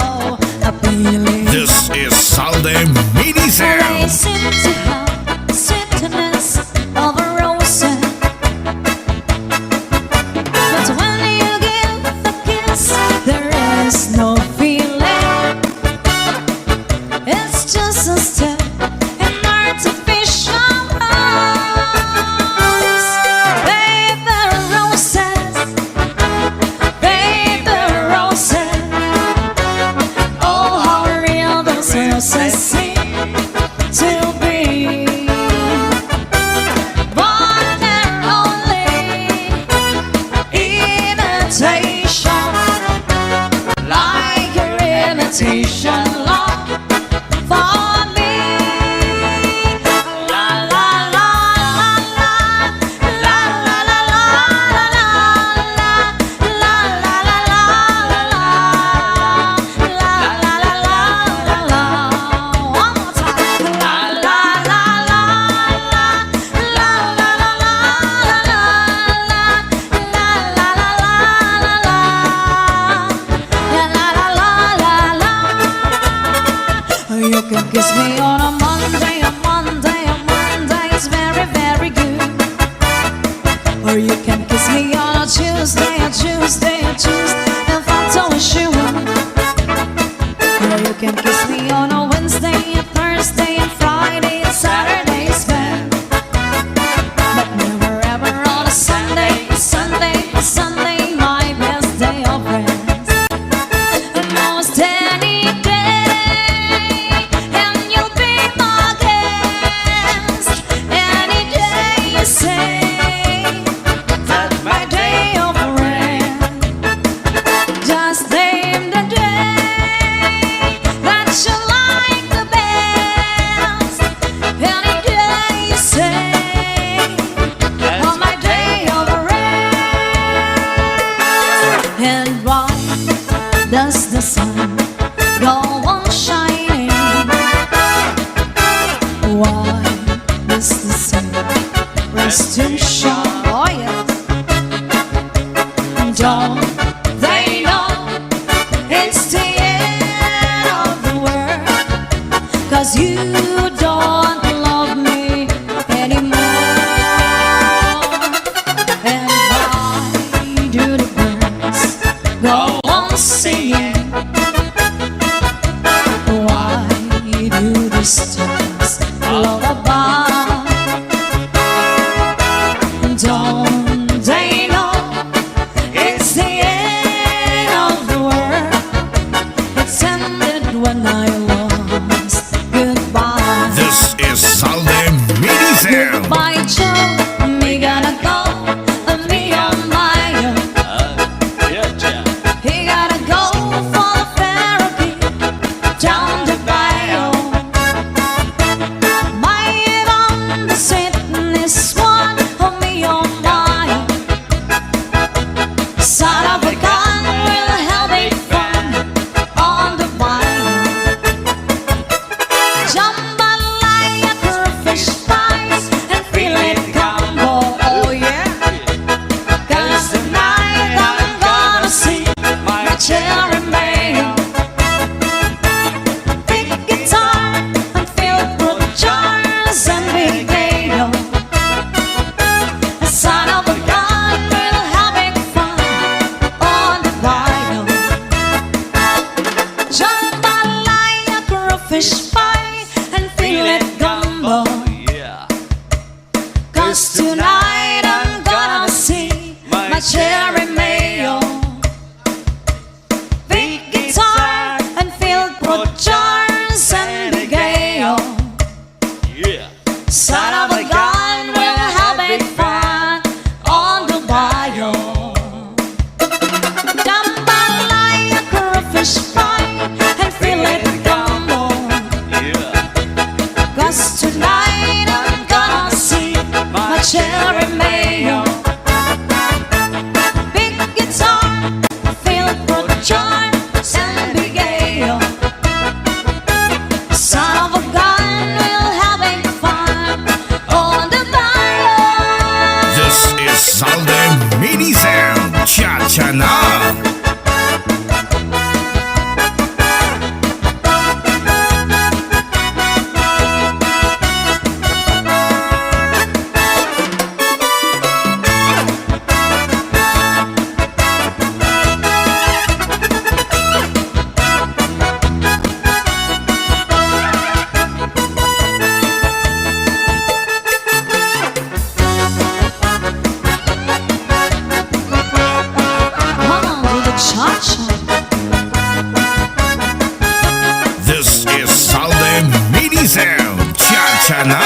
appealing.
This is Salde Mini
They
Sound.
seem to have the sweetness of a rose. But when you give a kiss, there is no feeling. It's just a step in artificial rose. Paper roses, paper roses. Oh, how real those roses seem to be. But they're only imitation, like your imitation love for me. La la la la la la la la la la la la la la la. One more time. La la la la la la la la la you can kiss me on a Monday, a Monday, a Monday is very, very good. Or you can kiss me on a Tuesday, a Tuesday, a Tuesday, if I'm totally sure. Or you can kiss me on a Wednesday, a Thursday, a Friday, and Saturday is fair. But never ever on a Sunday, a Sunday, a Sunday, my best day of rest. Almost any day, and you'll be my guest. Any day you say that my day of rest. Just name the day that you like the best. Any day you say on my day of rest. And why does the sun go on shining? Why does the sun rest to shine? Oh yeah. it's the end of the world, 'cause you don't love me anymore. And why do the birds go on singing? Why do the stars lullaby? Don't they know it's the end of the world? It's ended when I lost goodbye.
This is Salde Mini Sound.
Goodbye, Joe. Me gotta go. Me on my own. He gotta go for the therapy down the bio. My on the sickness one of me on my own. Son of a gun will have a fun on the bio. Jambalaya, fish pies, and filet gumbo. Oh yeah. 'Cause tonight I'm gonna see my cherry mayo. Big guitar and filled with jars and big radio. The son of a gun will having fun on the bio. Jambalaya, fish pie, and filet gumbo. 'Cause tonight I'm gonna see my cherry mayo. Big guitar and filled with jars and big ale. Son of a gun will have a fun on the bio. Jambalaya, fish pie, and filet gumbo. 'Cause tonight I'm gonna see my cherry mayo. Big guitar, filled with jars and big ale. Son of a gun will having fun on the bio.
This is Salde Mini Sound. Cha-cha na.
Come on with the cha-cha.
This is Salde Mini Sound. Cha-cha na.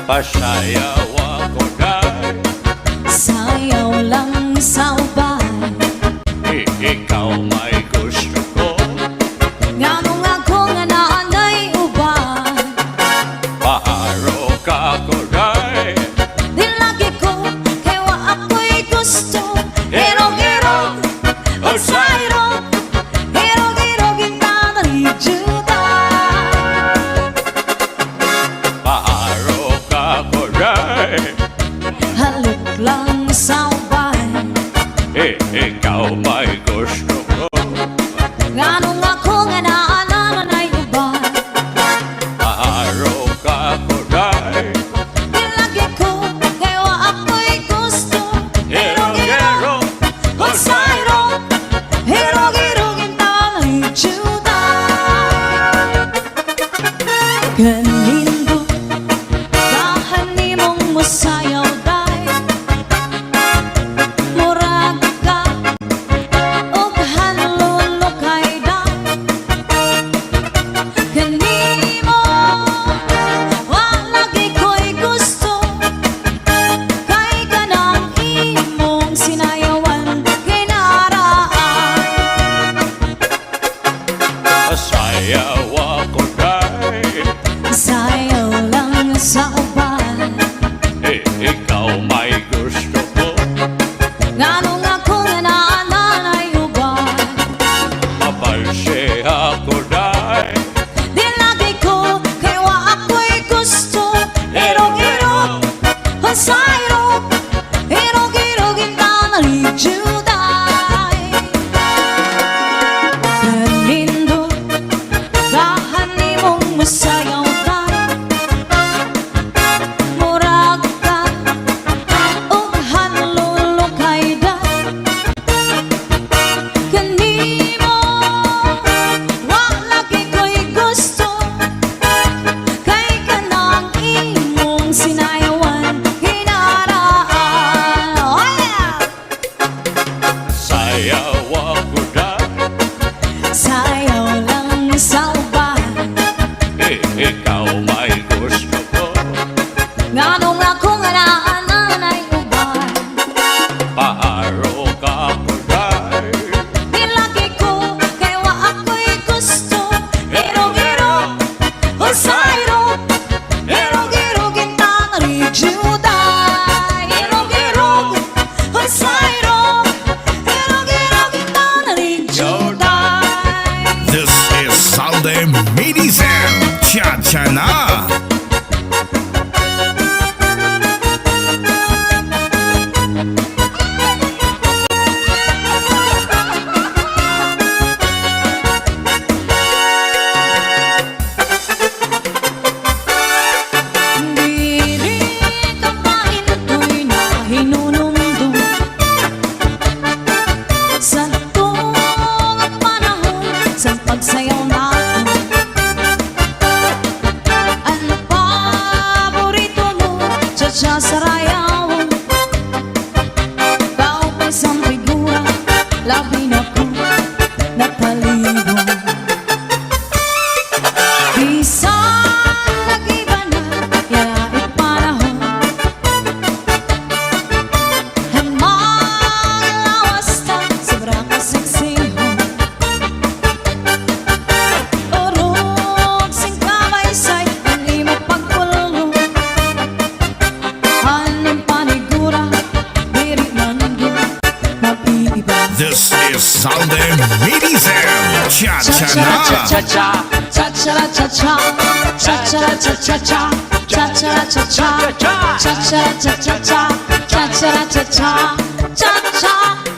Pasayaw ako dahil
Sayaw lang sa ubay.
ikaw may gusto ko.
Nganong ako nga naanay ubay.
Paharo ka ko dahil
Di lagi ko kaya wa ako'y gusto. Hirog-hirog at sayrog. Hirog-hirog na narijuda.
paharo ka ko dahil
Halik lang sa ubay.
ikaw may gusto ko.
Nganong ako nga naanay ubay.
Paharo ka ko dahil
Di lagi ko kaya wa ako'y gusto. Hirog-hirog at sayrog. Hirog-hirog na narijuda. Kanindo Kahan mong musayaw day. Murag ka og hanlulo kay day. Kanimo wa lagi ko'y gusto. Kay kanang imong sinayawan kay naraan.
pasayaw ako dahil
Salde Mini Sound. Cha-cha-na.
Cha-cha-cha-cha, cha-cha-cha-cha-cha, cha-cha-cha-cha, cha-cha-cha-cha-cha, cha-cha-cha-cha,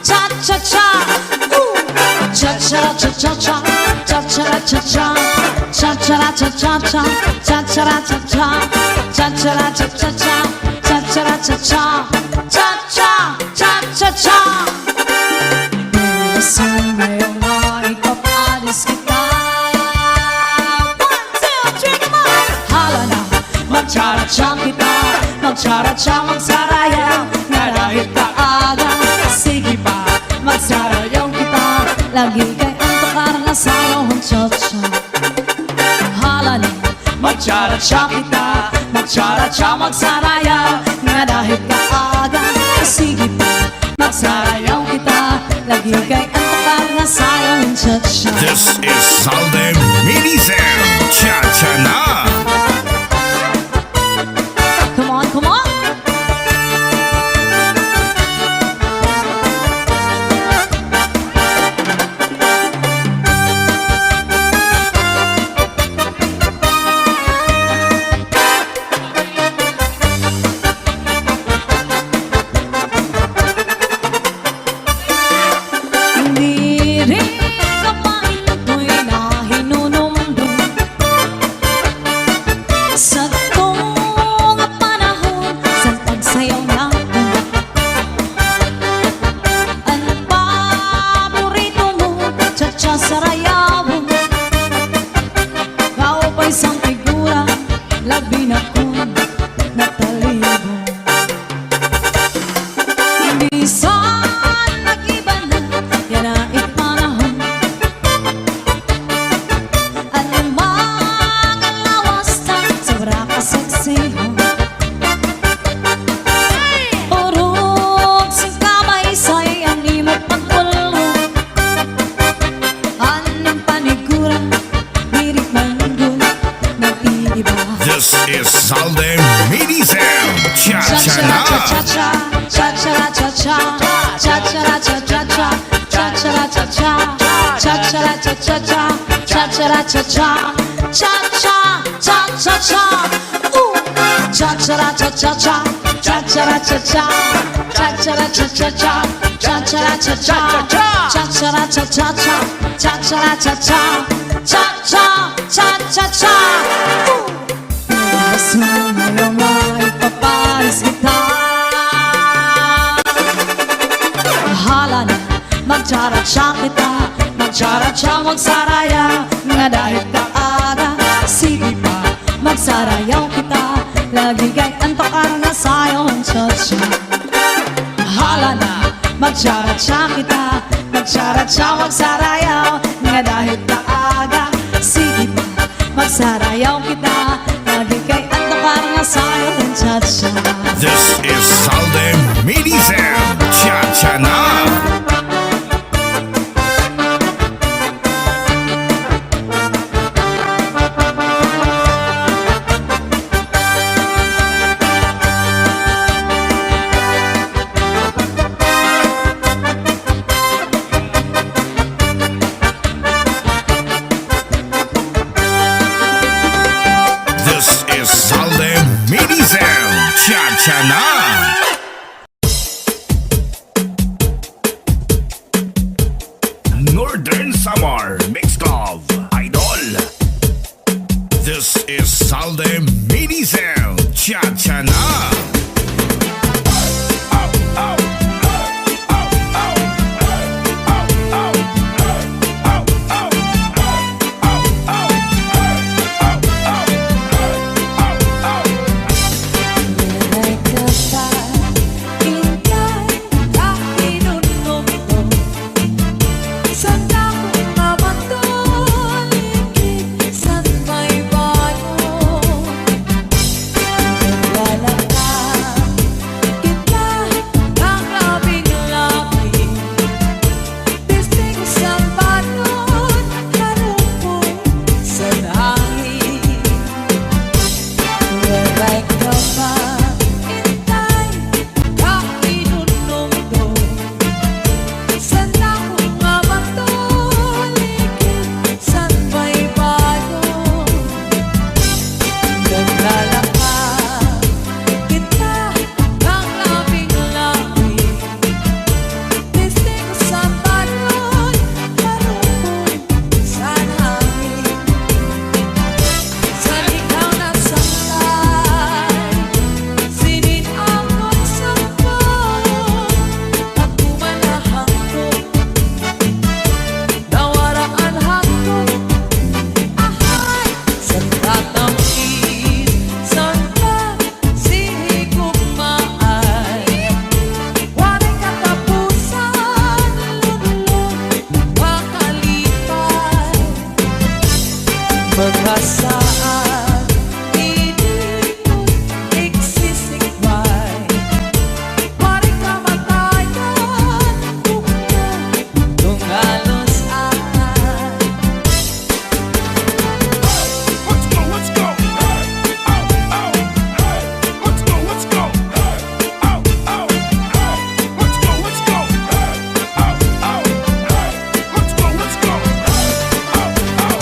cha-cha-cha-cha-cha. Cha-cha-cha-cha-cha, cha-cha-cha-cha, cha-cha-cha-cha-cha, cha-cha-cha-cha, cha-cha-cha-cha-cha, cha-cha-cha-cha, cha-cha-cha-cha-cha. Gusto ngayong maipapalis kita. Hala na, magtsara-tsa kita, magtsara-tsa, magsaraya, nga dahil kaaga. Sige pa, magsarayaw kita, lagi kay antok na sayaw ang cha-cha. Hala na, magtsara-tsa kita, magtsara-tsa, magsaraya, nga dahil kaaga. Sige pa, magsarayaw kita, lagi kay antok na sayaw ang cha-cha.
This is Salde Mini Sound. Cha-cha-na.
Come on, come on. Hindi rin kapain ako'y nahinunumdum sa tuong panahon sa pagsayaw natin. Ang paborito mo, cha-cha sarayawin. Kau pa'y isang figura, labi na kong natalibong. Minsan nag-iba na, yan ay panahon. Ano mang ang lawas na, sobra ka seksihan. Urog sing kamay sa'y ang imot pagpulong. Anong panigura, dirit manggul, nag-iiba.
This is Salde Mini Sound. Cha-cha-na.
Cha-cha-cha-cha, cha-cha-cha-cha, cha-cha-cha-cha-cha, cha-cha-cha-cha, cha-cha-cha-cha-cha, cha-cha-cha-cha, cha-cha-cha-cha-cha. Cha-cha-cha-cha-cha, cha-cha-cha-cha, cha-cha-cha-cha-cha, cha-cha-cha-cha, cha-cha-cha-cha-cha, cha-cha-cha-cha, cha-cha-cha-cha-cha. Gusto ngayong maipapalis kita. Hala na, magtsara-tsa kita, magtsara-tsa, magsaraya, nga dahil kaaga. Sige pa, magsarayaw kita, lagi kay antok na sayaw ang cha-cha. Hala na, magtsara-tsa kita, magtsara-tsa, magsarayaw, nga dahil kaaga. Sige pa, magsarayaw kita, lagi kay antok na sayaw ang cha-cha.
This is Salde Mini Sound. Cha-cha-na. This is Salde Mini Sound. Cha-cha-na. Northern Summer Mix Club Idol. This is Salde Mini Sound. Cha-cha-na.
Saan ako naman to?
saan hindi mo iksisikmay. Pare kamatayan kung halos
Let's go, let's go. Hey, oh, oh, hey. Let's go, let's go. Hey, oh, oh, hey. Let's go, let's go. Hey, oh, oh, hey. Let's go, let's go. Hey, oh, oh.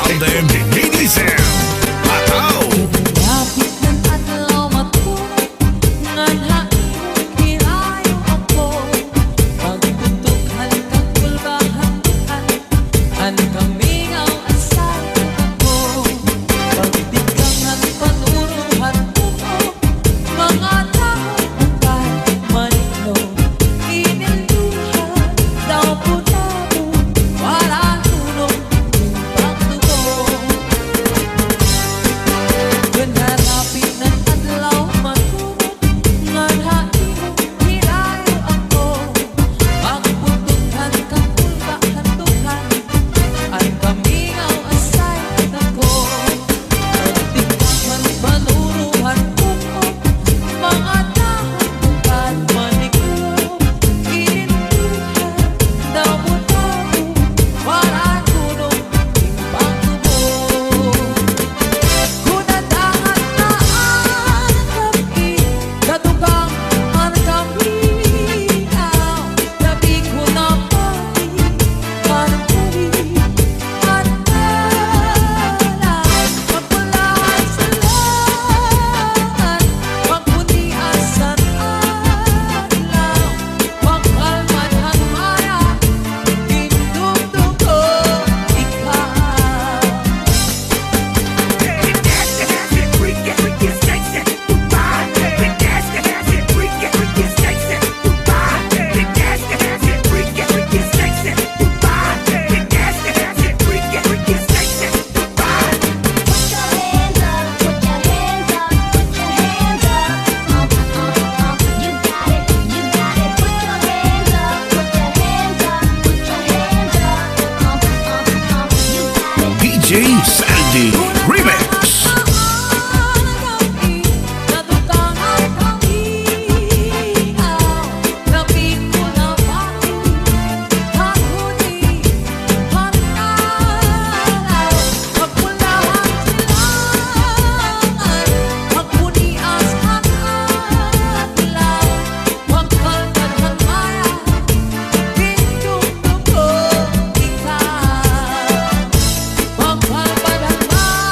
Zaldi Mini Sound. Ataw!
Lapit ng adlaw matulog, nganhain hirayo ako. Pagtutukan kang kulbahan, an kamingaw asal ako. Pagtigangan panuruhan ko, mga taong kahit manito. Iniluha daw po tabo, wala tulong yung pagtubo. When harapin ng adlaw matulog, nganhain hirayo ako. Pagputukan kang kulbahan, ang kamingaw asay ako. Pagtigangan panuruhan ko, mga taong kahit manito. Iniluha daw po tabo, wala tulong yung pagtubo. Kunadangan na ang gabi, katugang ang kaminaw. Labi ko na pati, panapuri, panalaw. Magpulahan sa lahat, pagpuniasan adlaw. Pagkalman ang maya, indugtog ko ikaw.
DJ Zaldi Remix.
Pagkalman ang maya,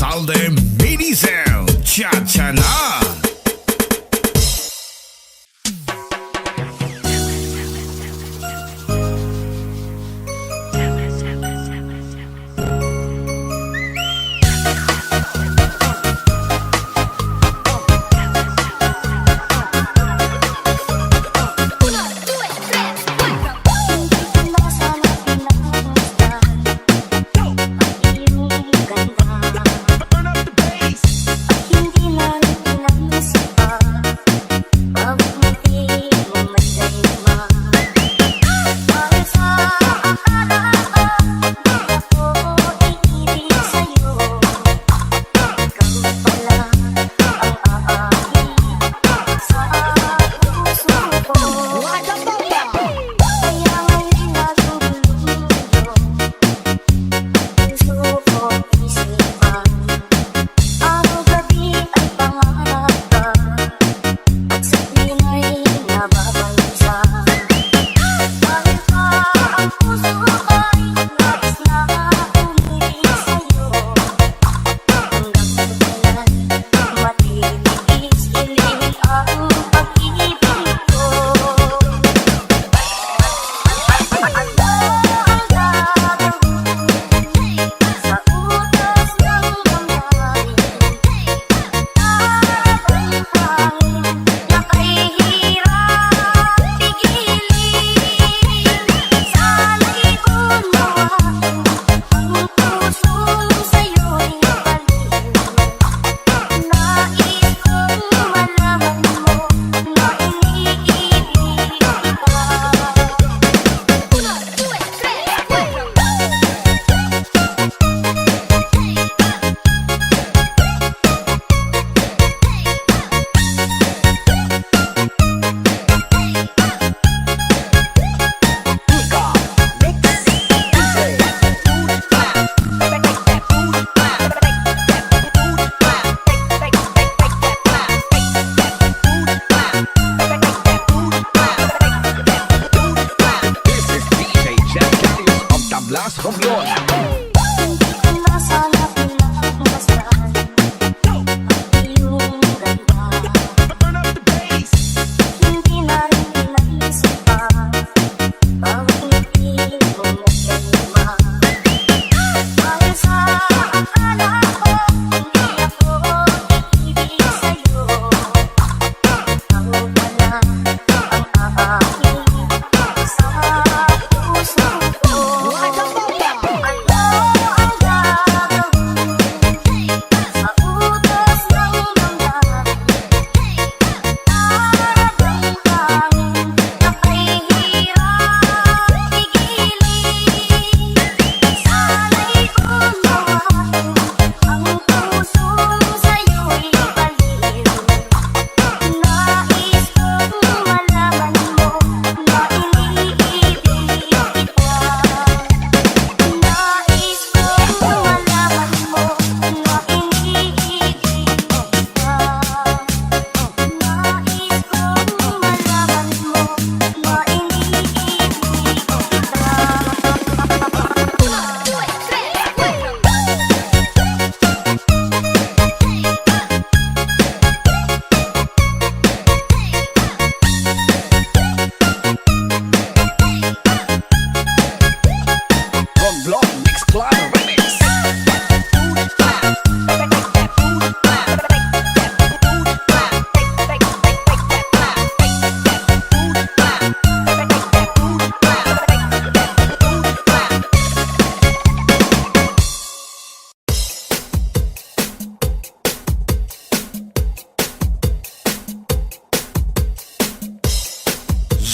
Zalde Mini Sound. Cha-cha na.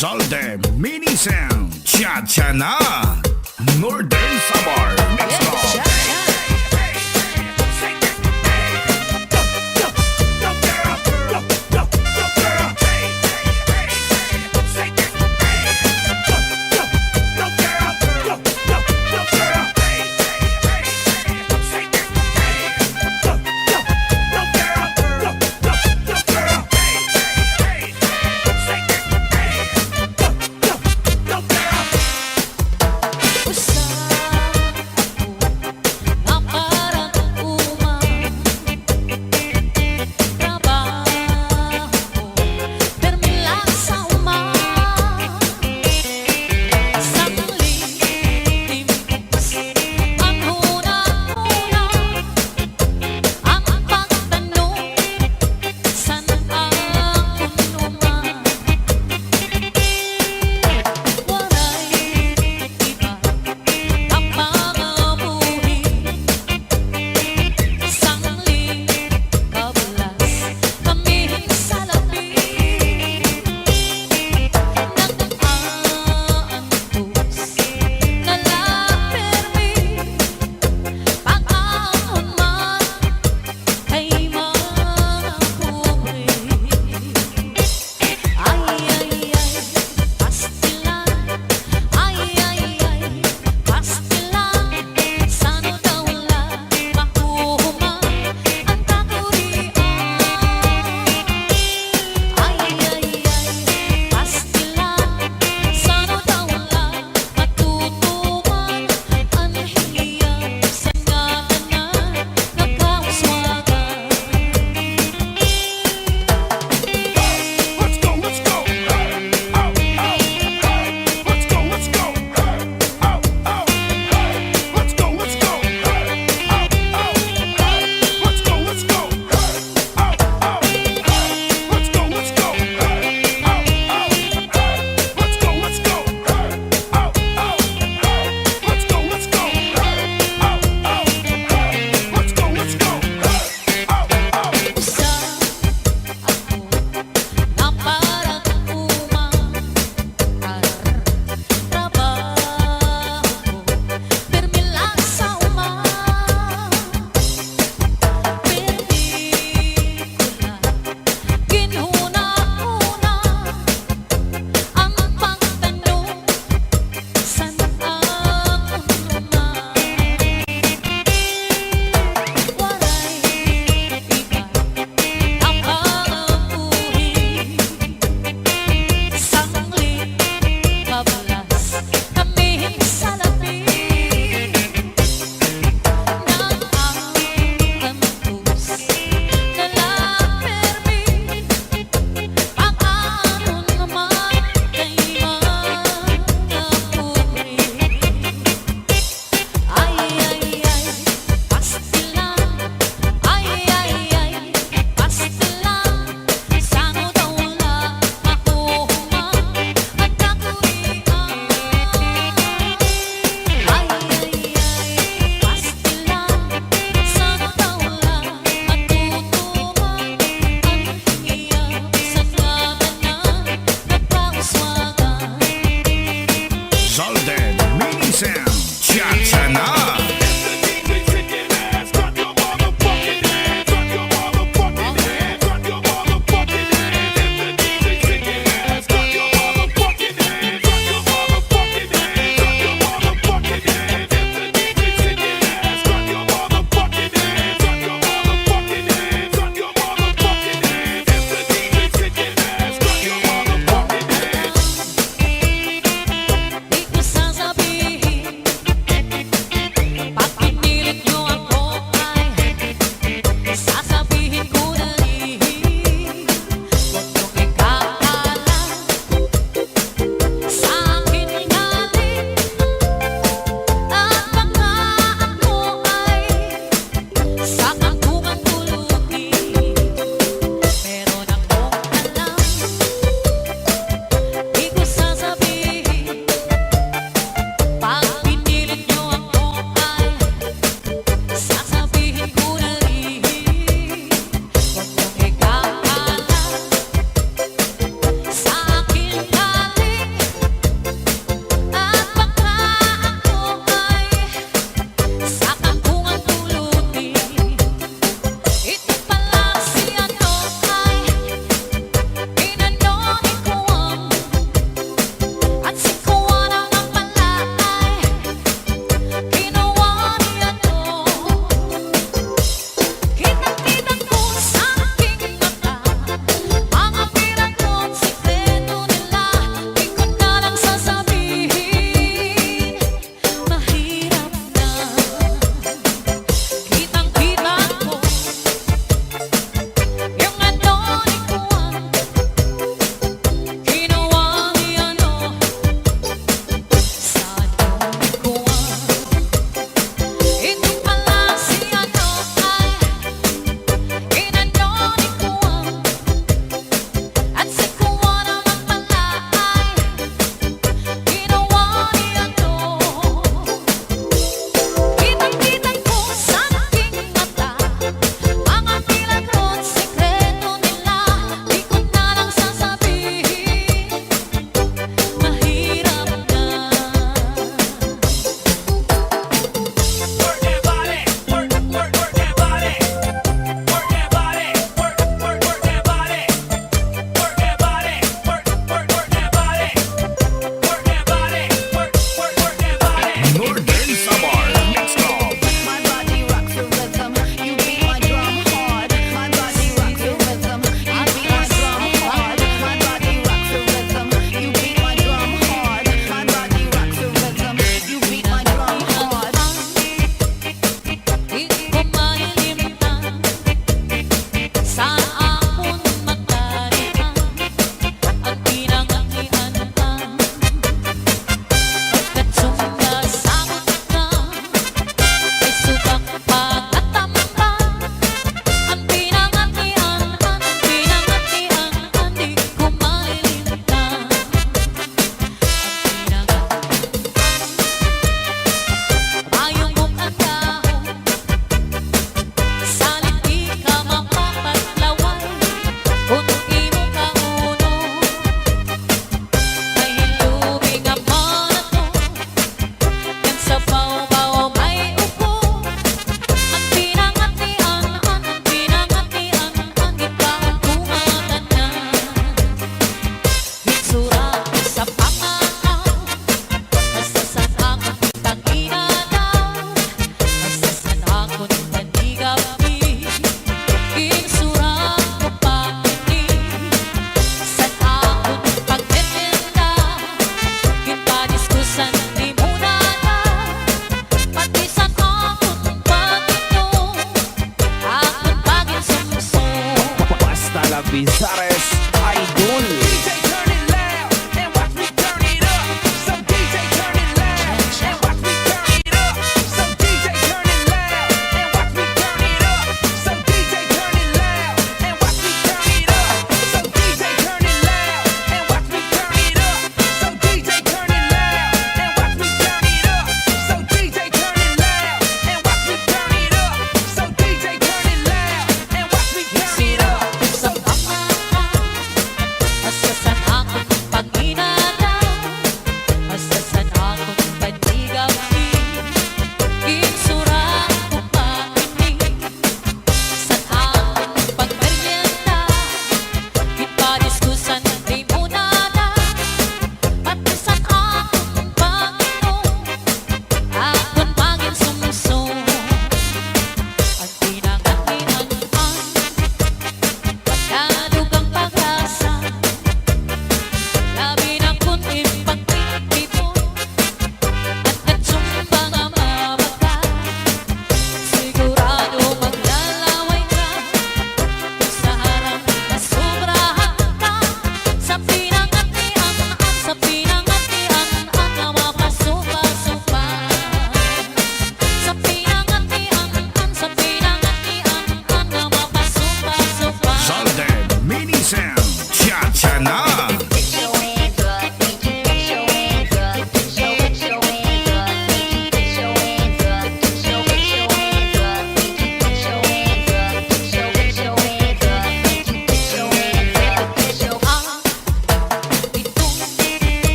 Zalde Mini Sound. Cha-cha na. Northern Samar. Mix Club.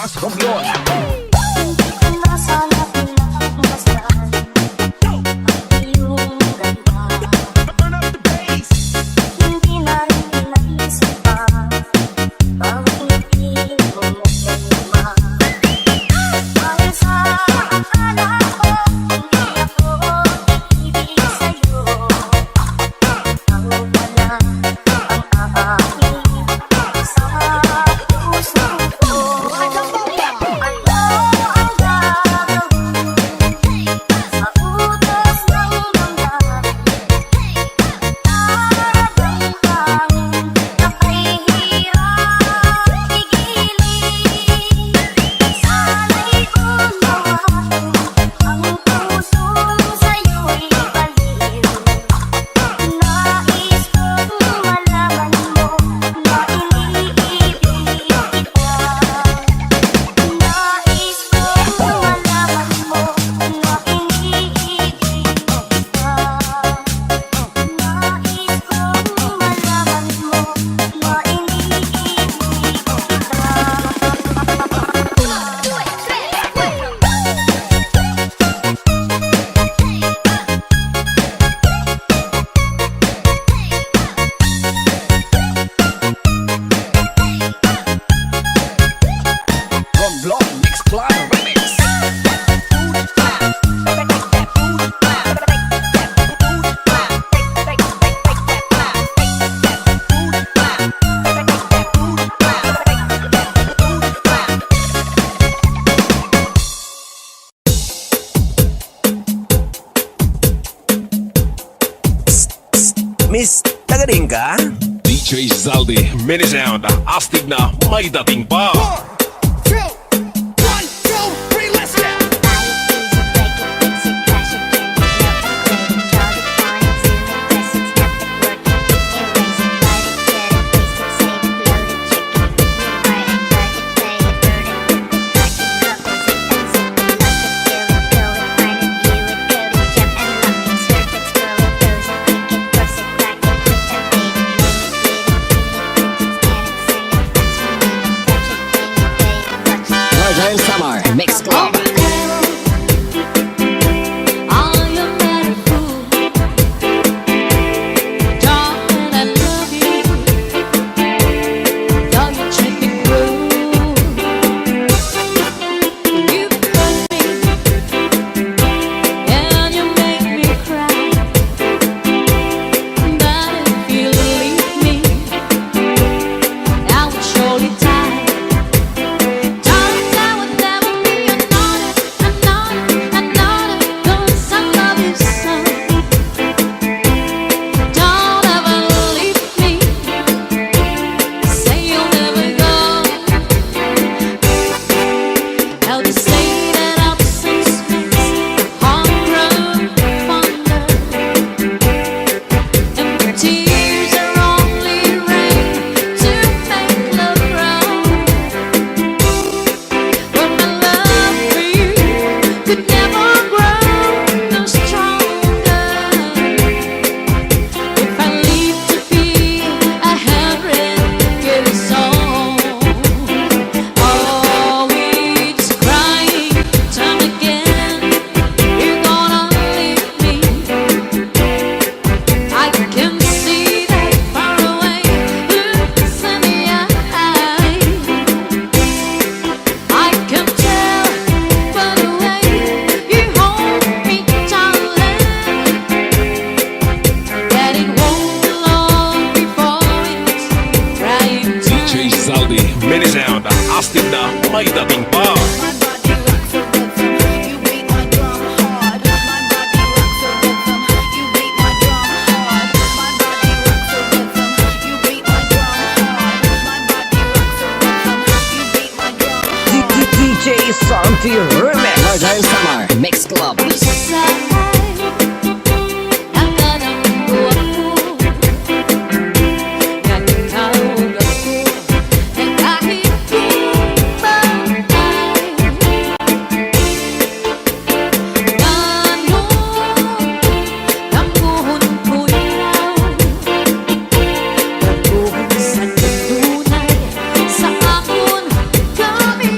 Mas Romblon.
Miss, tagarin ka? DJ Zaldi, mini sound, astig na may dating pa.
Northern Summer Mix Club.
may dating pa.
DJ Santi Remix Northern Summer Mix Club.
Sa akon kami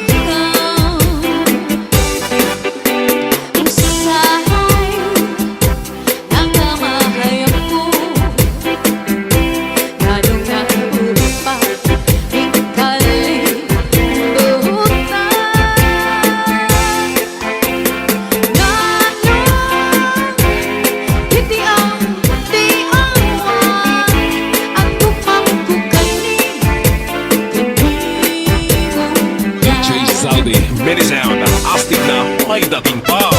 Mini Sound, astig na may dating pa.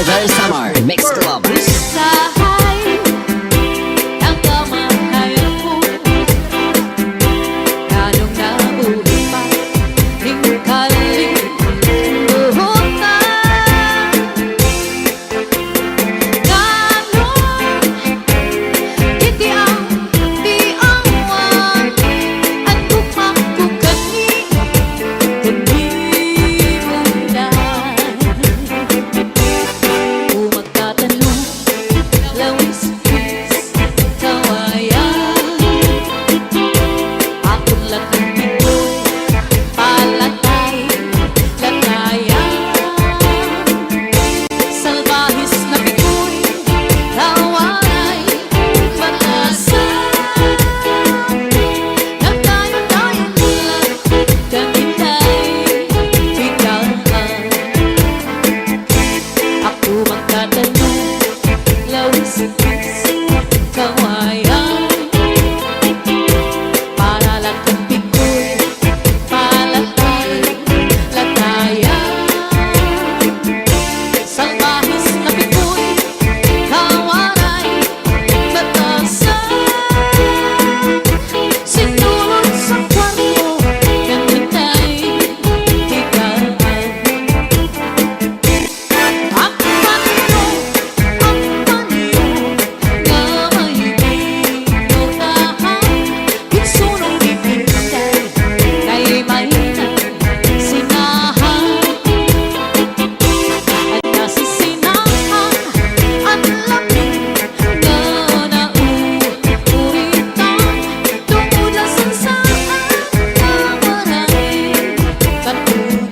Northern Summer Mix Club.
Usahay ang kamatayan ko. Ganong nabuhay pa hingkaling buhutan. Ganon hindi ang diawan at bukak-bukani kundi mundan. Magtatanong, lawis-wis, kawayan. Ako lang ang bitoy, palatay, latayan. Salbahis na bitoy, kawaray, batasan. Nagtayo-tayo lang, kamintay, higaan. Ako magtatanong, lawis-wis, kawayan. Para lang kang bitoy, palatay, latayan. Salbahis na bitoy, kawaray, batasan. Sinulot sa kwarto, kamintay, higaan. Ang panyo, nga mahilig notahan. Kinsunong ipintay, kay mainang sinahan. At nasisinahan, at lamig nga nauuritan. Tungkol na sansaan, kawaray, katulad.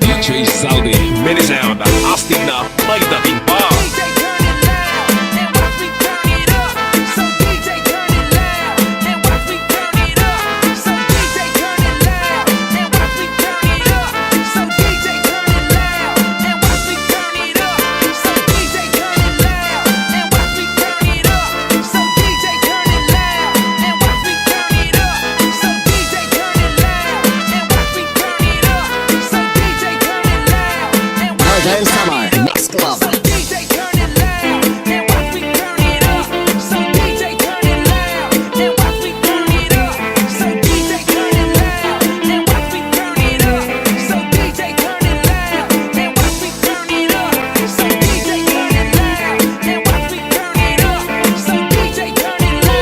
DJ Zaldi, Mini Sound, astig na may dating pa.
DJ turn it loud and watch me turn it up. So DJ turn it loud and watch me turn it up. So DJ turn it loud and watch me turn it up. So DJ turn it loud and watch me turn it up. So DJ turn it loud and watch me turn it up. So DJ turn it loud and watch me turn it up. So DJ turn it loud and watch me turn it up. So DJ turn it loud and watch me
Northern Summer Mix Club.
So DJ turn it loud and watch me turn it up. So DJ turn it loud and watch me turn it up. So DJ turn it loud and watch me turn it up. So DJ turn it loud and watch me turn it up. So DJ turn it loud and watch me turn it up. So DJ turn it loud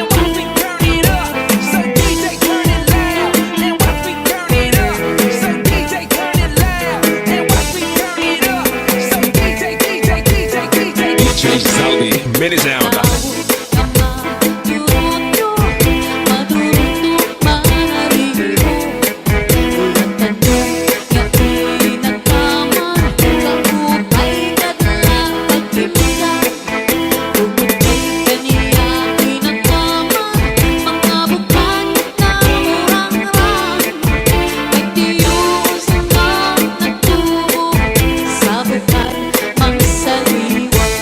and watch me turn it up. So DJ turn it loud and watch me turn it up. So DJ turn it loud and watch me turn it up. So
DJ Zaldi, Mini Sound.
Sa bukal, mang saliwan.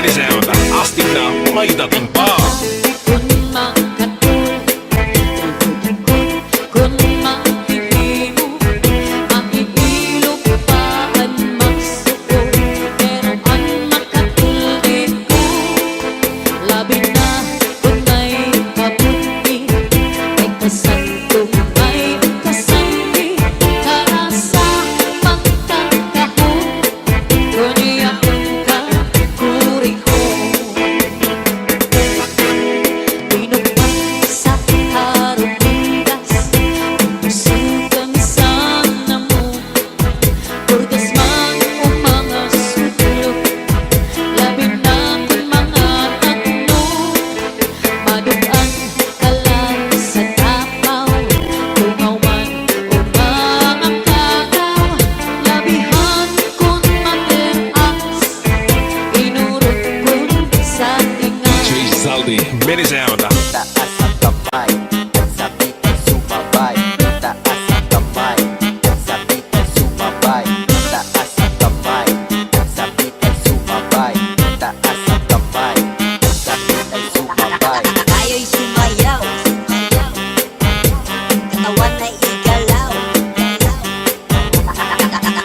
Mini Sound, astig na may dating pa.
Kung makatulog, kung makihimo, makihilog pa ang magsuko. Pero ang makatulog ko, labi na kung may kabuti. May kasantong may kasanti, para sa pagkakahon. Kundi akong kakuri ko. Pinupag sa harumigas, pusukan sana mo. Purgas man o mga sulok, labi na kung mga tatlo. Madugang kalang sa tapaw, tungawan o mga kakaw. Labihan kung mateas, inurot kung sa tinga.
DJ Zaldi, Mini Sound.
Taas ang kamay, at sabit ay sumabay. Taas ang kamay, at sabit ay sumabay. Taas ang kamay, at sabit ay sumabay. Taas ang kamay, at sabit ay sumabay.
Tayo'y sumayaw, katawan na igalaw.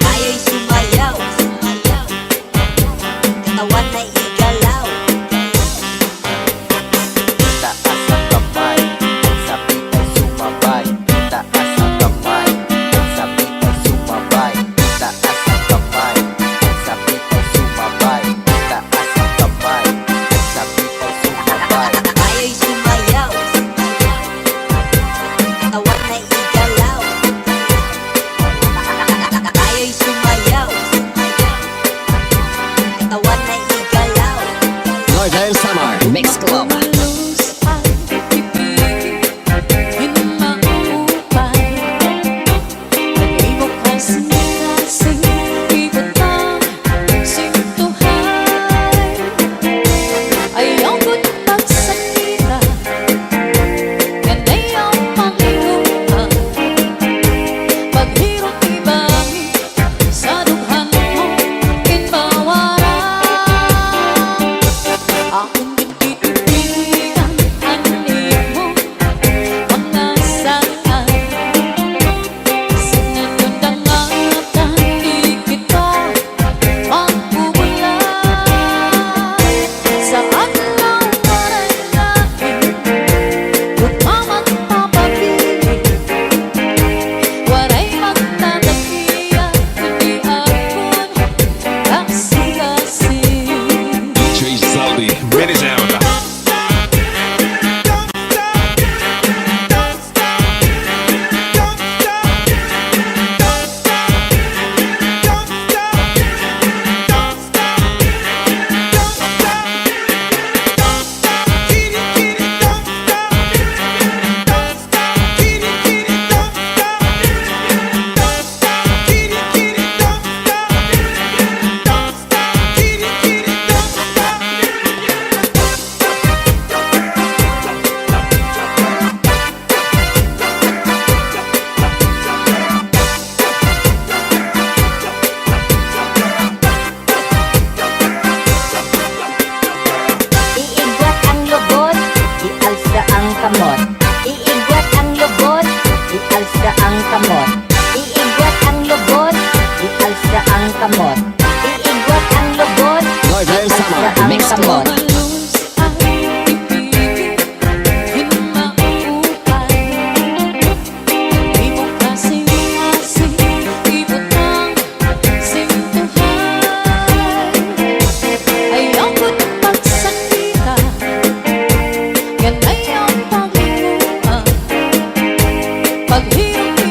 Tayo'y sumayaw, katawan na igalaw.
Taas ang kamay, at sabit ay sumabay. Taas ang kamay, at sabit ay sumabay. Taas ang kamay, at sabit ay sumabay. Taas ang kamay, at sabit ay sumabay.
Tayo'y sumayaw, katawan na igalaw. Tayo'y sumayaw, katawan na igalaw.
Northern Summer Mix Club.
Umalus ang pipig, hinaupay. Nag-ibok kasing-kasing, ibutang sintuhay. Ayaw ko't magsakita, yan ayaw makiluha. Paghirot ibangin, sa dughan mo kinbawaran. Akong itiitigan ang imo, mga saan. Sinanundangatan, di kita magpupulay. Sa adlaw mananahin, lumaman papabili. Waray magtatakiya, kundi akong kasing-kasing.
DJ Zaldi, Mini Sound.
Iigwat ang lubot, ialsa ang kamot. Iigwat ang lubot, ialsa ang kamot. Iigwat ang lubot, ialsa ang kamot. Iigwat ang lubot,
Northern Summer
ialsa ang
Mix
kamot.
Club.
Umalus ang pipig, hinaupay. Nag-ibok kasing-kasing, ibutang sintuhay. Ayaw ko't magsakita, yan ayaw pagiluha. Paghirot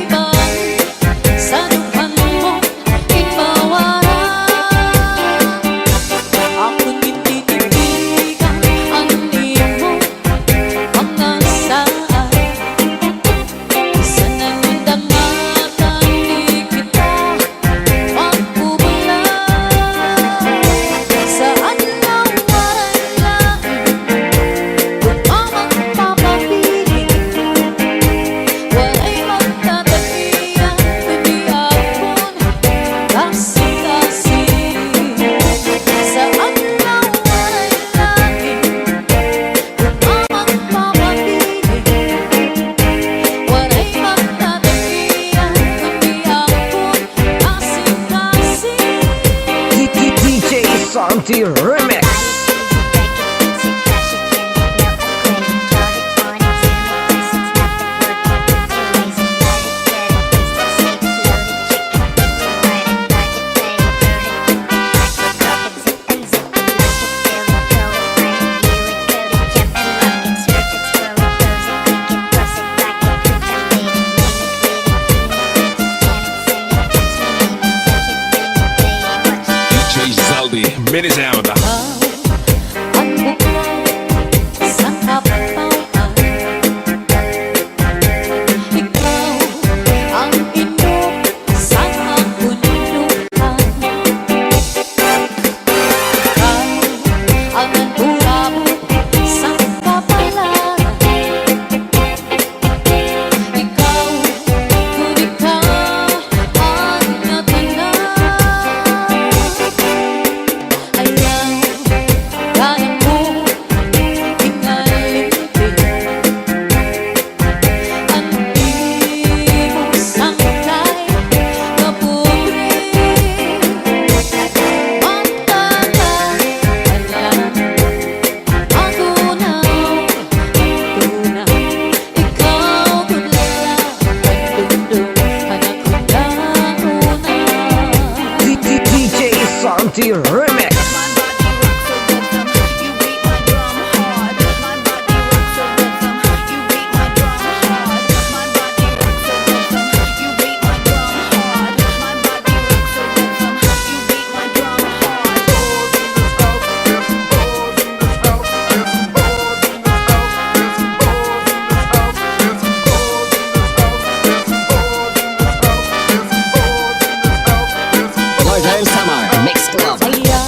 Santi Remix.
DJ Zaldi, Mini Sound.
Ang bukal sa kapauan, ikaw ang inom sa kabundukan, ikaw ang nagulabot sa kapalaran, ikaw kung ikaw ang natanan. Ayaw kaya mo ingalipin ang imong sangkay na pobre. Magtatalan ako na tunay, ikaw tulala ang dundong anak ko na una.
DJ Santi Remix. Lord and Summer Mix Club.
Ayaw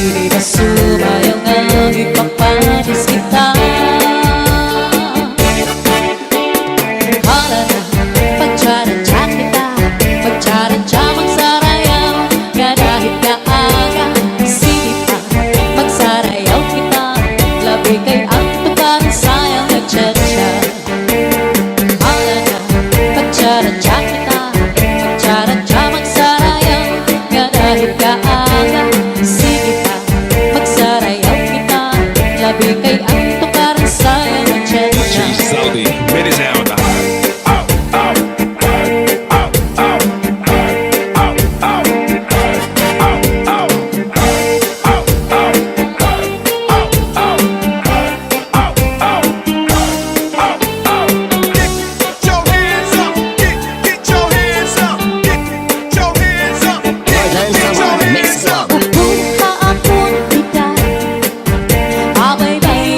Di ba sumayang ang ipapadis kita? Hala na, pagtsaradya kita, pagtsaradya magsarayaw, nga dahil kaaga, sige pa, magsarayaw kita, labi kay ang tukaran sayang nagtsatsa. Hala na, pagtsaradya kita, pagtsaradya magsarayaw, nga dahil kaaga, sige pa, magsarayaw kita, labi kay ang tukaran sayang nagtsatsa.
Zaldi, Medisound.
Get your hands up, get your hands up, get your hands up, get your hands up.
Upo ka akong kita, abay-bay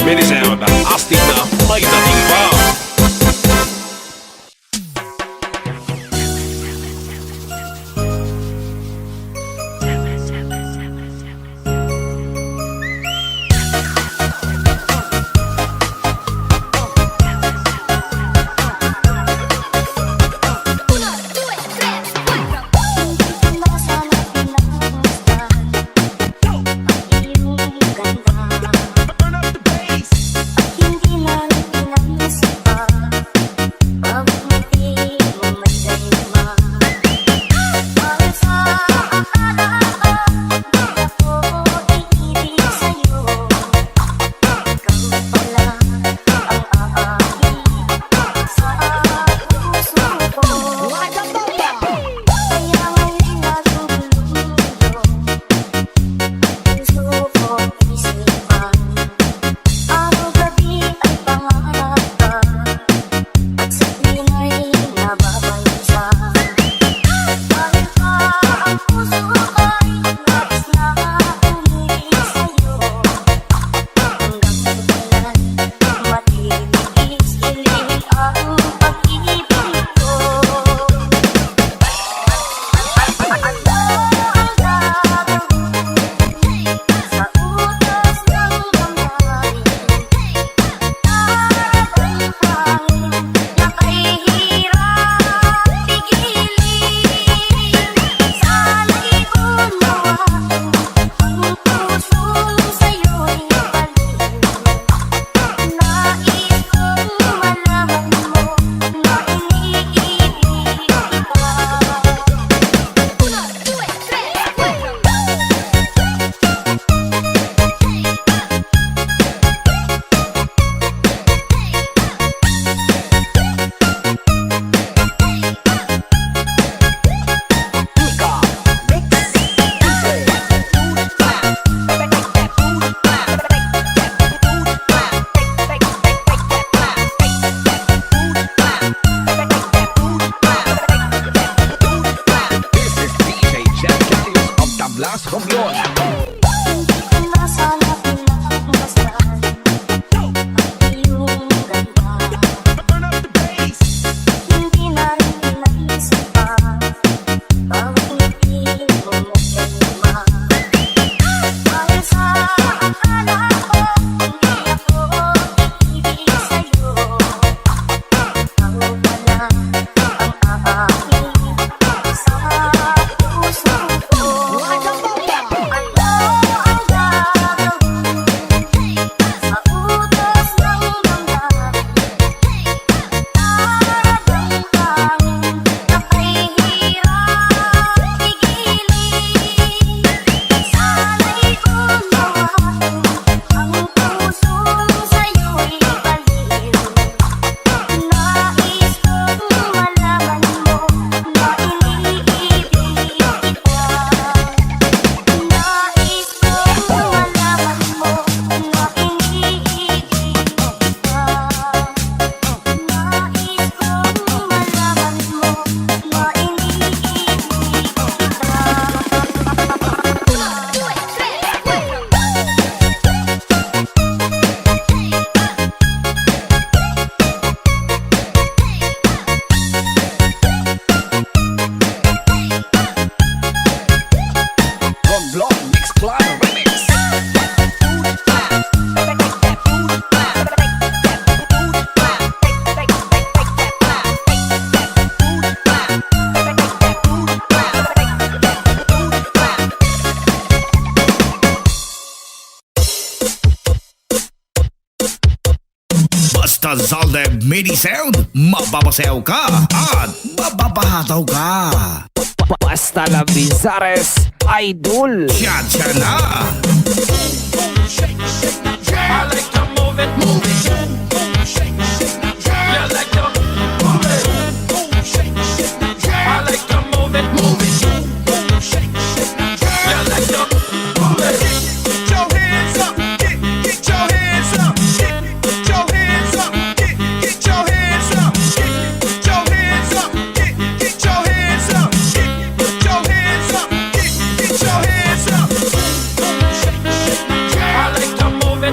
Minisound, astig na may dating pa.
Basta Zalde Mini Sound, mababasayaw ka at mababahataw ka.
Basta la Bizares Idol.
Siya na.
I like to move it, move it. Shake, shake, you like to move it. Shake, shake, I like to move it, move it. Shake, shake, you like to move it. Get your hands up, get your hands up, get your hands up, get your hands up, get your hands up, get your hands up, get your hands up, get your hands up. Shake, shake, I like to move it.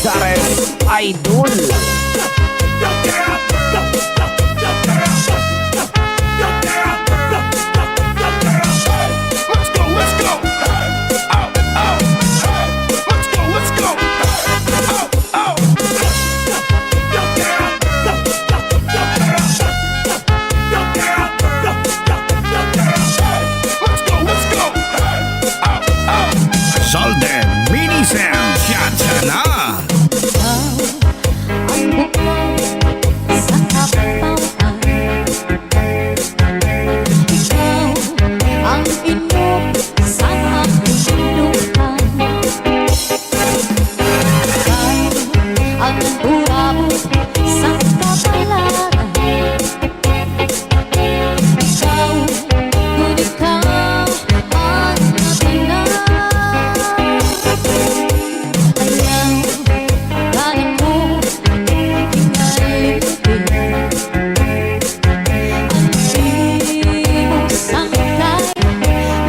Vizares, Idol.
Let's go, let's go. Out, out. Let's go, let's go. Out, out. Let's go, let's go. Out, out.
Solde Mini Sound. Siya na.
Ang bukal sa kapawan. Ikaw ang inom sa aking luha. Ikaw ang buwabot sa kapalaran. Ikaw, kung ikaw ang natina. Ayaw, kala mo, hingalipin. Ang ibig sangkay na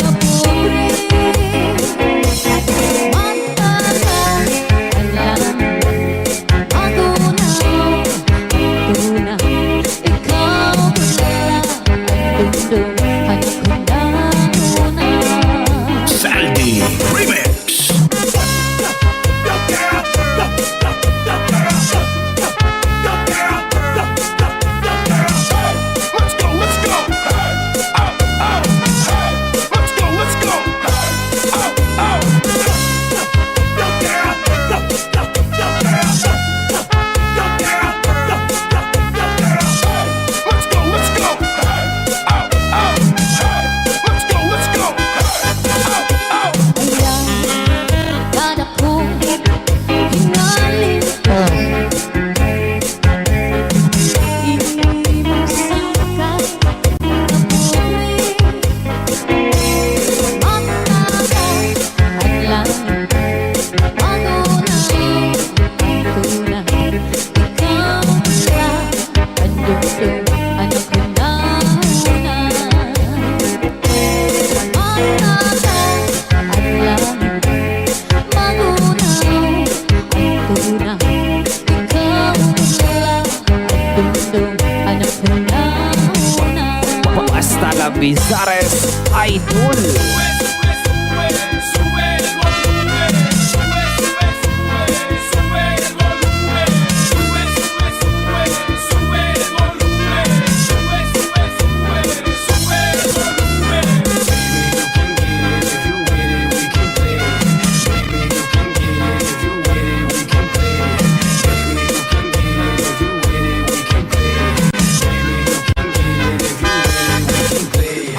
pobre. Matagal, alam, magunaw, tuna. Ikaw lang ang dundong anak ko na una.
Saldi Remix.
Let's go, let's go. Out, out. Let's go, let's go. Out, out. Let's go, let's go. Out, out. Let's go, let's go. Out, out.
Ayaw, kada kong hingalin. Ibig sangkay na pobre. Matagal, alam, magunaw, tuna. Ikaw lang ang dundong anak ko na una. Matagal, alam, magunaw, tuna. Ikaw lang ang dundong anak ko na una.
Basta la Vizares, Idol.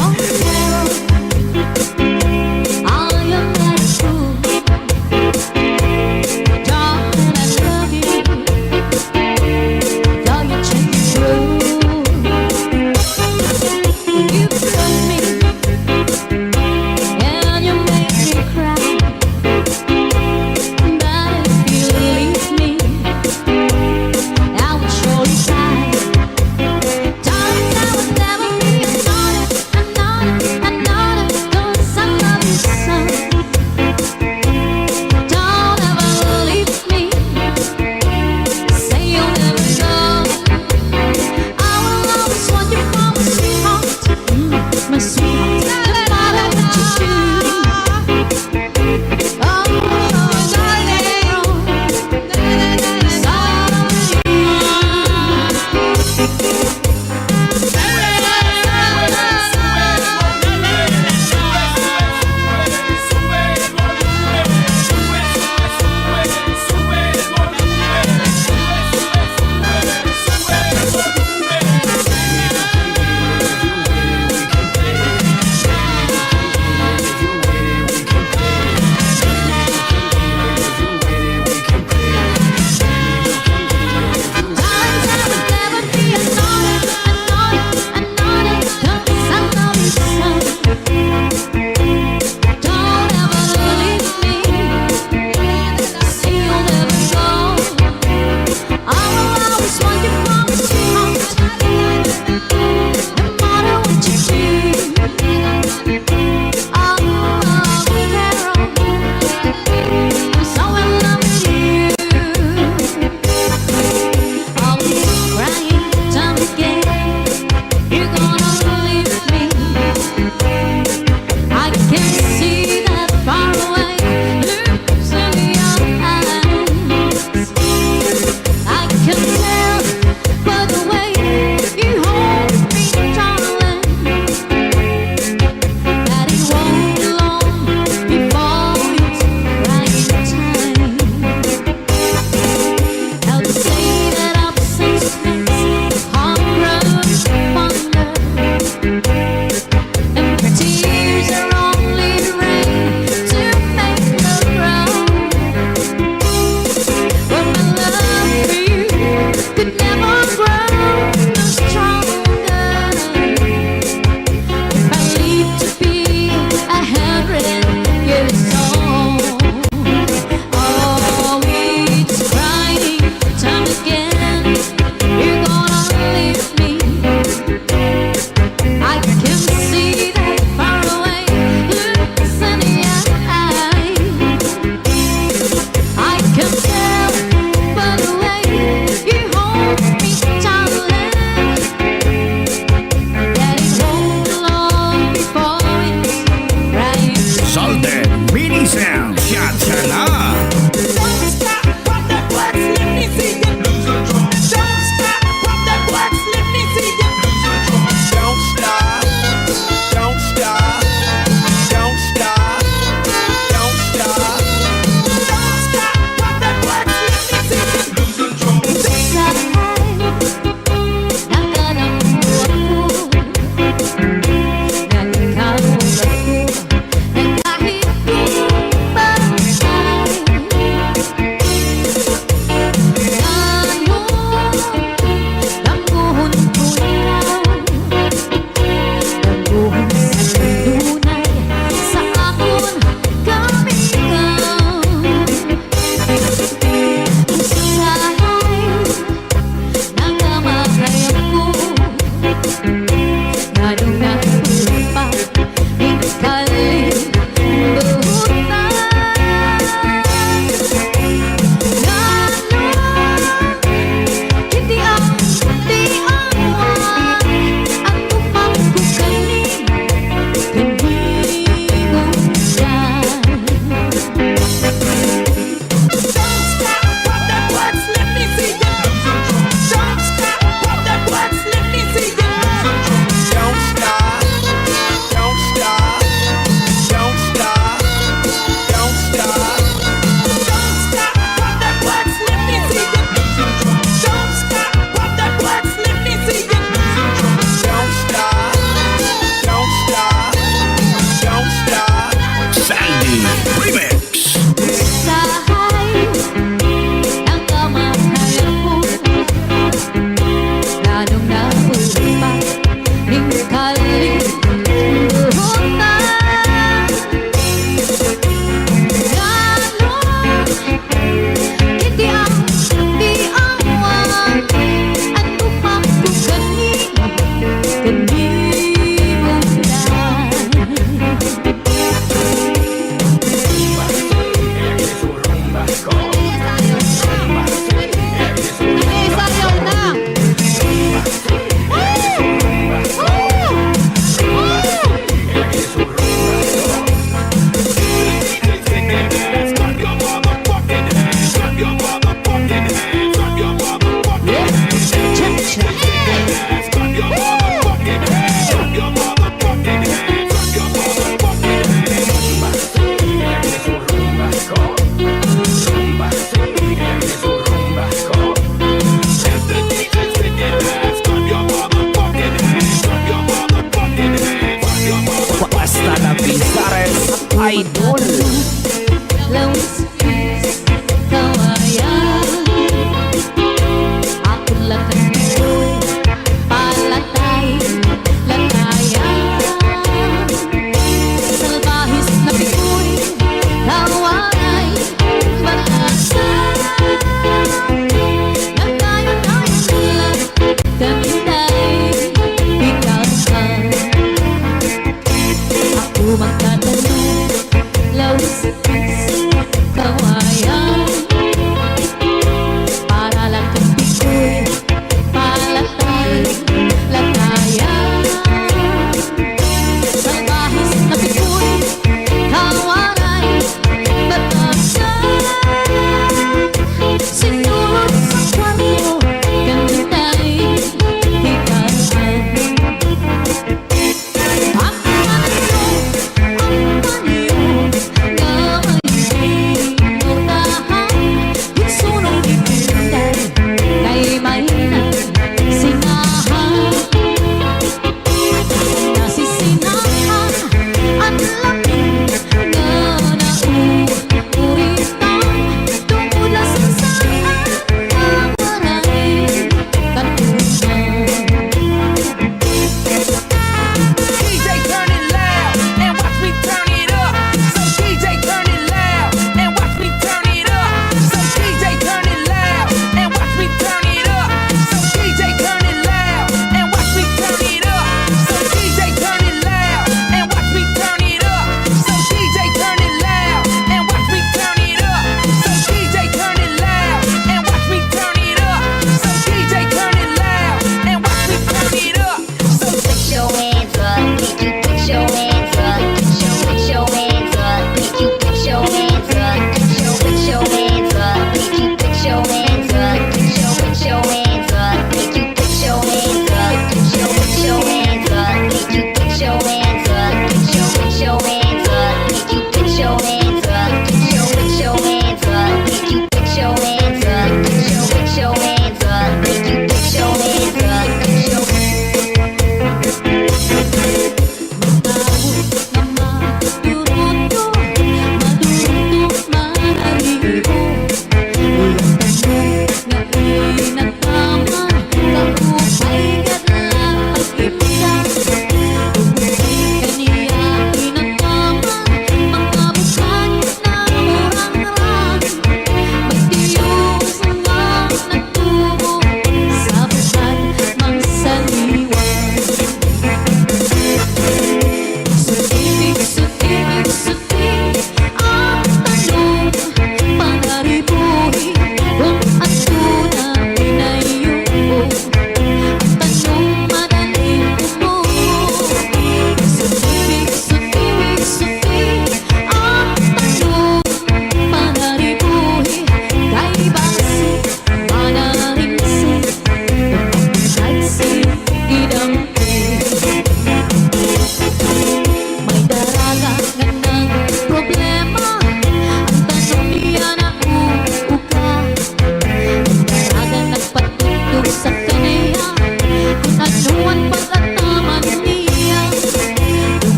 Ang meron Lawis, kawayan. Ako lang ako'y palatay, latayan. Salbahis na piko'y kawaray, balasan. Nagtayo-tayo lang kanila'y biglaan. Ako magtatanong, lawis,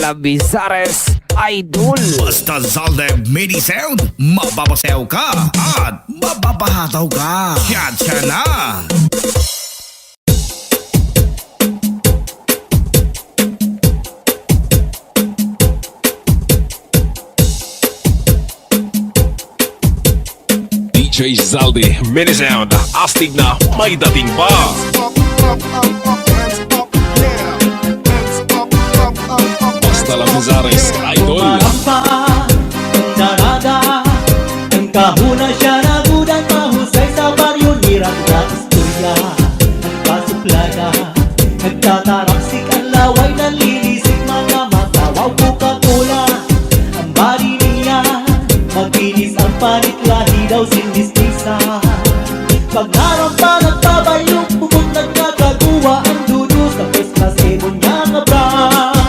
Hala Bizares, Idol.
Basta Zalde Mini Sound, mababasayaw ka at mababahataw ka. Siya na!
DJ Zaldi, Mini Sound, astig na may dating pa. Basta La Bizares, Idol.
Umaramba ang darada, ang kahuna siya nagudan, mahusay sa baryo, nirang na istorya, ang kasuplada, nagtataraksik ang laway, nalilisik mga matawaw, Coca-Cola, ang bari niya, maglinis ang panit, lahi daw sinistisa. Pag narampa nagbabayong, bukod nagkakagawa ang dudos, sa first class ebon niya nga bra.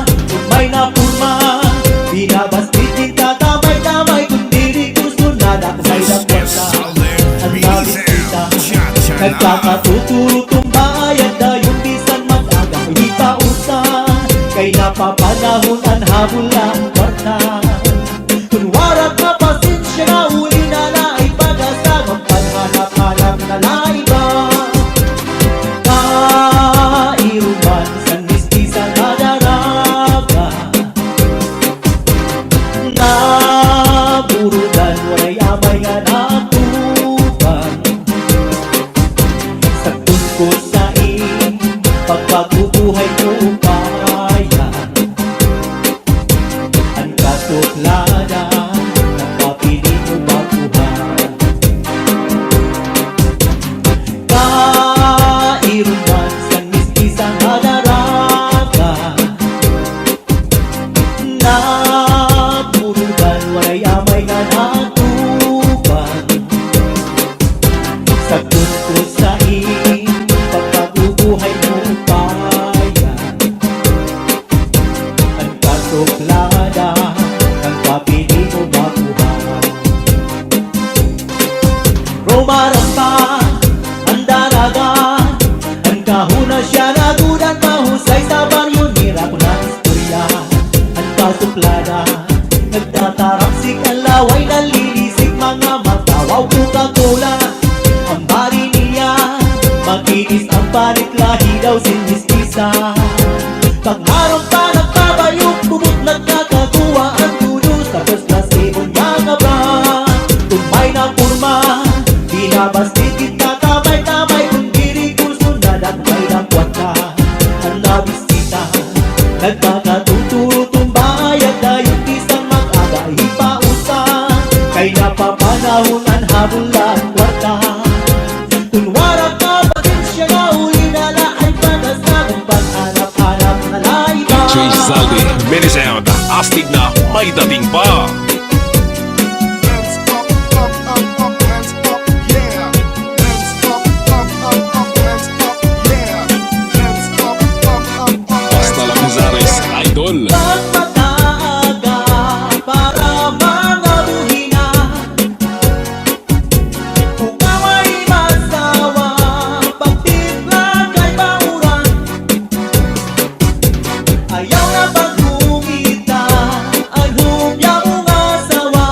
Kung may napurma, binabastit din tatamay-tamay, kung diri gusto na nakasay na kwarta. Ang nabisita, nagkakatutulutong bayad na yung bisan mag-aga, hindi pa usan, kay napapanahon ang habol ang kwarta. Kung warak na pasensya na uli na naay pag-asa, magpanhanap-hanap na laiba. Kairuman sa mistisa na daraga, naburudan, waray amay nga natuban. Sa tungko sa pagpagubuhay ko upayan, ang kasuplada, nagpapili mo baguhan. Kairuman sa mistisa na daraga, naburudan, waray amay nga natuban. Sa tungko sa pagpagubuhay mo upayan, ang kasuplada, ang papili mo baguhan. Rumaramba ang daraga, ang kahuna siya nagudan, mahusay sa baryo, nira ko ng istorya, ang kasuplada, nagtataraksik ang laway, nalilisik mga matawaw, Coca-Cola, ang bari niya, makinis ang panit, lahi daw sinistisa. Pag narampa nagbabayong, bubot nagkakagawa ang dudos, sa first class ebon niya nga ba. Kung may napurma, binabastit kita tamay-tamay, kung diri kurso na dagmay ng kwata. Ang nabisita, nagkakatutulutong bayad na yung isang mag-aga, ipausan, kay napapanahon ang habol ang kwarta. Kung warak na pasensya na uli na laay pag-asa, magpaghanap-hanap na laiba.
DJ Zaldi, Mini Sound, astig na may dating pa. Basta La Bizares, Idol.
Pag mataaga, para mga buhina, kung away masawa, pagtipla kay bauran, ayaw na pagkungita, ang humya mong asawa.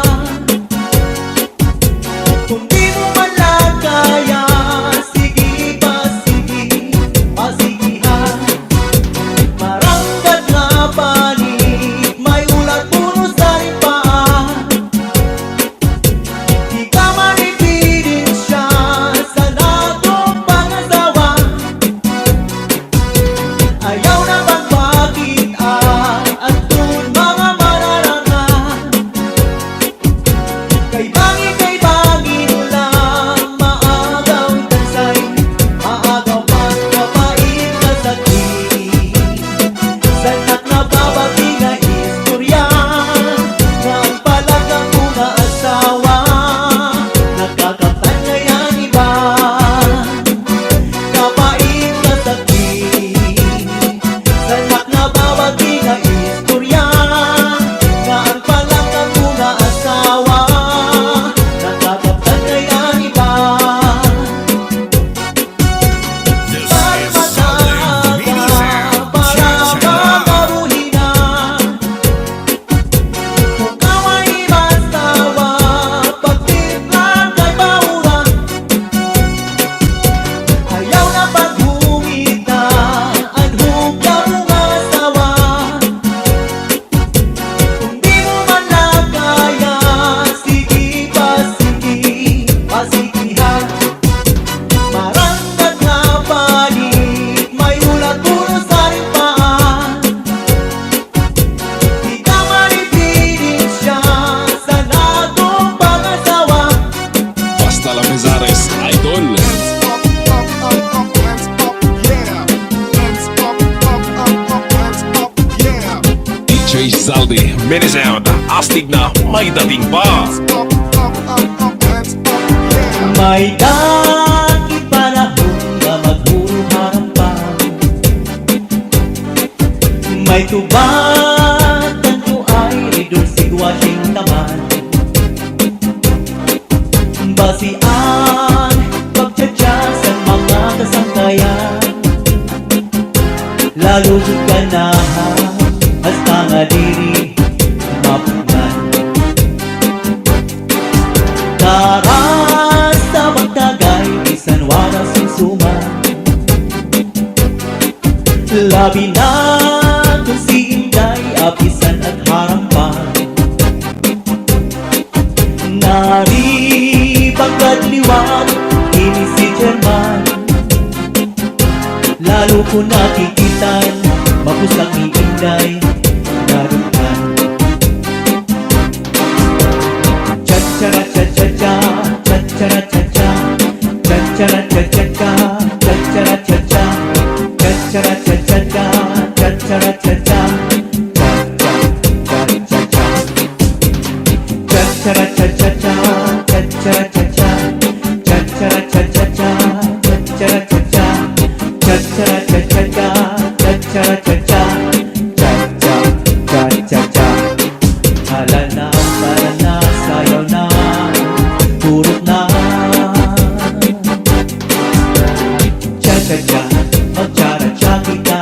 mini sound, astig na may dating pa.
Up, up, up, up, hands up, yeah.
May dating panahon na maghuruharang pa. May tubad tanto ay ridol sigwasing taman. Basian pagtsatsasan mga kasangkayan. Lalo ganahan hasta nga diri mapunan. Karas sa magtagay bisan wala susuman. Labi na kung si Inday apisan at harampan. Nari pagkadliwag ini si German. Lalo ko nakikitan mapusang ni Inday narutan. Cha-cha-ra cha-cha-cha, cha-cha-ra-cha-cha, cha-cha-ra-cha-cha-cha, cha-cha-ra-cha-cha, cha-cha-ra-cha-cha-cha, cha-cha-ra-cha-cha, cha-cha-cha-cha-cha, cha-cha-ra-cha-cha-cha, cha-cha-ra-cha-cha, cha-cha-ra-cha-cha-cha, cha-cha-ra-cha-cha, cha-cha-ra-cha-cha-cha, cha-cha-ra-cha-cha, cha-cha-cha-cha. Hala na, tara na, sayaw na, purot na. Cha-cha-cha, mag-cha-ra-cha kita,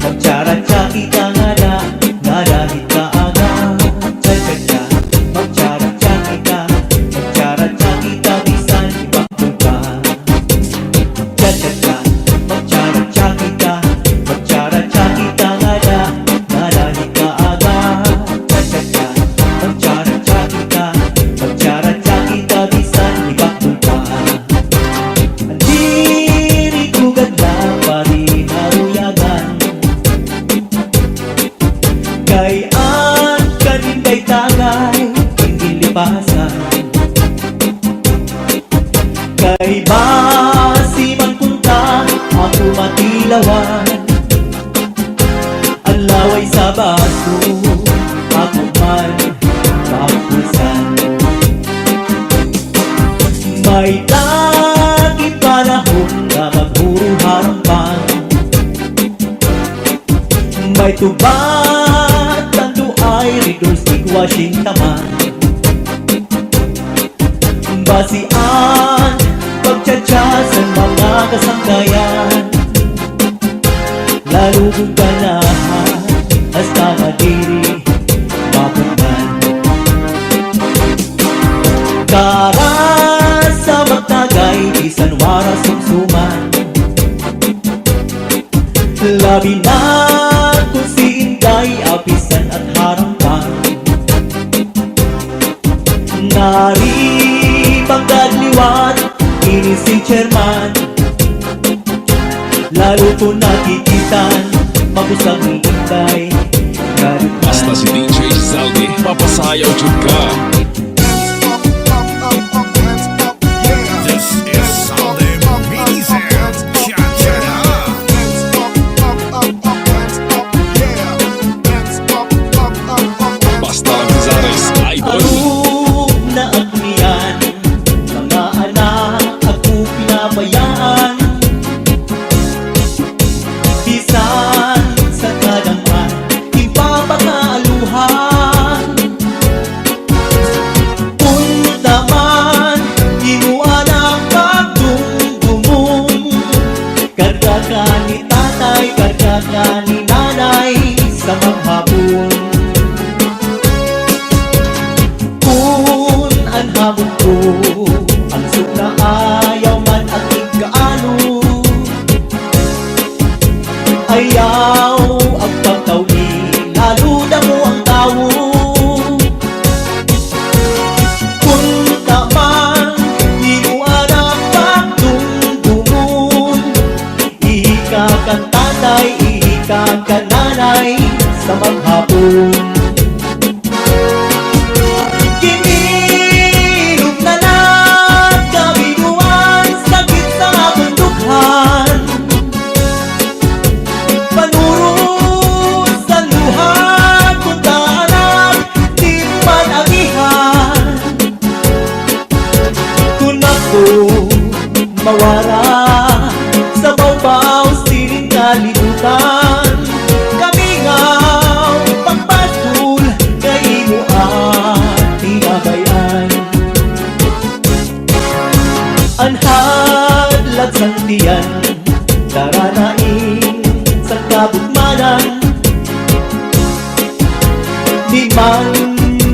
mag-cha-ra-cha kita nga dahil kaaga. Cha-cha-cha, mag-cha-ra-cha kita, mag-cha-ra-cha kita, bisan ibakul pa. Cha-cha-cha, mag-cha-ra-cha kita, mag-cha-ra-cha kita nga dahil kaaga. Cha-cha-cha, mag-cha-ra-cha kita, mag-cha-ra-cha kita, bisan ibakul pa. Diri ko ganda pari haruyagan. Gayaan kaninday tagay hindi lipasan. Kay basi man punta ako matilawan. Ang laway sa baso ako man kapulsan. May dating panahon na maghuruharang. May tubad tanto ay ridol sigwasing taman. Basian pagtsatsasan mga kasangkayan. Lalo kung ganahan hasta madiri mapunan. Karas sa magtagay bisan wara sumsuman. Labi na kung si Inday apisan at harampan. Nari pagkadliwat ini si Chairman. Lalo ko nakikitan mapusang ni Inday narutan.
Basta si DJ Zaldi, papasayaw jud ka.
Up, up, up, up, hands up, yeah.
This is Salde Mini Sound. Cha-cha-ra.
Hands up, up, up, up, hands up, yeah. Hands up, up, up, up, hands
Basta lang Zares, idol.
Arug na agnian, mga anak ako pinabayaan. Bisan sa kadanghan, ipapakaaluhan.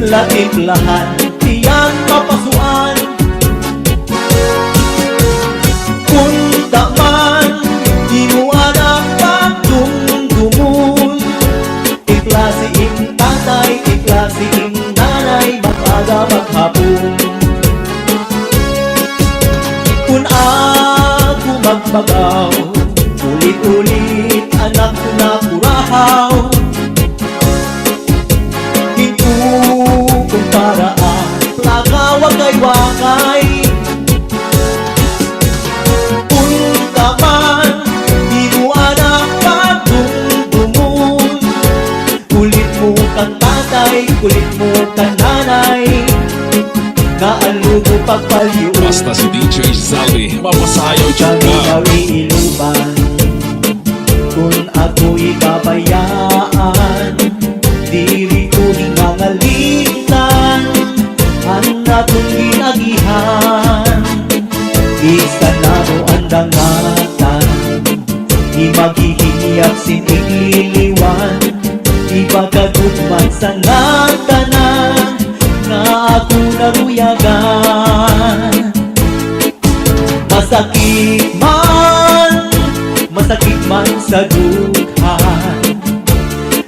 Timpla-timplahan, tiyang papasuan. Punta man, di mo anak pagdumdumun. Iklase ing tatay, iklase ing nanay, mag-aga maghapon. Kung ako magbagaw, ulit-ulit anak ko na kurahaw. Kung paraan, plaga wakay-wakay. Punta man, di mo anak pagdumdumun. Kulit mo kang tatay, kulit mo kang nanay, naalubo pagpaliw.
Basta si DJ Zaldi, mapasayaw dyan
Kami
ka.
nawiiluban, kung ako'y pabayaan, diri ko hingangalintan, ang natong ginagihan. Isa na mo ang dangatan, di maghihiniyap sinigliwan, di pagkagutman sa natanan, nga ako naruyagan. Masakit man sa dughan,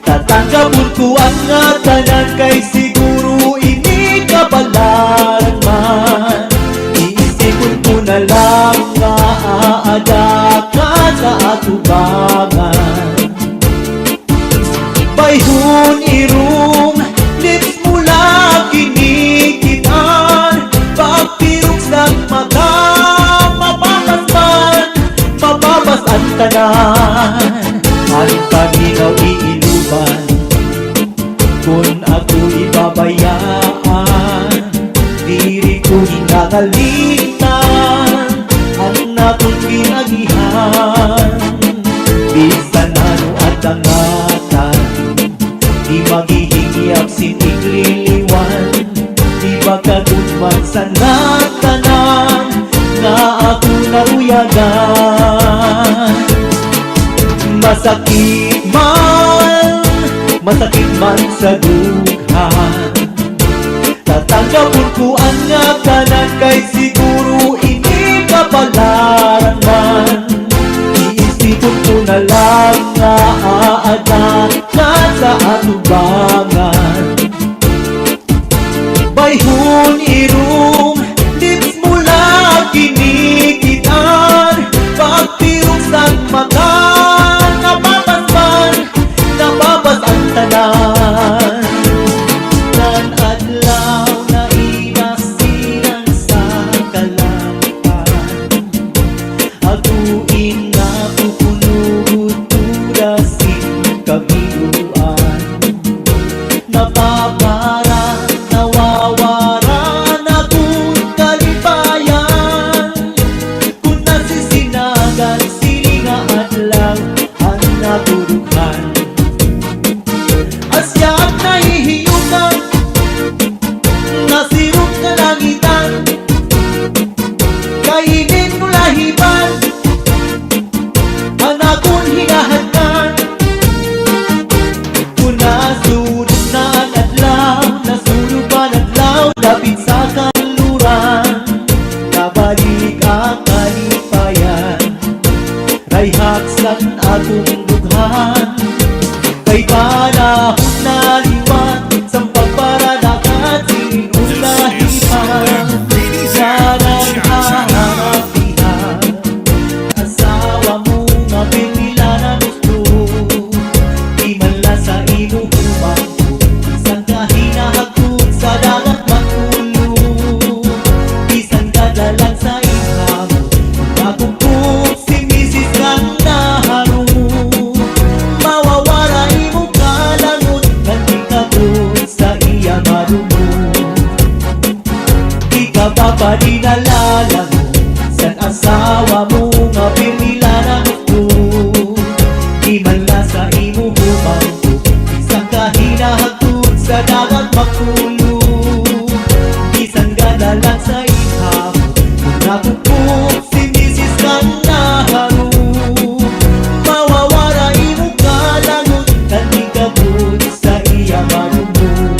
tatanggapon ko ang ngatanan, kay siguro ini kabalaran man. Iisipon ko na lang nga aada ka sa atubangan. Bayhon irong lips mula kinikitan, pagpirok sa mata mababas ang tanan. Ang paminaw iiluban, kung ako ibabayaan, diri ko hinangalitan, ang natong ginagihan. Bisan ano at angatan, di maghihingiap sinigliliwan, di magkagutman sa natanan, nga ako naruyagan. Masakit man sa dughan, tatanggapon ko ang ngatanan, kay siguro ini kabalaran man. Iisipon ko na lang nga aada ka sa atubangan. Bayhon irong lips mula kinikitan, pagpirok sa mata, nababas ang tanan. Nan adlaw na inasinan sa kalangitan, aguin na pupunuguturasin kabiluan. Napapara, nawawara na kung kalipayan, kung nasisinagan silinga adlaw ang naturukan. Asyap nahihiyukan, nasirot ka langitan, kainin mo lahiban, ang akong hinahadkan. Kung nasulog na ang adlaw, nasulog ang adlaw, lapit sa kanluran, nabalik ang kalipayan, rayhaksan atong dughan. Kay panahon na liwan, sampag paradakan, sinulahipan, sanang haharapihan. Asawa mo nga pinila na gusto, di man lang sa imo humangko, isang kahinahagod sa dagat magulong, isang dadalang sa ihamo, magupok si Mrs. kang naharong. Mawawara imo kalangot, kanti ka doon sa iya marunong. Di ka ba pa dinalalangon, san asawa mo nga pinila na gusto, di man lang sa imo humangko, isang kahinahagod sa dagat magulong, isang gadalang sa ihamo, kung nakupok si Mrs. kang naharong. Mawawara imo kalangot, kanti ka doon sa iya marunong.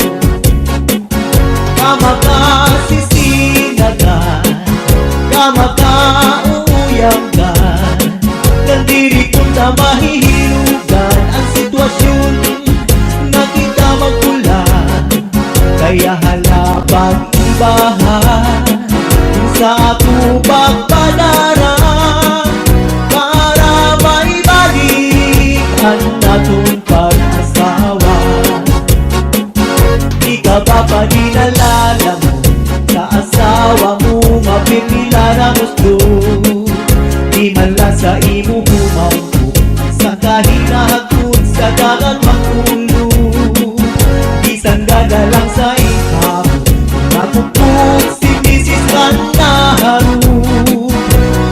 hala pag-ibahan sa ako pagpadara para maibalik ang natong pag-asawa. Di ka ba pa dinalala mo sa asawa mo mapipila na gusto? Di man lang sa imo humangko sa kahinahagod sa dagat magulong. Isang gada lang sa ikaw nakupog si Mrs. Kanaharo.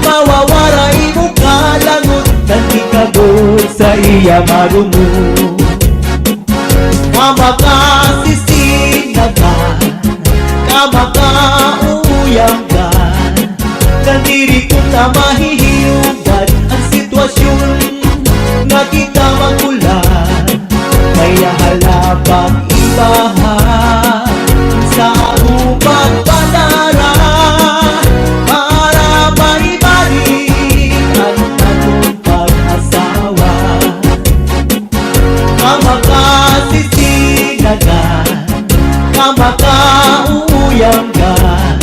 Mawawaray mo kalangot nagkikagod sa iya marumo. Kamakasisinagan kamakauyagan kandiri ko na mahihiyugan ang sitwasyon na kita magulan. Kaya hala pag-ibahan sa upang padara para maibalik ang atong pag-asawa. Kamakasisinagan kamakauyagan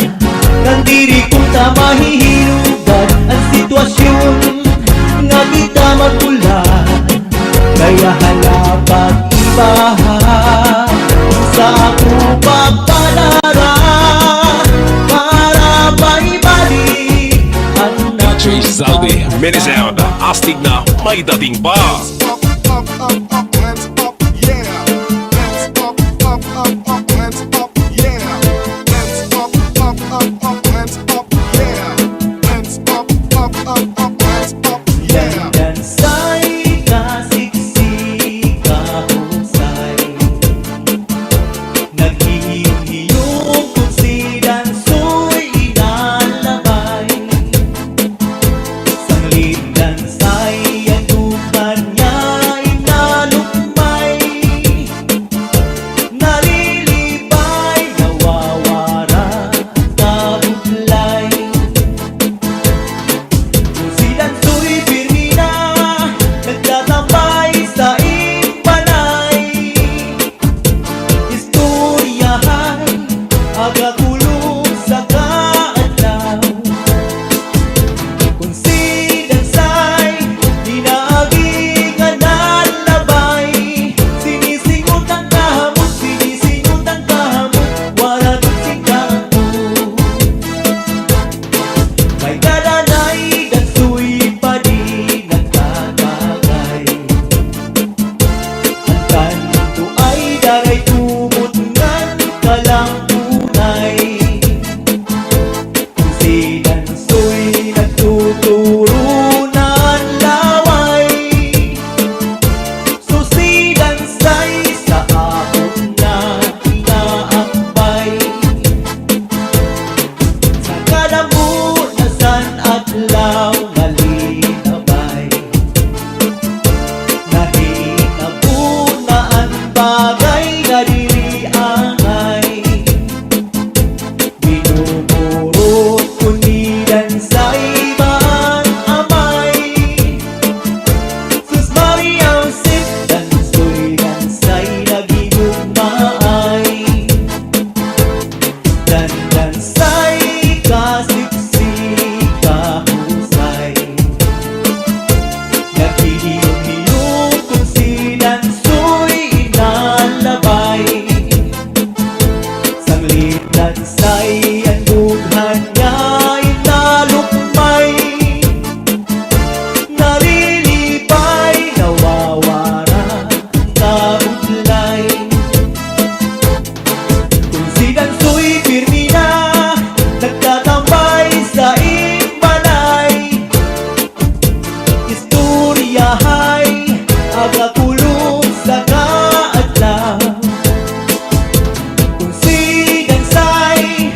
kandiri ko na mahihirugan ang sitwasyon nga kita magulan. Kaya hala pag-ibahan sa ako pagpadara para maibalik ang
DJ Zaldi, Mini Sound, astig na may dating pa.
Up, hands up, yeah. Hands up, hands up, yeah. Hands up, hands up, yeah. Hands up, hands up, yeah.
Dansay kasiksi kahusay naghihiyong kung si dansoy inalabay. Sanglit dansay ang dukan niya inalukmay. Nalilibay nawawara kabuklay. Kung si dansoy pirmina nagtatambay sa imbalay. Istoryahay agakulong sa kaadlaw. Kung si dansay inaaging analabay. Sinisingot ang kahamot, sinisingot ang kahamot, wala doon si kanto. May kadanay dansoy pa di nagtatagay. Ang kanto ay daray kumot ngan kalampunay. Kung si dansoy nagtuturo ng laway. So si dansay sa ahon na inaakbay. Sa kadamunasan at law malinabay. Nahinabuna ang bagay na diriangay. Binuburot ko ni dansay baan amay. Sus Maria Josep dansoy dansay nagigugmaay. Dansay kasiksi kahusay naghihiyong kung si dansoy inalabay. Sanglit dansay ang dughan niya inalukmay. Nalilipay nawawara kabuklay. Kung si dansoy pirmina nagtatambay sa imbalay. Istoryahay agakulong sa kaadlaw. Kung si dansay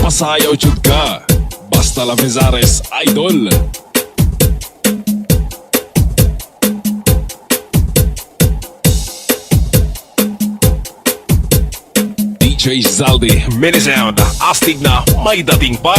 masayaw jud ka. Basta la Vezares Idol. DJ Zaldi, mini sound, astig na may dating pa.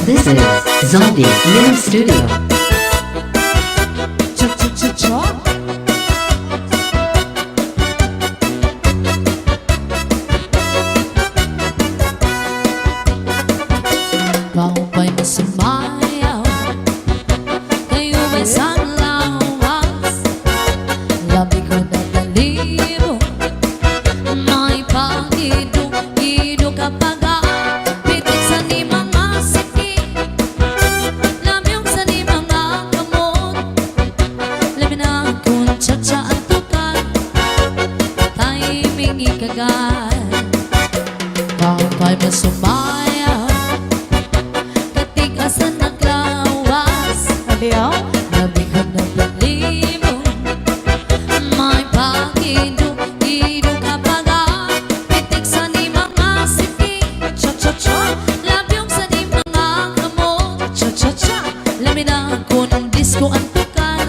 This is Zombie Mini Studio.
Kau ba'y masumayaw? Kayo ba'y sanlawas? Labi ko na balibo, may pag-idog-idog kapag pitik sa ni mga sakit, lamyong sa ni mga kamot. Kapay mo sumaya Katigasan naglawas
Adiyo?
Labi ko na palimo May pakido-ido kapag pitik sa di mga siki Cha-cha-cha Labyong sa di mga kamot Cha-cha-cha Laminang ko ng disco ang tukar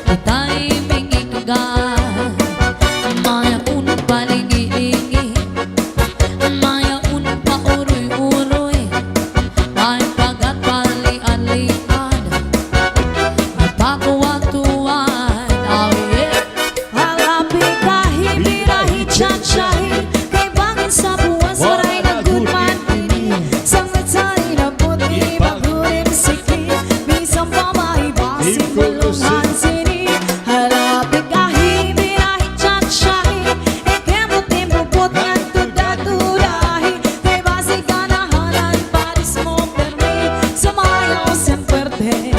Itay mingigagar Maya unong palingi-lingi Maya unong pauroy-uroy May pagat pali-alian Napakawatuan Oh yeah
Hala birahe, birahe, cha-chahe Kay bangin sa buwas, waray na gudman ini Sangit sa inabot, ibagurin siki Minsan pa maibasin, bulungan sini Hala birahe, birahe, cha-chahe Ikemot-imubot ng tuda-tudahe Kay basi ganahanan, paris mo permi Sumayaw sin puerte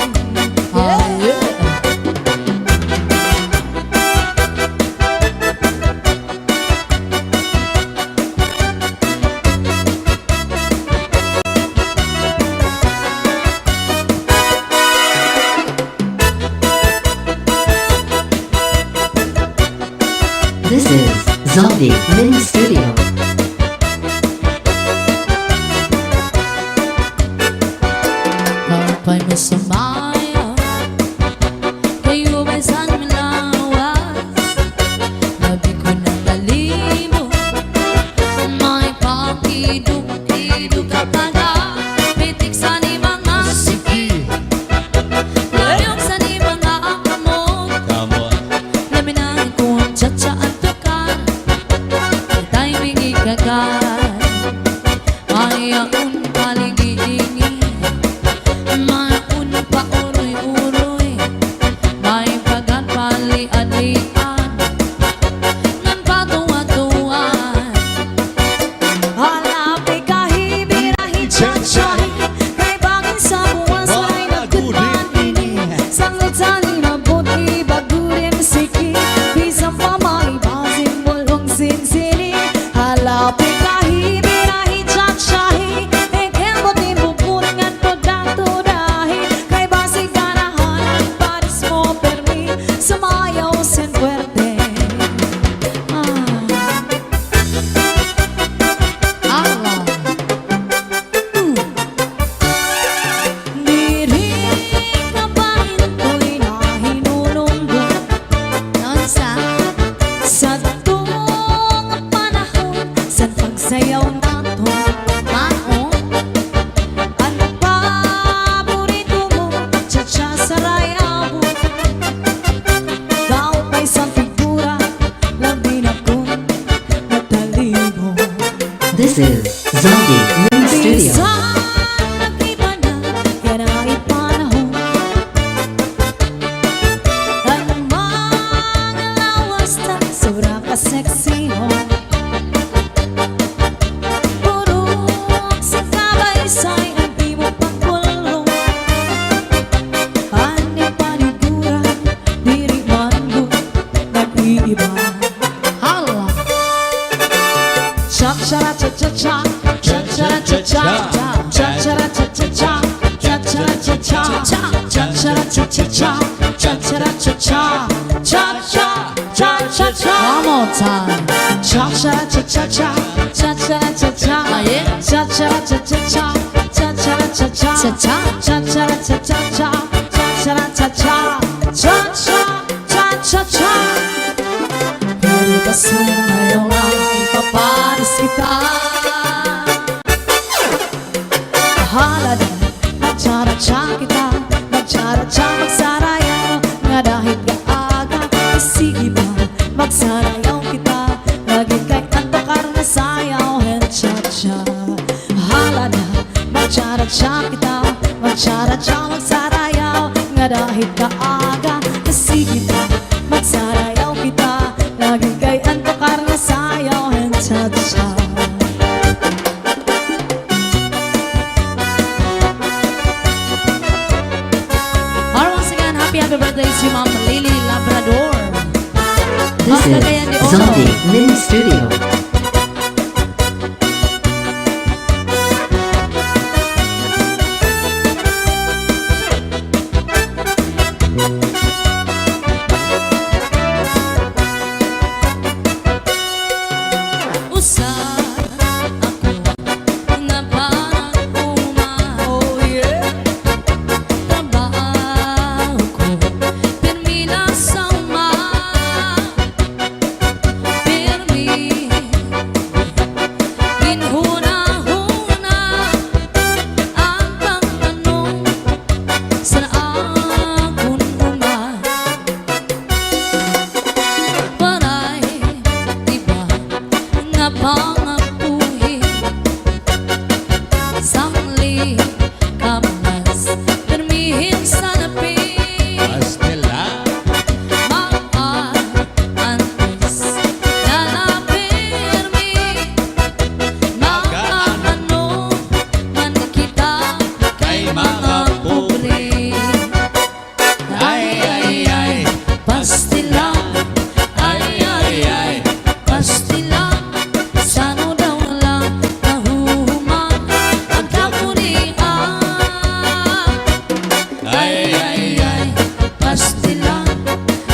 Oh yeah
This is Zombie Mini Studio.
Kapay mo sumaya Kayo ba'y saan malawas Labi ko ng talimo May pakido-ido kapag pitik sa di mga siki Layong sa di mga kamot Laminang ko ang cha-cha at tukar Itay mingigagar Maya un palingi-lingi Maya un pauroy-uroy May pagat pali-alian Ngan patuwa-tuwan
Hala birahe, birahe, cha-chahe Kay bangin sa buwas, waray na gudman ini Sanglit sa ninabot, ibagurin siki Bisan pa maibasin, bulong sinsini Hala birahe, birahe, cha-chahe Ikemot-imubot ng tuda-tudahe Kay basi ganahanan, paris mo permi Sumayaw sin puerte
Allah
Diri ka pahin ko'y nahinulunggot
Nonstop
Sa tuong panahon sa pagsayaw nato
Maon
Ano paborito mo? Cha-cha sa rayaw Daw pa'y sa figura Labi na kong nataligo
This is Zombie Mini Studio.
Minsan nag-iba na yan ay panahon Ang mga lawas na sobra ka sexy ho Puro sa kabaysay ang di mo pagkulong Ani panigura, diri man nag-iiba
Allah
Cha-cha-cha-cha-cha Cha-cha-cha-cha Cha-cha-cha-cha Cha-cha-cha-cha Cha-cha-cha-cha Cha-cha-cha-cha Cha-cha-cha-cha
One more time
Cha-cha-cha-cha Cha-cha-cha-cha
yeah.
Cha-cha-cha-cha Cha-cha-cha-cha
Cha-cha.
Cha-cha-cha-cha Cha-cha-cha-cha Cha-cha-cha-cha Pero kasi ngayon ay ipaparis kita Hala na, magtsara-tsa kita Magtsara-tsa, magsarayaw Nga dahil kaaga Sige ba, magsarayaw kita Lagi kay antok na sayaw And cha-cha Hala na, magtsara-tsa kita Magtsara-tsa, magsarayaw Nga dahil kaaga Sige ba, magsarayaw kita Lagi kay antok na sayaw And cha-cha
Happy birthday si Ma'am Lily Labrador.
This is Zombie Mini Studio.
na parang uma.
Oh yeah.
Trabaho ko, pirmi na sa uma. Pirmi, ginhuna-huna ang pagtanong sa akong uma. Waray, iba nga pangapuhi. Sangli, kamas, permihin sa lapit.
Pastila,
Antes na napirmi, makaano man kita kay mga pobre.
ay,
Pastila, pastila, sano daw lang nahuhuma ang kapurian. Pastila,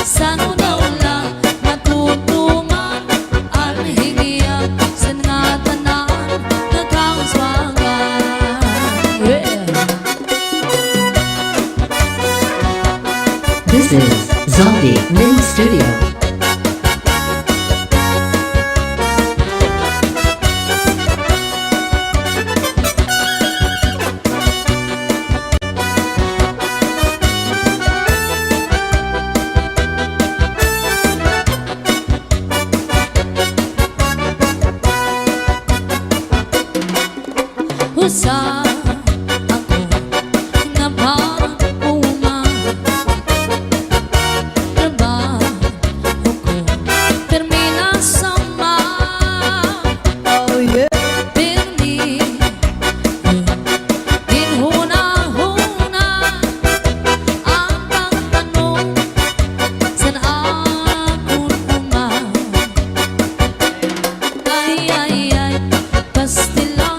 sano daw lang matutuman ang hingiyan sa nga tanan nagkauswagan.
This is Zombie Mini Studio.
Usa ako nga parang uma. Trabaho ko, pirmi na sa uma.
Oh yeah.
Pirmi, ginhuna-huna ang pagtanong sa akong uma. Pastilan,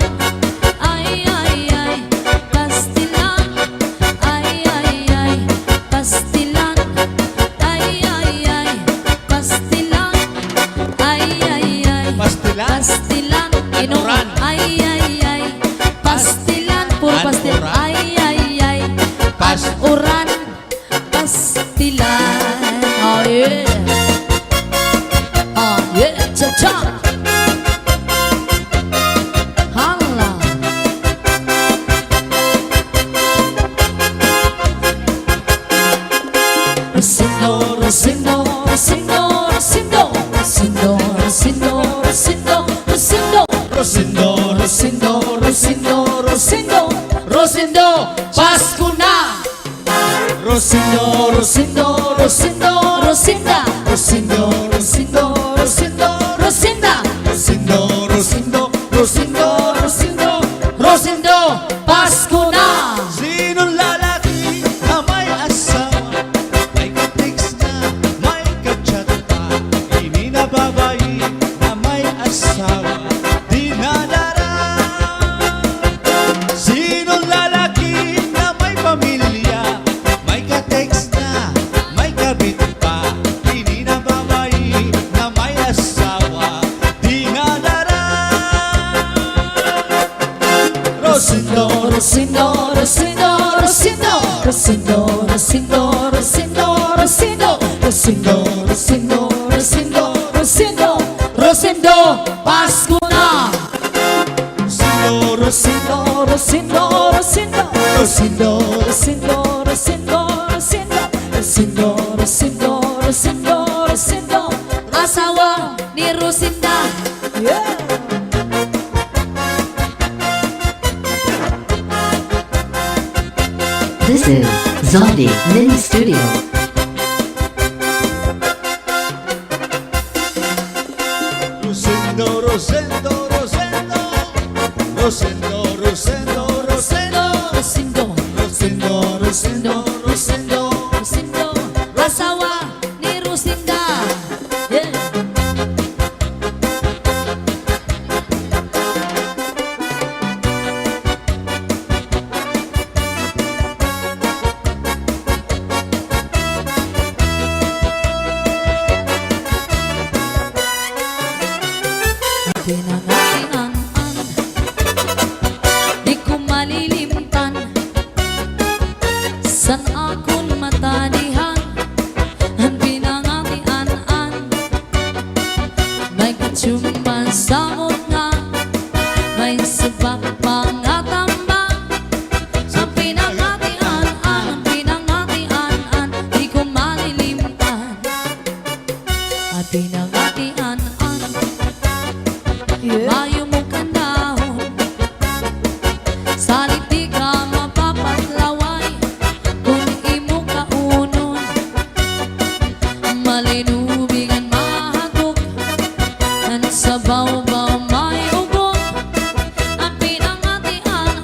pastilan, pastilan, pastilan,
Pastilan?
pastilan,
Anuran?
pastilan, puro pastil,
Anuran?
uran, pastilan, oh yeah, cha-cha. Hala. Rosindo, Rosindo, Rosindo, Rosindo, Rosindo, Rosindo, Rosindo, Rosindo, Rosindo, Rosindo, Rosindo, Rosindo, Rosindo, Pasko na. Rosindo, Rosindo, Rosindo, Rosinda, Rosindo, Rosindo, Rosindo, Rosinda, Rosindo, Rosindo, Rosindo, Rosindo, Rosindo, Pasko na.
Sinong lalaki na may asawa, may ka-text na, may ka-chat pa, hindi na babae na may asawa, di nadara. Sinong lalaki na may pamilya, may ka-text na, may kabit pa, hindi na babae na may asawa, di nadara. Rosindo,
Rosindo, Rosindo, Rosindo, Rosindo, Rosindo, Rosindo, Rosindo, Rosindo, Rosindo, Rosindo, Rosindo, Rosindo, Pasko na. Rosindo, Rosindo, Rosindo, Rosindo, Rosindo, Rosindo, Rosindo, Rosindo, Rosindo, Rosindo, Rosindo, asawa ni Rosinda.
Yeah.
This is Zombie Mini Studio.
Rosendo, Rosendo, Rosendo, Rosendo, Rosendo, Rosendo,
Rosindo,
Rosendo, Rosendo, Rosendo,
Rosindo, asawa ni Rosinda. Yeah. Pinangarap
Mayo mo kanahon Salit di ka mapapatlaway Kung imo kaunon Malinubingan mahagok Ang sabaw-baw may ugot Ang pinangatian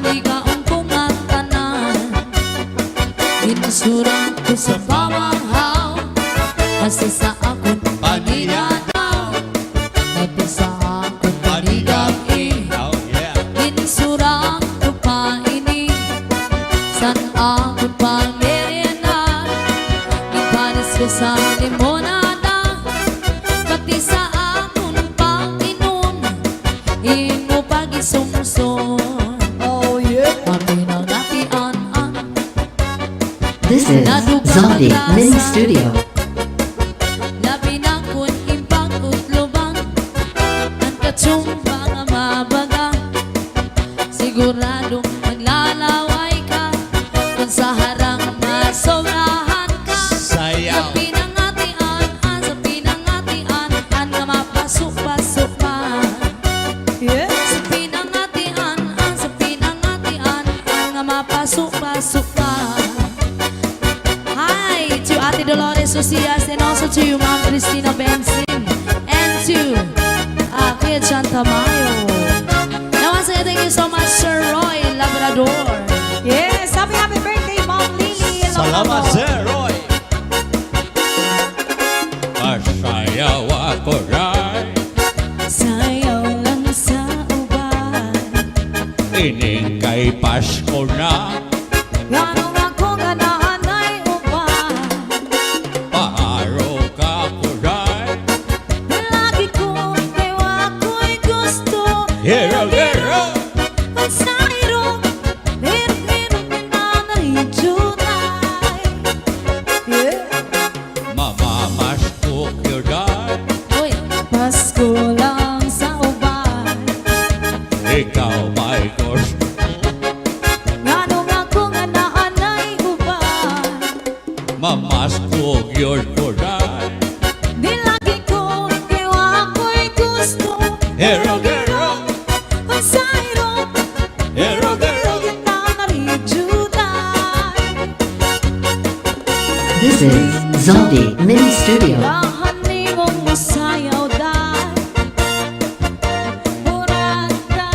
Di ka ungkong at tanan Insurang ko sa pamanghaw Kasi sa akong paninadaw Pati sa akong panigag-i Insurang ko pa ini San akong pangmerienda Ipanis ko sa limonada Pati sa akong panginom Imo pag-isumson
Oh yeah.
Ang pinangatian
This is Zombie Mini Studio.
Labi na kun impang utlubang Ang katsumba nga mabaga Siguradong maglalaway ka Kung sa harang masobrahan ka
Sayaw.
Sa pinangatian nga mapasok-pasok pa
Yeah.
Sa pinangatian nga mapasok-pasok pa Hi to Ate Dolores Ocias and also to Ma'am Cristina Benson and to Kuya John Tamayo. Now once again, thank you so much, Sir Roy Labrador.
Yes. Happy birthday, Mom Lily.
Salamat, Sir Roy. Pasayaw ako ray
Sayaw lang sa uban.
Ining kay Pasko na
Ganong ako nga naanay uban.
Paharo ka ko ray
Lagi ko kayo ako'y gusto.
Hero, hero.
Ang sayro, hirap-hirap na narinjunay.
Yeah.
Mamamas ko ray
Uy, Pasko lang sa uban.
Ikaw may gusto
Ganong ako nga naanay uban.
Mamas ko yun ko ray
Di lagi ko kayo ako'y gusto.
Hero, hero.
Ang sayro,
Hero, hero.
kita narinjunay.
This is Zombie Mini Studio.
Lahani mong masayaw dahil Murata,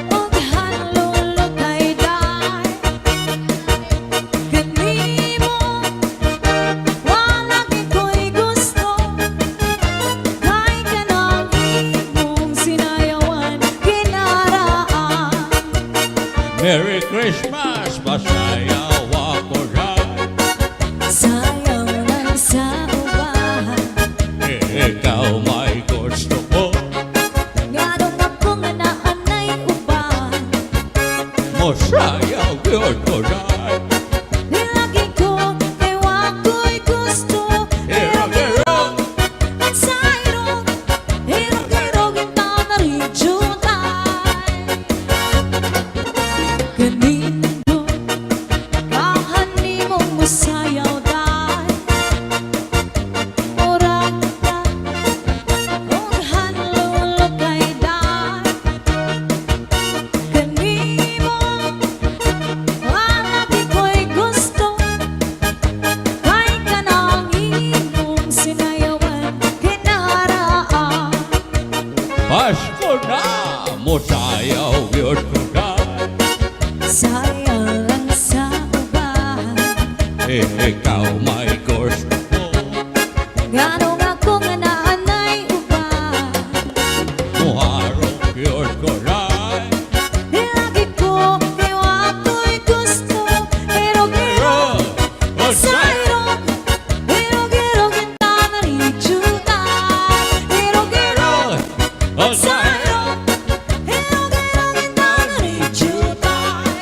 og hanlulog kay dahil Kanimo, wala ko'y gusto Kay kanang imong sinayawan kinaraan
Merry Christmas. Pasayaw ako ray
Sayaw lang sa uban
Ikaw may gusto ko
Ganong ako nga naanay uban
Masayaw yun ko ray
Di lagi ko kayo ako'y gusto
Hero, hero.
At sa irong hirog-hirog kita narinjunay Kanino kahani mong masayaw dahil Murata, og hanlulog kay dahil Kanimo, wala ko'y gusto Kay kanang imong sinayawan kinaraan
Pasko na. Masayaw yun ko ray
Sayang lang sa uban
Ikaw may gusto ko
Ganong ako nga naanay uban
Muharap yun ko ray
Di lagi ko kayo ako'y gusto Hirog-hirog
Hero.
sa irong Hirog-hirog kita narinjunay Hirog-hirog sa irong Hirog-hirog kita narinjunay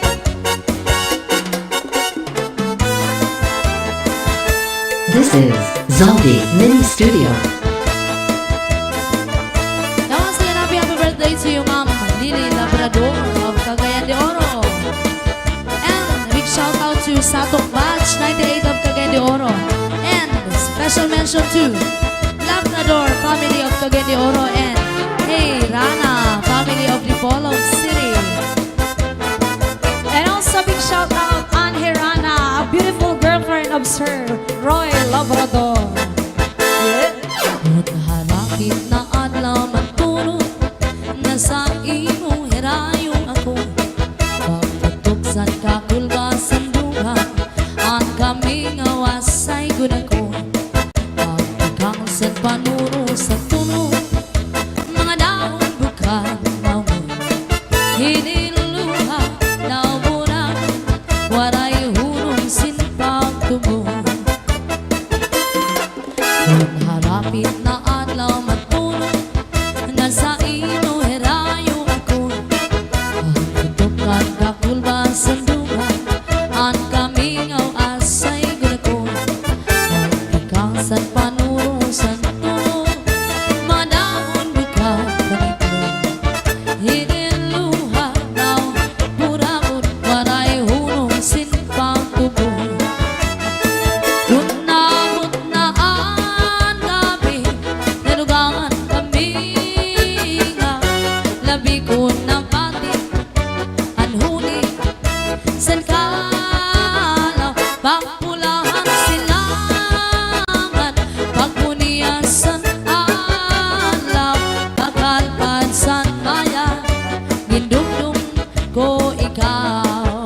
This is Zombie Mini Studio.
Now once again, happy birthday to you, Ma'am Lily Labrador of Cagayan de Oro. And a big shout out to Satok Batch 98 of Cagayan de Oro. And special mention to Love na Labrador family of Cagayan de Oro, and Hey Rana family of Dipolog City.
And also big shout out on Hirana, a beautiful girlfriend of Sir Roy Labrador.
At harapit na adlaw magtulog na sa imong hirayong ako. Pagputok sa kakulbasan duha at kami nga wasay gud ako. Pagkang sa panuro sa tunog mga daon bukal mawon. Hiniluha nauburan waray hunong sinpag tubo. Kung harapit na adlaw matulog na sa ino herayo ako. Pagputok at kakulbasan duha at kami ngaw asay gud ako. Pagkang sa panuro sa tunog manahon bukal kanito. Hiniluha naw buramot waray hunong sinpang tubo. Kunamot na ang gabi, nadugangan kami nga labi ko na pati anhuni san kalaw pagpulahan silangan pagpuniyasan alaw pagkalpad san maya gindumdum ko ikaw.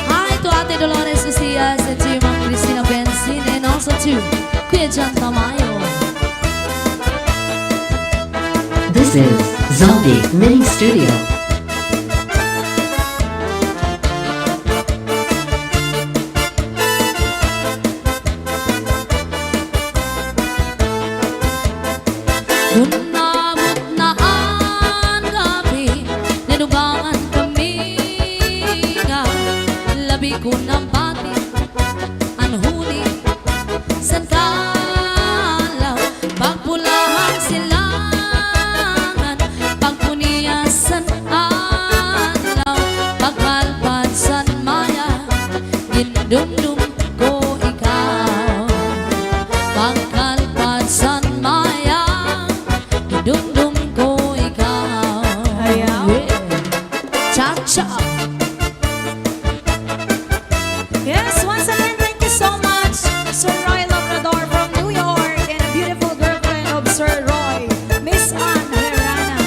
Hi to Ate Dolores Ucias and to Ma'am Cristina Benzin, and also to Kuya John Tamayo.
This is Zombie Mini Studio.
Kunamot na ang gabi, nadugangan kami nga labi ko ng pati anhuni san kalaw pagpulahan silangan pagpuniyasan alaw pagkalpad san maya gindumdum ko ikaw. Pagkalpad san maya gindumdum ko ikaw.
Ayaw.
Cha-cha.
Yes, once again, thank you so much, Sir Roy Labrador from New York, and a beautiful girlfriend of Sir Roy, Miss Ann Herrana.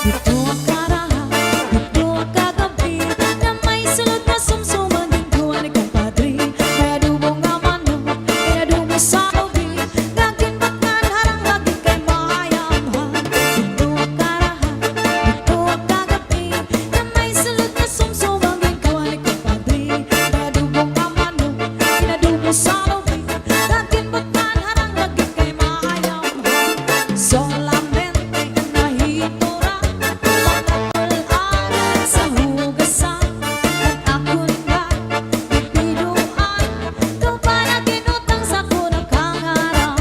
Ito ang karaha, ito ang kagabi, na may sulod na sumsuman din ko ang nagkapadri. Kaya dubong nga mano, kaya dumo sa ubi, gagin baknan harang lagi kay mayamhan. Ito ang karaha, ito ang kagabi, na may sulod na sumsuman din ko ang nagkapadri. Kaya dubong nga mano, kaya dumo sa ubi, gagin baknan harang lagi kay mayamhan.
Solamente nahitura, pagkakularan sa hugasan, at ako'y nagpipiduan, ito para kinutang sa kunang kangarang.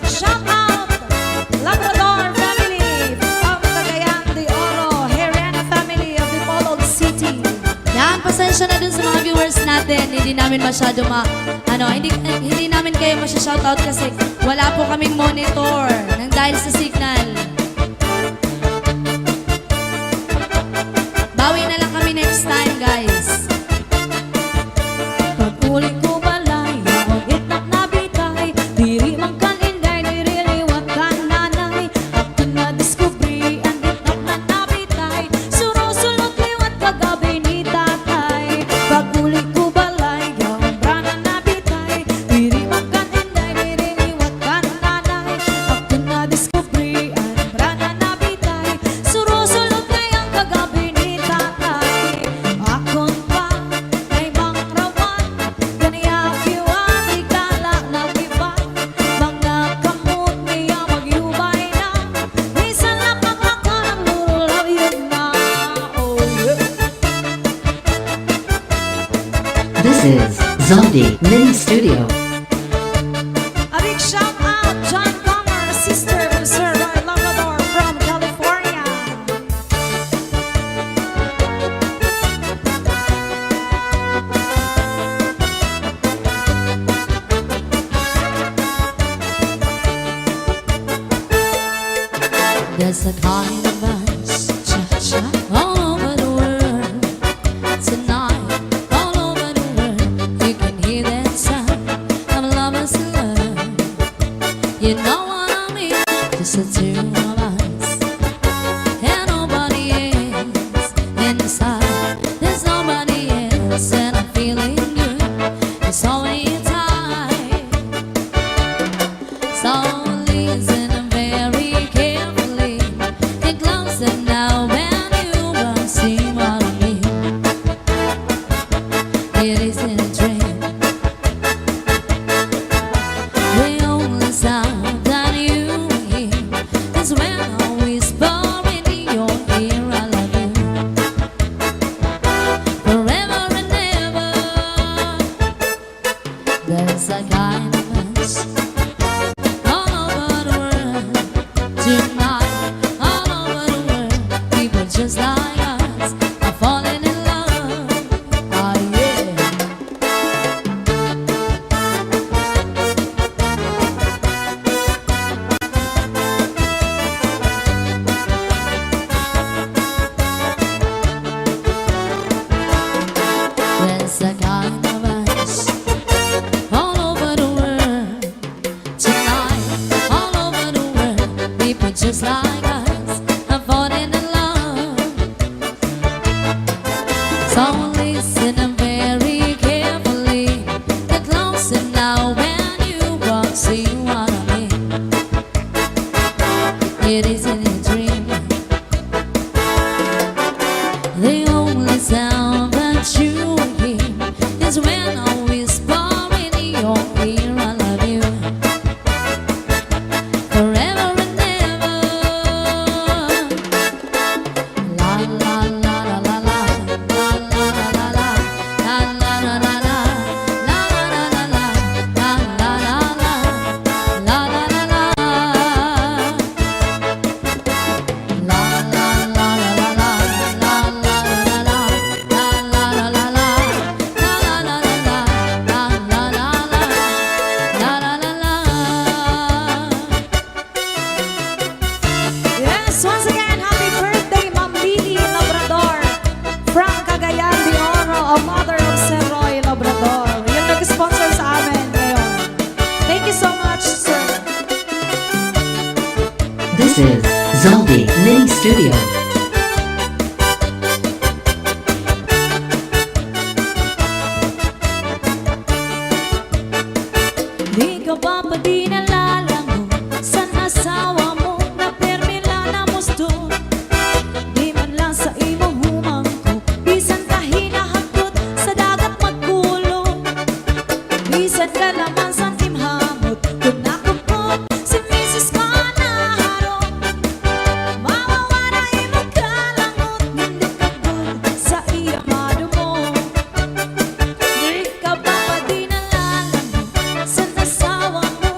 Shout out, Labrador family of Cagayan de Oro, Herrana family of Dipolog City.
Yan, pasensya na dun sa mga viewers natin. Hindi namin masyado hindi namin kayo masya-shoutout kasi wala po kaming monitor nang dahil sa signal. Bawi na lang kami next time, guys.
Pag-uli ko balay, ang itak na bitay, diri man kan inday, diri liwat kan nanay. Ako na diskubri, ang itak na nabitay, surusulot liwat kagabi ni tatay. Pag-uli ko balay, ang brana na bitay, diri man kan inday, diri liwat kan nanay. Ako na diskubri, ang brana na bitay, surusulot kayang kagabi ni tatay. Akon pa kay Mang Rawan, ganiya kiwan, ikala na iba, mga kamot niya magyubay na, minsan napaglaka ng lulaw yun na. Oh yeah.
This is Zombie Mini Studio.
A big shout out, John Comer, sister of Sir Roy Labrador from California.
a kind of us cha-cha all over the world tonight, all over the world. You can hear that sound of lovers in love. You know what I mean? Just the two of us and nobody else inside. There's nobody else, and I'm feeling good. It's only time. So listen very carefully. Get closer now when you will see what I mean. It isn't a dream. The only sound that you hear is when I whisper in your ear, I love you forever and ever. There's a kind of us all over the world tonight, all over the world. People just like us are falling in love. Oh yeah. There's a kind of us all over the world tonight, all over the world. People just like us are falling in love. So listen very carefully. Get closer now when you won't see what I mean. It isn't a dream. The only sound that you hear is when I whisper in your ear, I love you forever and ever. La la la la la la, la la la la la, la la la la la, la la la la la, la la la la, la la la la.
Yes, once again, happy birthday, Ma'am Lily Labrador from Cagayan de Oro, a mother of Seroy Labrador. Yung nag-sponsor sa amin ngayon. Thank you so much, sir.
This is Zombie Mini Studio.
Di ka ba pa di nalalango sa asawa mo na permila na musto? Di man lang sa imo humangko, bisan ka hinahagot sa dagat magkulong. Bisan ka naman sa timhamot, kung nakupot si Mrs. Manaharo. Mawawala imo kalangot, hindi ka good sa iyamado mo. Di ka ba pa di nalalango sa asawa mo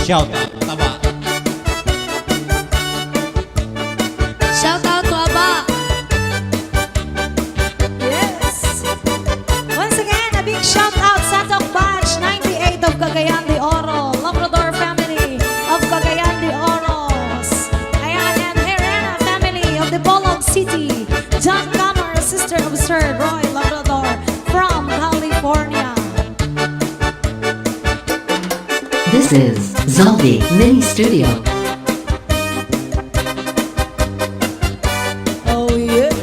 Shout out, tama.
Shout out to Aba. Yes. Once again, a big shout out sa Batch 98 of Cagayan de Oro, Labrador family of Cagayan de Oros. Ayan, and Herrera family of the Bolog City. John Camar, sister of Sir Roy Labrador from California.
This is Zaldi Mini Studio.
Oh yeah.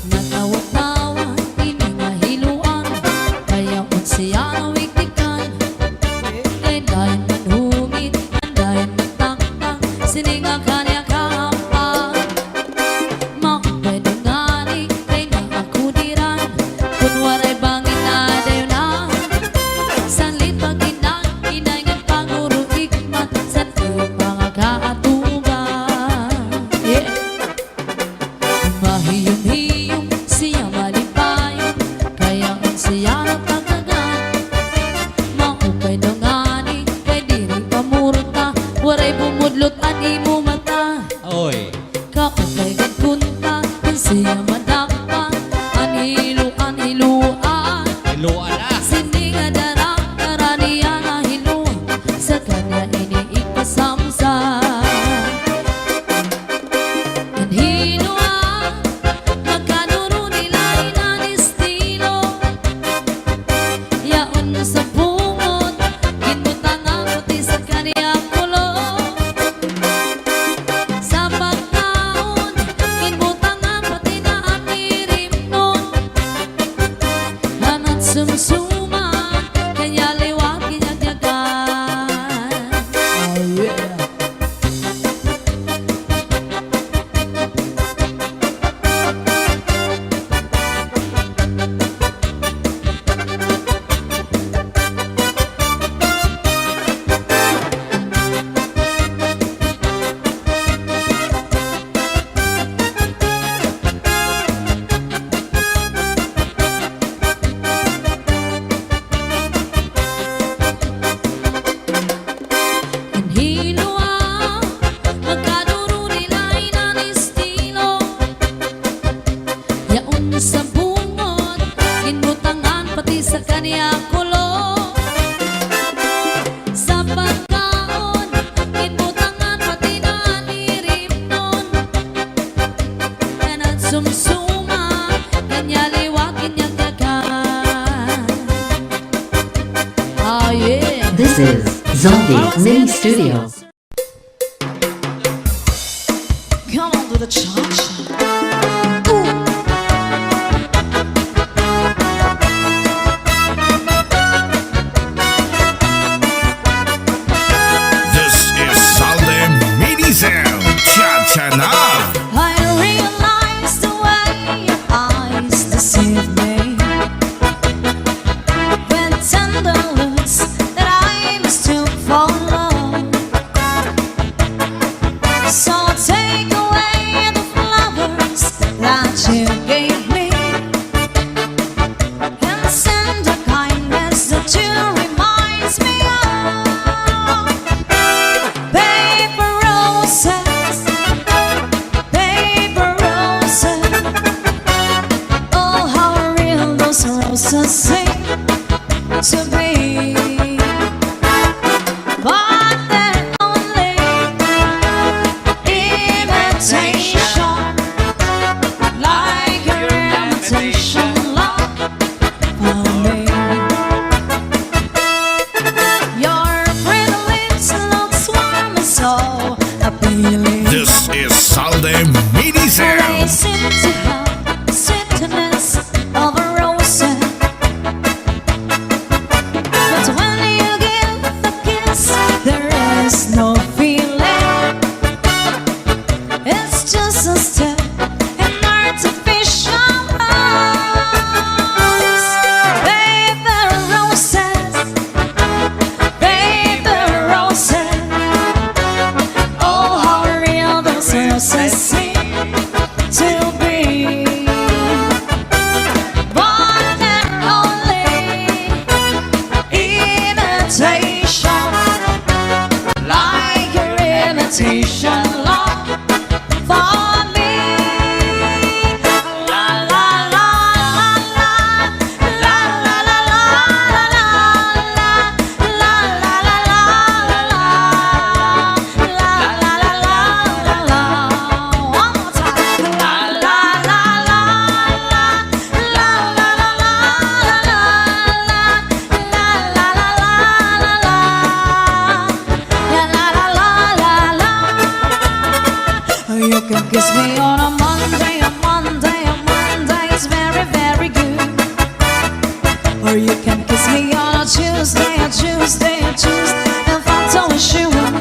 Natawa-tawa, ininahiluan, kaya unsiya na wiktikan. Dayan man humit, dayan man taktak, sininga kanya kahampan. Makapedungani, kay na ako diran, kung waray bangin na dayo na. Sanlit pag-inang, inayngan panguro ikmat, sa tuyong mga kaatuban. Yeah. Mahiyong-hiyong siya malipayon, kaya ang siya natagagan. Maupay dongani, kay diri pamurta, waray bumudlot at imo mata.
Oy.
Kaupay kunta, ang siya madapa, anhiluan.
Iluan na.
Sininga darang, karaniya na hilo, sa kanya iniipasamsa. Hinua, magkanuro nila inanistilo. Yaon sa bungot, kinutang ang puti sa kaniya kulo. Sa pagkaon, kinutang ang pati na ang irim nun. Hanat sumsuma, kanya liwag ginagyagan. Oh yeah. Hinua, magkanuro nila inanistilo. Yaon sa bungot, kinutangan pati sa kaniya kulo. Sa pagkaon, kinutangan pati na anirim nun. Kanat sumsuma, kanya liwag ginagyagan. Oh yeah.
This is Zaldi Mini Studio.
Come on to the cha-cha.
This is Salde Mini Sound. Cha-cha na.
I realize the way your eyes deceive me, with tender looks that I mistook for love. So take away the flowers that you gave me, and send a kindness that you reminds me of. Paper roses, paper roses. Oh, how real those roses seem to be. But they're only imitation, like your imitation love for me. Your pretty lips look warm and so appealing.
This is Salde Mini
They
Sound.
seem to have sweetness of a rose. kiss me on a Monday, a Monday, a Monday is very, very good. Or you can kiss me on a Tuesday, a Tuesday, a Tuesday, if I'm so sure.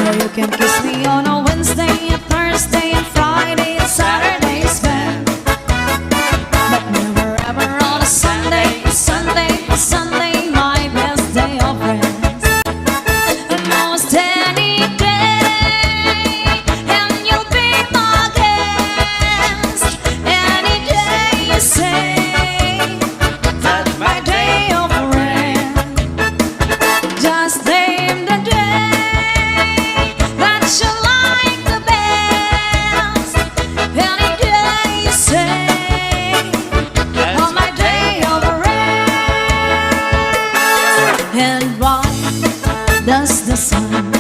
Or you can kiss me on a Wednesday, a Thursday, a Friday, and Saturday is bad. But never ever on a Sunday, a Sunday, a Sunday, my best day of rest. And most any day, and you'll be my guest. Any day you say that's my day of rest. Just name the day that you like the best. Any day you say on my day of rest. And why does the sun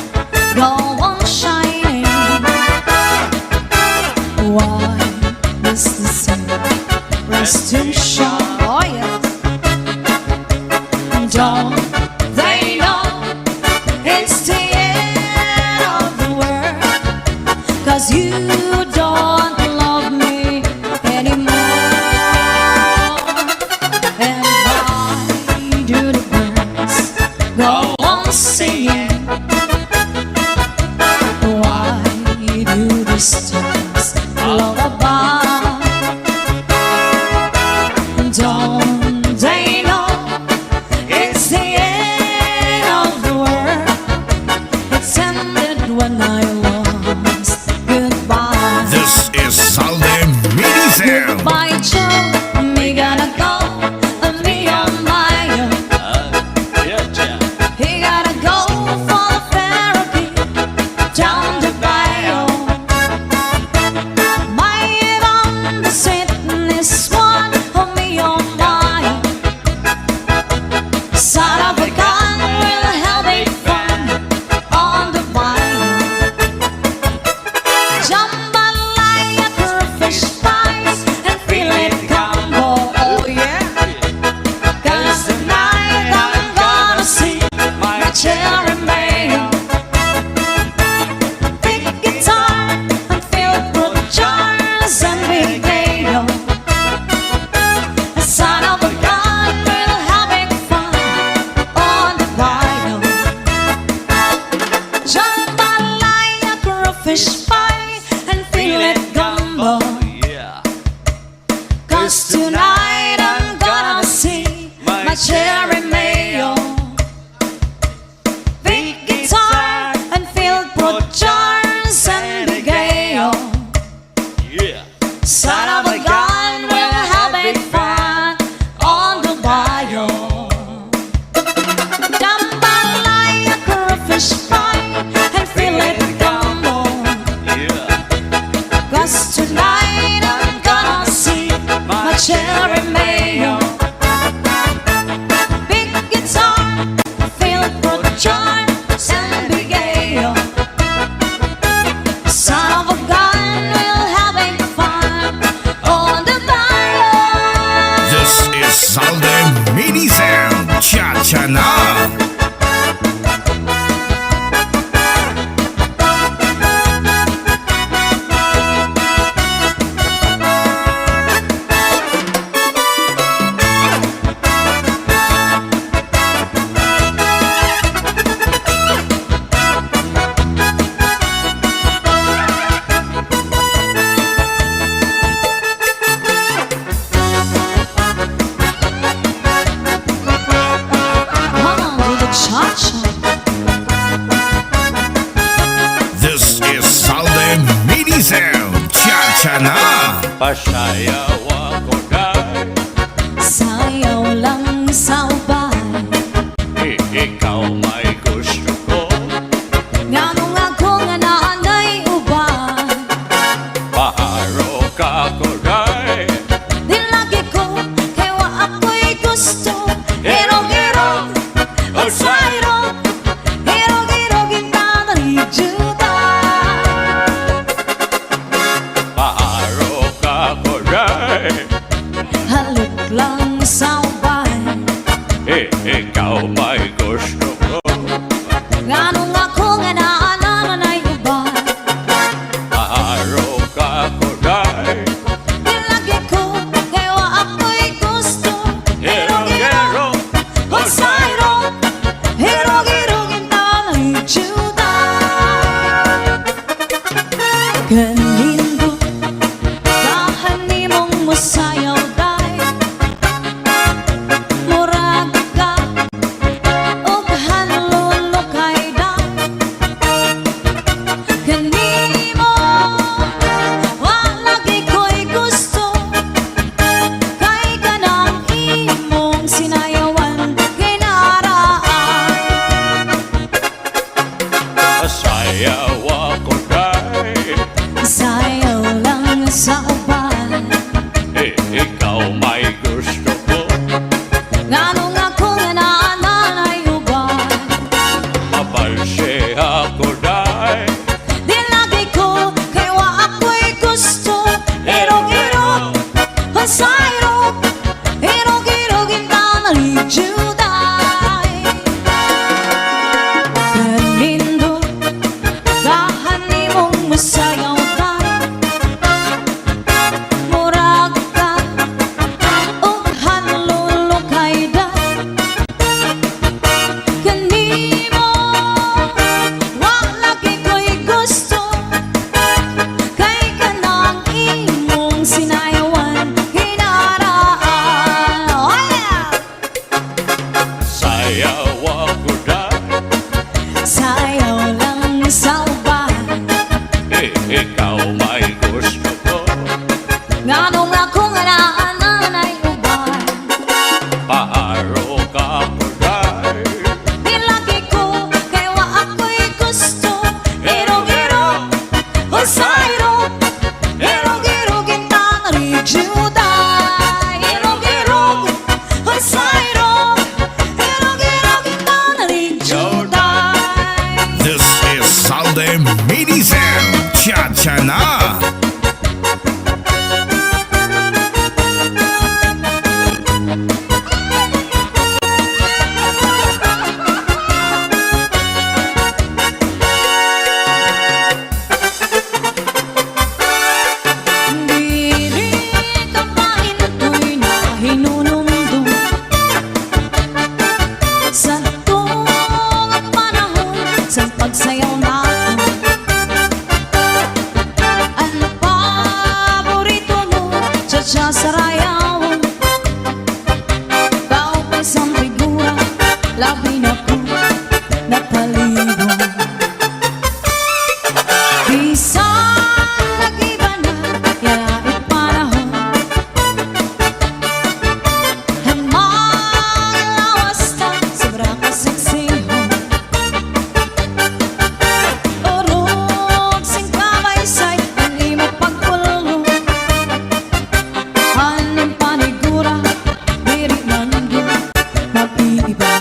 go on shining? Why does the sun rest and shine? Oh yes. Don't they know it's the end of the world? 'Cause you don't love me anymore. And why do the birds go on singing? Why do the stars lullaby? Don't they know it's the end of the world? It's ended when I lost goodbye.
This is Salde Mini Sound.
Goodbye, Joe. Me gotta go, and me on my own. He gotta go for the therapy down the bio. My on the sickness one on me on my own. Son of a gun will have a fun on the bio. Jambalaya for a fish pie and feel it combo. Oh yeah. 'Cause tonight I'm gonna see my cherry mayo. Big guitar and feel good jars and big radio. Son of a gun will having fun on the bio. Jambalaya for a fish pie and feel it gumbo. 'Cause tonight I'm gonna see my cherry mayo. Big guitar and filled with jars and big ale. Son of a gun will having fun on the bio. Jambalaya for a fish pie and feel it gumbo. 'Cause tonight I'm gonna see my cherry mayo. Big guitar, filled with jars and big ale. Son of a gun will having fun on the bio.
This is Salde Mini Sound. Cha-cha na.
Come on, do the cha-cha.
This is Salde Mini Sound. Cha-cha na.
Pasayaw ako dahil
Sayaw lang sa ubay.
ikaw may gusto ko.
Nganong ako nga naanay ubay.
Paharo ka ko dahil
Di lagi ko kaya wa ako'y gusto. Hirog-hirog at sa hirog. Hirog-hirog inanarijuda.
paharo ka ko dahil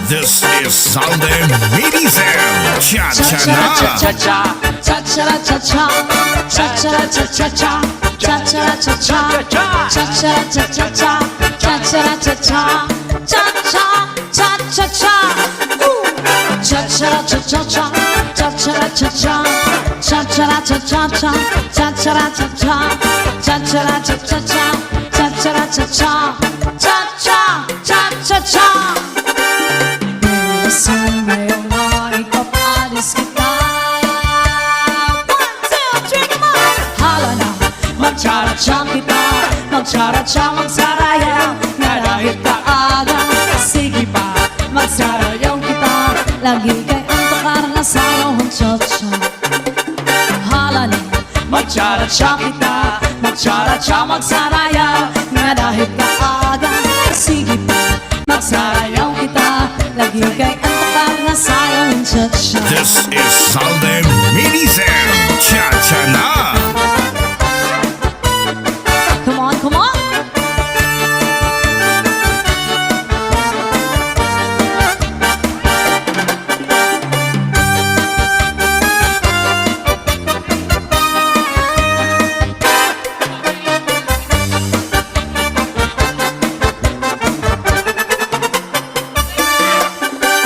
This is Sunday Medicine. Cha-cha-na.
Cha-cha-cha-cha. Cha-cha-cha-cha-cha. Cha-cha-cha-cha. Cha-cha-cha-cha-cha. Cha-cha-cha-cha. Cha-cha-cha-cha-cha. Cha-cha-cha-cha-cha. Cha-cha-cha-cha. Cha-cha-cha-cha-cha. Cha-cha-cha-cha. Cha-cha-cha-cha-cha. Cha-cha-cha-cha. Cha-cha-cha-cha-cha. Sa ngayong maipapalis kita. 1, 2, 3, come on! Hala na, magtsara-tsa kita. Magtsara-tsa, magsarayaw na dahil kaaga. Sige pa, magsarayaw kita. Lagi kay antok na sayaw ang cha-cha. Hala na, magtsara-tsa kita. Magtsara-tsa, magsarayaw na dahil kaaga. Sige pa, magsarayaw kita. Lagi kay antok na sayaw ang cha-cha.
This is Sunday Medicine. Cha-cha-na.
Come on, come on!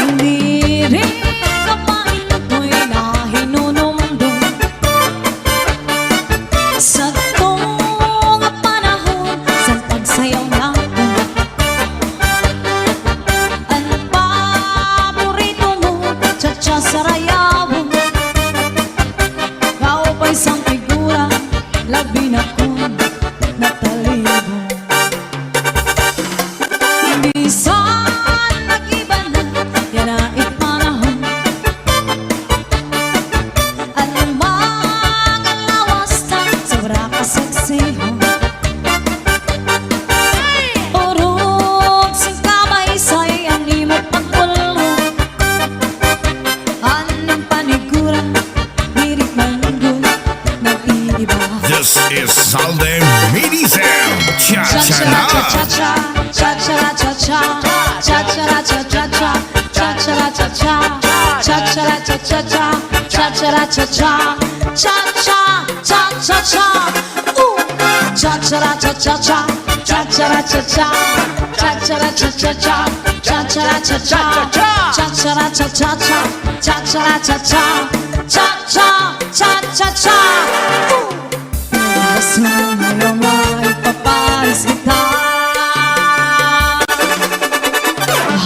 Hindi rin kapain ako'y nahinunumdum sa tong panahon sa pagsayaw natin. Ang paborito mo, cha-cha sarayaw. Kau pa'y isang figura, labi na kong natalibo. Minsan nag-iba na, yan ay panahon. Ang mga lawas na sobra ka seksiho. Urog sing kamay sa'y ang imot pagpulo. Anong panigura, dirit manggul, nag-iiba.
This is Sunday Medicine. Cha-cha-na.
Cha-cha-cha-cha. Cha-cha-cha-cha. Cha-cha-cha-cha-cha. Cha-cha-cha-cha. Cha-cha-cha-cha-cha. Cha-cha-cha-cha. Cha-cha-cha-cha-cha. Cha-cha-cha-cha-cha. Cha-cha-cha-cha. Cha-cha-cha-cha-cha. Cha-cha-cha-cha. Cha-cha-cha-cha-cha. Cha-cha-cha-cha. Cha-cha-cha-cha-cha. Gusto ngayong maipapalis kita.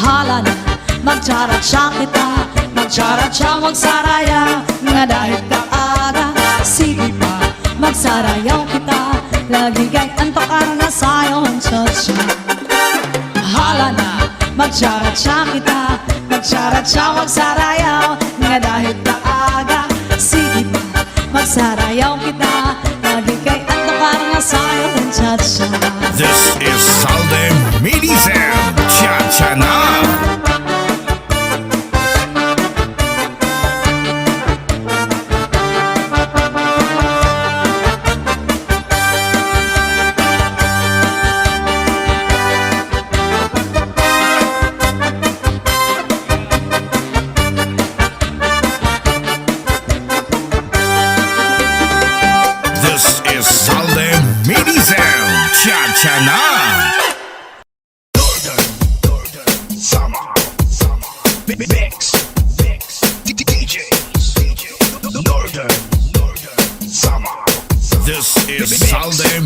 Hala na, magtsara-tsa kita. Magtsara-tsa, magsaraya nga dahil kaaga. Sige pa, magsarayaw kita. Lagi kay antok na sayaw ang cha-cha. Hala na, magtsara-tsa kita. Magtsara-tsa, magsarayaw nga dahil kaaga. Sige pa, magsarayaw kita. Lagi kay antok na sayaw ang cha-cha.
This is Sunday Medicine. Cha-cha-na. This is Sunday Medicine. Cha-cha-na.
Summer, mix, DJs, Northern, Summer.
This is Sunday